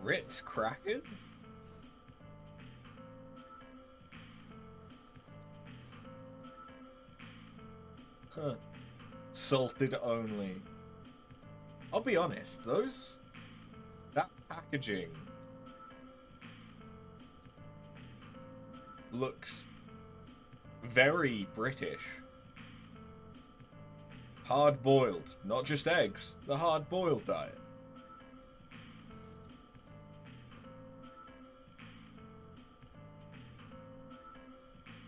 Ritz crackers? Huh. Salted only. I'll be honest, that packaging looks very British. Hard boiled, not just eggs, the hard boiled diet.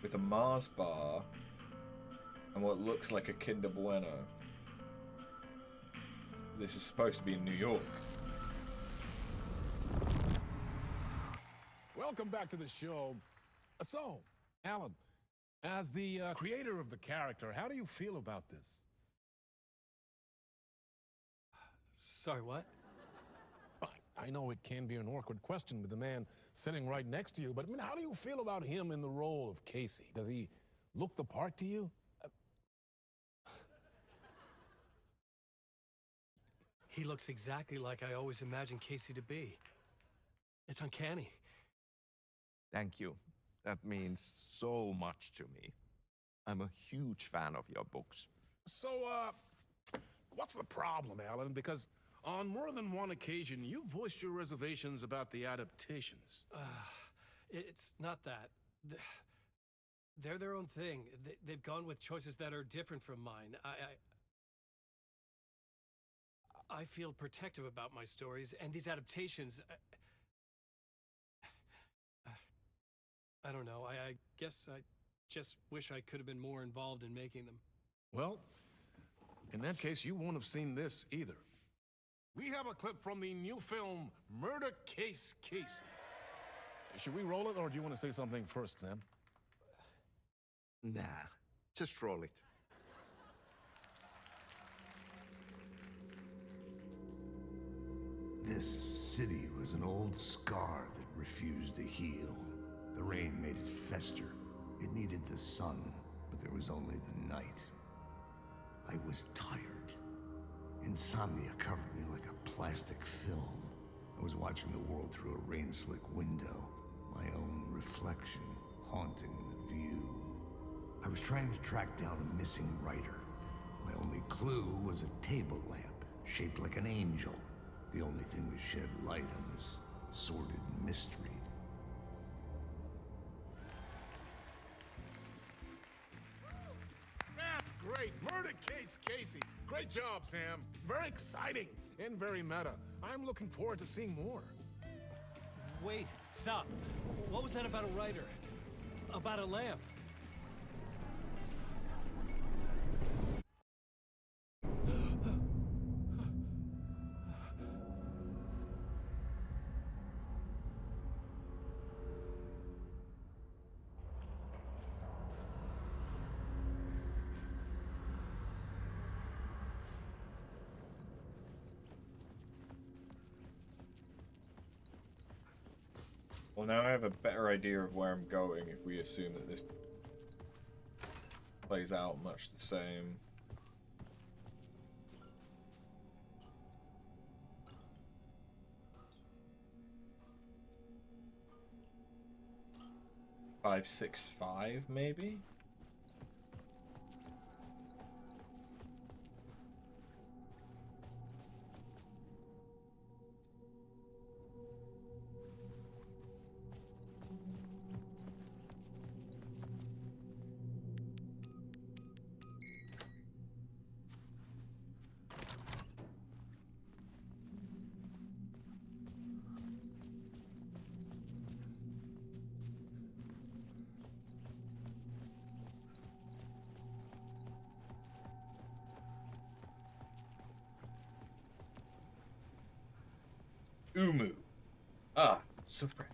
With a Mars bar and what looks like a Kinder Bueno. This is supposed to be in New York. Welcome back to the show. So, Alan, as the creator of the character, how do you feel about this? Sorry, what? I know it can be an awkward question with the man sitting right next to you, but I mean, how do you feel about him in the role of Casey? Does he look the part to you? He looks exactly like I always imagined Casey to be. It's uncanny. Thank you. That means so much to me. I'm a huge fan of your books. So, what's the problem, Alan? Because on more than one occasion, you voiced your reservations about the adaptations. It's not that. They're their own thing. They've gone with choices that are different from mine. I feel protective about my stories, and these adaptations... I don't know. I guess I just wish I could have been more involved in making them. Well, in that case, you won't have seen this either. We have a clip from the new film, Murder Case Casey. Should we roll it, or do you want to say something first, Sam? Nah, just roll it. This city was an old scar that refused to heal. The rain made it fester. It needed the sun, but there was only the night. I was tired. Insomnia covered me like a plastic film. I was watching the world through a rain-slick window, my own reflection haunting the view. I was trying to track down a missing writer. My only clue was a table lamp, shaped like an angel. The only thing to shed light on this sordid mystery. That's great! Murder Case Casey! Great job, Sam. Very exciting and very meta. I'm looking forward to seeing more. Wait, stop. What was that about a writer? About a lamp? Well, now I have a better idea of where I'm going if we assume that this plays out much the same. Five, 6, 5, maybe? Umu. Ah, so fresh.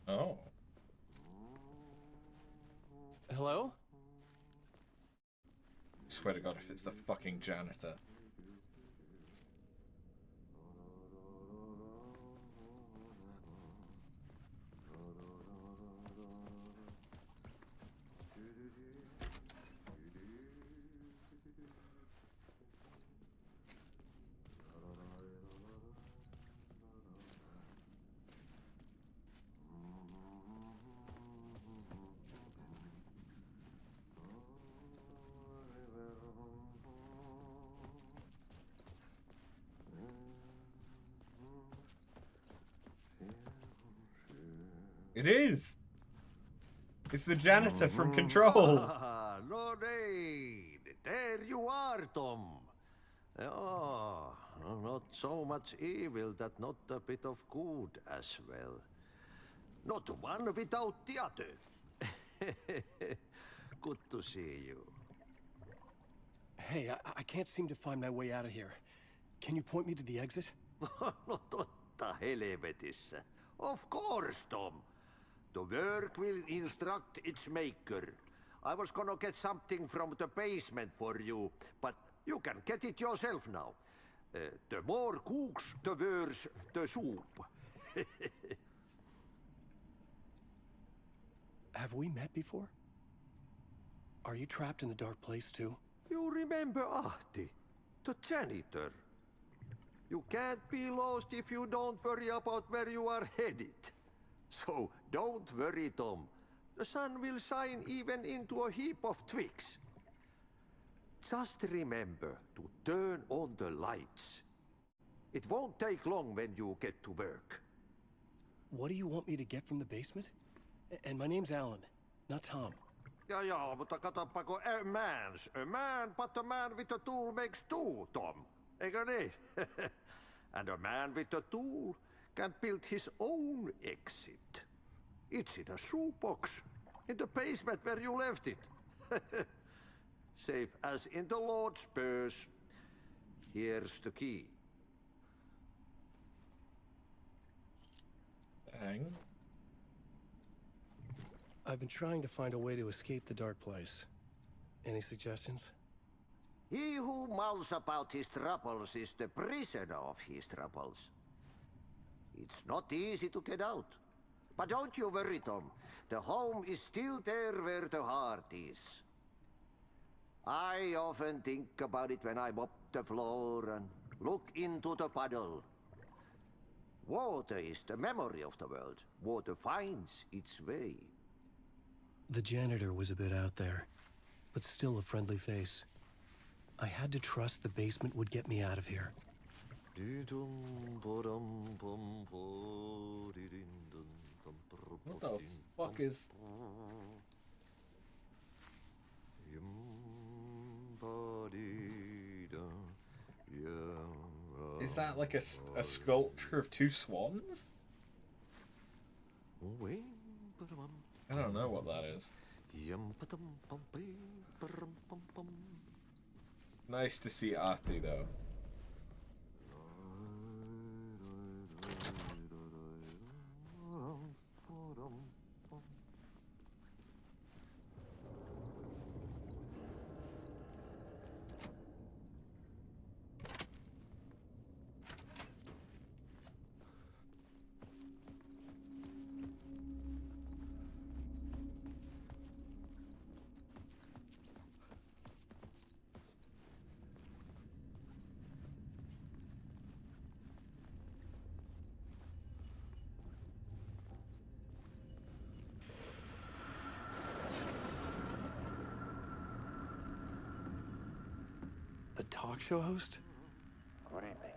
Oh. Hello? Swear to God, if it's the fucking janitor. It is! It's the janitor from Control! Ah, Lorraine! There you are, Tom! Oh, not so much evil that not a bit of good as well. Not one without the other. Good to see you. Hey, I can't seem to find my way out of here. Can you point me to the exit? No totta helvetissä. Of course, Tom. The work will instruct its maker. I was gonna get something from the basement for you, but you can get it yourself now. The more cooks, the worse the soup. Have we met before? Are you trapped in the dark place too? You remember Ahti, the janitor. You can't be lost if you don't worry about where you are headed. So don't worry, Tom. The sun will shine even into a heap of twigs. Just remember to turn on the lights. It won't take long when you get to work. What do you want me to get from the basement? And my name's Alan, not Tom. Ja, mutta katoppa kun a man, but a man with a tool makes two, Tom. Eikö niin? And a man with a tool can build his own exit. It's in a shoebox, in the basement where you left it. Safe as in the Lord's purse. Here's the key. Dang. I've been trying to find a way to escape the dark place. Any suggestions? He who mouths about his troubles is the prisoner of his troubles. It's not easy to get out. But don't you worry, Tom. The home is still there where the heart is. I often think about it when I mop the floor and look into the puddle. Water is the memory of the world. Water finds its way. The janitor was a bit out there, but still a friendly face. I had to trust the basement would get me out of here. What the fuck is... Is that like a sculpture of two swans? I don't know what that is. Nice to see Ahti though. The talk show host? Good evening.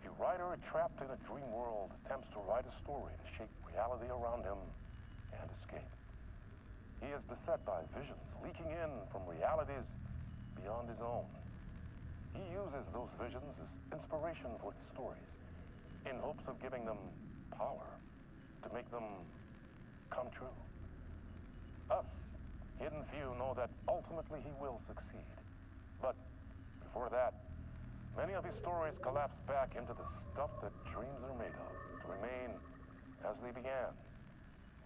A writer trapped in a dream world attempts to write a story to shape reality around him and escape. He is beset by visions leaking in from realities beyond his own. He uses those visions as inspiration for his stories, in hopes of giving them power, to make them come true. Us, hidden few, know that ultimately he will succeed. But before that, many of his stories collapse back into the stuff that dreams are made of, to remain as they began,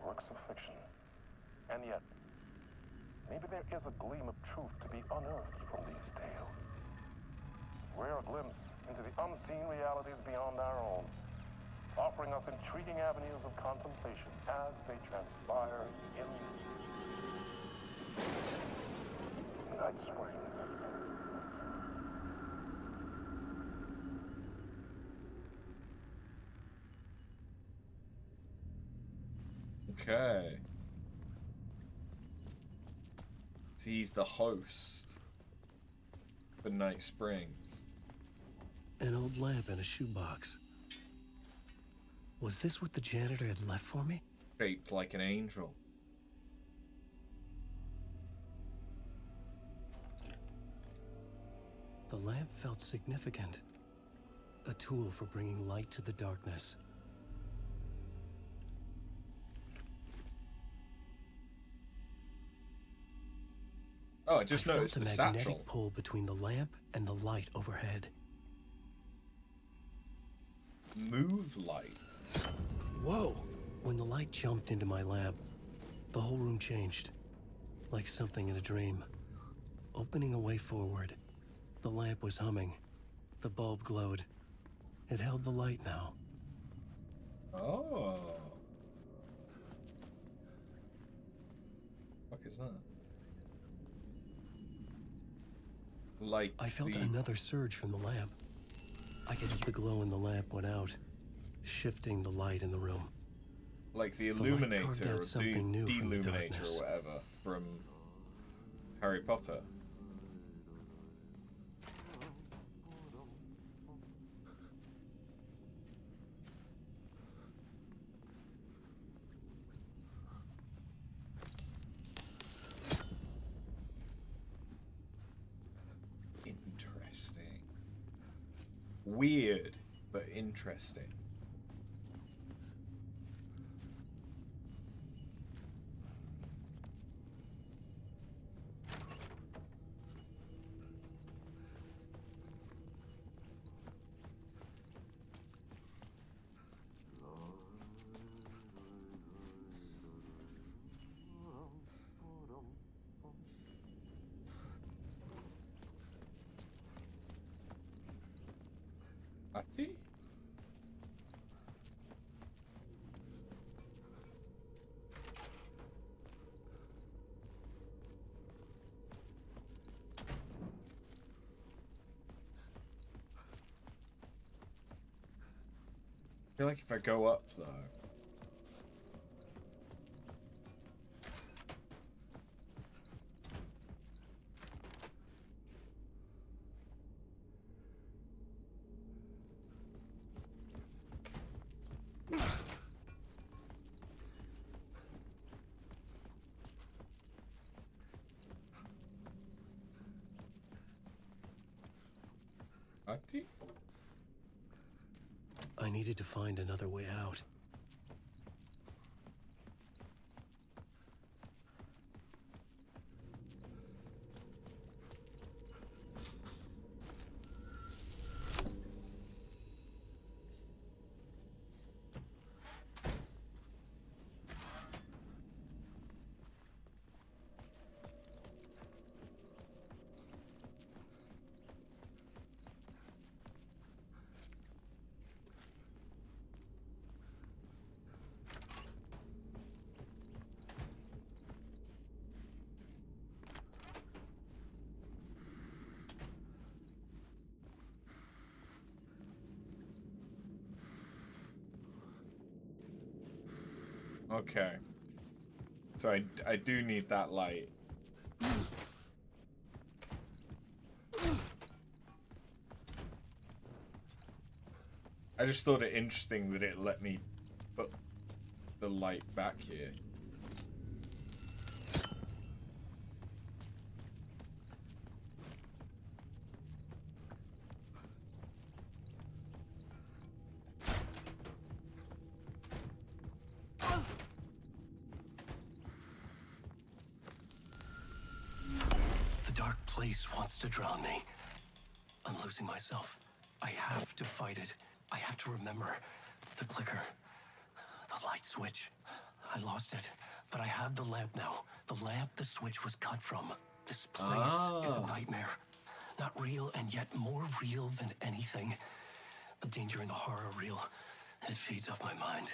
works of fiction. And yet, maybe there is a gleam of truth to be unearthed from these tales. Rare glimpse into the unseen realities beyond our own, offering us intriguing avenues of contemplation as they transpire in Night Springs. Okay. So he's the host for Night Springs. An old lamp in a shoebox. Was this what the janitor had left for me? Shaped like an angel. The lamp felt significant. A tool for bringing light to the darkness. Oh, I just noticed felt the a magnetic satchel. pull between the lamp and the light overhead. Move light. Whoa! When the light jumped into my lamp, the whole room changed. Like something in a dream. Opening a way forward. The lamp was humming. The bulb glowed. It held the light now. Oh. What is that? Like I felt another surge from the lamp. I could the glow in the lamp went out, shifting the light in the room. Like the The light carved Illuminator out or something new from the Deluminator darkness. or whatever from Harry Potter. Interesting. Weird, but interesting. Ati? I feel like if I go up though. Ati? I needed to find another way out. Okay. So I do need that light. I just thought it interesting that it let me put the light back here. place wants to drown me. I'm losing myself. I have to fight it. I have to remember the clicker, the light switch. I lost it, but I have the lamp now. The lamp the switch was cut from. This place is a nightmare. Not real, and yet more real than anything. The danger and the horror real. It feeds off my mind,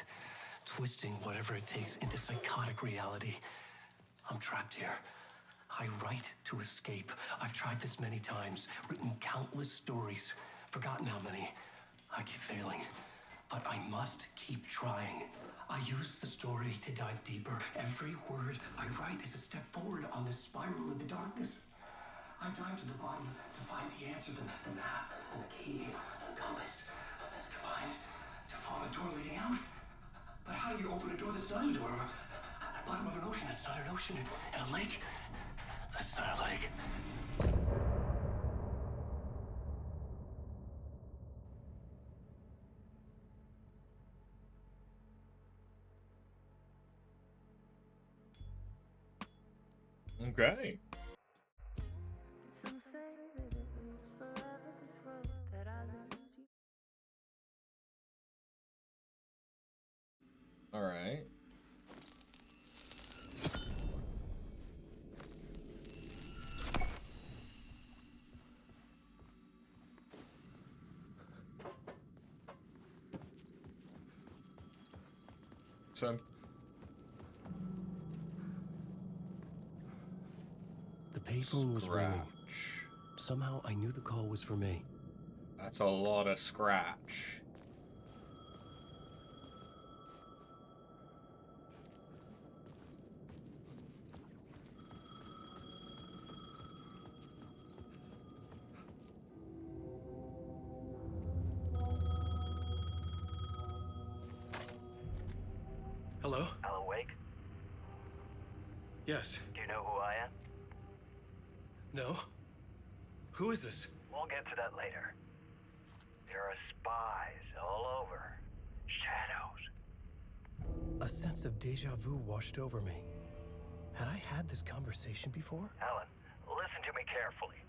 twisting whatever it takes into psychotic reality. I'm trapped here. I write to escape. I've tried this many times, written countless stories, forgotten how many. I keep failing, but I must keep trying. I use the story to dive deeper. Every word I write is a step forward on this spiral into darkness. I dive to the body to find the answer, the map, and the key, and the compass. It's combined to form a door leading out. But how do you open a door that's not a door? At the bottom of an ocean that's not an ocean, and a lake that's not a lake. Okay. All right. So The payphone was ringing. Somehow I knew the call was for me. That's a lot of scratch. Hello? Alan Wake? Yes. Do you know who I am? No? Who is this? We'll get to that later. There are spies all over. Shadows. A sense of deja vu washed over me. Had I had this conversation before? Alan, listen to me carefully.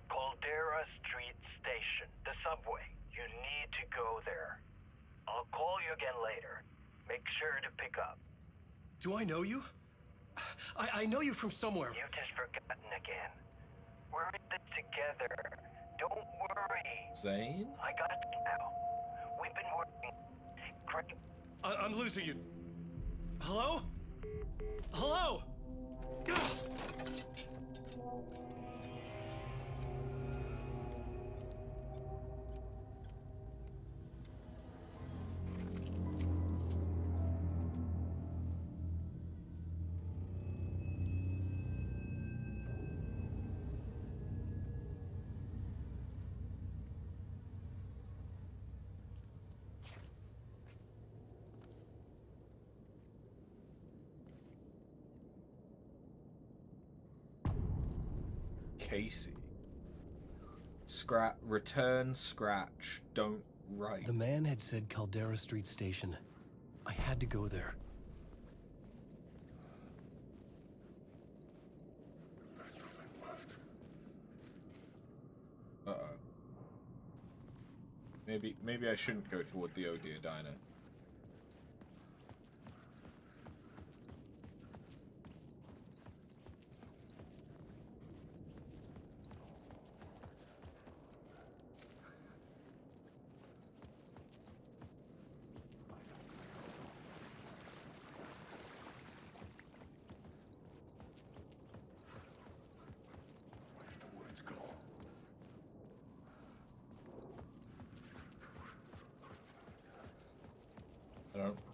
Caldera Street Station, the subway. You need to go there. I'll call you again later. Make sure to pick up. Do I know you? I know you from somewhere. You've just forgotten again. We're in this together. Don't worry. Zane? I got you now. We've been working. Great. I'm losing you. Hello? Hello? Casey. Return, scratch, don't write. The man had said Caldera Street Station. I had to go there. Uh-oh. Maybe I shouldn't go toward the Oh Dear Diner.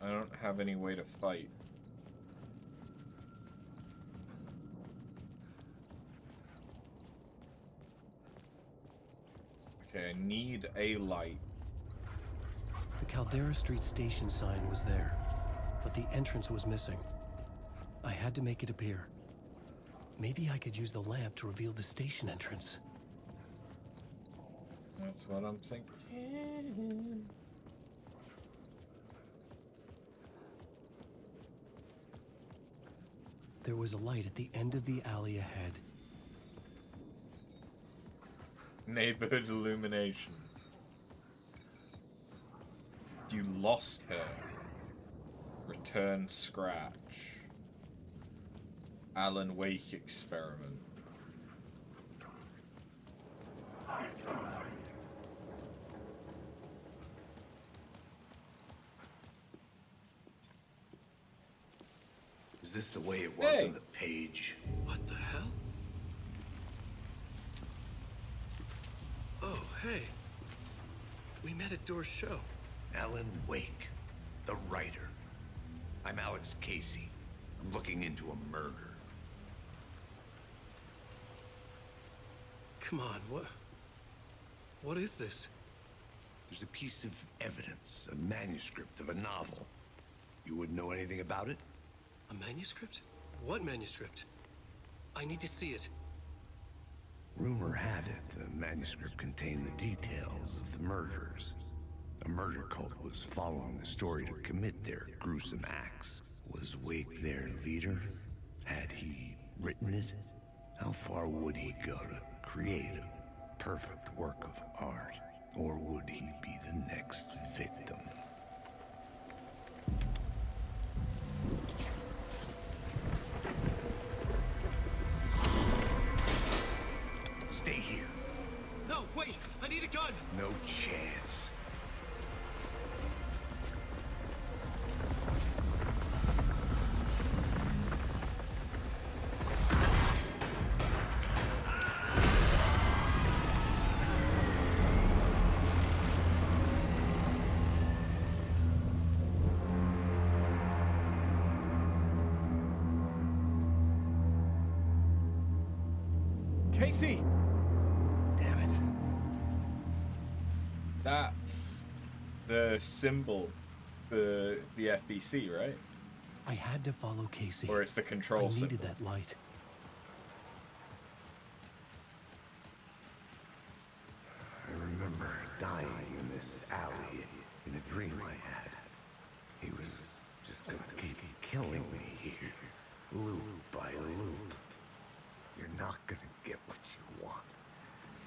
I don't have any way to fight. Okay, I need a light. The Caldera Street Station sign was there, but the entrance was missing. I had to make it appear. Maybe I could use the lamp to reveal the station entrance. That's what I'm thinking. There was a light at the end of the alley ahead. Neighborhood illumination. You lost her. Return scratch. Alan Wake experiment. Is this the way it was on the page? What the hell? Oh, hey. We met at Door's show. Alan Wake, the writer. I'm Alex Casey. I'm looking into a murder. Come on, what is this? There's a piece of evidence, a manuscript of a novel. You wouldn't know anything about it? A manuscript? What manuscript? I need to see it. Rumor had it the manuscript contained the details of the murders. A murder cult was following the story to commit their gruesome acts. Was Wake their leader? Had he written it? How far would he go to create a perfect work of art? Or would he be the next victim? Stay here. No, wait! I need a gun! No chance. Casey! Damn it. That's the symbol for the FBC, right? I had to follow Casey. Or it's the control I needed symbol. that light. I remember dying in this alley in a dream I had. He was just gonna keep killing me here, loop by loop. You're not gonna get what you want.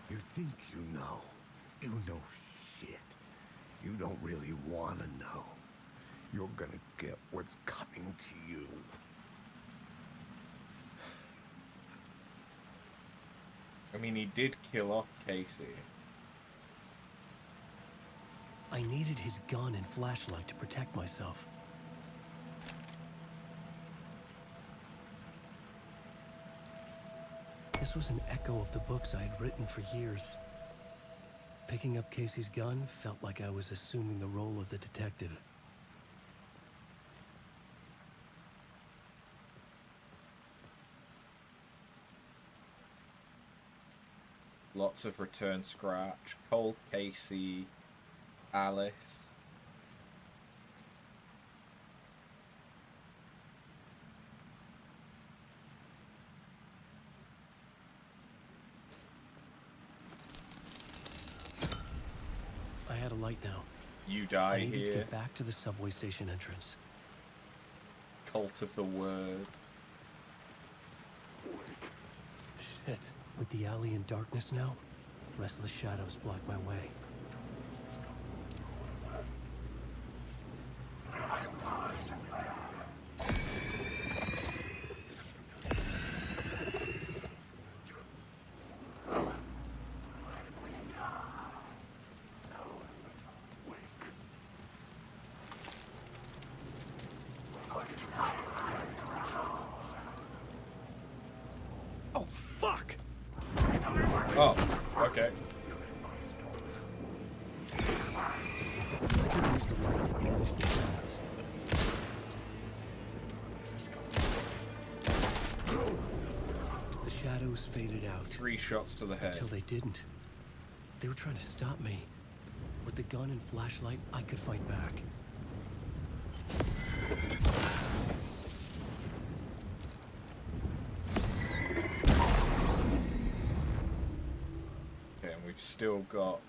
You think you know. You know shit. You don't really want to know. You're gonna get what's coming to you. I mean, he did kill off Casey. I needed his gun and flashlight to protect myself. This was an echo of the books I had written for years. Picking up Casey's gun felt like I was assuming the role of the detective. Lots of return scratch. Cold Casey. Alice. I had a light now. You die I needed here. to get back to the subway station entrance. Cult of the Word. Shit. With the alley in darkness now, restless shadows block my way. Oh, fuck! Oh, okay. The shadows faded out. 3 shots to the head. Until they didn't. They were trying to stop me. With the gun and flashlight, I could fight back. Okay, and we've still got...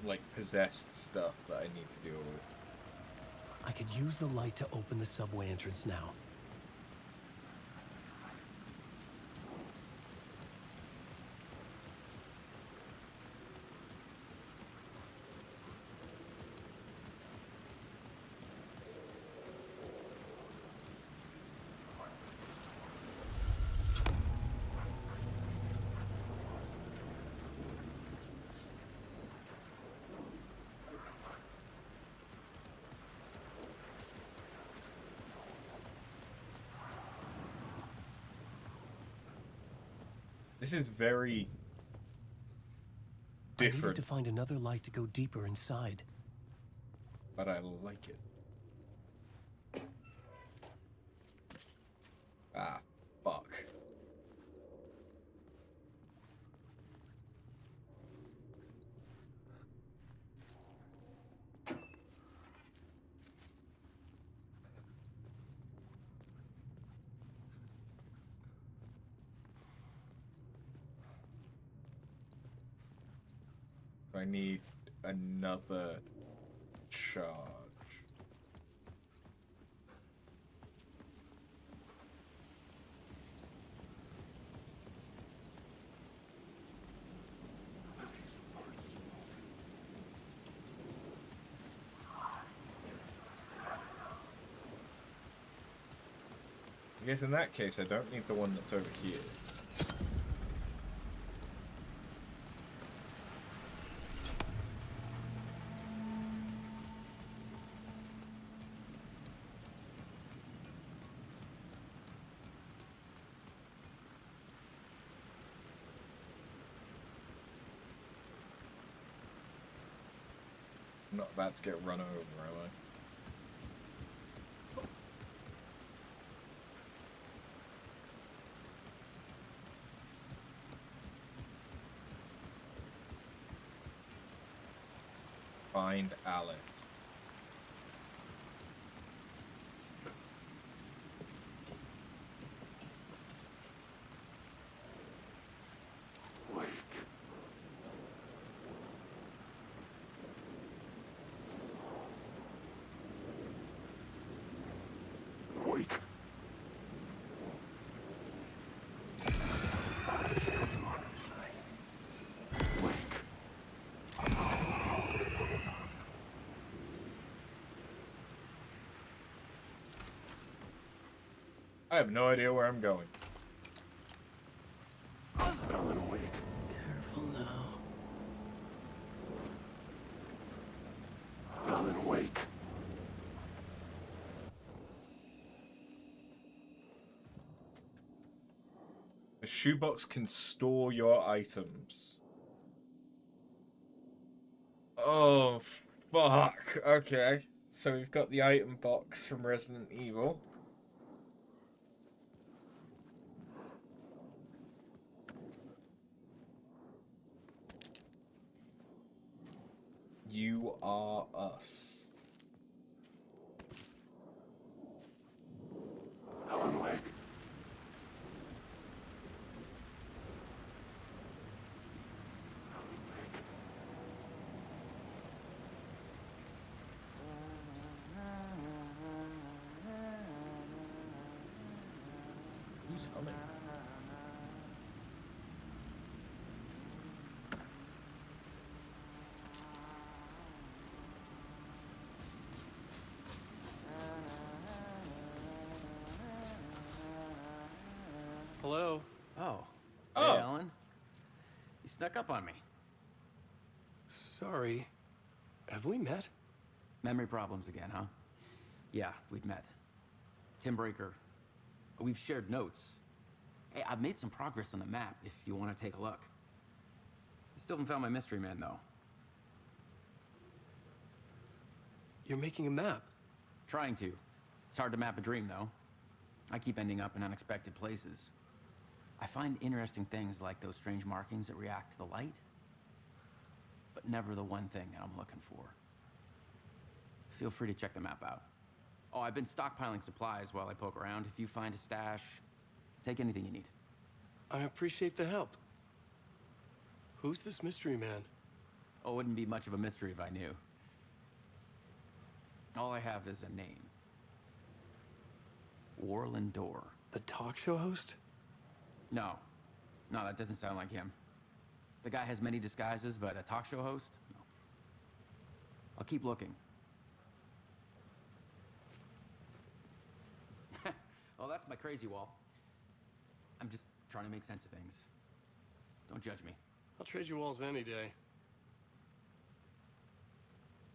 like possessed stuff that I need to deal with. I could use the light to open the subway entrance now. This is very different. I needed to find another light to go deeper inside. But I like it. Ah, fuck. I need another charge. I guess in that case, I don't need the one that's over here. I'm not about to get run over, am I? Find Alice. Wake. Wake. I have no idea where I'm going. Alan, wake. Careful now. Alan, wake. The shoebox can store your items. Oh, fuck. Okay. So we've got the item box from Resident Evil. You are us. Alan, wake. Who's humming? Hello? Oh. Oh. Hey, Alan. You snuck up on me. Sorry. Have we met? Memory problems again, huh? Yeah, we've met. Tim Breaker. We've shared notes. Hey, I've made some progress on the map if you want to take a look. I still haven't found my mystery man, though. You're making a map? Trying to. It's hard to map a dream, though. I keep ending up in unexpected places. I find interesting things like those strange markings that react to the light, but never the one thing that I'm looking for. Feel free to check the map out. Oh, I've been stockpiling supplies while I poke around. If you find a stash, take anything you need. I appreciate the help. Who's this mystery man? Oh, it wouldn't be much of a mystery if I knew. All I have is a name. Warland Door. The talk show host? No. No, that doesn't sound like him. The guy has many disguises, but a talk show host? No. I'll keep looking. Oh, that's my crazy wall. I'm just trying to make sense of things. Don't judge me. I'll trade you walls any day.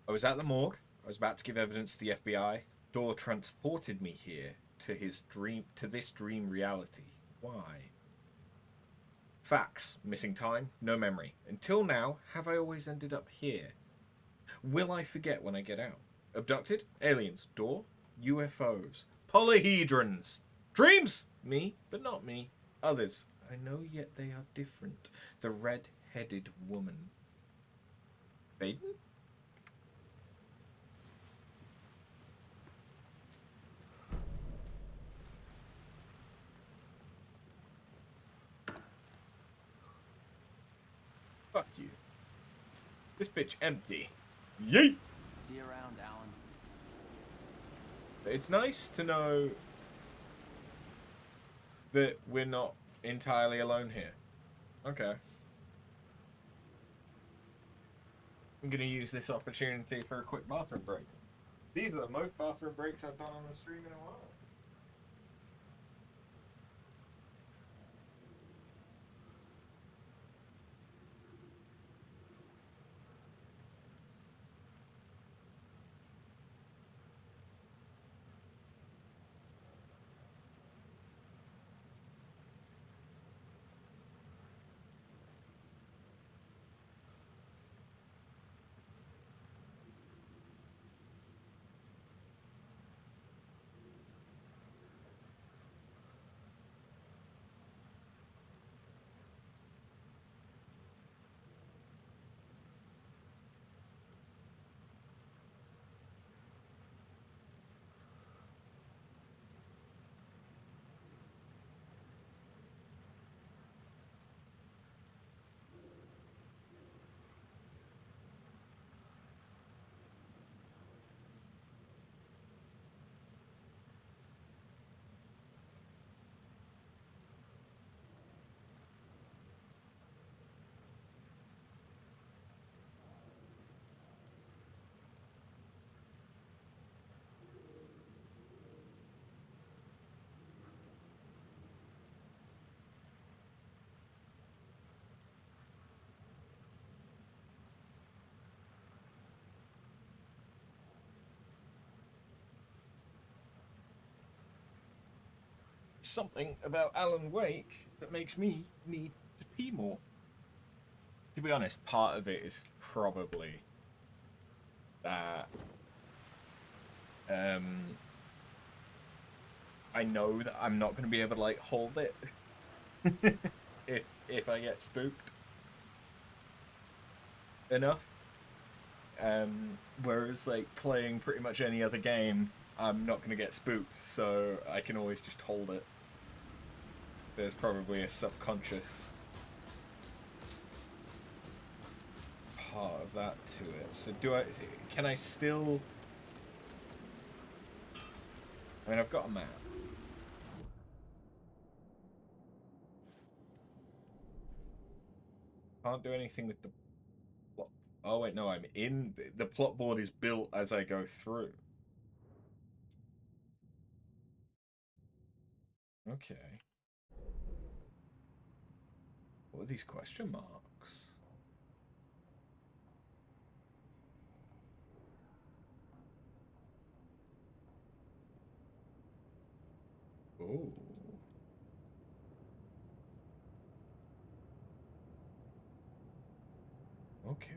I was at the morgue. I was about to give evidence to the FBI. Door transported me here to this dream reality. Why? Facts. Missing time. No memory. Until now, have I always ended up here? Will I forget when I get out? Abducted? Aliens. Door? UFOs. Polyhedrons. Dreams! Me, but not me. Others. I know, yet they are different. The red-headed woman. Baden? Fuck you. This bitch empty. Yeet! See you around, Alan. It's nice to know that we're not entirely alone here. Okay. I'm gonna use this opportunity for a quick bathroom break. These are the most bathroom breaks I've done on the stream in a while. Something about Alan Wake that makes me need to pee more. To be honest, part of it is probably that I know that I'm not going to be able to like hold it if I get spooked enough. Whereas like playing pretty much any other game, I'm not going to get spooked, so I can always just hold it. There's probably a subconscious part of that to it. So can I still... I mean, I've got a map. Can't do anything with the plot. Oh wait, no, I'm in... The plot board is built as I go through. Okay. What are these question marks? Oh. Okay.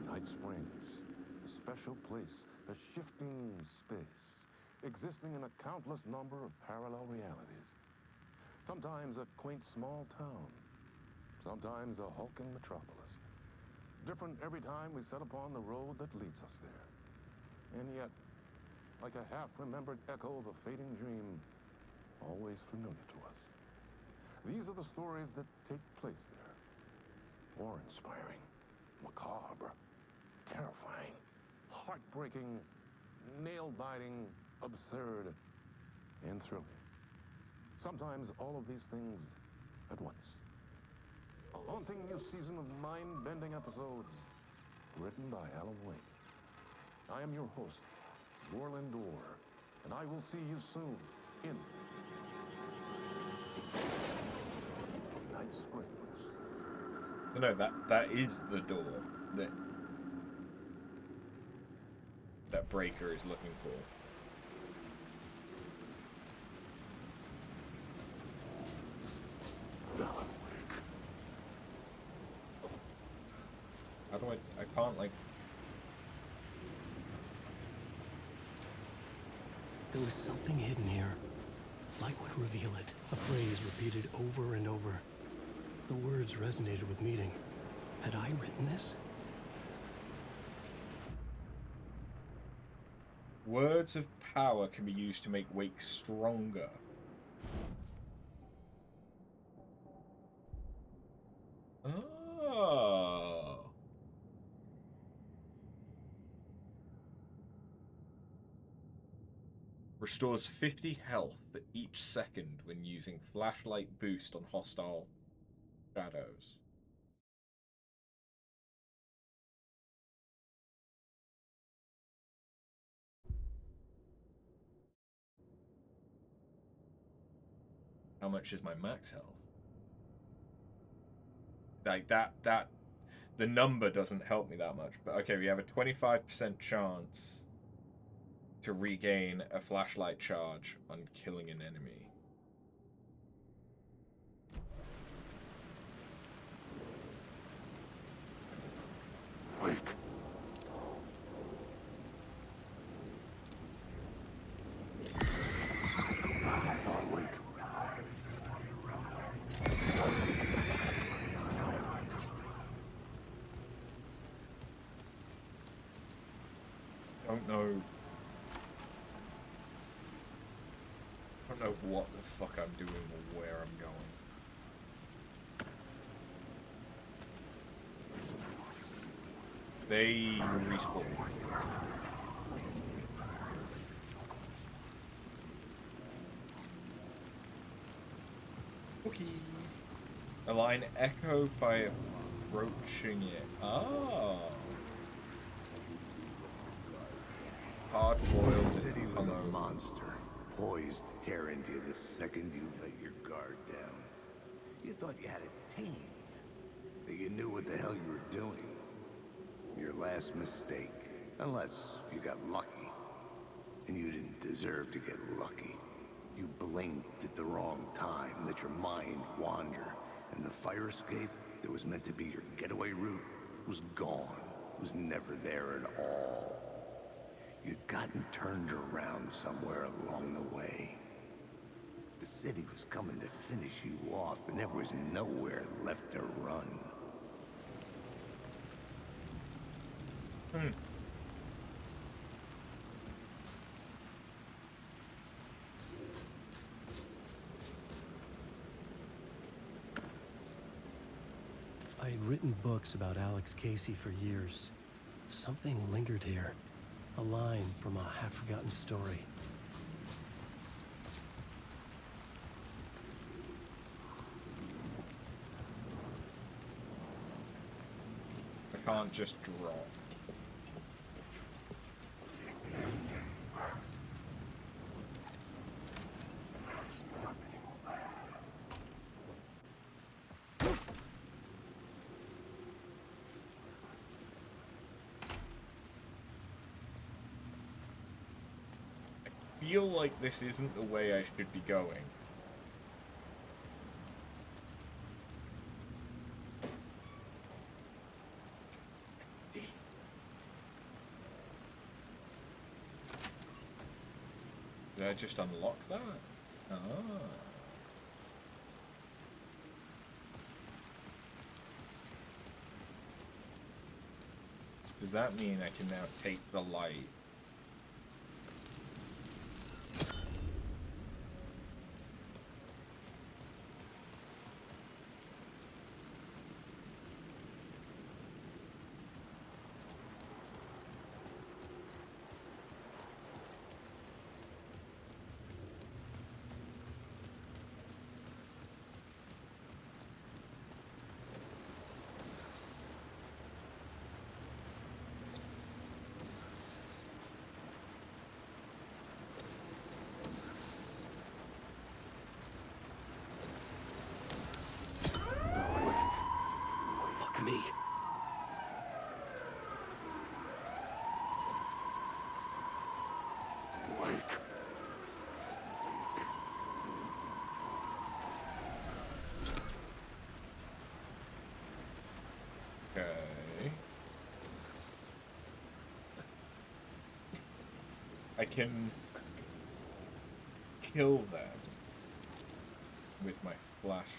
Night Springs, a special place, a shifting space, existing in a countless number of parallel realities. Sometimes a quaint small town, sometimes a hulking metropolis. Different every time we set upon the road that leads us there. And yet, like a half-remembered echo of a fading dream, always familiar to us. These are the stories that take place there. Awe-inspiring, macabre, terrifying, heartbreaking, nail-biting, absurd, and thrilling. Sometimes all of these things at once. A haunting new season of mind-bending episodes, written by Alan Wake. I am your host, Warland Orr, and I will see you soon in Night Springs. No, that is the door that Breaker is looking for. How do I can't, like... There was something hidden here. Light would reveal it. A phrase repeated over and over. The words resonated with meaning. Had I written this? Words of power can be used to make Wake stronger. Oh. Restores 50 health for each second when using flashlight boost on hostile shadows. How much is my max health? Like that the number doesn't help me that much, but okay, we have a 25% chance to regain a flashlight charge on killing an enemy. Wait. Don't know what the fuck I'm doing or where I'm going. They respawn. Okay. A line echoed by approaching it. Ah. Hard-boiled. The city was a monster, poised to tear into you the second you let your guard down. You thought you had it tamed, that you knew what the hell you were doing. Your last mistake, unless you got lucky. And you didn't deserve to get lucky. You blinked at the wrong time, let your mind wander, and the fire escape that was meant to be your getaway route was gone, was never there at all. You'd gotten turned around somewhere along the way. The city was coming to finish you off, and there was nowhere left to run. I had written books about Alex Casey for years. Something lingered here. A line from a half-forgotten story. I can't just drop. I feel like this isn't the way I should be going. Did I just unlock that? Ah. Does that mean I can now take the light? Okay. I can kill them with my flashlight.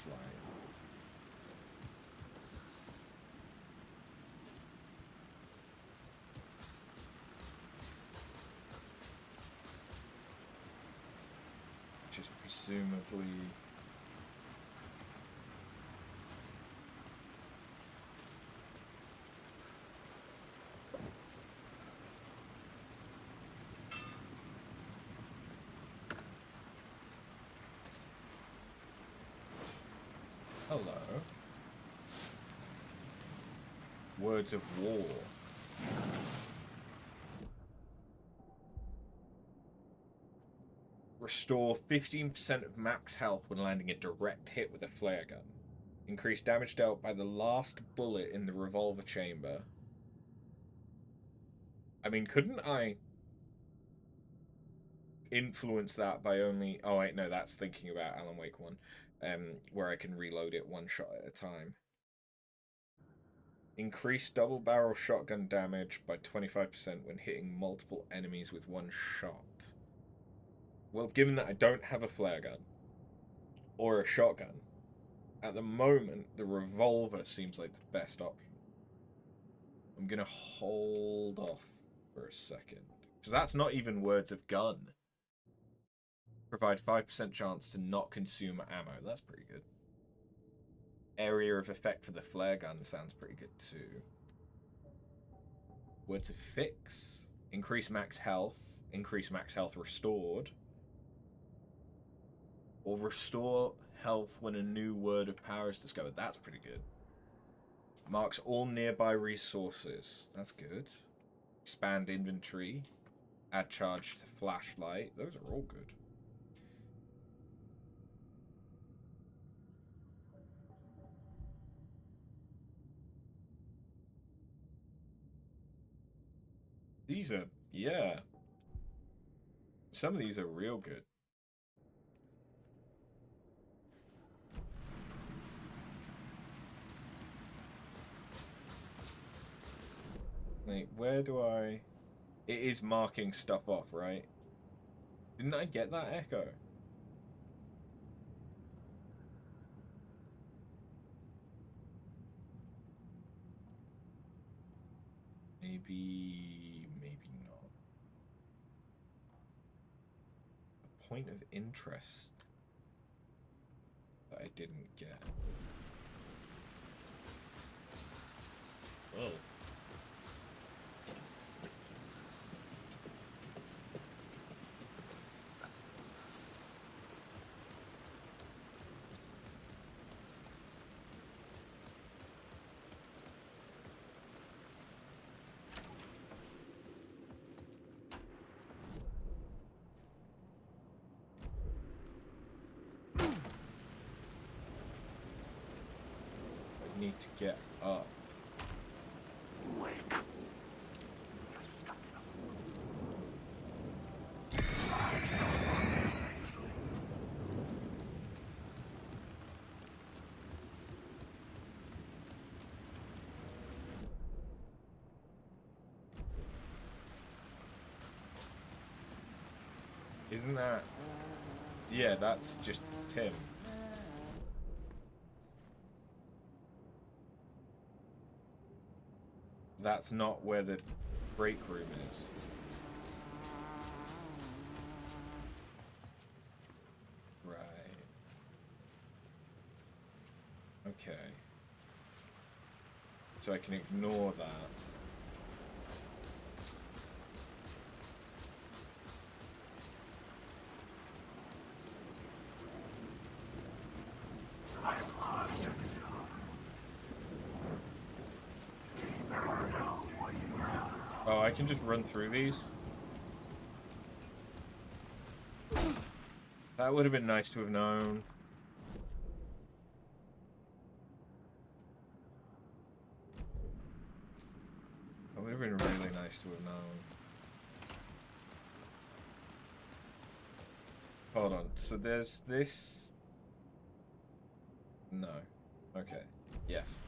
Which is presumably... Hello. Words of war. Restore 15% of max health when landing a direct hit with a flare gun. Increase damage dealt by the last bullet in the revolver chamber. I mean, couldn't I influence that by only... Oh, wait, no, that's thinking about Alan Wake 1. Where I can reload it one shot at a time. Increase double barrel shotgun damage by 25% when hitting multiple enemies with one shot. Well, given that I don't have a flare gun or a shotgun, at the moment the revolver seems like the best option. I'm gonna hold off for a second. So that's not even words of gun. Provide 5% chance to not consume ammo. That's pretty good. Area of effect for the flare gun sounds pretty good too. Words of fix. Increase max health. Increase max health restored. Or restore health when a new word of power is discovered. That's pretty good. Marks all nearby resources. That's good. Expand inventory. Add charge to flashlight. Those are all good. These are, yeah. Some of these are real good. Wait, where do I... It is marking stuff off, right? Didn't I get that echo? Maybe not. A point of interest that I didn't get. Oh. Need to get up. Wake. You're stuck in a... Isn't that... Yeah, that's just Tim. That's not where the break room is. Right. Okay. So I can ignore that. I've lost it. Oh, I can just run through these? That would have been nice to have known. That would have been really nice to have known. hold on. So there's this. No. Okay. Yes.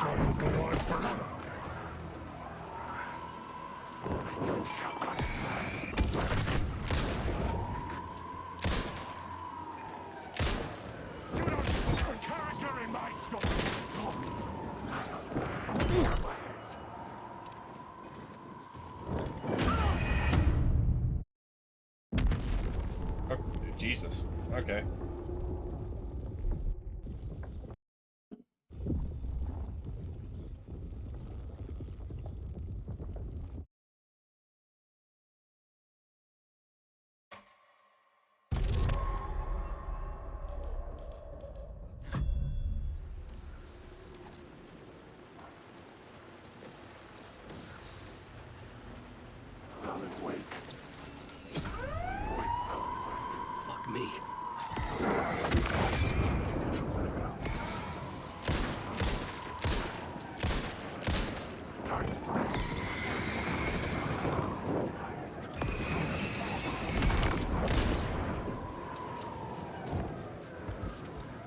Don't go on forever. You don't put a character in my story. Oh, Jesus. Okay. Fuck me.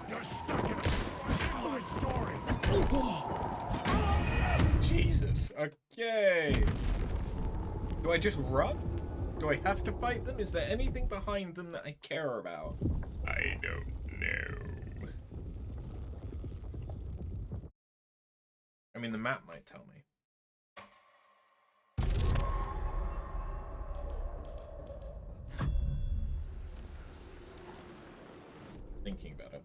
You're stuck in my story. Jesus. Okay. Do I just run? Do I have to fight them? Is there anything behind them that I care about? I don't know. I mean, the map might tell me. Thinking about it.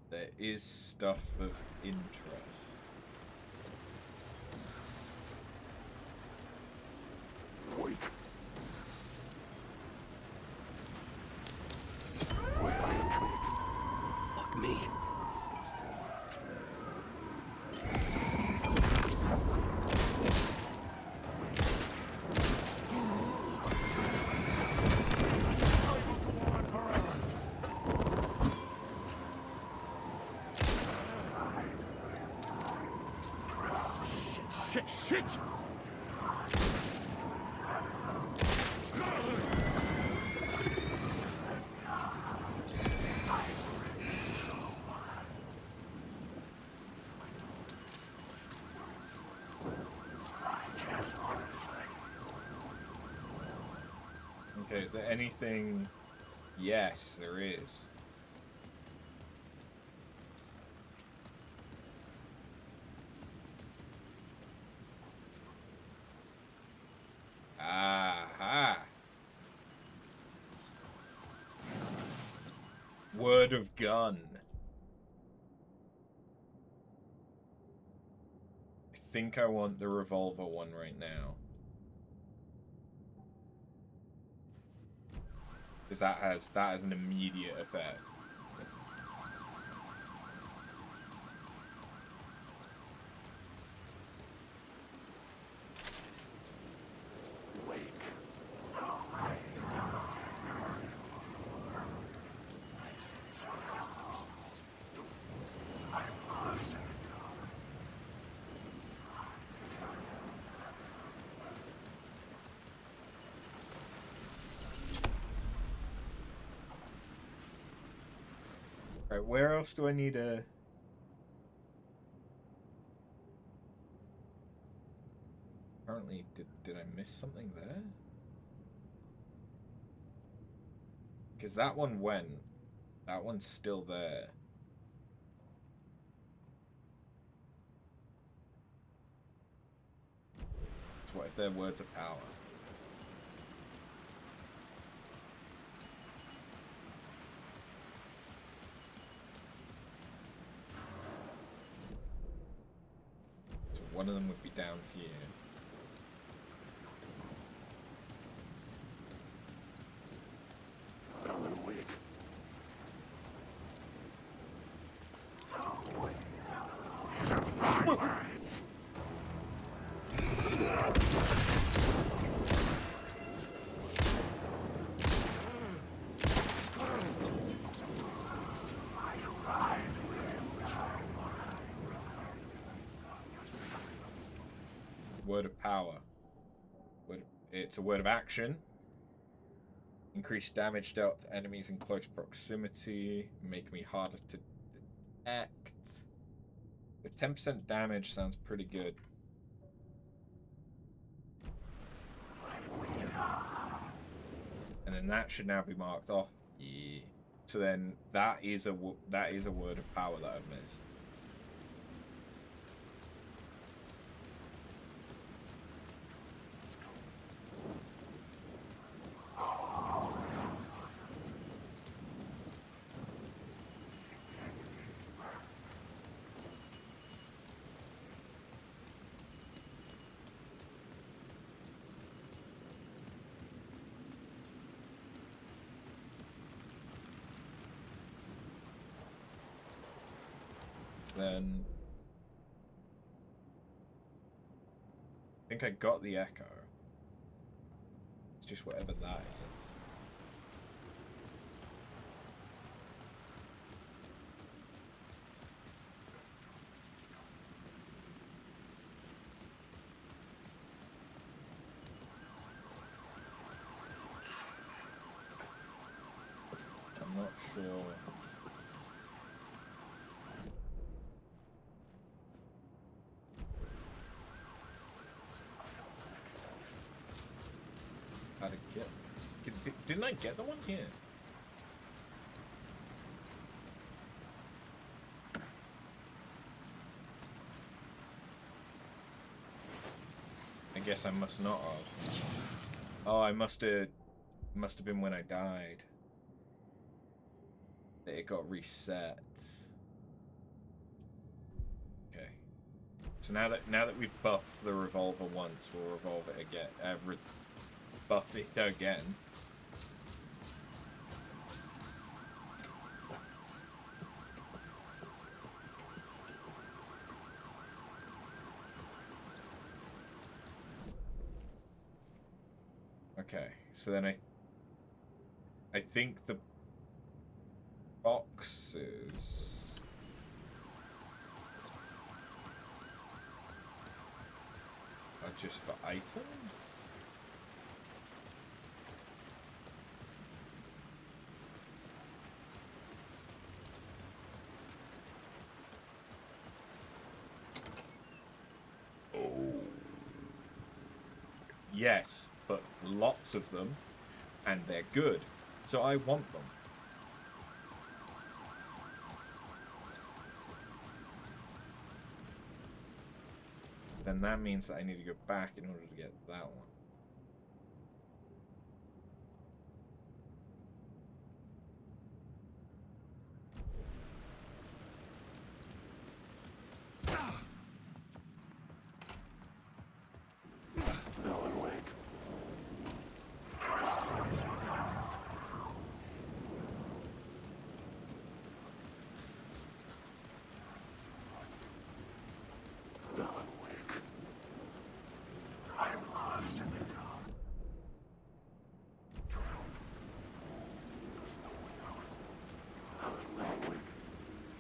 There is stuff of interest. Wait. Fuck me. Shit! Okay, is there anything? Yes, there is. Aha! Word of gun. I think I want the revolver one right now. Because that has an immediate effect. Right, where else do I need a... Apparently, did I miss something there? Because that one went. That one's still there. So what if they're words of power? down here. Word of power. It's a word of action. Increase damage dealt to enemies in close proximity. Make me harder to detect. With 10% damage sounds pretty good. And then that should now be marked off. Yeah. So then that is a word of power that I've missed. Then I think I got the echo. It's just whatever that is. I'm not sure. How to get? Didn't I get the one here? I guess I must not have. Oh, I must have been when I died. It got reset. Okay. So now that we've buffed the revolver once, we'll revolve it again. Buff it again. Okay, so then I think the boxes are just for items? Yes, but lots of them, and they're good, so I want them. Then that means that I need to go back in order to get that one.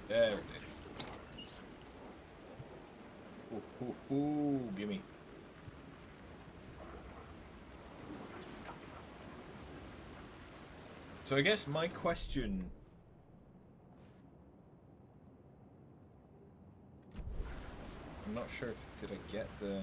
There it is. Ooh, gimme. So I guess my question... I'm not sure if... Did I get the...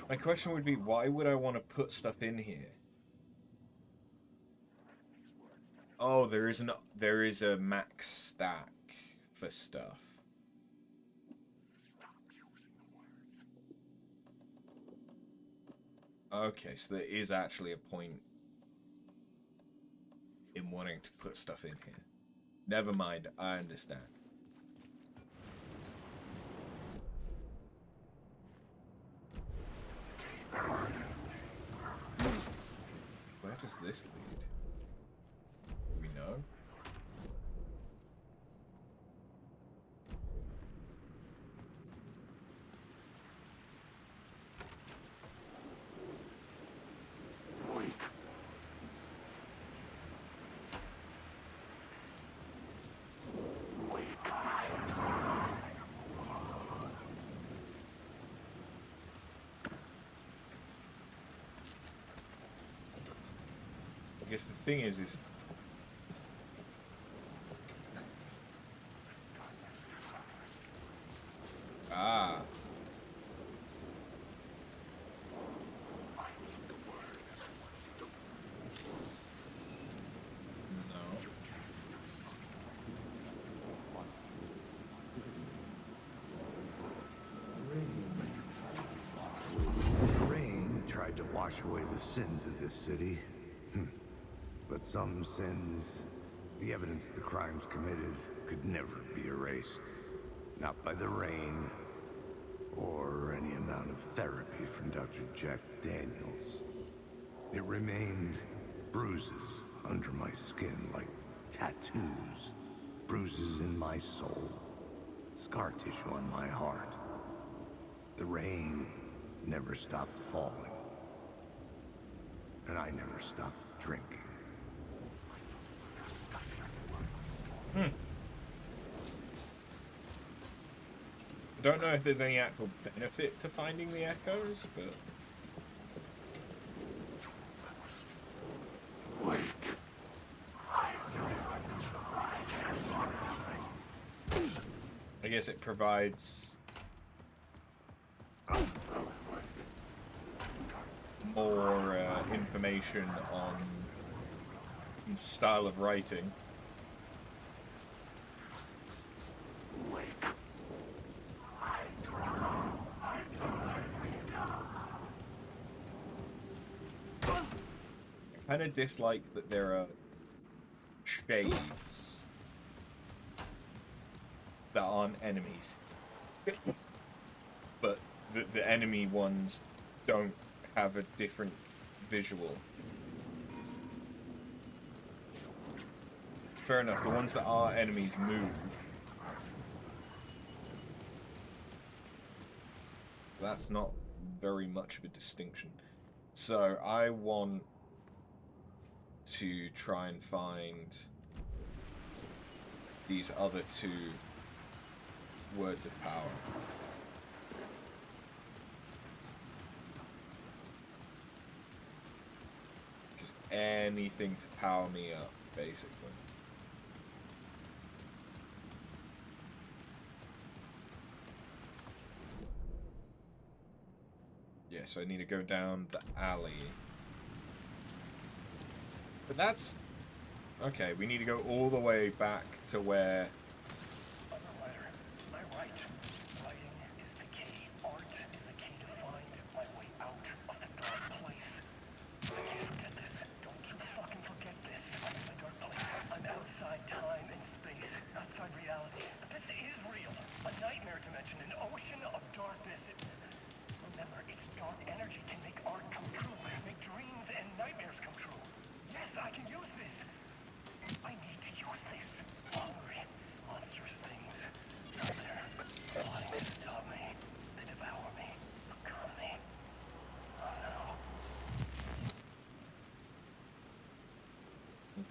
My question would be, why would I want to put stuff in here? Oh, there is a max stack for stuff. Okay, so there is actually a point. in wanting to put stuff in here. Never mind, I understand. Where does this lead? Do we know? I guess the thing is ah. The rain tried to wash away the sins of this city. But some sins, the evidence of the crimes committed, could never be erased. Not by the rain, or any amount of therapy from Dr. Jack Daniels. It remained bruises under my skin, like tattoos. Bruises in my soul. Scar tissue on my heart. The rain never stopped falling. And I never stopped drinking. I don't know if there's any actual benefit to finding the echoes, but... I guess it provides more information on style of writing. I kind of dislike that there are shades that aren't enemies, but the enemy ones don't have a different visual. Fair enough, the ones that are enemies move. That's not very much of a distinction. So I want to try and find these other two words of power. Just anything to power me up, basically. Yeah, so I need to go down the alley. But that's... Okay, we need to go all the way back to where...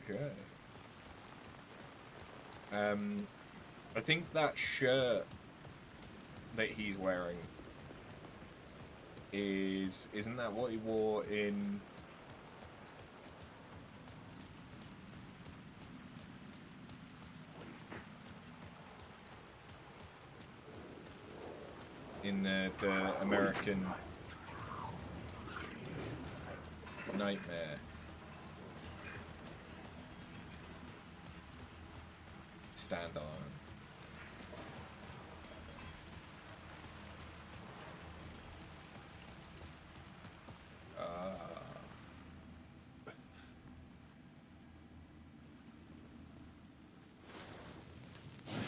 Okay. I think that shirt that he's wearing isn't that what he wore in the American Nightmare? Stand on.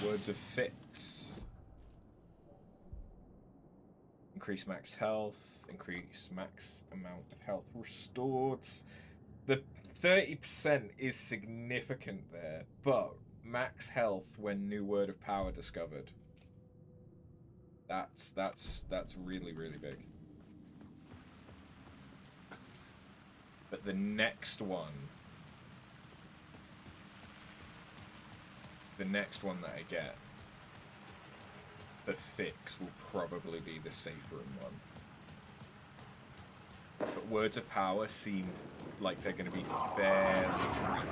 Words of fix. Increase max health. Increase max amount of health restored. The 30% is significant there, but max health when new word of power discovered. That's really, really big. But the next one that I get, the fix, will probably be the safer one. But words of power seem like they're going to be fairly frequent.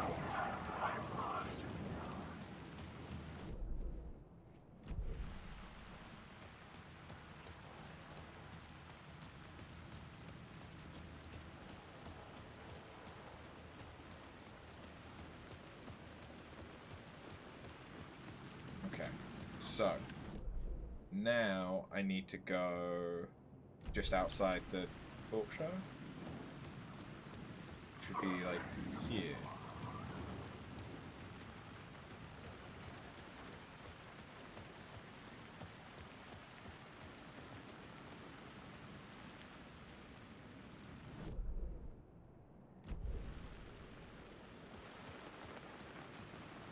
Okay, so now I need to go just outside the talk show. Should be like here.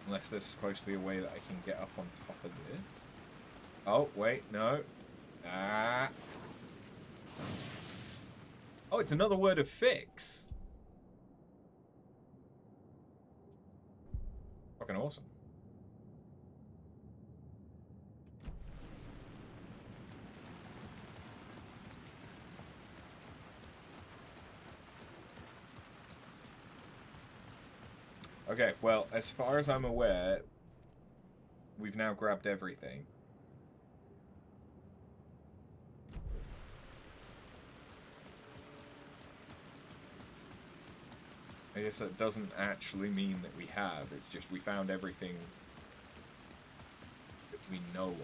Unless there's supposed to be a way that I can get up on top of this. Oh, wait, no. Ah. Oh, it's another word of fix. Fucking awesome. Okay, well, as far as I'm aware, we've now grabbed everything. I guess that doesn't actually mean that we have, it's just we found everything that we know of.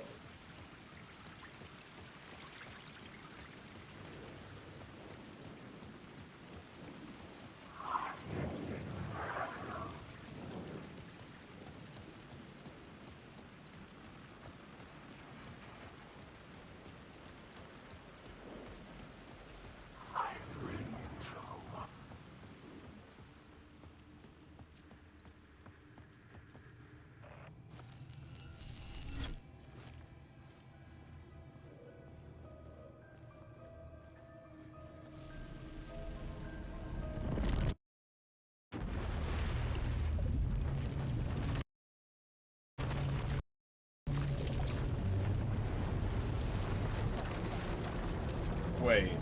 Wait.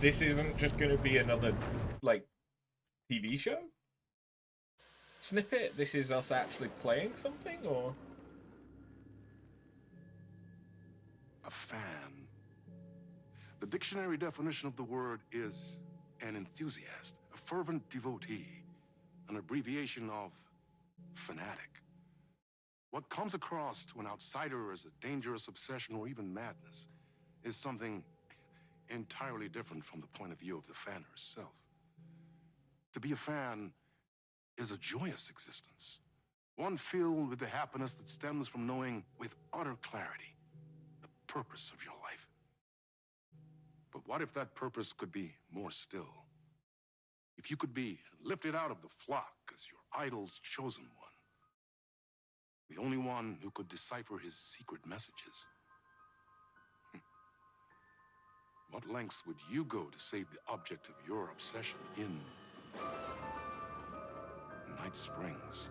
This isn't just going to be another, like, TV show? Snippet? This is us actually playing something, or? A fan. The dictionary definition of the word is an enthusiast, a fervent devotee, an abbreviation of fanatic. What comes across to an outsider as a dangerous obsession or even madness is something entirely different from the point of view of the fan herself. To be a fan is a joyous existence, one filled with the happiness that stems from knowing with utter clarity the purpose of your life. But what if that purpose could be more still? If you could be lifted out of the flock as your idol's chosen one, the only one who could decipher his secret messages. What lengths would you go to save the object of your obsession in Night Springs?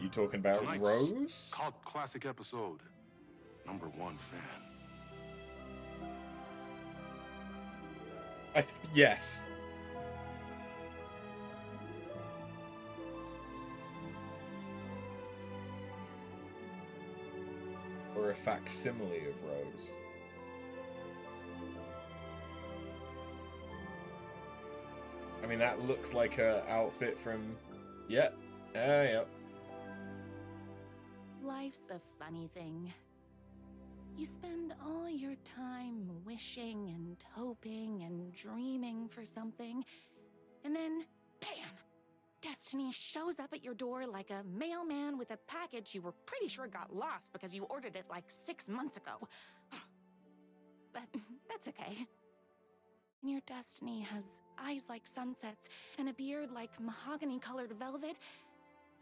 You talking about Tonight's Rose? Cult classic episode, #1 fan. Yes. Or a facsimile of Rose. I mean, that looks like her outfit from... Yep. Yep. Life's a funny thing. You spend all your time wishing and hoping and dreaming for something, and then, bam! Destiny shows up at your door like a mailman with a package you were pretty sure got lost because you ordered it like 6 months ago. But that's okay. And your Destiny has eyes like sunsets and a beard like mahogany-colored velvet.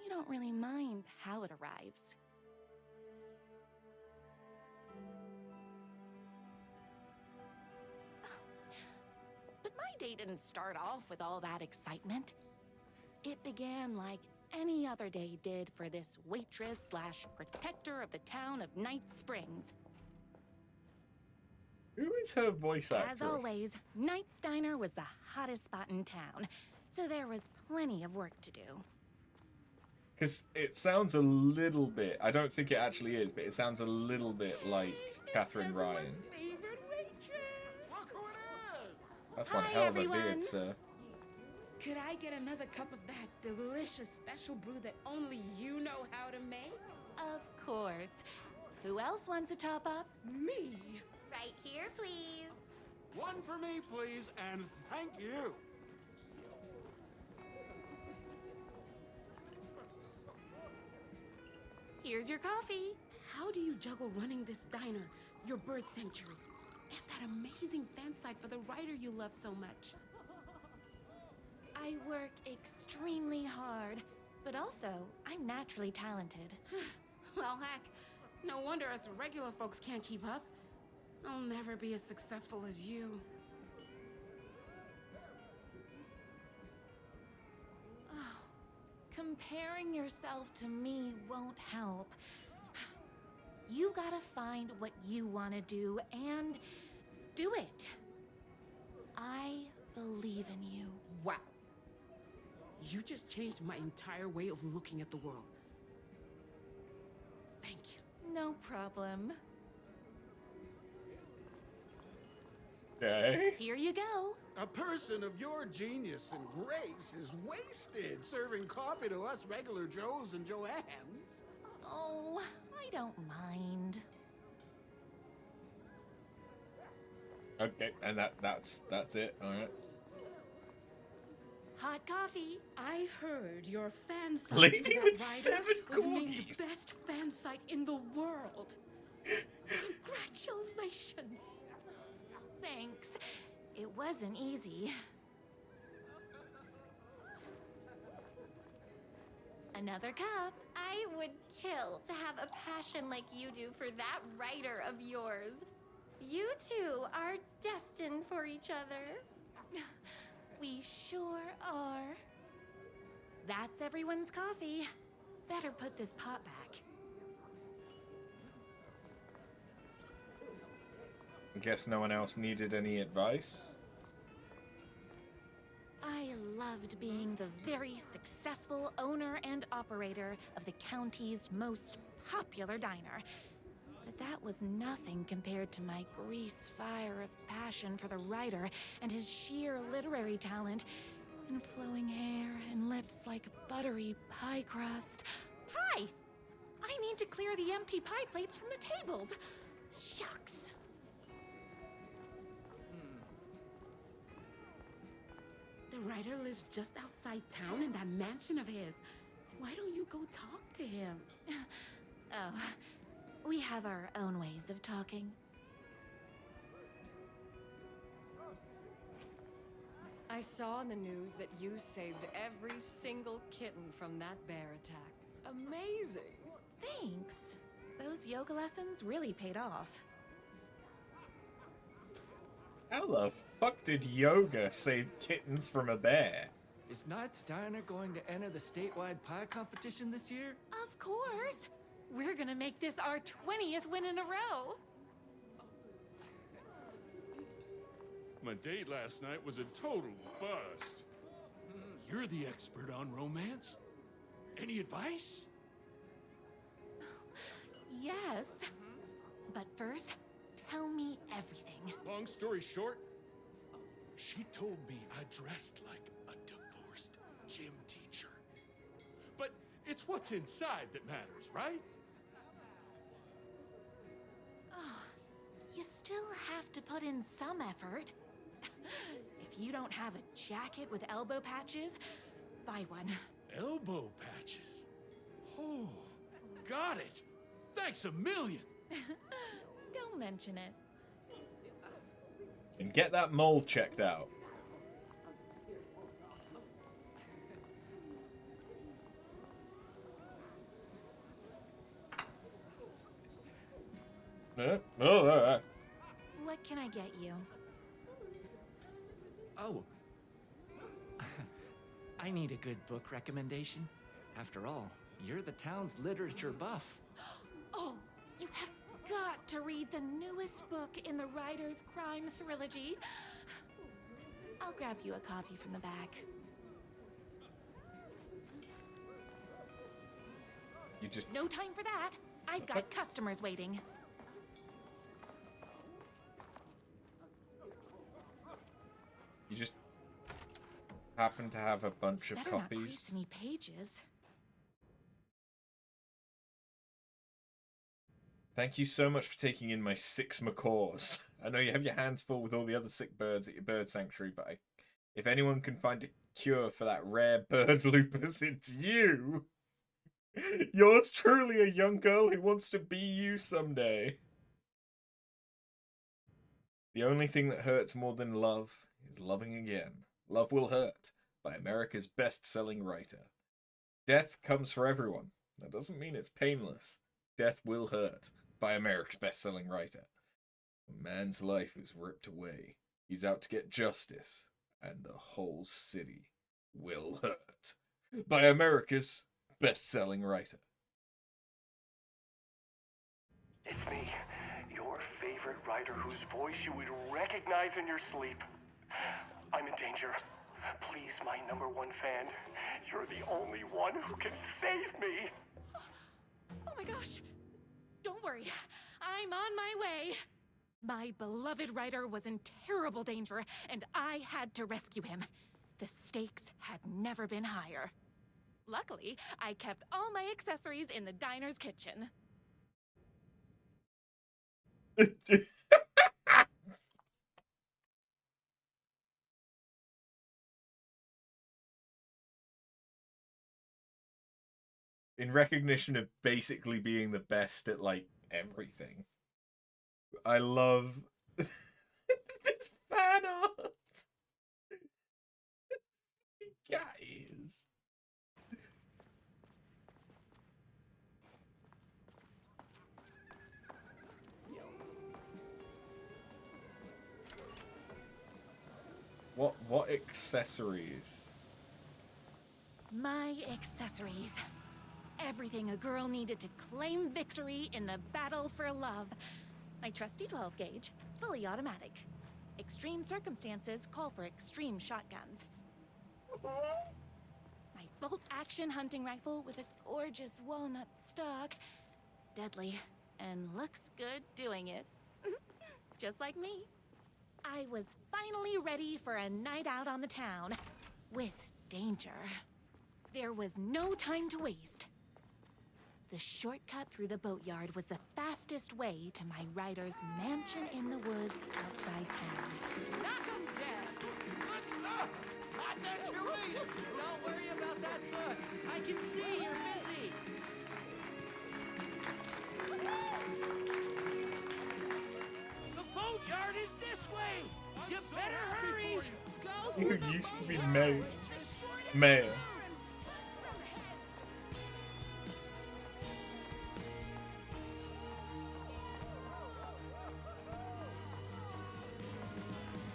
You don't really mind how it arrives. But my day didn't start off with all that excitement. It began like any other day did for this waitress / protector of the town of Night Springs. Who is her voice actress? As always, Knight's Diner was the hottest spot in town, so there was plenty of work to do. Because it sounds a little bit, I don't think it actually is, but it sounds a little bit like Catherine Ryan. Favorite waitress! Look who it is! That's one Hi, hell of a everyone. beard, sir. Could I get another cup of that delicious special brew that only you know how to make? Of course. Who else wants a top up? Me. Right here, please. One for me, please, and thank you. Here's your coffee. How do you juggle running this diner, your bird sanctuary, and that amazing fan site for the writer you love so much? I work extremely hard, but also I'm naturally talented. Well, heck, no wonder us regular folks can't keep up. I'll never be as successful as you. Oh, comparing yourself to me won't help. You gotta find what you want to do and do it. I believe in you. Wow. You just changed my entire way of looking at the world. Thank you. No problem. Okay. Here you go. A person of your genius and grace is wasted serving coffee to us regular Joes and Joannes. Oh, I don't mind. Okay, and that's it. All right. Hot coffee. I heard your fan site Lady for that with writer 7 was named corgis. best fan site in the world. Congratulations. Thanks. It wasn't easy. Another cup. I would kill to have a passion like you do for that writer of yours. You two are destined for each other. We sure are. That's everyone's coffee. Better put this pot back. Guess no one else needed any advice. I loved being the very successful owner and operator of the county's most popular diner. But that was nothing compared to my grease fire of passion for the writer and his sheer literary talent, and flowing hair and lips like buttery pie crust. Hi! I need to clear the empty pie plates from the tables. Shucks. The writer lives just outside town in that mansion of his. Why don't you go talk to him? Oh, we have our own ways of talking. I saw in the news that you saved every single kitten from that bear attack. Amazing! Thanks. Those yoga lessons really paid off. How the fuck did yoga save kittens from a bear? Is Knight's Diner going to enter the statewide pie competition this year? Of course! We're gonna make this our 20th win in a row! My date last night was a total bust. You're the expert on romance. Any advice? Yes. But first, tell me everything. Long story short, she told me I dressed like a divorced gym teacher. But it's what's inside that matters, right? Oh, you still have to put in some effort. If you don't have a jacket with elbow patches, buy one. Elbow patches. Oh, got it. Thanks a million. Don't mention it. And get that mole checked out. What can I get you? Oh. I need a good book recommendation. After all, you're the town's literature buff. Oh, you have got to read the newest book in the Writer's Crime Trilogy. I'll grab you a copy from the back. You just... No time for that. I've got customers waiting. You just happen to have a bunch of Better not copies. crease any pages. Thank you so much for taking in my 6 macaws. I know you have your hands full with all the other sick birds at your bird sanctuary, but if anyone can find a cure for that rare bird lupus, it's you! Yours truly, a young girl who wants to be you someday. The only thing that hurts more than love is loving again. Love Will Hurt, by America's best-selling writer. Death comes for everyone. That doesn't mean it's painless. Death will hurt, by America's best-selling writer. A man's life is ripped away. He's out to get justice, and the whole city will hurt, by America's best-selling writer. It's me, your favorite writer whose voice you would recognize in your sleep. I'm in danger. Please, my #1 fan, you're the only one who can save me. Oh my gosh! Don't worry, I'm on my way. My beloved writer was in terrible danger, and I had to rescue him. The stakes had never been higher. Luckily, I kept all my accessories in the diner's kitchen. In recognition of basically being the best at, like, everything. I love this fan art. Guys. What accessories? My accessories. Everything a girl needed to claim victory in the battle for love. My trusty 12 gauge, fully automatic. Extreme circumstances call for extreme shotguns. My bolt-action hunting rifle with a gorgeous walnut stock. Deadly, and looks good doing it. Just like me. I was finally ready for a night out on the town. With danger. There was no time to waste. The shortcut through the boatyard was the fastest way to my writer's mansion in the woods outside town. Knock 'em dead! Good luck! Not done too late! Don't worry about that book. I can see you're busy. The boatyard is this way. You better hurry. Go Who through the used to be boatyard. mayor?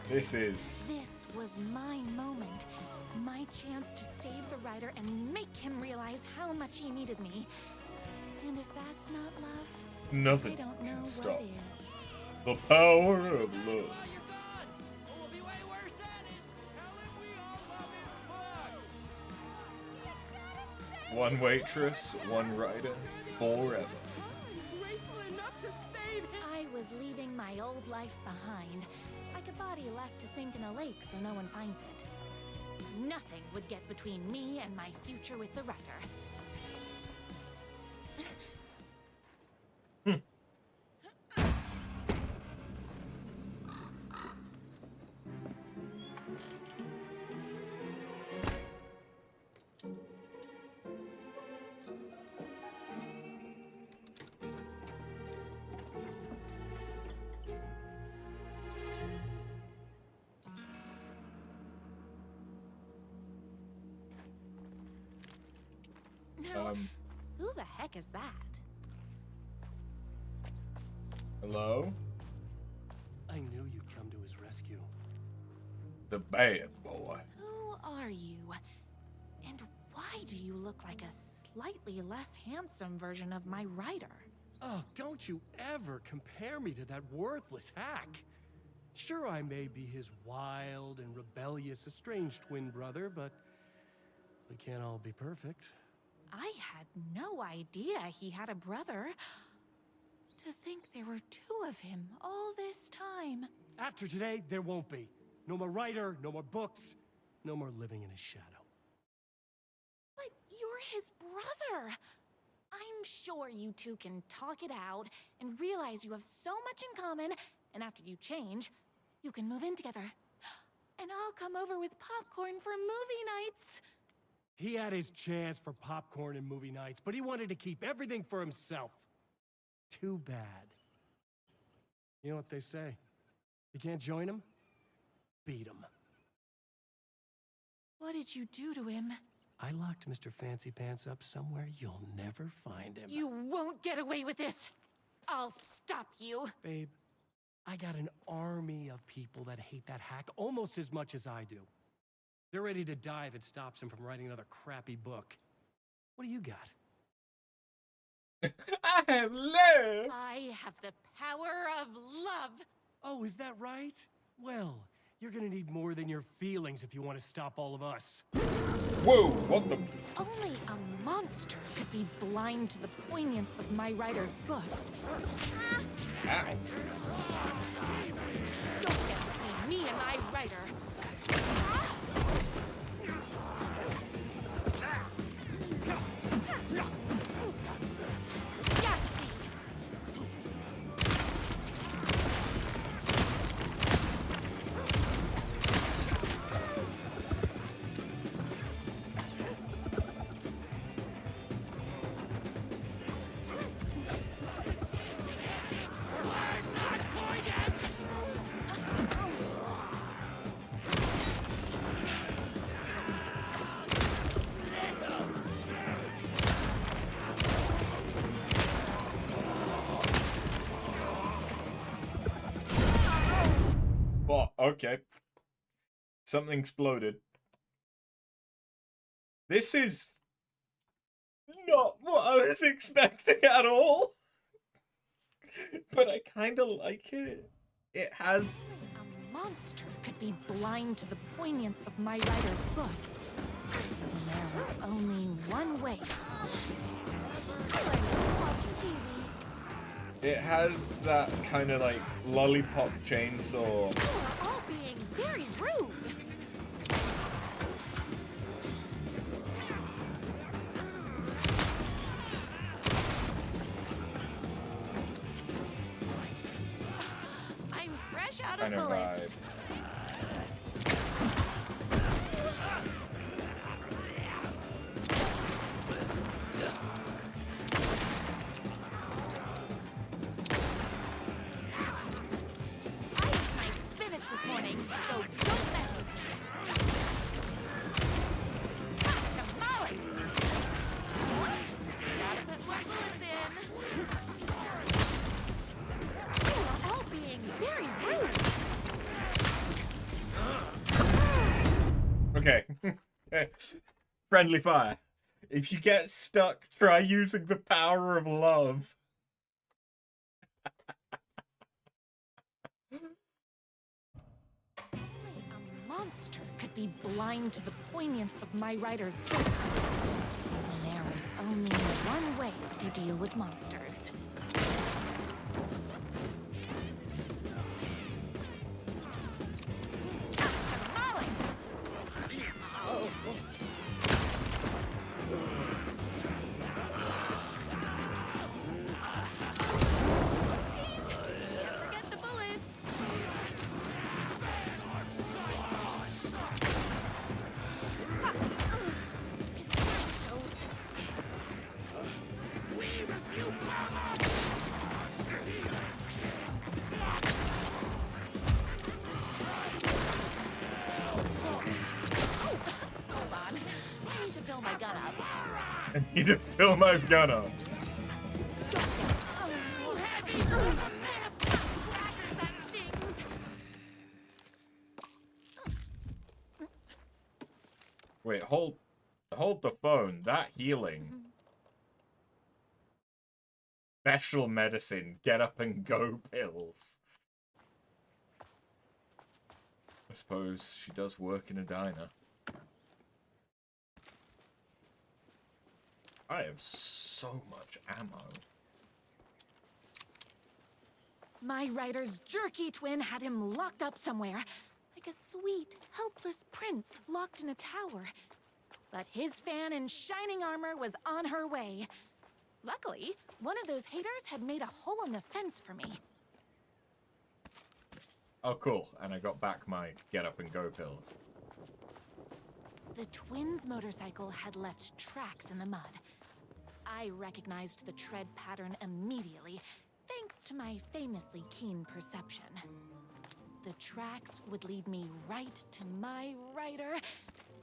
This was my moment. My chance to save the writer and make him realize how much he needed me. And if that's not love, Nothing I don't know can what stop is. the power of love. One waitress, one writer, forever. I was leaving my old life behind, like a body left to sink in a lake so no one finds it. Nothing would get between me and my future with the writer. Now, who the heck is that? Hello? I knew you'd come to his rescue. The bad boy. Who are you? And why do you look like a slightly less handsome version of my writer? Oh, don't you ever compare me to that worthless hack. Sure, I may be his wild and rebellious estranged twin brother, but we can't all be perfect. I had no idea he had a brother. To think there were two of him all this time. After today, there won't be. No more writer, no more books, no more living in his shadow. But you're his brother. I'm sure you two can talk it out and realize you have so much in common, and after you change, you can move in together. And I'll come over with popcorn for movie nights. He had his chance for popcorn and movie nights, but he wanted to keep everything for himself. Too bad. You know what they say? You can't join him? Beat him. What did you do to him? I locked Mr. Fancy Pants up somewhere you'll never find him. You won't get away with this. I'll stop you. Babe, I got an army of people that hate that hack almost as much as I do. They're ready to die if it stops him from writing another crappy book. What do you got? I have love. I have the power of love. Oh, is that right? Well, you're gonna need more than your feelings if you want to stop all of us. Whoa, what the? Only a monster could be blind to the poignance of my writer's books. Ow. Don't get between me and my writer. Okay. Something exploded. This is not what I was expecting at all. But I kind of like it. It has... A monster could be blind to the poignance of my writer's books. And there was only one way. I like to watch TV. It has that kind of like lollipop chainsaw. You are all being very rude. I'm fresh out of bullets. This morning, so don't mess with me. Tamales! Whoops! Gotta put more bullets in. You are all being very rude. Okay. Friendly fire. If you get stuck, try using the power of love. Monster could be blind to the poignance of my writer's books. And there is only one way to deal with monsters. Tamales! Oopsies! Can't forget the bullets. We refuse power! I need to fill my gun up. Wait, hold the phone. That healing. Special medicine. Get up and go pills. I suppose she does work in a diner. I have so much ammo. My writer's jerky twin had him locked up somewhere, like a sweet, helpless prince locked in a tower. But his fan in shining armor was on her way. Luckily, one of those haters had made a hole in the fence for me. Oh, cool. And I got back my get up and go pills. The twins' motorcycle had left tracks in the mud. I recognized the tread pattern immediately, thanks to my famously keen perception. The tracks would lead me right to my writer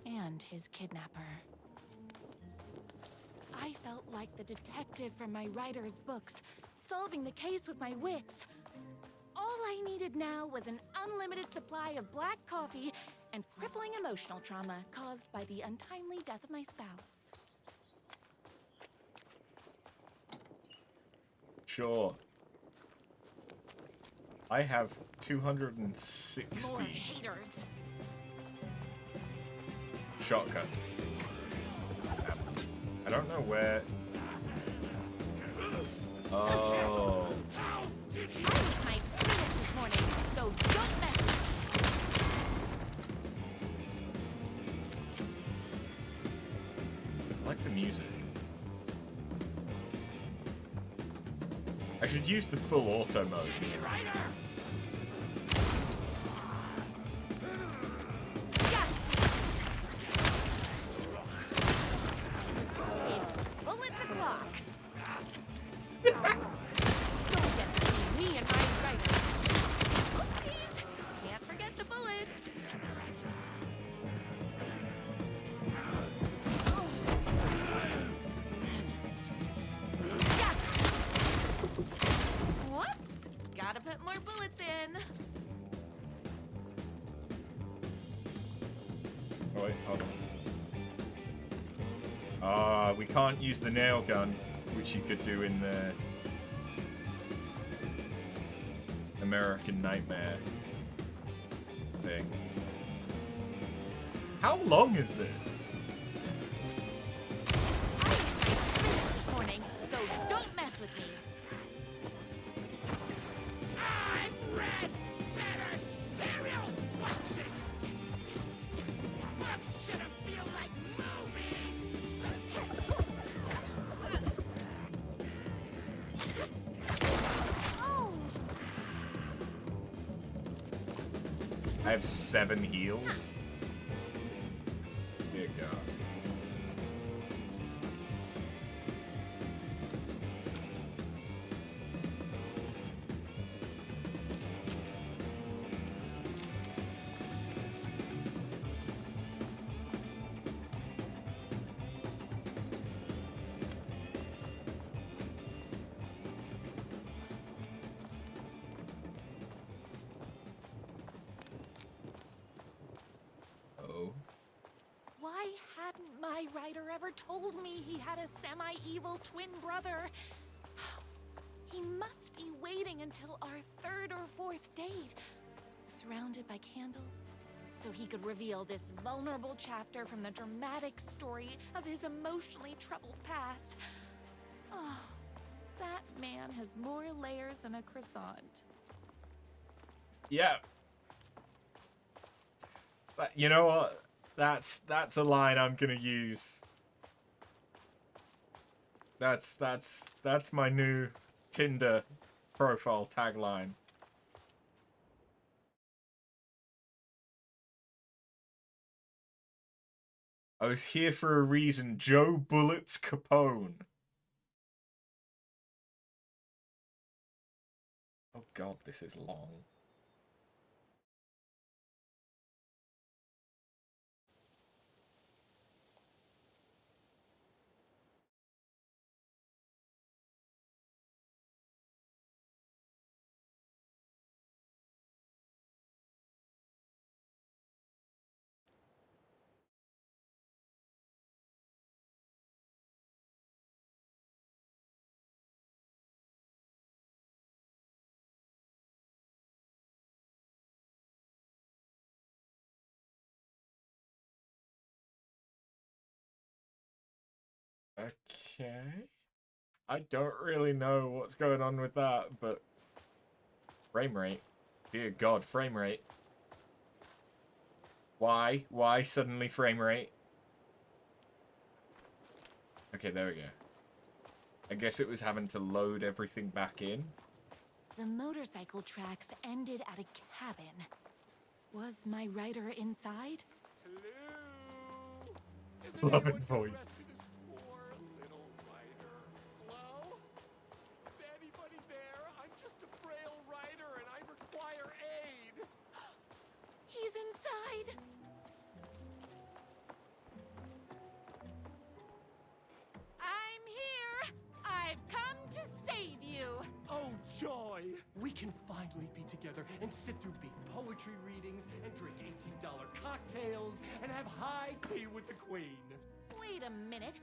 and his kidnapper. I felt like the detective from my writer's books, solving the case with my wits. All I needed now was an unlimited supply of black coffee and crippling emotional trauma caused by the untimely death of my spouse. Sure. I have 260. More haters. Shotgun. I don't know where. Oh. I ate my spinach this morning, so don't mess with I like the music. I should use the full auto mode. It's bullets o'clock. Don't get between me and my writer. Oopsies! Can't forget the bullets. Whoops! Gotta put more bullets in. Oh wait, hold on. We can't use the nail gun, which you could do in the American Nightmare thing. How long is this? This morning, so don't mess with me. I've read better serial. Watch it. What should it feel like movies? Oh. I have 7 heals. Dear God. Oh. Why hadn't my writer ever told me he had a semi-evil twin brother? He must be waiting until our 3rd or 4th date, surrounded by candles, so he could reveal this vulnerable chapter from the dramatic story of his emotionally troubled past. Oh, that man has more layers than a croissant. Yeah. But you know what? That's a line I'm gonna use. That's my new Tinder profile tagline. I was here for a reason. Joe Bullets Capone. Oh God, this is long. Okay. I don't really know what's going on with that, but frame rate. Dear God, frame rate. Why? Why suddenly frame rate? Okay, there we go. I guess it was having to load everything back in. The motorcycle tracks ended at a cabin. Was my rider inside? Love it for you. Hello? Is anybody there? I'm just a frail rider and I require aid. He's inside! I'm here! I've come to save you! Oh, joy! We can finally be together and sit through big poetry readings and drink $18 cocktails and have high tea with the queen. Wait a minute.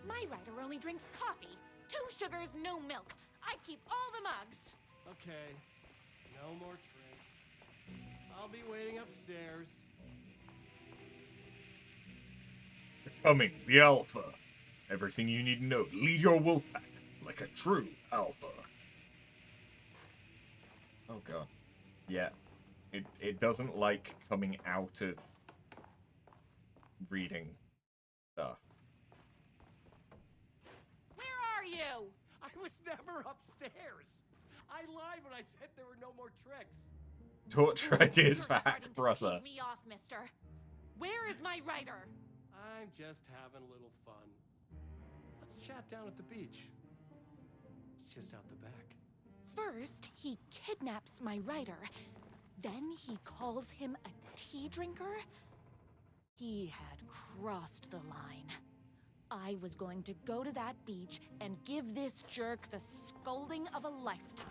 My rider only drinks coffee. 2 sugars, no milk. I keep all the mugs. Okay, no more tricks. I'll be waiting upstairs. Becoming the Alpha. Everything you need to know to lead your wolf pack like a true Alpha. Oh God. Yeah. It doesn't like coming out of reading stuff. Where are you? I was never upstairs. I lied when I said there were no more tricks. Torture ideas for You're Hack starting to Brother. piss me off, mister. Where is my rider? I'm just having a little fun. Let's chat down at the beach. It's just out the back. First, he kidnaps my rider. Then he calls him a tea drinker. He had crossed the line. I was going to go to that beach and give this jerk the scolding of a lifetime.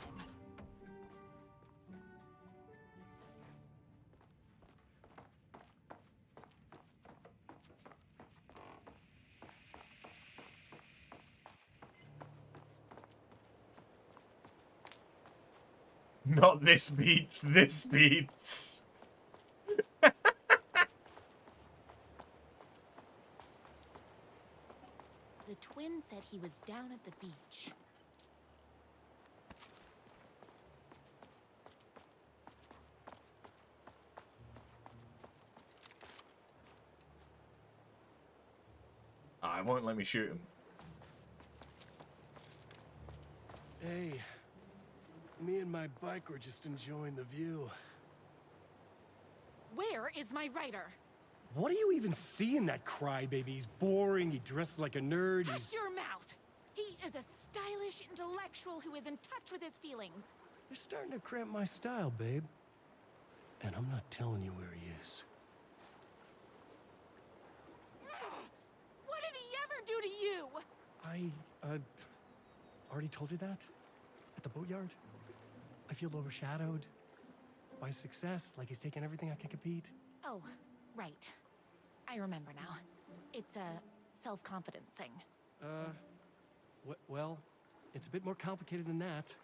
Not this beach, this beach. The twin said he was down at the beach. I won't let me shoot him. Hey, me and my bike were just enjoying the view. Where is my rider? What do you even see in that crybaby? He's boring, he dresses like a nerd, Hush your mouth! He is a stylish intellectual who is in touch with his feelings. You're starting to cramp my style, babe. And I'm not telling you where he is. What did he ever do to you? I, already told you that? At the boatyard? I feel overshadowed by success, like he's taking everything I can compete. Oh, right. I remember now. It's a self-confidence thing. Well, it's a bit more complicated than that.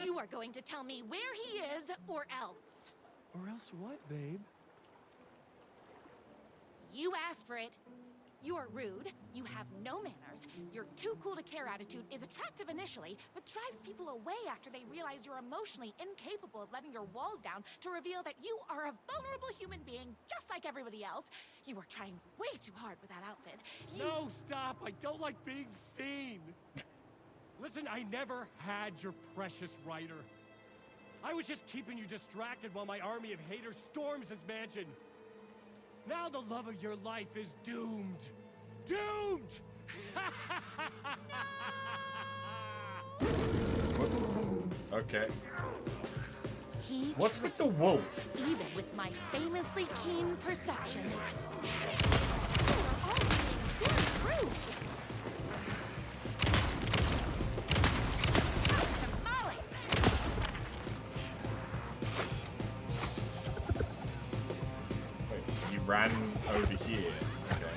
You are going to tell me where he is, or else. Or else what, babe? You asked for it. You're rude, you have no manners, your too cool to care attitude is attractive initially, but drives people away after they realize you're emotionally incapable of letting your walls down to reveal that you are a vulnerable human being just like everybody else. You are trying way too hard with that outfit. No, stop! I don't like being seen! Listen, I never had your precious rider. I was just keeping you distracted while my army of haters storms his mansion. Now the love of your life is doomed. Doomed! Okay. He What's with the wolf? Even with my famously keen perception. You are all being very rude. Wait, you ran over here. Okay.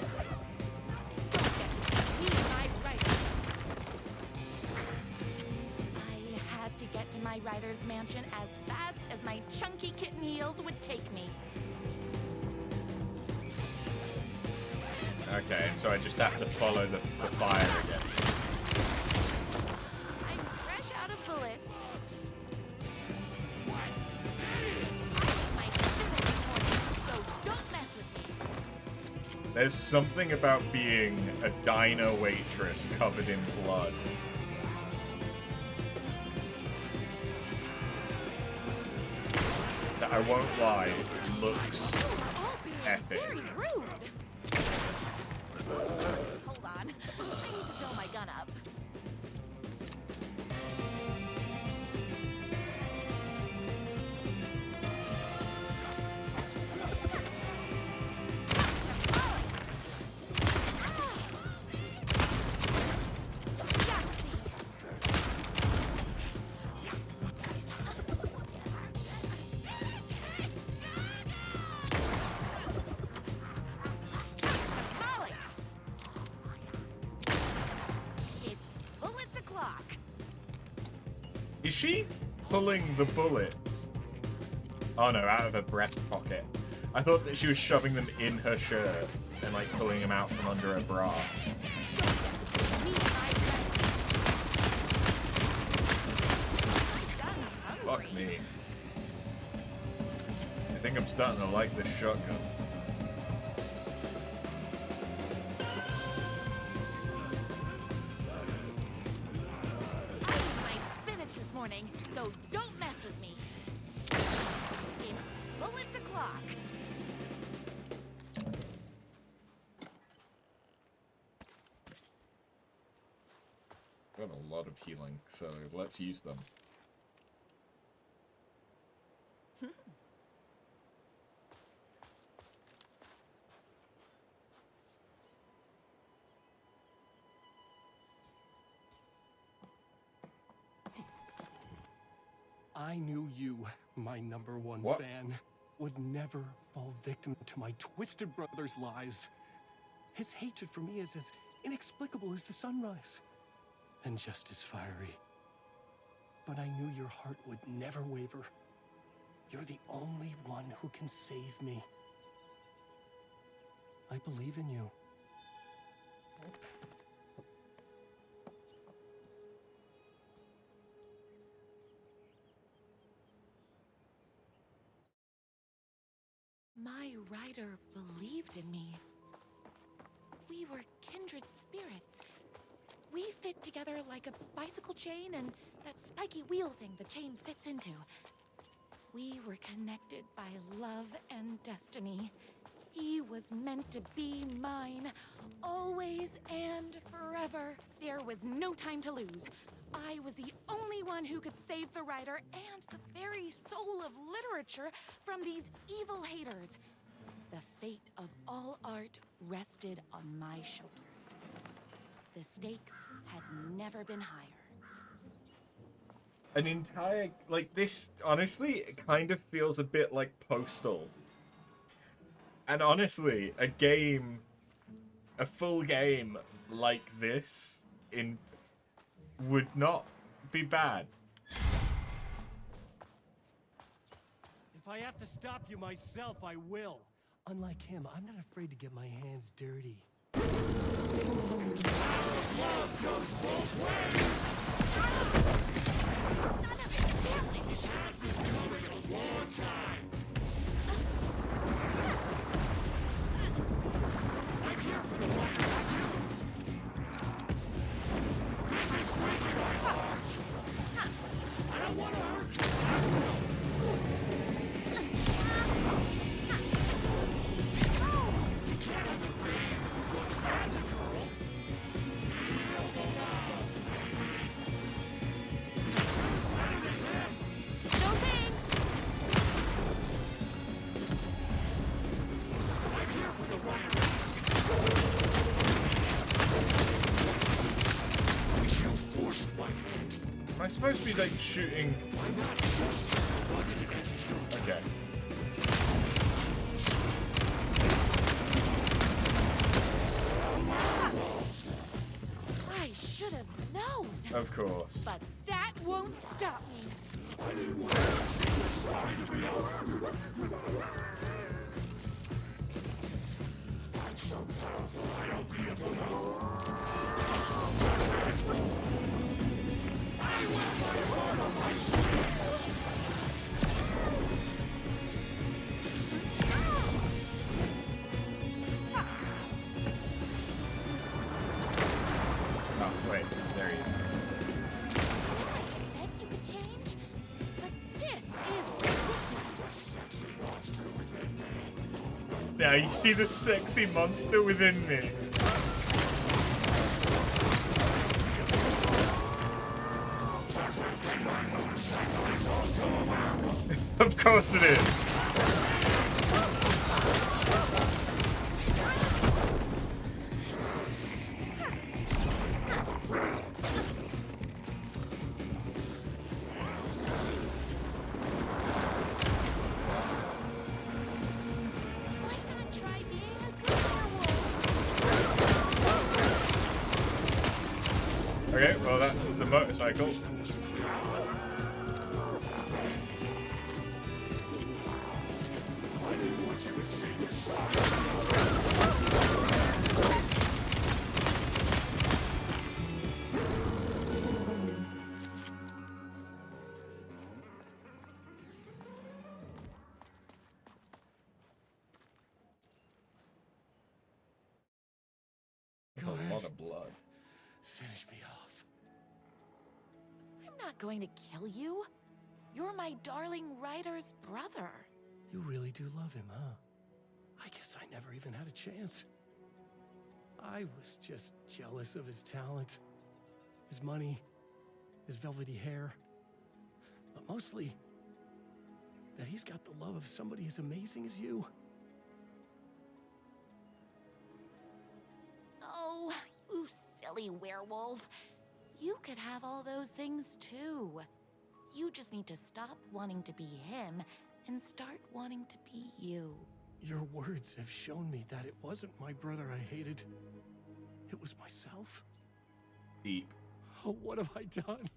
I had to get to my rider's mansion as fast as my chunky kitten heels would take me. Okay, and so I just have to follow the fire again. I'm fresh out of bullets. So don't mess with me. There's something about being a diner waitress covered in blood. That, I won't lie, looks epic. Very rude. Hold on. I need to fill my gun up. Is she pulling the bullets? Oh no, out of her breast pocket. I thought that she was shoving them in her shirt and like pulling them out from under her bra. Fuck me. I think I'm starting to like this shotgun. So don't mess with me. It's bullets o'clock. Got a lot of healing, so let's use them. I knew you, my #1 What? fan, would never fall victim to my twisted brother's lies. His hatred for me is as inexplicable as the sunrise, and just as fiery. But I knew your heart would never waver. You're the only one who can save me. I believe in you. My rider believed in me. We were kindred spirits. We fit together like a bicycle chain and that spiky wheel thing the chain fits into. We were connected by love and destiny. He was meant to be mine, always and forever. There was no time to lose. I was the only one who could save the writer and the very soul of literature from these evil haters. The fate of all art rested on my shoulders. The stakes had never been higher. An entire, like, this, honestly, it kind of feels a bit like Postal. And honestly, a full game like this would not be bad. If I have to stop you myself, I will. Unlike him, I'm not afraid to get my hands dirty. Love goes both ways! Son of a sandwich! This had been coming a long time! I'm here for the writer like you! This is breaking my heart! I don't want to hurt you! I will! You can't have the pain of the books and the girl! Feel the love, baby! Better than him! No thanks! I'm here for the writer! You forced my hand. Am I supposed to be, like, shooting? I'm not just wanted to get to you. Okay. I should have known. Of course. But that won't stop me. I didn't want to see this side of me. I Oh, wait, there he is. I said you could change, but this is ridiculous. Now you see the sexy monster within me. Of course it is. Okay, well that's the motorcycle. That's a lot of blood. Finish me off. I'm not going to kill you. You're my darling writer's brother. You really do love him, huh? I guess I never even had a chance. I was just jealous of his talent, his money, his velvety hair. But mostly, that he's got the love of somebody as amazing as you. Oh, you silly werewolf. You could have all those things too. You just need to stop wanting to be him and start wanting to be you. Your words have shown me that it wasn't my brother I hated. It was myself. Deep. Oh, what have I done?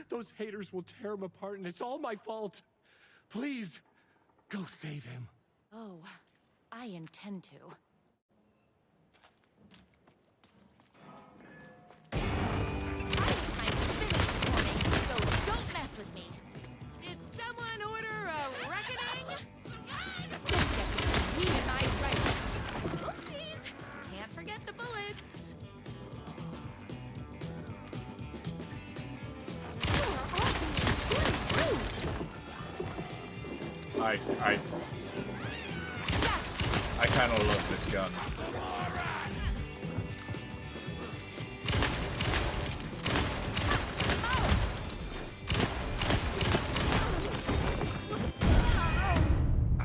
Those haters will tear him apart, and it's all my fault. Please, go save him. Oh, I intend to. So don't mess with me. Did someone order a reckoning? Don't get between me and my writing. Oopsies! Can't forget the bullets. I kind of love this gun.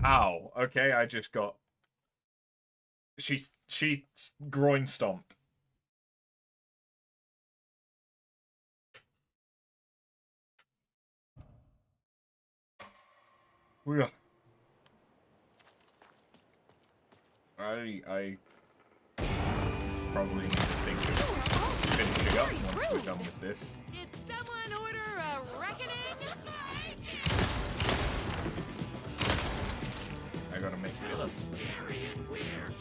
Ow. Okay, I just got... She groin stomped. Yeah. I probably need to think of finishing up once we're done with this. Did someone order a reckoning? I gotta make it look scary and weird.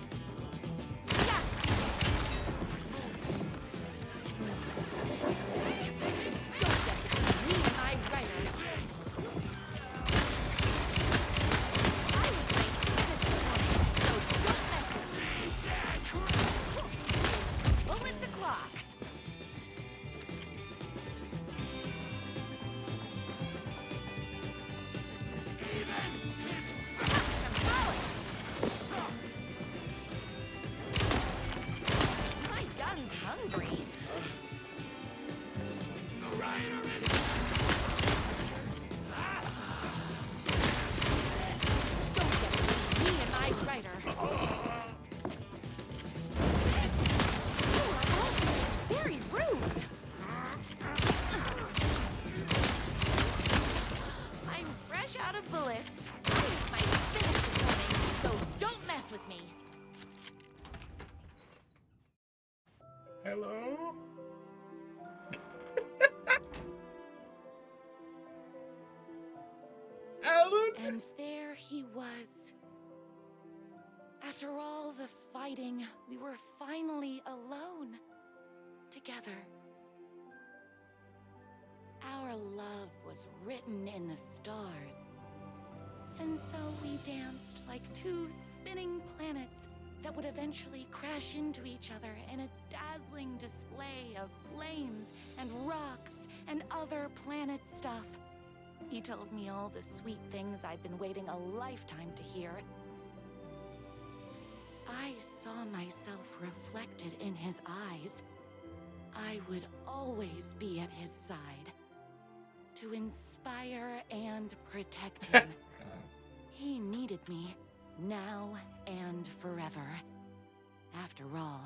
Hello? And there he was. After all the fighting, we were finally alone. Together. Our love was written in the stars. And so we danced like two spinning planets that would eventually crash into each other in a dazzling display of flames and rocks and other planet stuff. He told me all the sweet things I'd been waiting a lifetime to hear. I saw myself reflected in his eyes. I would always be at his side. To inspire and protect him. He needed me, now and forever. After all,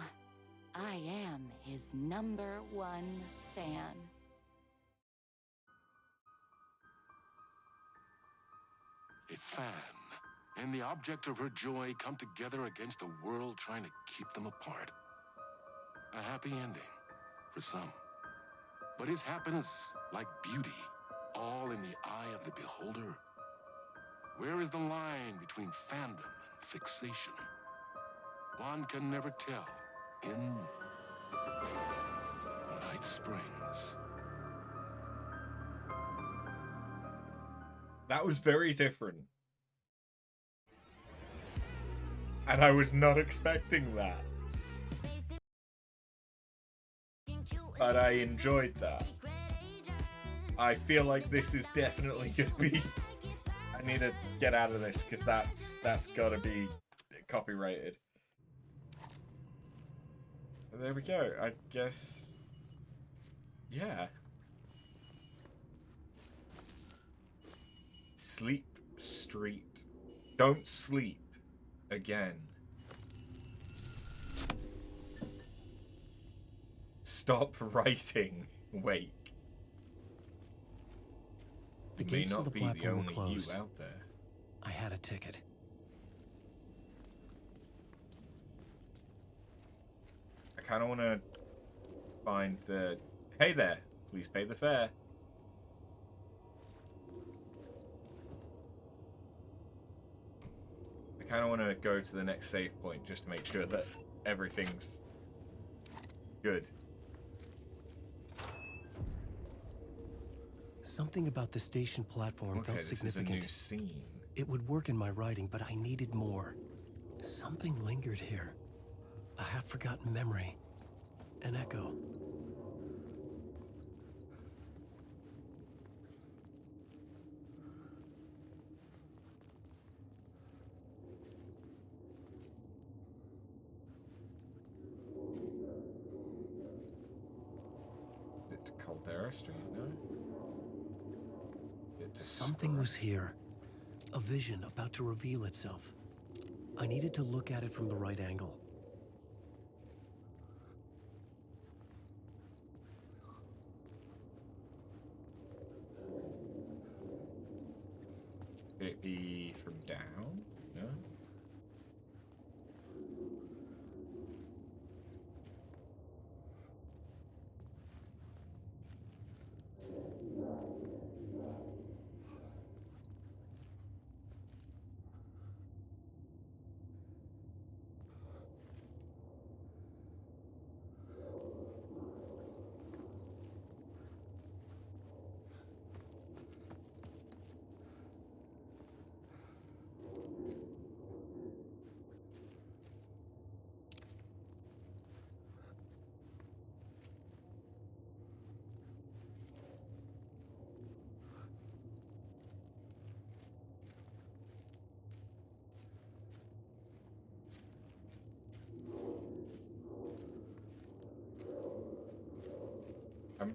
I am his #1 fan. A fan and the object of her joy come together against a world trying to keep them apart. A happy ending for some. But is happiness, like beauty, all in the eye of the beholder? Where is the line between fandom and fixation? One can never tell in Night Springs. That was very different. And I was not expecting that. But I enjoyed that. I feel like this is definitely gonna be... I need to get out of this because that's gotta be copyrighted. There we go. I guess... Yeah. Sleep Street. Don't sleep again. Stop writing. Wake. The You may gates to not the be the platform were only closed. you out there. I had a ticket. I kind of want to find the... Hey there, please pay the fare. I kind of want to go to the next save point just to make sure that everything's good. Something about the station platform Okay, felt this significant. is a new scene. It would work in my writing, but I needed more. Something lingered here. A half-forgotten memory. An echo. Is it to Caldera Street? No. Something was here. A vision about to reveal itself. I needed to look at it from the right angle. Could it be from down? No.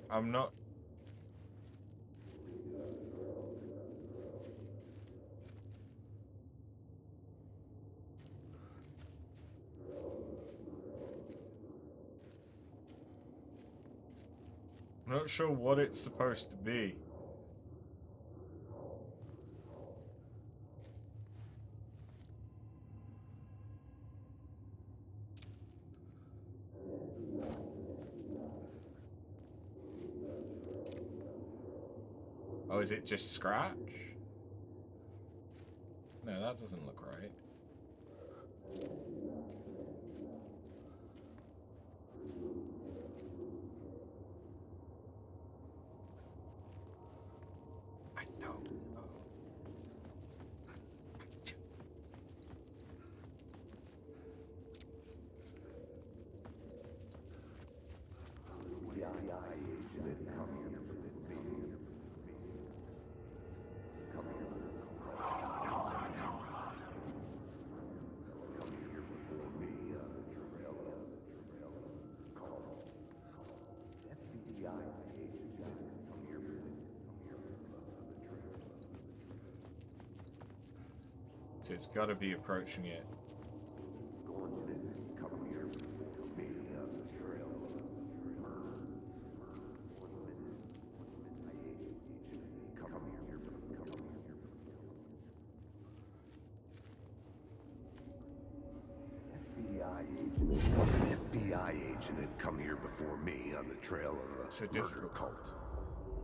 I'm not... I'm not sure what it's supposed to be. Oh, is it just scratch? No, that doesn't look right. So it's got to be approaching it. An FBI agent had come here before me on the trail of a murder cult.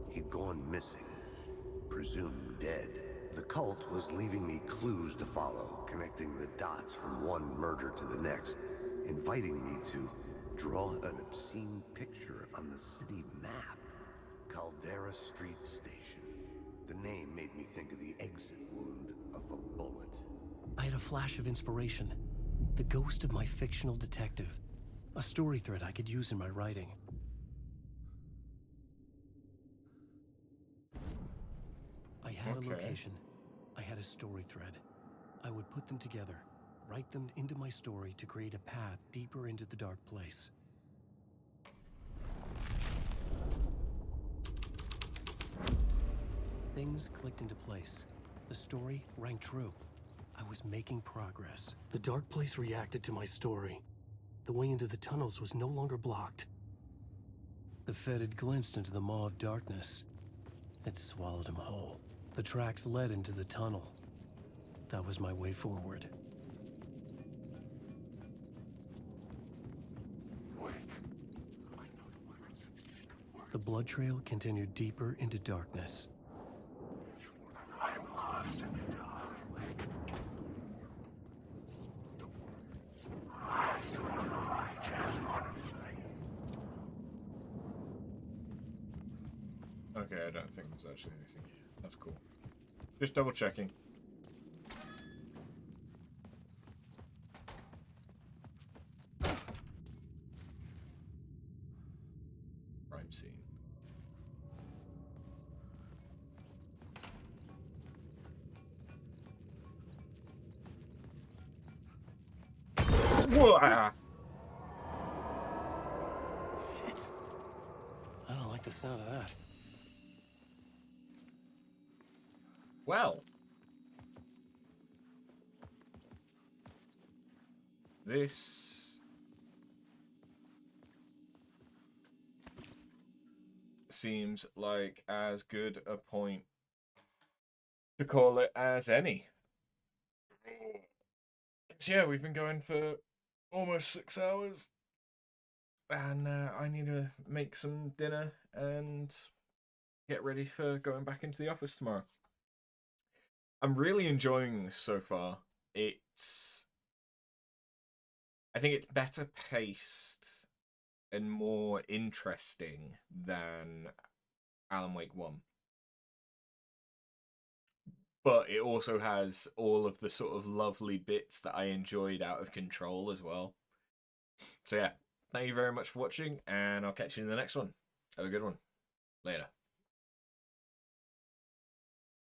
He'd gone missing, presumed dead. The cult was leaving me clues to follow, connecting the dots from one murder to the next, inviting me to draw an obscene picture on the city map. Caldera Street Station. The name made me think of the exit wound of a bullet. I had a flash of inspiration. The ghost of my fictional detective. A story thread I could use in my writing. I had a location. I had a story thread. I would put them together, write them into my story to create a path deeper into the dark place. Things clicked into place. The story rang true. I was making progress. The dark place reacted to my story. The way into the tunnels was no longer blocked. The Fed had glimpsed into the maw of darkness. It swallowed him whole. The tracks led into the tunnel. That was my way forward. The blood trail continued deeper into darkness. I'm lost in the dark. I still don't know. I just want to sleep. Okay, I don't think there's actually anything here. That's cool. Just double checking. Crime scene. Whoa! Shit. I don't like the sound of that. Well. This seems like as good a point to call it as any. Yeah, we've been going for almost 6 hours. And I need to make some dinner and get ready for going back into the office tomorrow. I'm really enjoying this so far. I think it's better paced and more interesting than Alan Wake 1. But it also has all of the sort of lovely bits that I enjoyed out of Control as well. So yeah, thank you very much for watching, and I'll catch you in the next one. Have a good one. Later.